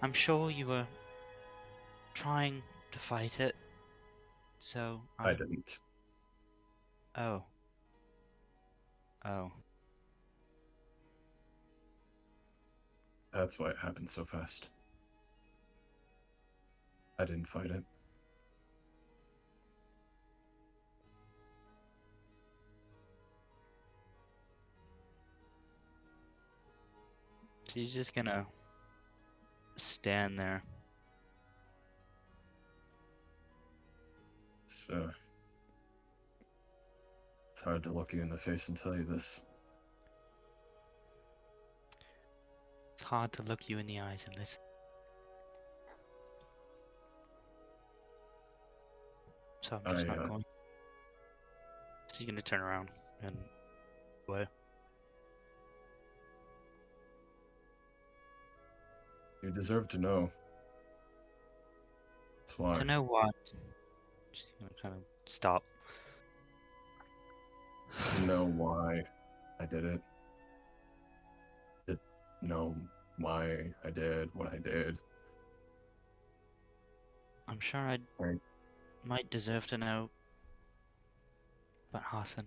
I'm sure you were trying to fight it, so I didn't. Oh. Oh. That's why it happened so fast. I didn't fight it. She's just gonna stand there. It's hard to look you in the face and tell you this. It's hard to look you in the eyes and listen. So I'm just not going. She's gonna turn around and away. You deserve to know. That's why. To know what? She's gonna kind of stop. To know why I did it. To know why I did what I did. I'm sure I Right. might deserve to know, but Hassan,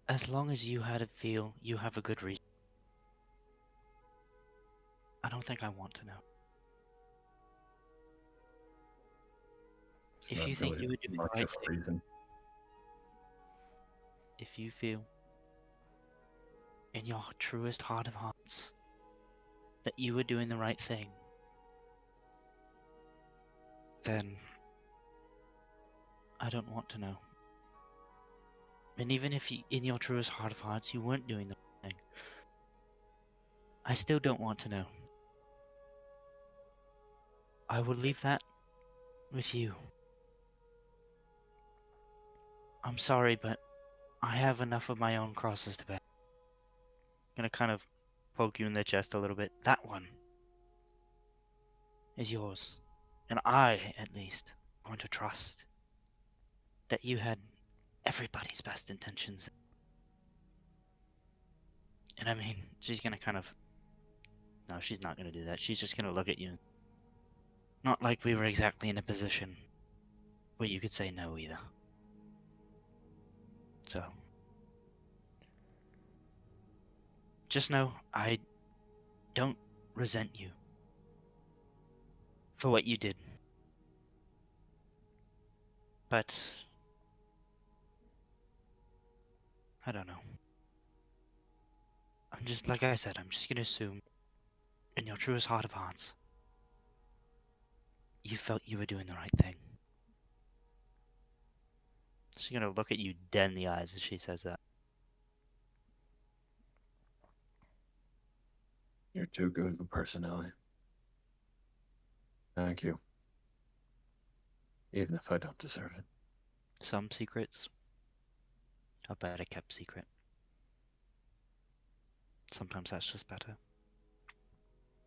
as long as you had it feel you have a good reason, I don't think I want to know. It's If not you think really you would do the much right of a thing, reason. if you feel in your truest heart of hearts that you were doing the right thing, then I don't want to know. And even if you, in your truest heart of hearts you weren't doing the right thing, I still don't want to know. I will leave that with you. I'm sorry, but I have enough of my own crosses to bear. I'm gonna kind of poke you in the chest a little bit. That one is yours. And I, at least, want to trust that you had everybody's best intentions. And I mean, she's gonna kind of. No, she's not gonna do that. She's just gonna look at you. Not like we were exactly in a position where you could say no either. So. Just know I don't resent you for what you did. But I don't know. I'm just like I said, I'm just gonna assume in your truest heart of hearts, you felt you were doing the right thing. She's gonna look at you dead in the eyes as she says that. You're too good of a personality. Thank you. Even if I don't deserve it. Some secrets are better kept secret. Sometimes that's just better.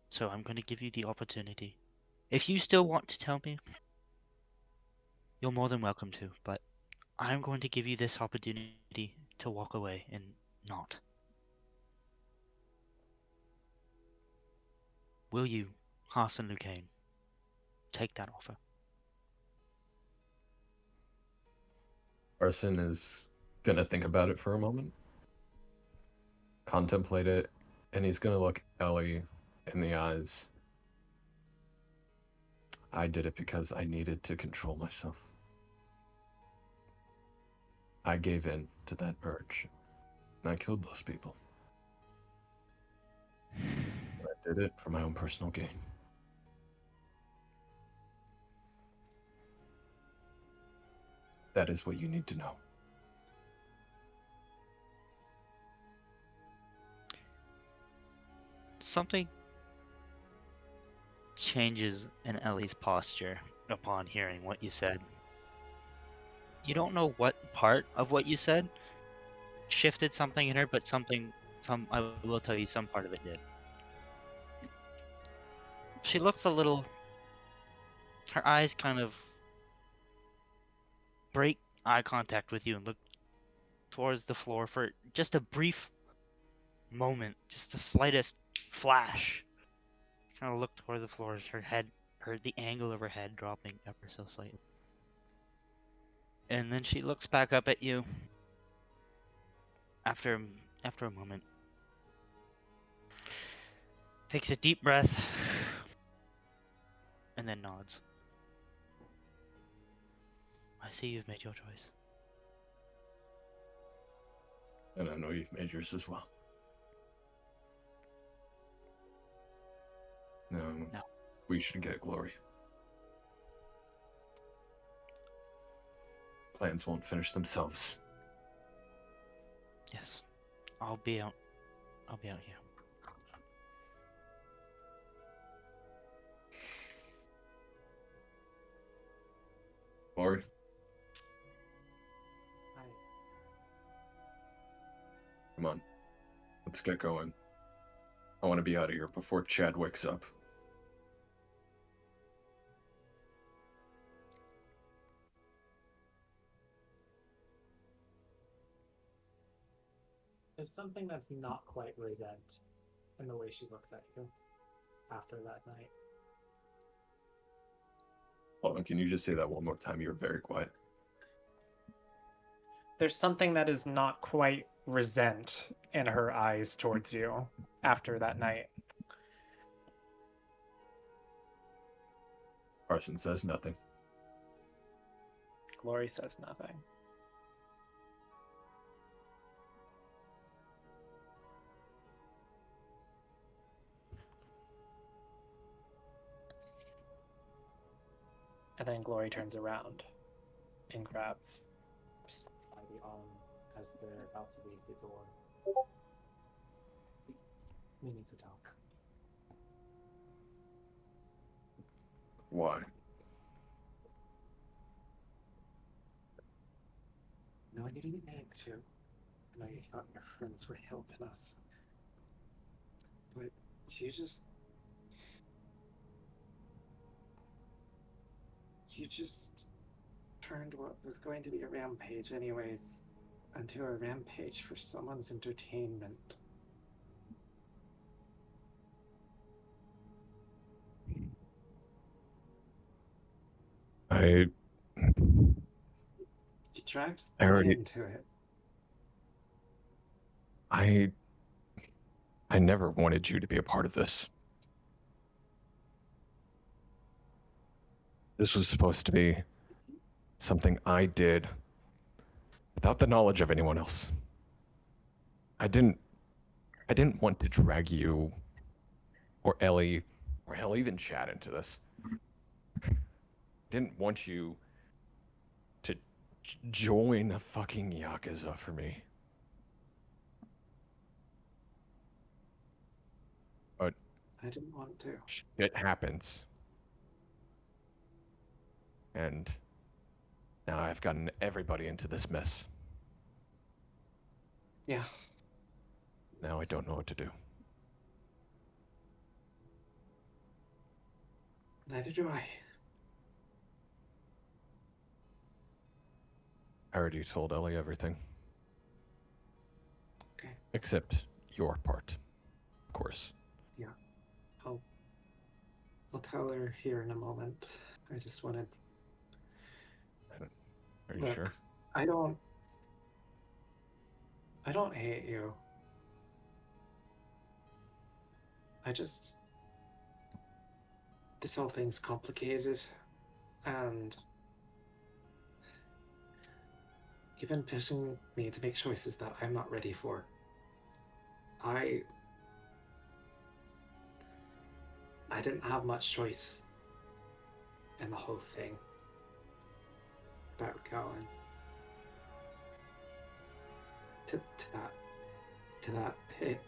So I'm going to give you the opportunity. If you still want to tell me, you're more than welcome to, but I'm going to give you this opportunity to walk away and not. Will you, Hassan Lucane, take that offer? Arson is gonna think about it for a moment, contemplate it, and he's gonna look Ellie in the eyes. I did it because I needed to control myself. I gave in to that urge, and I killed those people. I did it for my own personal gain. That is what you need to know. Something changes in Ellie's posture upon hearing what you said. You don't know what part of what you said shifted something in her, but I will tell you, some part of it did. She looks a little, her eyes kind of break eye contact with you and look towards the floor for just a brief moment, just the slightest flash. Kind of look towards the floor, the angle of her head dropping ever so slightly. And then she looks back up at you after a moment. Takes a deep breath and then nods. I see you've made your choice. And I know you've made yours as well. No. We should get Glory. Plans won't finish themselves. Yes. I'll be out here. Glory, Hi. come on. Let's get going. I want to be out of here before Chad wakes up. There's something that's not quite resent in the way she looks at you after that night. Hold on, can you just say that one more time? You're very quiet. There's something that is not quite resent in her eyes towards you after that night. Arson says nothing. Glory says nothing. And then Glory turns around and grabs by the arm as they're about to leave the door. We need to talk. Why? No, you didn't need to. I know you thought your friends were helping us. But you just turned what was going to be a rampage anyways into a rampage for someone's entertainment. I You dragged I me already- into it. I never wanted you to be a part of this. This was supposed to be something I did without the knowledge of anyone else. I didn't want to drag you or Ellie, or hell, even Chad into this. Didn't want you to join a fucking Yakuza for me. But I didn't want to. shit happens. And now I've gotten everybody into this mess. Yeah. Now I don't know what to do. Neither do I. I already told Ellie everything. Okay. Except your part, of course. Yeah. I'll tell her here in a moment. I just wanted. Are you Look, sure? I don't hate you. This whole thing's complicated, and you've been pushing me to make choices that I'm not ready for. I didn't have much choice in the whole thing about going to that pit.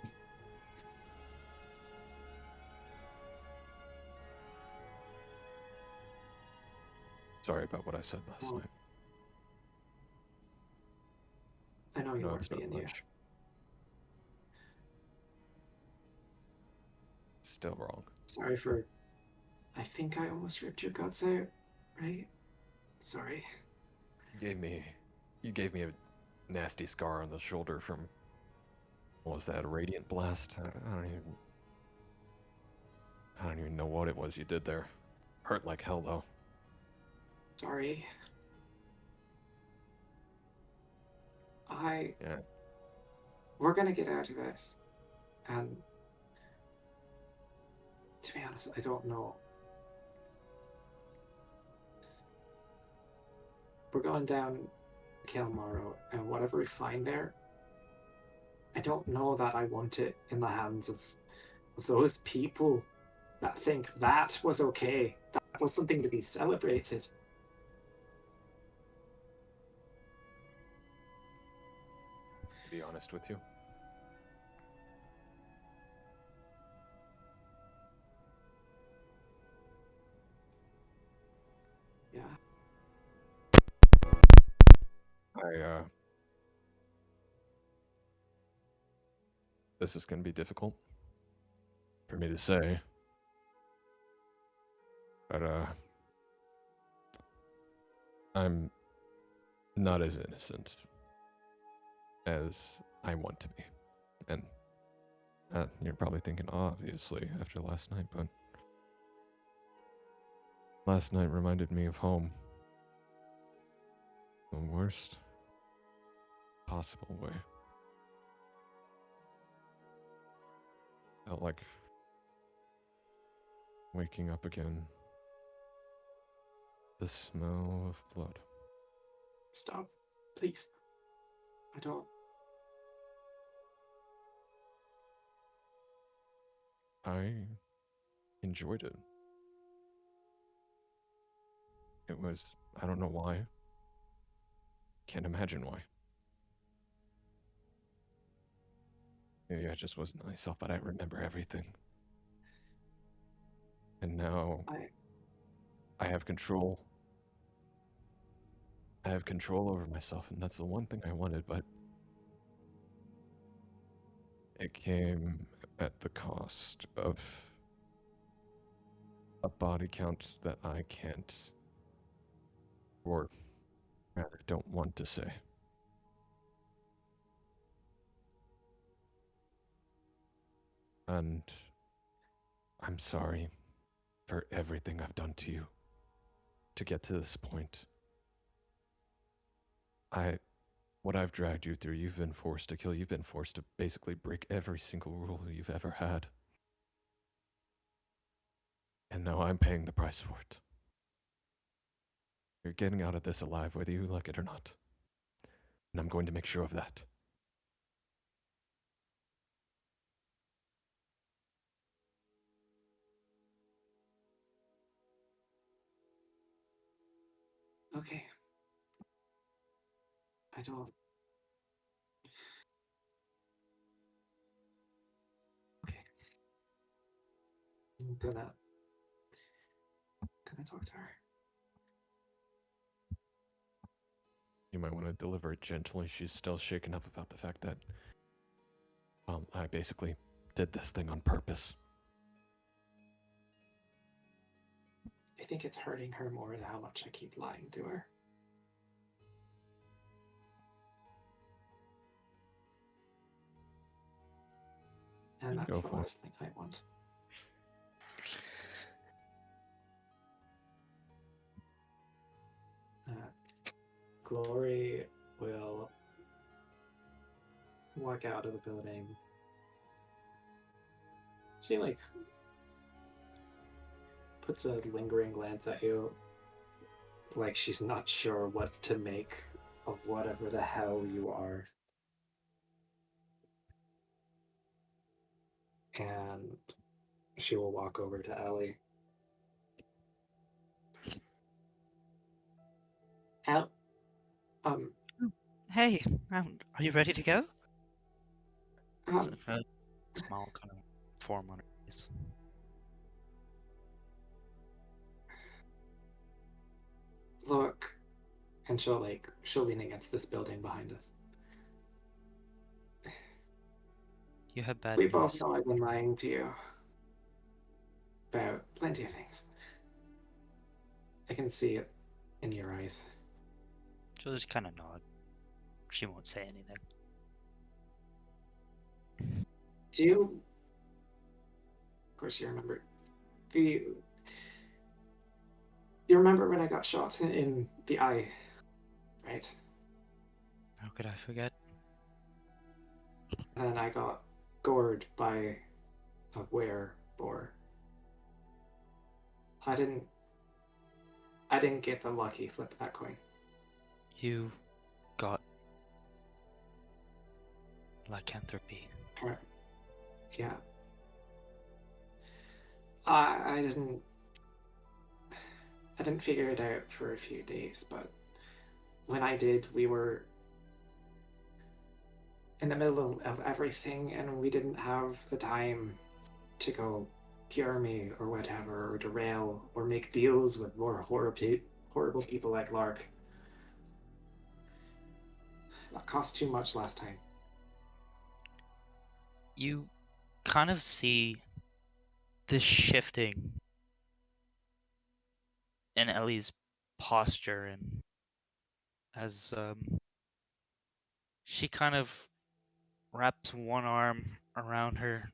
Sorry about what I said last night. I know you No, weren't it's not being you. much. Still wrong. Sorry for. I think I almost ripped your guts out, right? Sorry. You gave me a nasty scar on the shoulder from, what was that, a radiant blast? I don't even know what it was you did there. Hurt like hell though. Sorry. Yeah. We're gonna get out of this. And to be honest, I don't know. We're going down Kelmaro, and whatever we find there, I don't know that I want it in the hands of those people that think that was okay. That was something to be celebrated. To be honest with you. Yeah. This is gonna be difficult for me to say. But I'm not as innocent as I want to be. And you're probably thinking, obviously, after last night, but last night reminded me of home. The worst possible way. Felt like waking up again. The smell of blood. Stop, please. I don't. I enjoyed it. It was, I don't know why. Can't imagine why. Maybe I just wasn't myself, but I remember everything. And now I have control. I have control over myself, and that's the one thing I wanted, but it came at the cost of a body count that I can't, or rather don't want to say. And I'm sorry for everything I've done to you to get to this point. What I've dragged you through, you've been forced to kill, you've been forced to basically break every single rule you've ever had. And now I'm paying the price for it. You're getting out of this alive, whether you like it or not. And I'm going to make sure of that. don't. Okay. I'm gonna talk to her. You might want to deliver it gently. She's still shaken up about the fact that, I basically did this thing on purpose. I think it's hurting her more than how much I keep lying to her. And that's Go the for it. last thing I want. Glory will walk out of the building. She puts a lingering glance at you, like she's not sure what to make of whatever the hell you are. And she will walk over to Ellie. Hey, are you ready to go? Um, A small kind of form on her face. look, and she'll lean against this building behind us. You have bad We news. both know I've been lying to you about plenty of things. I can see it in your eyes. She'll just kind of nod. She won't say anything. Do you? Of course, you remember. You remember when I got shot in the eye, right? How could I forget? And then I got gored by a were-boar. I didn't get the lucky flip of that coin. You got lycanthropy. Yeah. I didn't figure it out for a few days, but when I did, we were in the middle of everything, and we didn't have the time to go cure me or whatever, or derail, or make deals with more horrible people like Lark. That cost too much last time. You kind of see this shifting in Ellie's posture, and as she kind of wraps one arm around her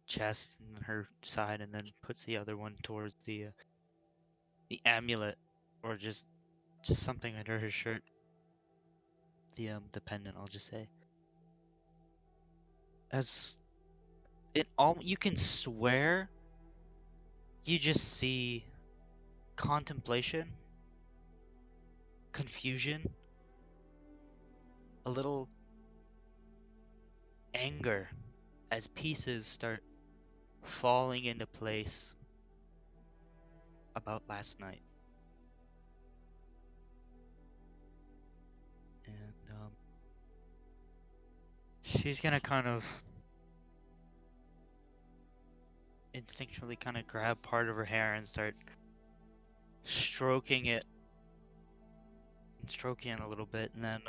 chest and her side, and then puts the other one towards the amulet, or just something under her shirt. The pendant, I'll just say. As it all, you can swear you just see contemplation, confusion, a little anger as pieces start falling into place about last night. And she's gonna kind of instinctually kind of grab part of her hair and start stroking it and stroking it a little bit, and then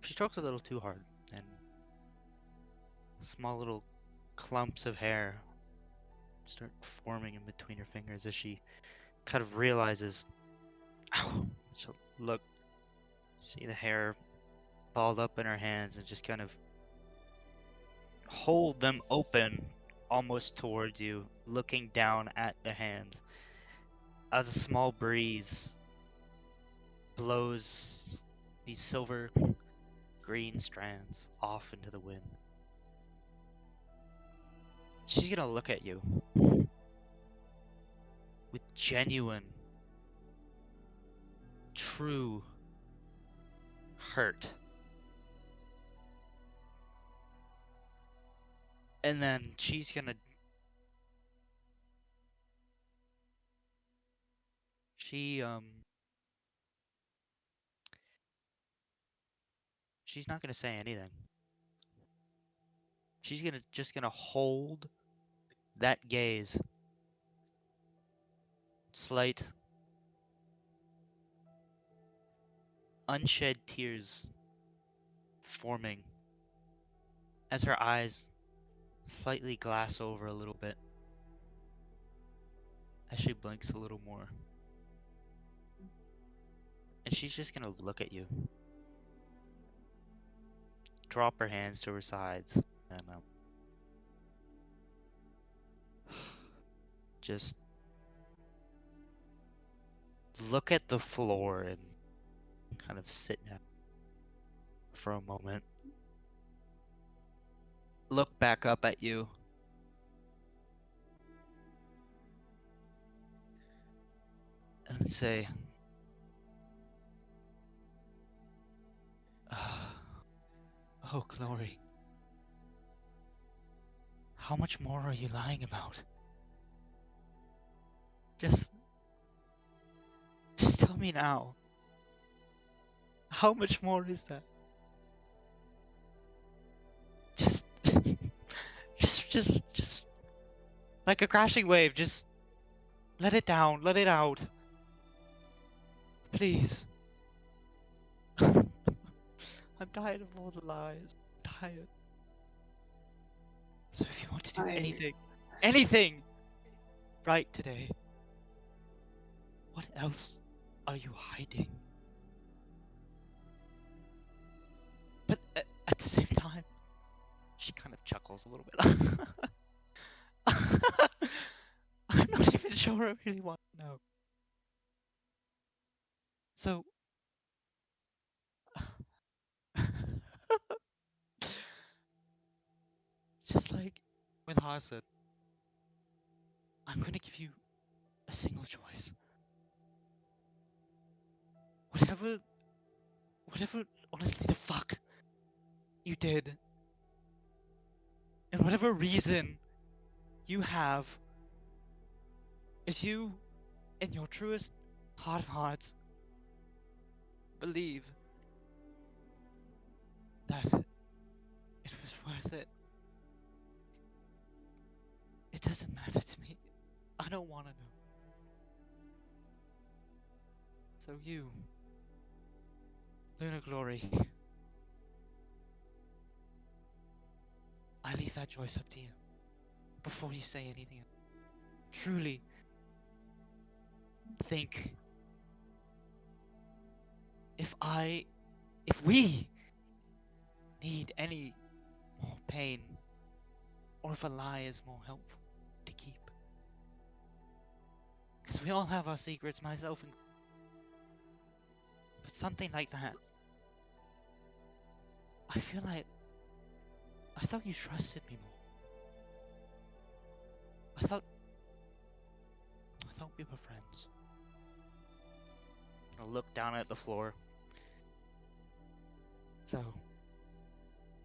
she strokes a little too hard, and small little clumps of hair start forming in between her fingers as she kind of realizes, ow. She'll look, see the hair balled up in her hands, and just kind of hold them open almost towards you, looking down at the hands as a small breeze blows these silver green strands off into the wind. She's gonna look at you with genuine, true hurt. And then she's gonna... She she's not gonna say anything. She's just gonna hold that gaze. Slight, unshed tears forming as her eyes slightly glass over a little bit. As she blinks a little more. And she's just gonna look at you. Drop her hands to her sides and just look at the floor and kind of sit down for a moment. Look back up at you. And say, oh, Glory. How much more are you lying about? Just tell me now. How much more is that? Just like a crashing wave, just let it down, let it out. Please. I'm tired of all the lies. I'm tired. So if you want to do anything right today, what else are you hiding? But at the same time, she kind of chuckles a little bit. I'm not even sure I really want to know. So, just like with Hassan, I'm gonna give you a single choice. Whatever, honestly, the fuck you did, and whatever reason you have, is you, in your truest heart of hearts, believe that it was worth it. It doesn't matter to me. I don't want to know. So you, Luna Glory, I leave that choice up to you. Before you say anything, truly think if we need any more pain, or if a lie is more helpful to keep. Because we all have our secrets, myself and... But something like that, I feel like... I thought you trusted me more. I thought we were friends. I'll look down at the floor. So...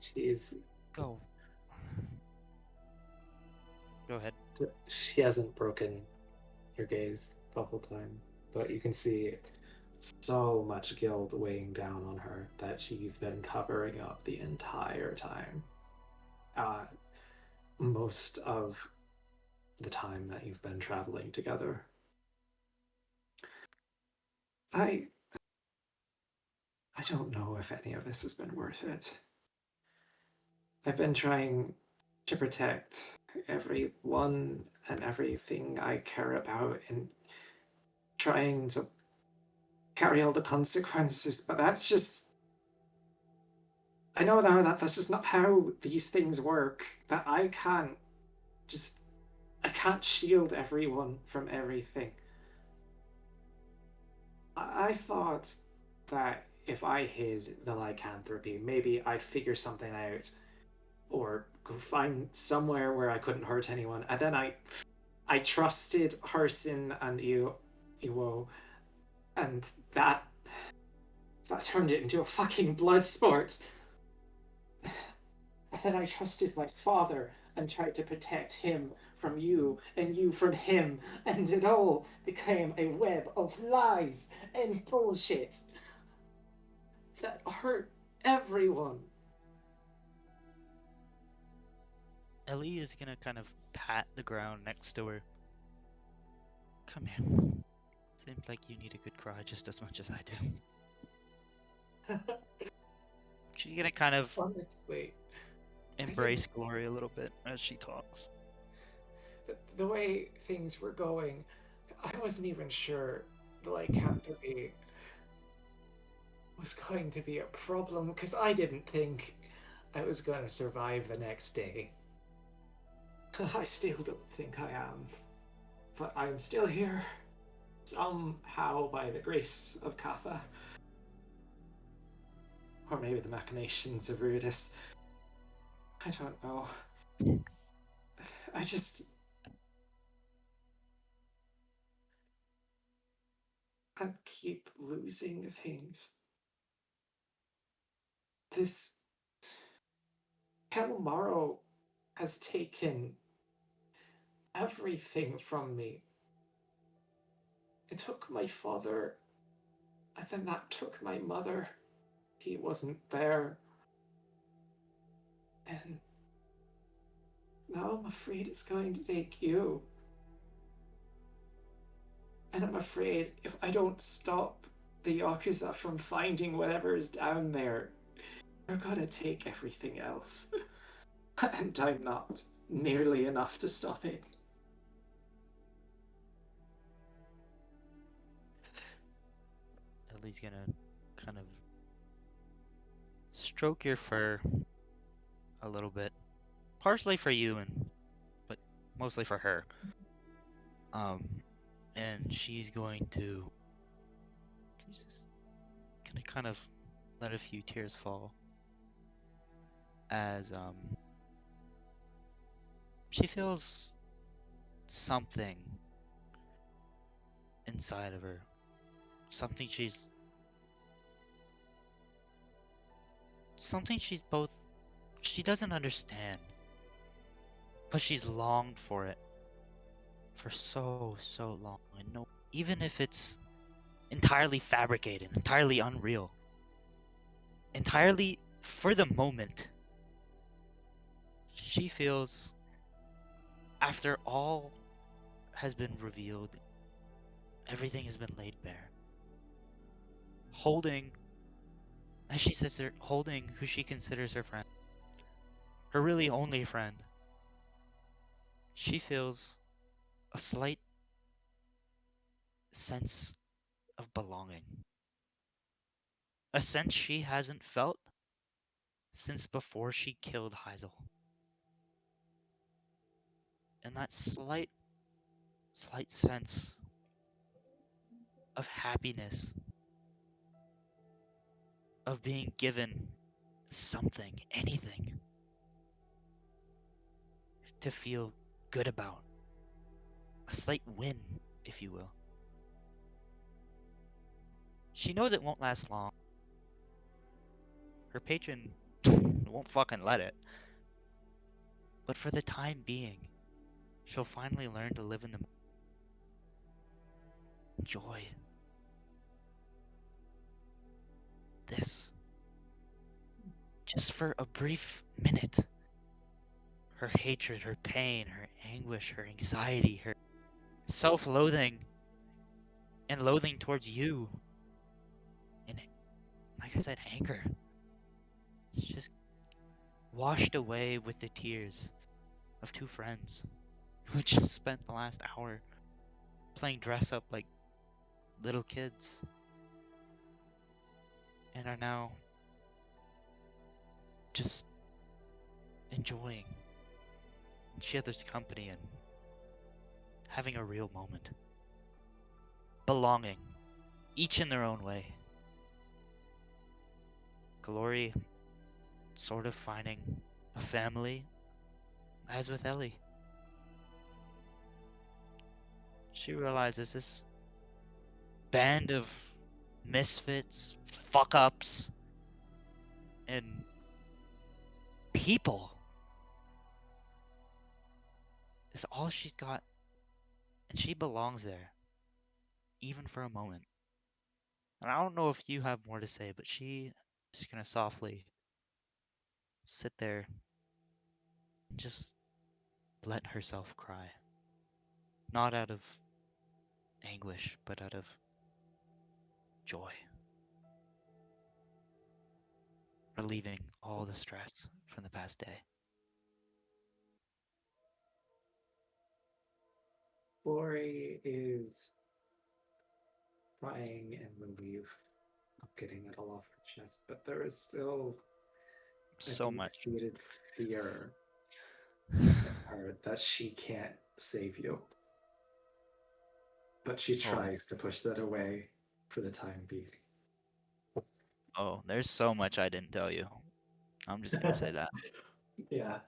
She's... Go ahead. She hasn't broken your gaze the whole time, but you can see so much guilt weighing down on her that she's been covering up the entire time. Most of the time that you've been traveling together. I don't know if any of this has been worth it. I've been trying to protect everyone and everything I care about and trying to carry all the consequences, but that's just... I know now that that's just not how these things work, that I can't shield everyone from everything. I thought that if I hid the lycanthropy, maybe I'd figure something out, or go find somewhere where I couldn't hurt anyone. And then I trusted Harsin and Iwo, and that turned it into a fucking blood sport. And then I trusted my father and tried to protect him from you and you from him, and it all became a web of lies and bullshit that hurt everyone. Ellie is gonna kind of pat the ground next to her. Come here. Seems like you need a good cry just as much as I do. She's gonna kind of Honestly, embrace Glory a little bit as she talks. the way things were going, I wasn't even sure the lycanthropy was going to be a problem because I didn't think I was going to survive the next day. I still don't think I am, but I'm still here, somehow by the grace of Katha. Or maybe the machinations of Rudis. I don't know. I just... can't keep losing things. This... Kelmaro has taken everything from me. It took my father, and then that took my mother. He wasn't there. And now I'm afraid it's going to take you. And I'm afraid if I don't stop the Yakuza from finding whatever is down there, they're gonna take everything else. And I'm not nearly enough to stop it. Ellie's gonna kind of stroke your fur a little bit. Partially for you but mostly for her. And she's going to just gonna kind of let a few tears fall as she feels something inside of her. Something she's both she doesn't understand, but she's longed for it for so long. And no, even if it's entirely fabricated, entirely unreal, entirely for the moment, she feels after all has been revealed, everything has been laid bare. Holding, as she says, holding who she considers her friend, her really only friend, she feels a slight sense of belonging. A sense she hasn't felt since before she killed Heisel. And that slight sense of happiness, of being given something, anything, to feel good about. A slight win, if you will. She knows it won't last long. Her patron won't fucking let it. But for the time being, she'll finally learn to live in the joy. This. Just for a brief minute. Her hatred, her pain, her anguish, her anxiety, her self-loathing, and loathing towards you. And like I said, anger. It's just washed away with the tears of two friends who had just spent the last hour playing dress up like little kids and are now just enjoying each other's company and having a real moment. Belonging, each in their own way. Glory sort of finding a family, as with Ellie. She realizes this band of misfits, fuck-ups, and people is all she's got, and she belongs there, even for a moment. And I don't know if you have more to say, but she She's gonna softly sit there and just let herself cry. Not out of anguish, but out of joy. Relieving all the stress from the past day. Glory is crying in relief of getting it all off her chest, but there is still a So much. deep-seated fear in her that she can't save you. But she tries to push that away for the time being. Oh, there's so much I didn't tell you. I'm just gonna say that. Yeah.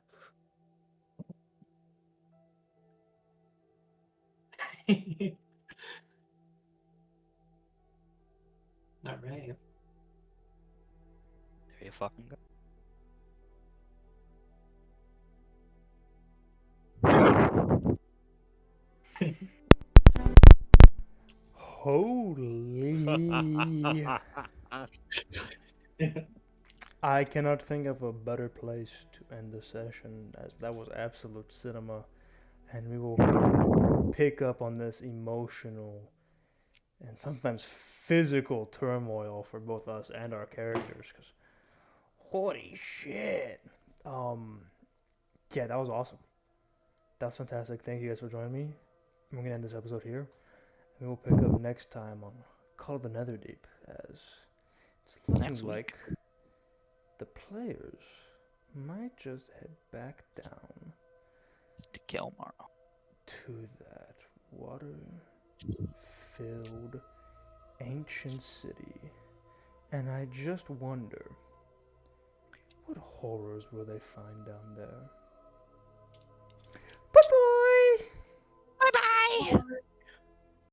All right. There you fucking go. Holy. I cannot think of a better place to end the session, as that was absolute cinema. And we will pick up on this emotional and sometimes physical turmoil for both us and our characters. Because, holy shit. Yeah, that was awesome. That was fantastic. Thank you guys for joining me. I'm going to end this episode here. And we'll pick up next time on Call of the Netherdeep, as it's looking Next week. like the players might just head back down To Kelmar. to that water-filled ancient city. And I just wonder, what horrors will they find down there? Bye-bye! Bye bye!